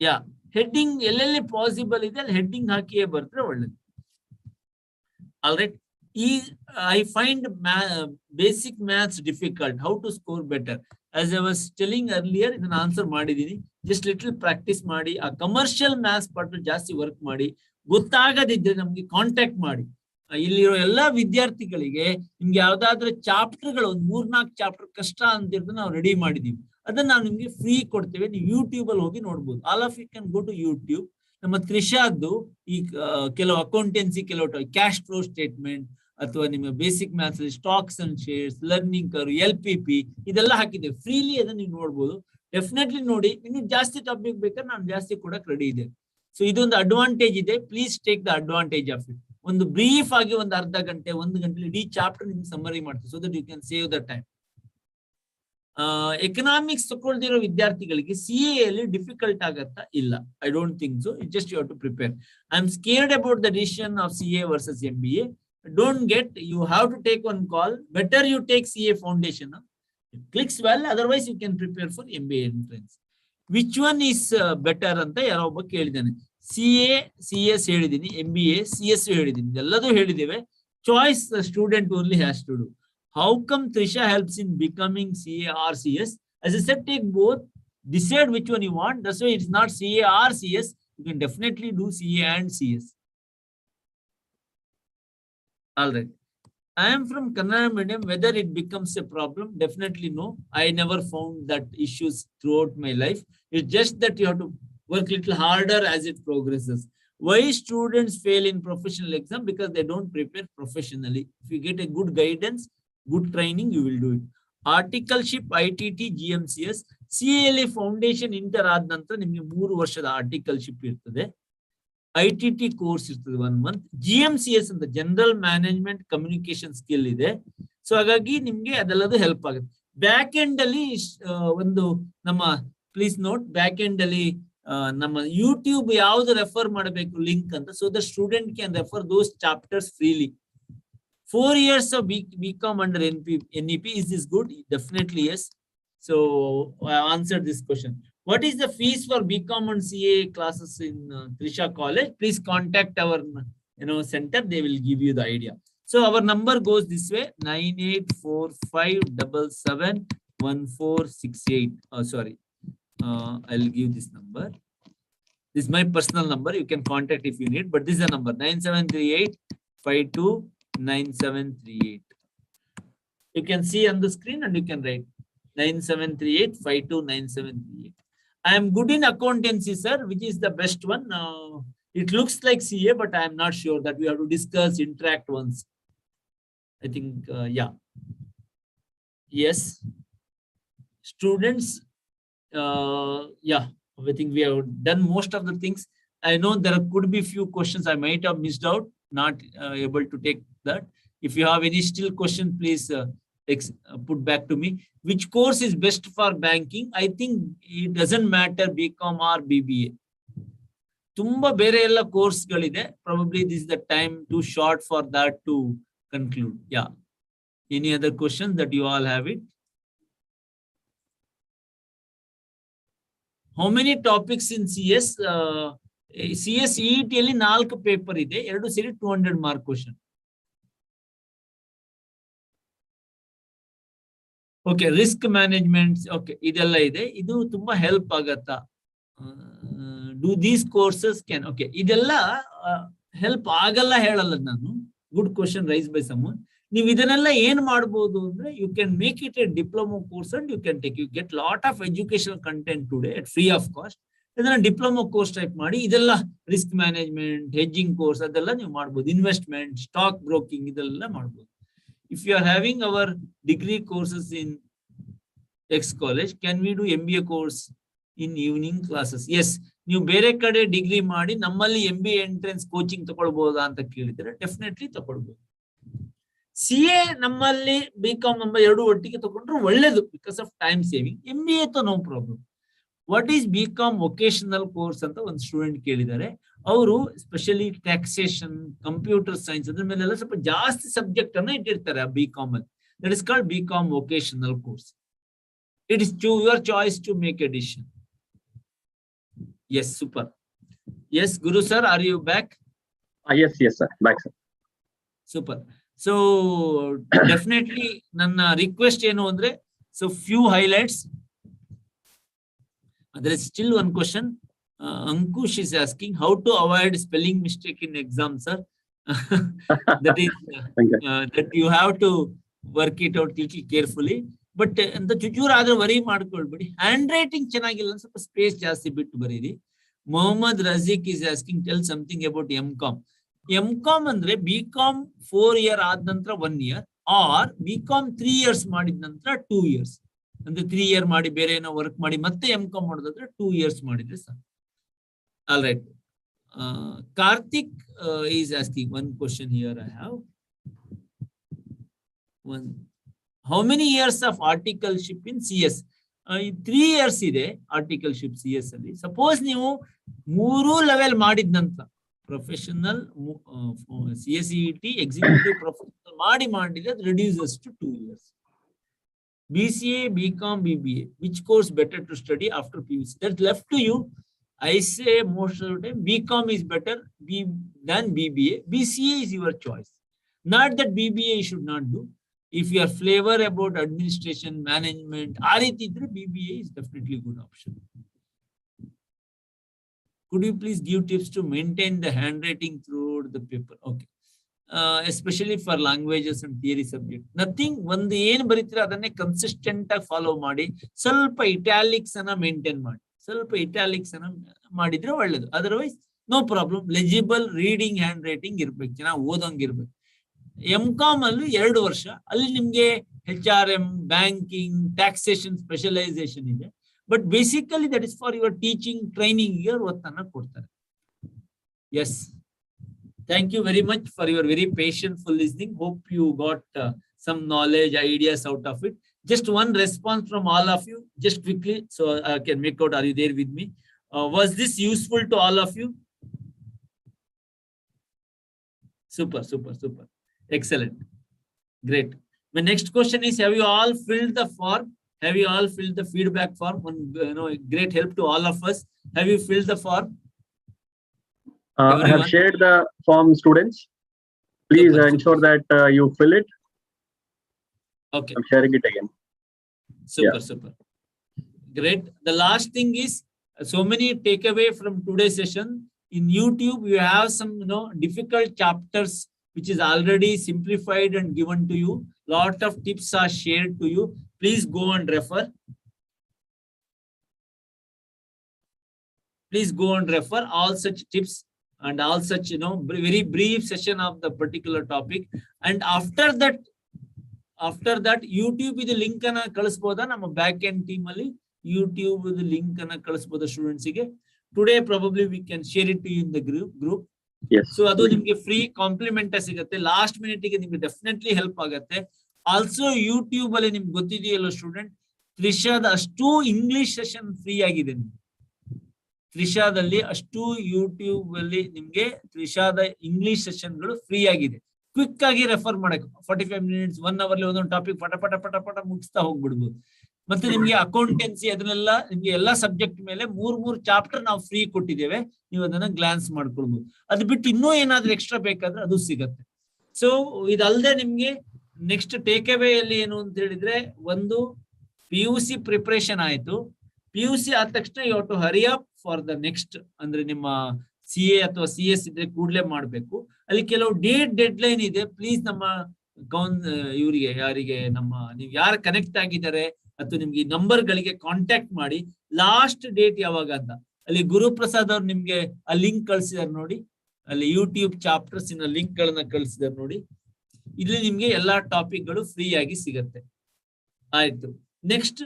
Yeah, heading ಎಲ್ಲೆಲ್ಲಿ ಪಾಸಿಬಲ್ ಇದೆ ಅಲ್ಲಿ ಹೆಡ್ಡಿಂಗ್ ಹಾಕಿಯೇ ಬರ್ತಾರೆ ಒಳ್ಳೇದು. Alright. I find basic maths difficult. How to score better? As I was telling earlier, ಇದನ್ನ ಆನ್ಸರ್ ಮಾಡಿದೀನಿ. ಜಸ್ಟ್ ಲಿಟಲ್ ಪ್ರಾಕ್ಟೀಸ್ ಮಾಡಿ. ಆ ಕಮರ್ಷಿಯಲ್ ಮ್ಯಾಥ್ಸ್ ಪಾರ್ಟ್ ಜಾಸ್ತಿ ವರ್ಕ್ ಮಾಡಿ. ಗೊತ್ತಾಗದಿದ್ರೆ ನಮ್ಗೆ ಕಾಂಟ್ಯಾಕ್ಟ್ ಮಾಡಿ. ಇಲ್ಲಿರೋ ಎಲ್ಲಾ ವಿದ್ಯಾರ್ಥಿಗಳಿಗೆ ನಿಮ್ಗೆ ಯಾವ್ದಾದ್ರು ಚಾಪ್ಟರ್ಗಳು ಒಂದು 3-4 ಚಾಪ್ಟರ್ ಕಷ್ಟ ಅಂತಿದ್ರೆ ನಾವು ರೆಡಿ ಮಾಡಿದೀವಿ. ಅದನ್ನ ನಾವು ನಿಮ್ಗೆ ಫ್ರೀ ಕೊಡ್ತೇವೆ. ನೀವು ಯೂಟ್ಯೂಬ್ ಅಲ್ಲಿ ಹೋಗಿ ನೋಡ್ಬೋದು. All of you can go to YouTube. ನಮ್ಮ ತ್ರಿಷಾದ್ದು ಈ ಕೆಲವು ಅಕೌಂಟೆನ್ಸಿ, ಕೆಲವು ಕ್ಯಾಶ್ ಫ್ಲೋ ಸ್ಟೇಟ್ಮೆಂಟ್, ಅಥವಾ ನಿಮ್ಮ basic maths stocks and shares, learning curve, LPP ಇದೆಲ್ಲ ಹಾಕಿದೆ. ಫ್ರೀಲಿ ಅದನ್ನ ನೀವು ನೋಡ್ಬೋದು. ಡೆಫಿನೆಟ್ಲಿ ನೋಡಿ. ಇನ್ನು ಜಾಸ್ತಿ ಟಾಪಿಕ್ ಬೇಕಾದ್ರೆ ನಾನು ಜಾಸ್ತಿ ಕೊಡಕ್ ರೆಡಿ ಇದೆ. ಸೊ ಇದೊಂದು ಅಡ್ವಾಂಟೇಜ್ ಇದೆ. Please take the advantage of it. ಒಂದು ಬ್ರೀಫ್ ಆಗಿ ಒಂದು ಅರ್ಧ ಗಂಟೆ 1 ಗಂಟೆ ಇಡೀ ಚಾಪ್ಟರ್ ನಿಮ್ಗೆ ಸಮ್ಮರಿ ಮಾಡ್ತೀವಿ. So that you can save the time. Economics ತಗೊಳ್ದಿರೋ ವಿದ್ಯಾರ್ಥಿಗಳಿಗೆ CA ಅಲ್ಲಿ ಡಿಫಿಕಲ್ಟ್ ಆಗತ್ತಾ? ಇಲ್ಲ, I don't think so. It just you have to prepare. I am scared about the decision of CA versus MBA. Don't get, you have to take one call. Better you take CA foundation. It clicks well, otherwise you can prepare for MBA entrance. Which one is better anta yaro obba kelidane. CA CS helidini, MBA CS helidini, elladu helideve. Choice the student only has to do. How come Trisha helps in becoming CA or CS? As I said, take both, decide which one you want. That's why it's not CA or CS. You can definitely do CA and CS. All right. I am from Kannada medium. Whether it becomes a problem, definitely no. I never found that issues throughout my life. It's just that you have to work a little harder as it progresses. Why students fail in professional exam? Because they don't prepare professionally. If you get a good guidance, good training, you will do it. Articleship, ITT, GMCS, CALA foundation inter ಆದ ನಂತರ ನಿಮಗೆ 3 ವರ್ಷದ articleship ಇರ್ತದೆ. ITT course ಇರ್ತದೆ 1 month. GMCS ಅಂತ general management communication skill ಇದೆ. So ಹಾಗಾಗಿ ನಿಮ್ಗೆ ಅದೆಲ್ಲದು ಹೆಲ್ಪ್ ಆಗುತ್ತೆ. ಬ್ಯಾಕ್ ಎಂಡ್ ಅಲ್ಲಿ ಒಂದು ನಮ್ಮ ಪ್ಲೀಸ್ ನೋಟ್, ಬ್ಯಾಕ್ ಎಂಡ್ ಅಲ್ಲಿ ನಮ್ಮ ಯೂಟ್ಯೂಬ್ ಯಾವ್ದು ರೆಫರ್ ಮಾಡಬೇಕು ಲಿಂಕ್ ಅಂತ. So the student can refer those chapters freely. 4 years of BCom under NEP, is this good? Definitely yes. So I answered this question. What is the fees for BCom and CA classes in Trisha College? Please contact our center. They will give you the idea. So our number goes this way: 9845771468. Oh, sorry. I'll give this number. This is my personal number. You can contact if you need, but this is the number: 9738529738. You can see on the screen and you can write 9738529738. I am good in accountancy, sir. Which is the best one? It looks like CA, but I am not sure. That we have to discuss, interact once. I think, yeah. Yes. Students, yeah, I think we have done most of the things. I know there could be few questions I might have missed out, not able to take that. If you have any still question, please put back to me. Which course is best for banking? I think it doesn't matter BCom or BBA. Tumba bere ella course galide. Probably this is the time too short for that to conclude. Yeah. Any other questions that you all have it? How many topics in CS? CS EET ಅಲ್ಲಿ 4 paper ಇದೆ. 2 ಸೇರಿ 200 mark question. Okay, risk management, okay, ಇದೆಲ್ಲ ಇದೆ. ಇದು ತುಂಬಾ help ಆಗತ್ತಾ? Do these courses can, okay, ಇದೆಲ್ಲ help ಆಗಲ್ಲ ಹೇಳಲ್ಲ ನಾನು. Good question raise by Samman. ನೀವು ಇದನ್ನೆಲ್ಲ ಏನ್ ಮಾಡ್ಬೋದು ಅಂದ್ರೆ, you can make it a diploma course and you can take. You get lot of educational content today at free of cost. ಇದನ್ನ ಡಿಪ್ಲೊಮಾ ಕೋರ್ಸ್ ಟೈಪ್ ಮಾಡಿ ಇದೆಲ್ಲ ರಿಸ್ಕ್ ಮ್ಯಾನೇಜ್ಮೆಂಟ್, ಹೆಡ್ಜಿಂಗ್ ಕೋರ್ಸ್ ಅದೆಲ್ಲ ನೀವು ಮಾಡ್ಬೋದು. ಇನ್ವೆಸ್ಟ್ಮೆಂಟ್, ಸ್ಟಾಕ್ ಬ್ರೋಕಿಂಗ್ ಇದೆಲ್ಲ ಮಾಡ್ಬೋದು. If you are having our degree courses in X college, can we do MBA course in evening classes? Yes. ನೀವು ಬೇರೆ ಕಡೆ ಡಿಗ್ರಿ ಮಾಡಿ ನಮ್ಮಲ್ಲಿ MBA ಎಂಟ್ರೆನ್ಸ್ ಕೋಚಿಂಗ್ ತಗೊಳ್ಬಹುದಾ ಅಂತ ಕೇಳಿದ್ರೆ ಡೆಫಿನೆಟ್ಲಿ ತಗೊಳ್ಬಹುದು. CA ನಮ್ಮಲ್ಲಿ BCom ನಮ್ಮ ಎರಡು ಒಟ್ಟಿಗೆ ತಗೊಂಡ್ರೆ ಒಳ್ಳೇದು, because of time saving. MBA తో no problem. What is BCom vocational course ಅಂತ ಒಂದು ಸ್ಟೂಡೆಂಟ್ ಕೇಳಿದ್ದಾರೆ. ಅವರು ಸ್ಪೆಷಲಿ ಟ್ಯಾಕ್ಸೇಷನ್, ಕಂಪ್ಯೂಟರ್ ಸೈನ್ಸ್ ಅದ್ರ ಮೇಲೆಲ್ಲ ಸ್ವಲ್ಪ ಜಾಸ್ತಿ ಸಬ್ಜೆಕ್ಟ್ ಅನ್ನ ಇಟ್ಟಿರ್ತಾರೆ ಆ BCom ಅಲ್ಲಿ. That is called BCom vocational course. It is your choice to make A decision. Yes, super. Yes, Guru sir, are you back? Yes, sir. Back, sir. Super. So definitely ನನ್ನ request ಏನು ಅಂದ್ರೆ, so few highlights. There is still one question. Ankush is asking how to avoid spelling mistake in exam, sir. That is that you have to work it out little carefully. But ಅಂತ ಚುಚೂರ್ ಆದ್ರೆ worry ಮಾಡ್ಕೊಳ್ಬೇಡಿ. Hand writing ಚೆನ್ನಾಗಿಲ್ಲ, ಸ್ವಲ್ಪ space ಜಾಸ್ತಿ ಬಿಟ್ಟು ಬರೀರಿ. Mohammed Razik is asking, tell something about MCom. MCom ಅಂದ್ರೆ BCom 4 year ಆದ ನಂತರ 1 year, ಆರ್ BCom 3 years ಮಾಡಿದ ನಂತರ 2 years. ಅಂದ್ರೆ 3 year ಮಾಡಿ ಬೇರೆ ಏನೋ ವರ್ಕ್ ಮಾಡಿ ಮತ್ತೆ MCom ಮಾಡೋದಾದ್ರೆ 2 years ಮಾಡಿದ್ರೆ ಸಾಕು. All right. Karthik is asking one question here. I have one. How many years of articleship in CS? 3 years ಇದೆ articleship CS ಅಲ್ಲಿ. ಸಪೋಸ್ ನೀವು 3 ಲೆವೆಲ್ ಮಾಡಿದ ನಂತರ ಪ್ರೊಫೆಷನಲ್, CSET, ಎಕ್ಸಿಕ್ಯೂಟಿವ್ ಪ್ರೊಫೆಷನಲ್ ಮಾಡಿದ್ರೆ ಅದು reduces to 2 years. BCA, BCom, BBA, which course better to study after PUC? That's left to you. I say most of the time BCom is better than BBA. BCA is your choice. Not that BBA you should not do. If you are flavor about administration, management, BBA is definitely a good option. Could you please give tips to maintain the handwriting throughout the paper? Okay. Especially for languages and theory subject. Nothing, ಒಂದು ಏನು ಬರೀತೀರ ಅದನ್ನೇ consistent ಆಗಿ follow ಮಾಡಿ. ಸ್ವಲ್ಪ italics ಅನ್ನ maintain ಮಾಡಿ, ಸ್ವಲ್ಪ italics ಅನ್ನ ಮಾಡಿದ್ರೆ ಒಳ್ಳೇದು. Otherwise no problem. Legible reading handwriting ಇರ್ಬೇಕು, ಚೆನ್ನಾಗಿ ಓದಂಗ್ ಇರ್ಬೇಕು. MCom ಅಲ್ಲಿ 2 ವರ್ಷ, ಅಲ್ಲಿ ನಿಮ್ಗೆ HRM, ಬ್ಯಾಂಕಿಂಗ್, ಟ್ಯಾಕ್ಸೇಷನ್ ಸ್ಪೆಷಲೈಸೇಷನ್ ಇದೆ. But basically that is for your teaching, training ಗೆ ಒತ್ತನ್ನ ಕೊಡ್ತಾರೆ. Yes, thank you very much for your very patientful listening. Hope you got some knowledge, ideas out of it. Just one response from all of you, just quickly, so I can make out. Are you there with me? Was this useful to all of you? Super, super, super. Excellent. Great. My next question is, have you all filled the form? Have you all filled the feedback form? One, great help to all of us. Have you filled the form? I have shared the form, students. Please Super, ensure super. that you fill it. Okay. I'm sharing it again. Super, super. Great. The last thing is, so many takeaway from today's session. In YouTube, you have some, difficult chapters which is already simplified and given to you. Lot of tips are shared to you. Please go and refer. Please go and refer all such tips and all such, very brief session of the particular topic. And after that, YouTube is the link ana kalasboda. Nama back end team ali YouTube is the link ana kalasboda students ige. Today probably we can share it to you in the group. Yes. So adu nimge free compliment sigatte. Last minute ige nimge definitely help agutte. Also YouTube ಅಲ್ಲಿ ನಿಮ್ಗೆ ಗೊತ್ತಿದೆಯಲ್ಲ student, ತ್ರಿಷಾದ ಅಷ್ಟು English session free ಆಗಿದೆ. ತ್ರಿಷಾದಲ್ಲಿ ಅಷ್ಟು YouTube ಅಲ್ಲಿ ನಿಮ್ಗೆ ತ್ರಿಷಾದ English ಸೆಷನ್ಗಳು free ಆಗಿದೆ. Quick ಆಗಿ refer ಮಾಡಕ್ಕೆ 45 minutes 1 hour ಒಂದೊಂದು ಟಾಪಿಕ್ ಪಟ ಪಟ ಪಟ ಪಟ ಮುಗಿಸ್ತಾ ಹೋಗ್ಬಿಡ್ಬೋದು. ಮತ್ತೆ ನಿಮ್ಗೆ ಅಕೌಂಟೆನ್ಸಿ ಅದನ್ನೆಲ್ಲ ನಿಮ್ಗೆ ಎಲ್ಲಾ ಸಬ್ಜೆಕ್ಟ್ ಮೇಲೆ 3 ಚಾಪ್ಟರ್ ನಾವು ಫ್ರೀ ಕೊಟ್ಟಿದ್ದೇವೆ. ನೀವು ಅದನ್ನ ಗ್ಲಾನ್ಸ್ ಮಾಡ್ಕೊಳ್ಬಹುದು. ಅದು ಬಿಟ್ಟು ಇನ್ನೂ ಏನಾದ್ರೂ ಎಕ್ಸ್ಟ್ರಾ ಬೇಕಾದ್ರೆ ಅದು ಸಿಗತ್ತೆ. ಸೊ ಇದಲ್ಲದೆ ನಿಮ್ಗೆ ನೆಕ್ಸ್ಟ್ ಟೇಕ್ ಅವೇ ಅಲ್ಲಿ ಏನು ಅಂತ ಹೇಳಿದ್ರೆ, ಒಂದು PUC ಪ್ರಿಪರೇಷನ್ ಆಯ್ತು. PUC ಆದ ತಕ್ಷಣ you have to hurry up for the next, ಅಂದ್ರೆ ನಿಮ್ಮ CA ಅಥವಾ CS ಇದ್ರೆ ಕೂಡಲೇ ಮಾಡ್ಬೇಕು. ಅಲ್ಲಿ ಕೆಲವು ಡೆಡ್ ಲೈನ್ ಇದೆ. ಪ್ಲೀಸ್ ನಮ್ಮ ಇವರಿಗೆ ಯಾರಿಗೆ ನೀವು ಯಾರು ಕನೆಕ್ಟ್ ಆಗಿದ್ದಾರೆ ಅಥವಾ ನಿಮ್ಗೆ ನಂಬರ್ ಗಳಿಗೆ ಕಾಂಟ್ಯಾಕ್ಟ್ ಮಾಡಿ ಲಾಸ್ಟ್ ಡೇಟ್ ಯಾವಾಗ ಅಂತ. ಅಲ್ಲಿ ಗುರುಪ್ರಸಾದ್ ಅವ್ರು ನಿಮ್ಗೆ ಆ ಲಿಂಕ್ ಕಳ್ಸಿದಾರೆ ನೋಡಿ, ಅಲ್ಲಿ ಯೂಟ್ಯೂಬ್ ಚಾಪ್ಟರ್ಸ್ ಇನ ಲಿಂಕ್ ಗಳನ್ನ ಕಳ್ಸಿದಾರೆ ನೋಡಿ. ಇಲ್ಲಿ ನಿಮ್ಗೆ ಎಲ್ಲಾ ಟಾಪಿಕ್ ಗಳು ಫ್ರೀ ಆಗಿ ಸಿಗತ್ತೆ. ಆಯ್ತು. ನೆಕ್ಸ್ಟ್,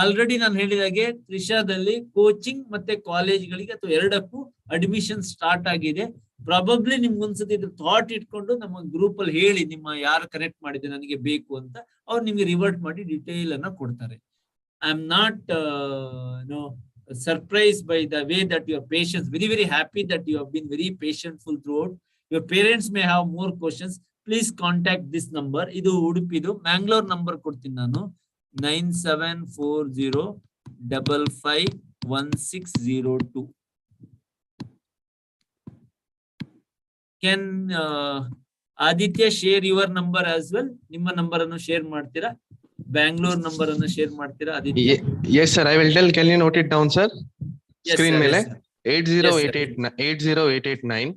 ಆಲ್ರೆಡಿ ನಾನು ಹೇಳಿದಾಗೆ ತ್ರಿಷಾದಲ್ಲಿ ಕೋಚಿಂಗ್ ಮತ್ತೆ ಕಾಲೇಜ್ಗಳಿಗೆ ಅಥವಾ ಎರಡಕ್ಕೂ ಅಡ್ಮಿಷನ್ ಸ್ಟಾರ್ಟ್ ಆಗಿದೆ. ಪ್ರಾಬಬ್ಲಿ ನಿಮ್ಗೊಂದ್ಸತಿ ಇದು ಥಾಟ್ ಇಟ್ಕೊಂಡು ನಮ್ಮ ಗ್ರೂಪ್ ಅಲ್ಲಿ ಹೇಳಿ, ನಿಮ್ಮ ಯಾರು ಕನೆಕ್ಟ್ ಮಾಡಿದೆ ನನಗೆ ಬೇಕು ಅಂತ, ಅವ್ರು ನಿಮ್ಗೆ ರಿವರ್ಟ್ ಮಾಡಿ ಡೀಟೇಲ್ ಅನ್ನ ಕೊಡ್ತಾರೆ. I am not surprised by the way that your patience, very happy that you have been very patientful throughout. Your parents may have more questions. Please contact this number. Idu Udupidu Mangalore number kodtini nanu 9740551602. Can Aditya share your number as well? Nimma number annu share ಮಾಡ್ತೀರಾ? Bangalore number annu share ಮಾಡ್ತೀರಾ Aditya? Yes sir, I will tell. Can you note it down sir? Yes, Screen sir, mele yes, sir. 80889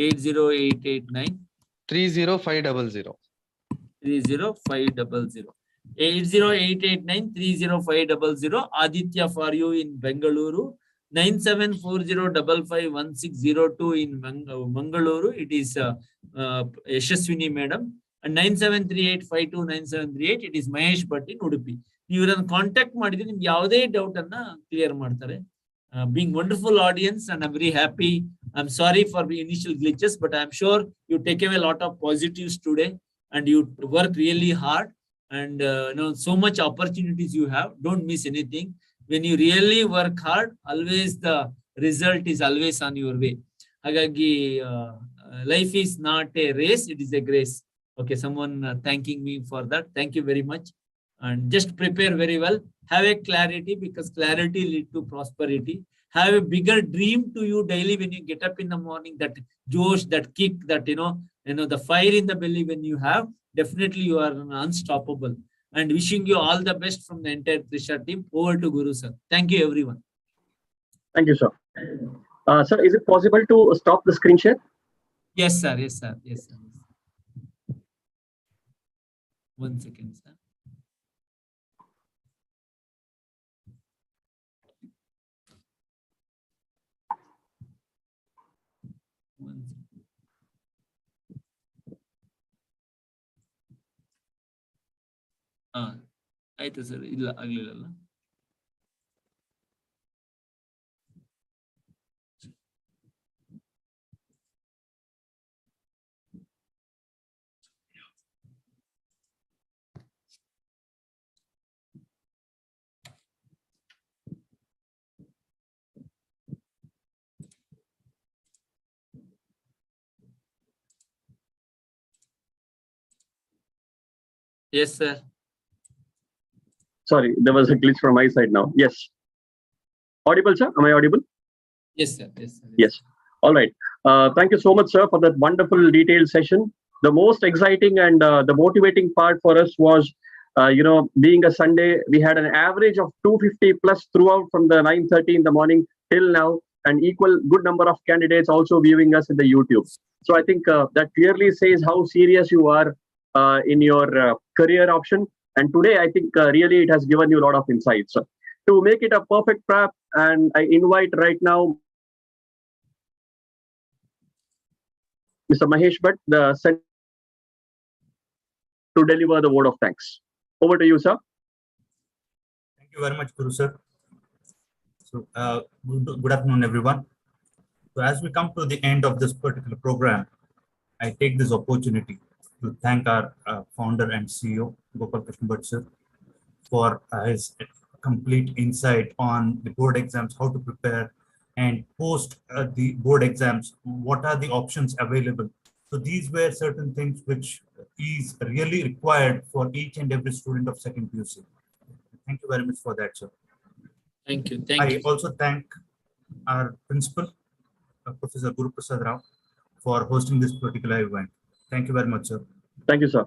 80889 30500. 30500. 80889 Aditya for you in Bengaluru. 9740551602 in Mangaluru. It is Yashaswini madam. And 9738529738. It is Mahesh Bhatt in Udupi. ಇವರನ್ನು contact ಮಾಡಿದ್ರೆ ನಿಮ್ಗೆ ಯಾವುದೇ doubt ಅನ್ನ clear ಮಾಡ್ತಾರೆ. Being wonderful audience, and I'm very happy. I'm sorry for the initial glitches, but I'm sure you take away a lot of positives today, and you work really hard, and so much opportunities you have. Don't miss anything. When you really work hard, always the result is always on your way. Hagagi life is not a race, it is a grace. Okay, someone thanking me for that. Thank you very much. And just prepare very well. Have a clarity, because clarity leads to prosperity. Have a bigger dream to you daily when you get up in the morning. That josh, that kick, that the fire in the belly when you have, definitely you are unstoppable. And wishing you all the best from the entire Trisha team. Over to Guru sir. Thank you everyone. Thank you, sir. Sir, is it possible to stop the screen share? Yes sir. Yes sir. Yes sir. 1 second sir. ಆಯ್ತು sir, ಇಲ್ಲ ಆಗ್ಲಿಲ್ಲ. Yes sir. Sorry, there was a glitch from my side now. Yes. Audible, sir? Am I audible? Yes sir. Yes sir. Yes. All right. Thank you so much, sir, for that wonderful detailed session. The most exciting and the motivating part for us was, being a Sunday, we had an average of 250 plus throughout from the 9:30 in the morning till now, and equal good number of candidates also viewing us in the YouTube. So I think that clearly says how serious you are in your career option. And today, I think really it has given you a lot of insights. To make it a perfect prep, and I invite right now Mr. Mahesh Bhatt, the to deliver the word of thanks. Over to you, sir. Thank you very much, Guru sir. So, good afternoon, everyone. So, as we come to the end of this particular program, I take this opportunity to thank our founder and CEO, Gopal Bhatt sir, for his complete insight on the board exams, how to prepare, and post the board exams, what are the options available. So these were certain things which is really required for each and every student of second PUC. Thank you very much for that, sir. Thank you. Thank you. I also thank our principal, Professor Guru Prasad Rao, for hosting this particular event. Thank you very much, sir. Thank you, sir.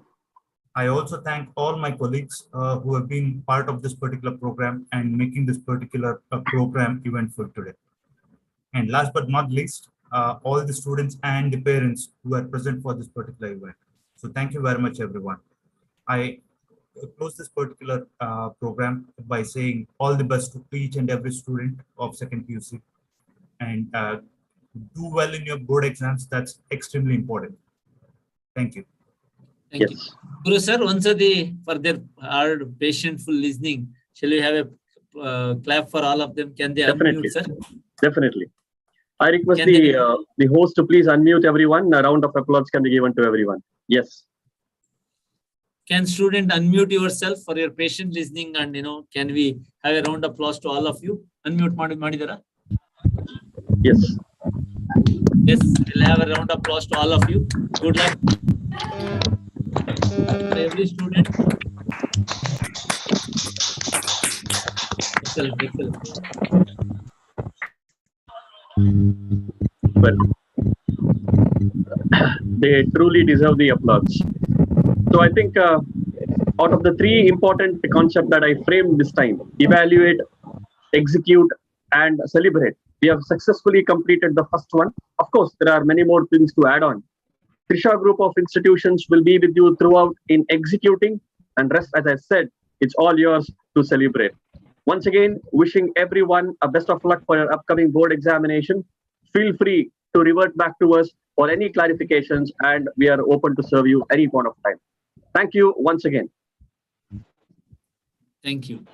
I also thank all my colleagues who have been part of this particular program and making this particular program eventful today. And last but not least, all the students and the parents who are present for this particular event. So thank you very much, everyone. I close this particular program by saying all the best to each and every student of second PUC. and do well in your board exams. That's extremely important. Thank you. Thank you. Guru sir, once for their hard, patientful listening, shall we have a clap for all of them? Can they Definitely. unmute, sir? Definitely. I request Can they- the host to please unmute everyone. A round of applause can be given to everyone. Yes. Can student unmute yourself for your patient listening, and can we have a round of applause to all of you? Unmute Madidara. Yes. Yes, we'll have a round of applause to all of you. Good luck for every student. Excellent, excellent. Well, they truly deserve the applause. So I think out of the three important concepts that I framed this time, evaluate, execute, and celebrate, we have successfully completed the first one. Of course, there are many more things to add on. Trisha Group of Institutions will be with you throughout in executing, and rest, as I said, it's all yours to celebrate. Once again, wishing everyone a best of luck for your upcoming board examination. Feel free to revert back to us for any clarifications, and we are open to serve you any point of time. Thank you once again. Thank you.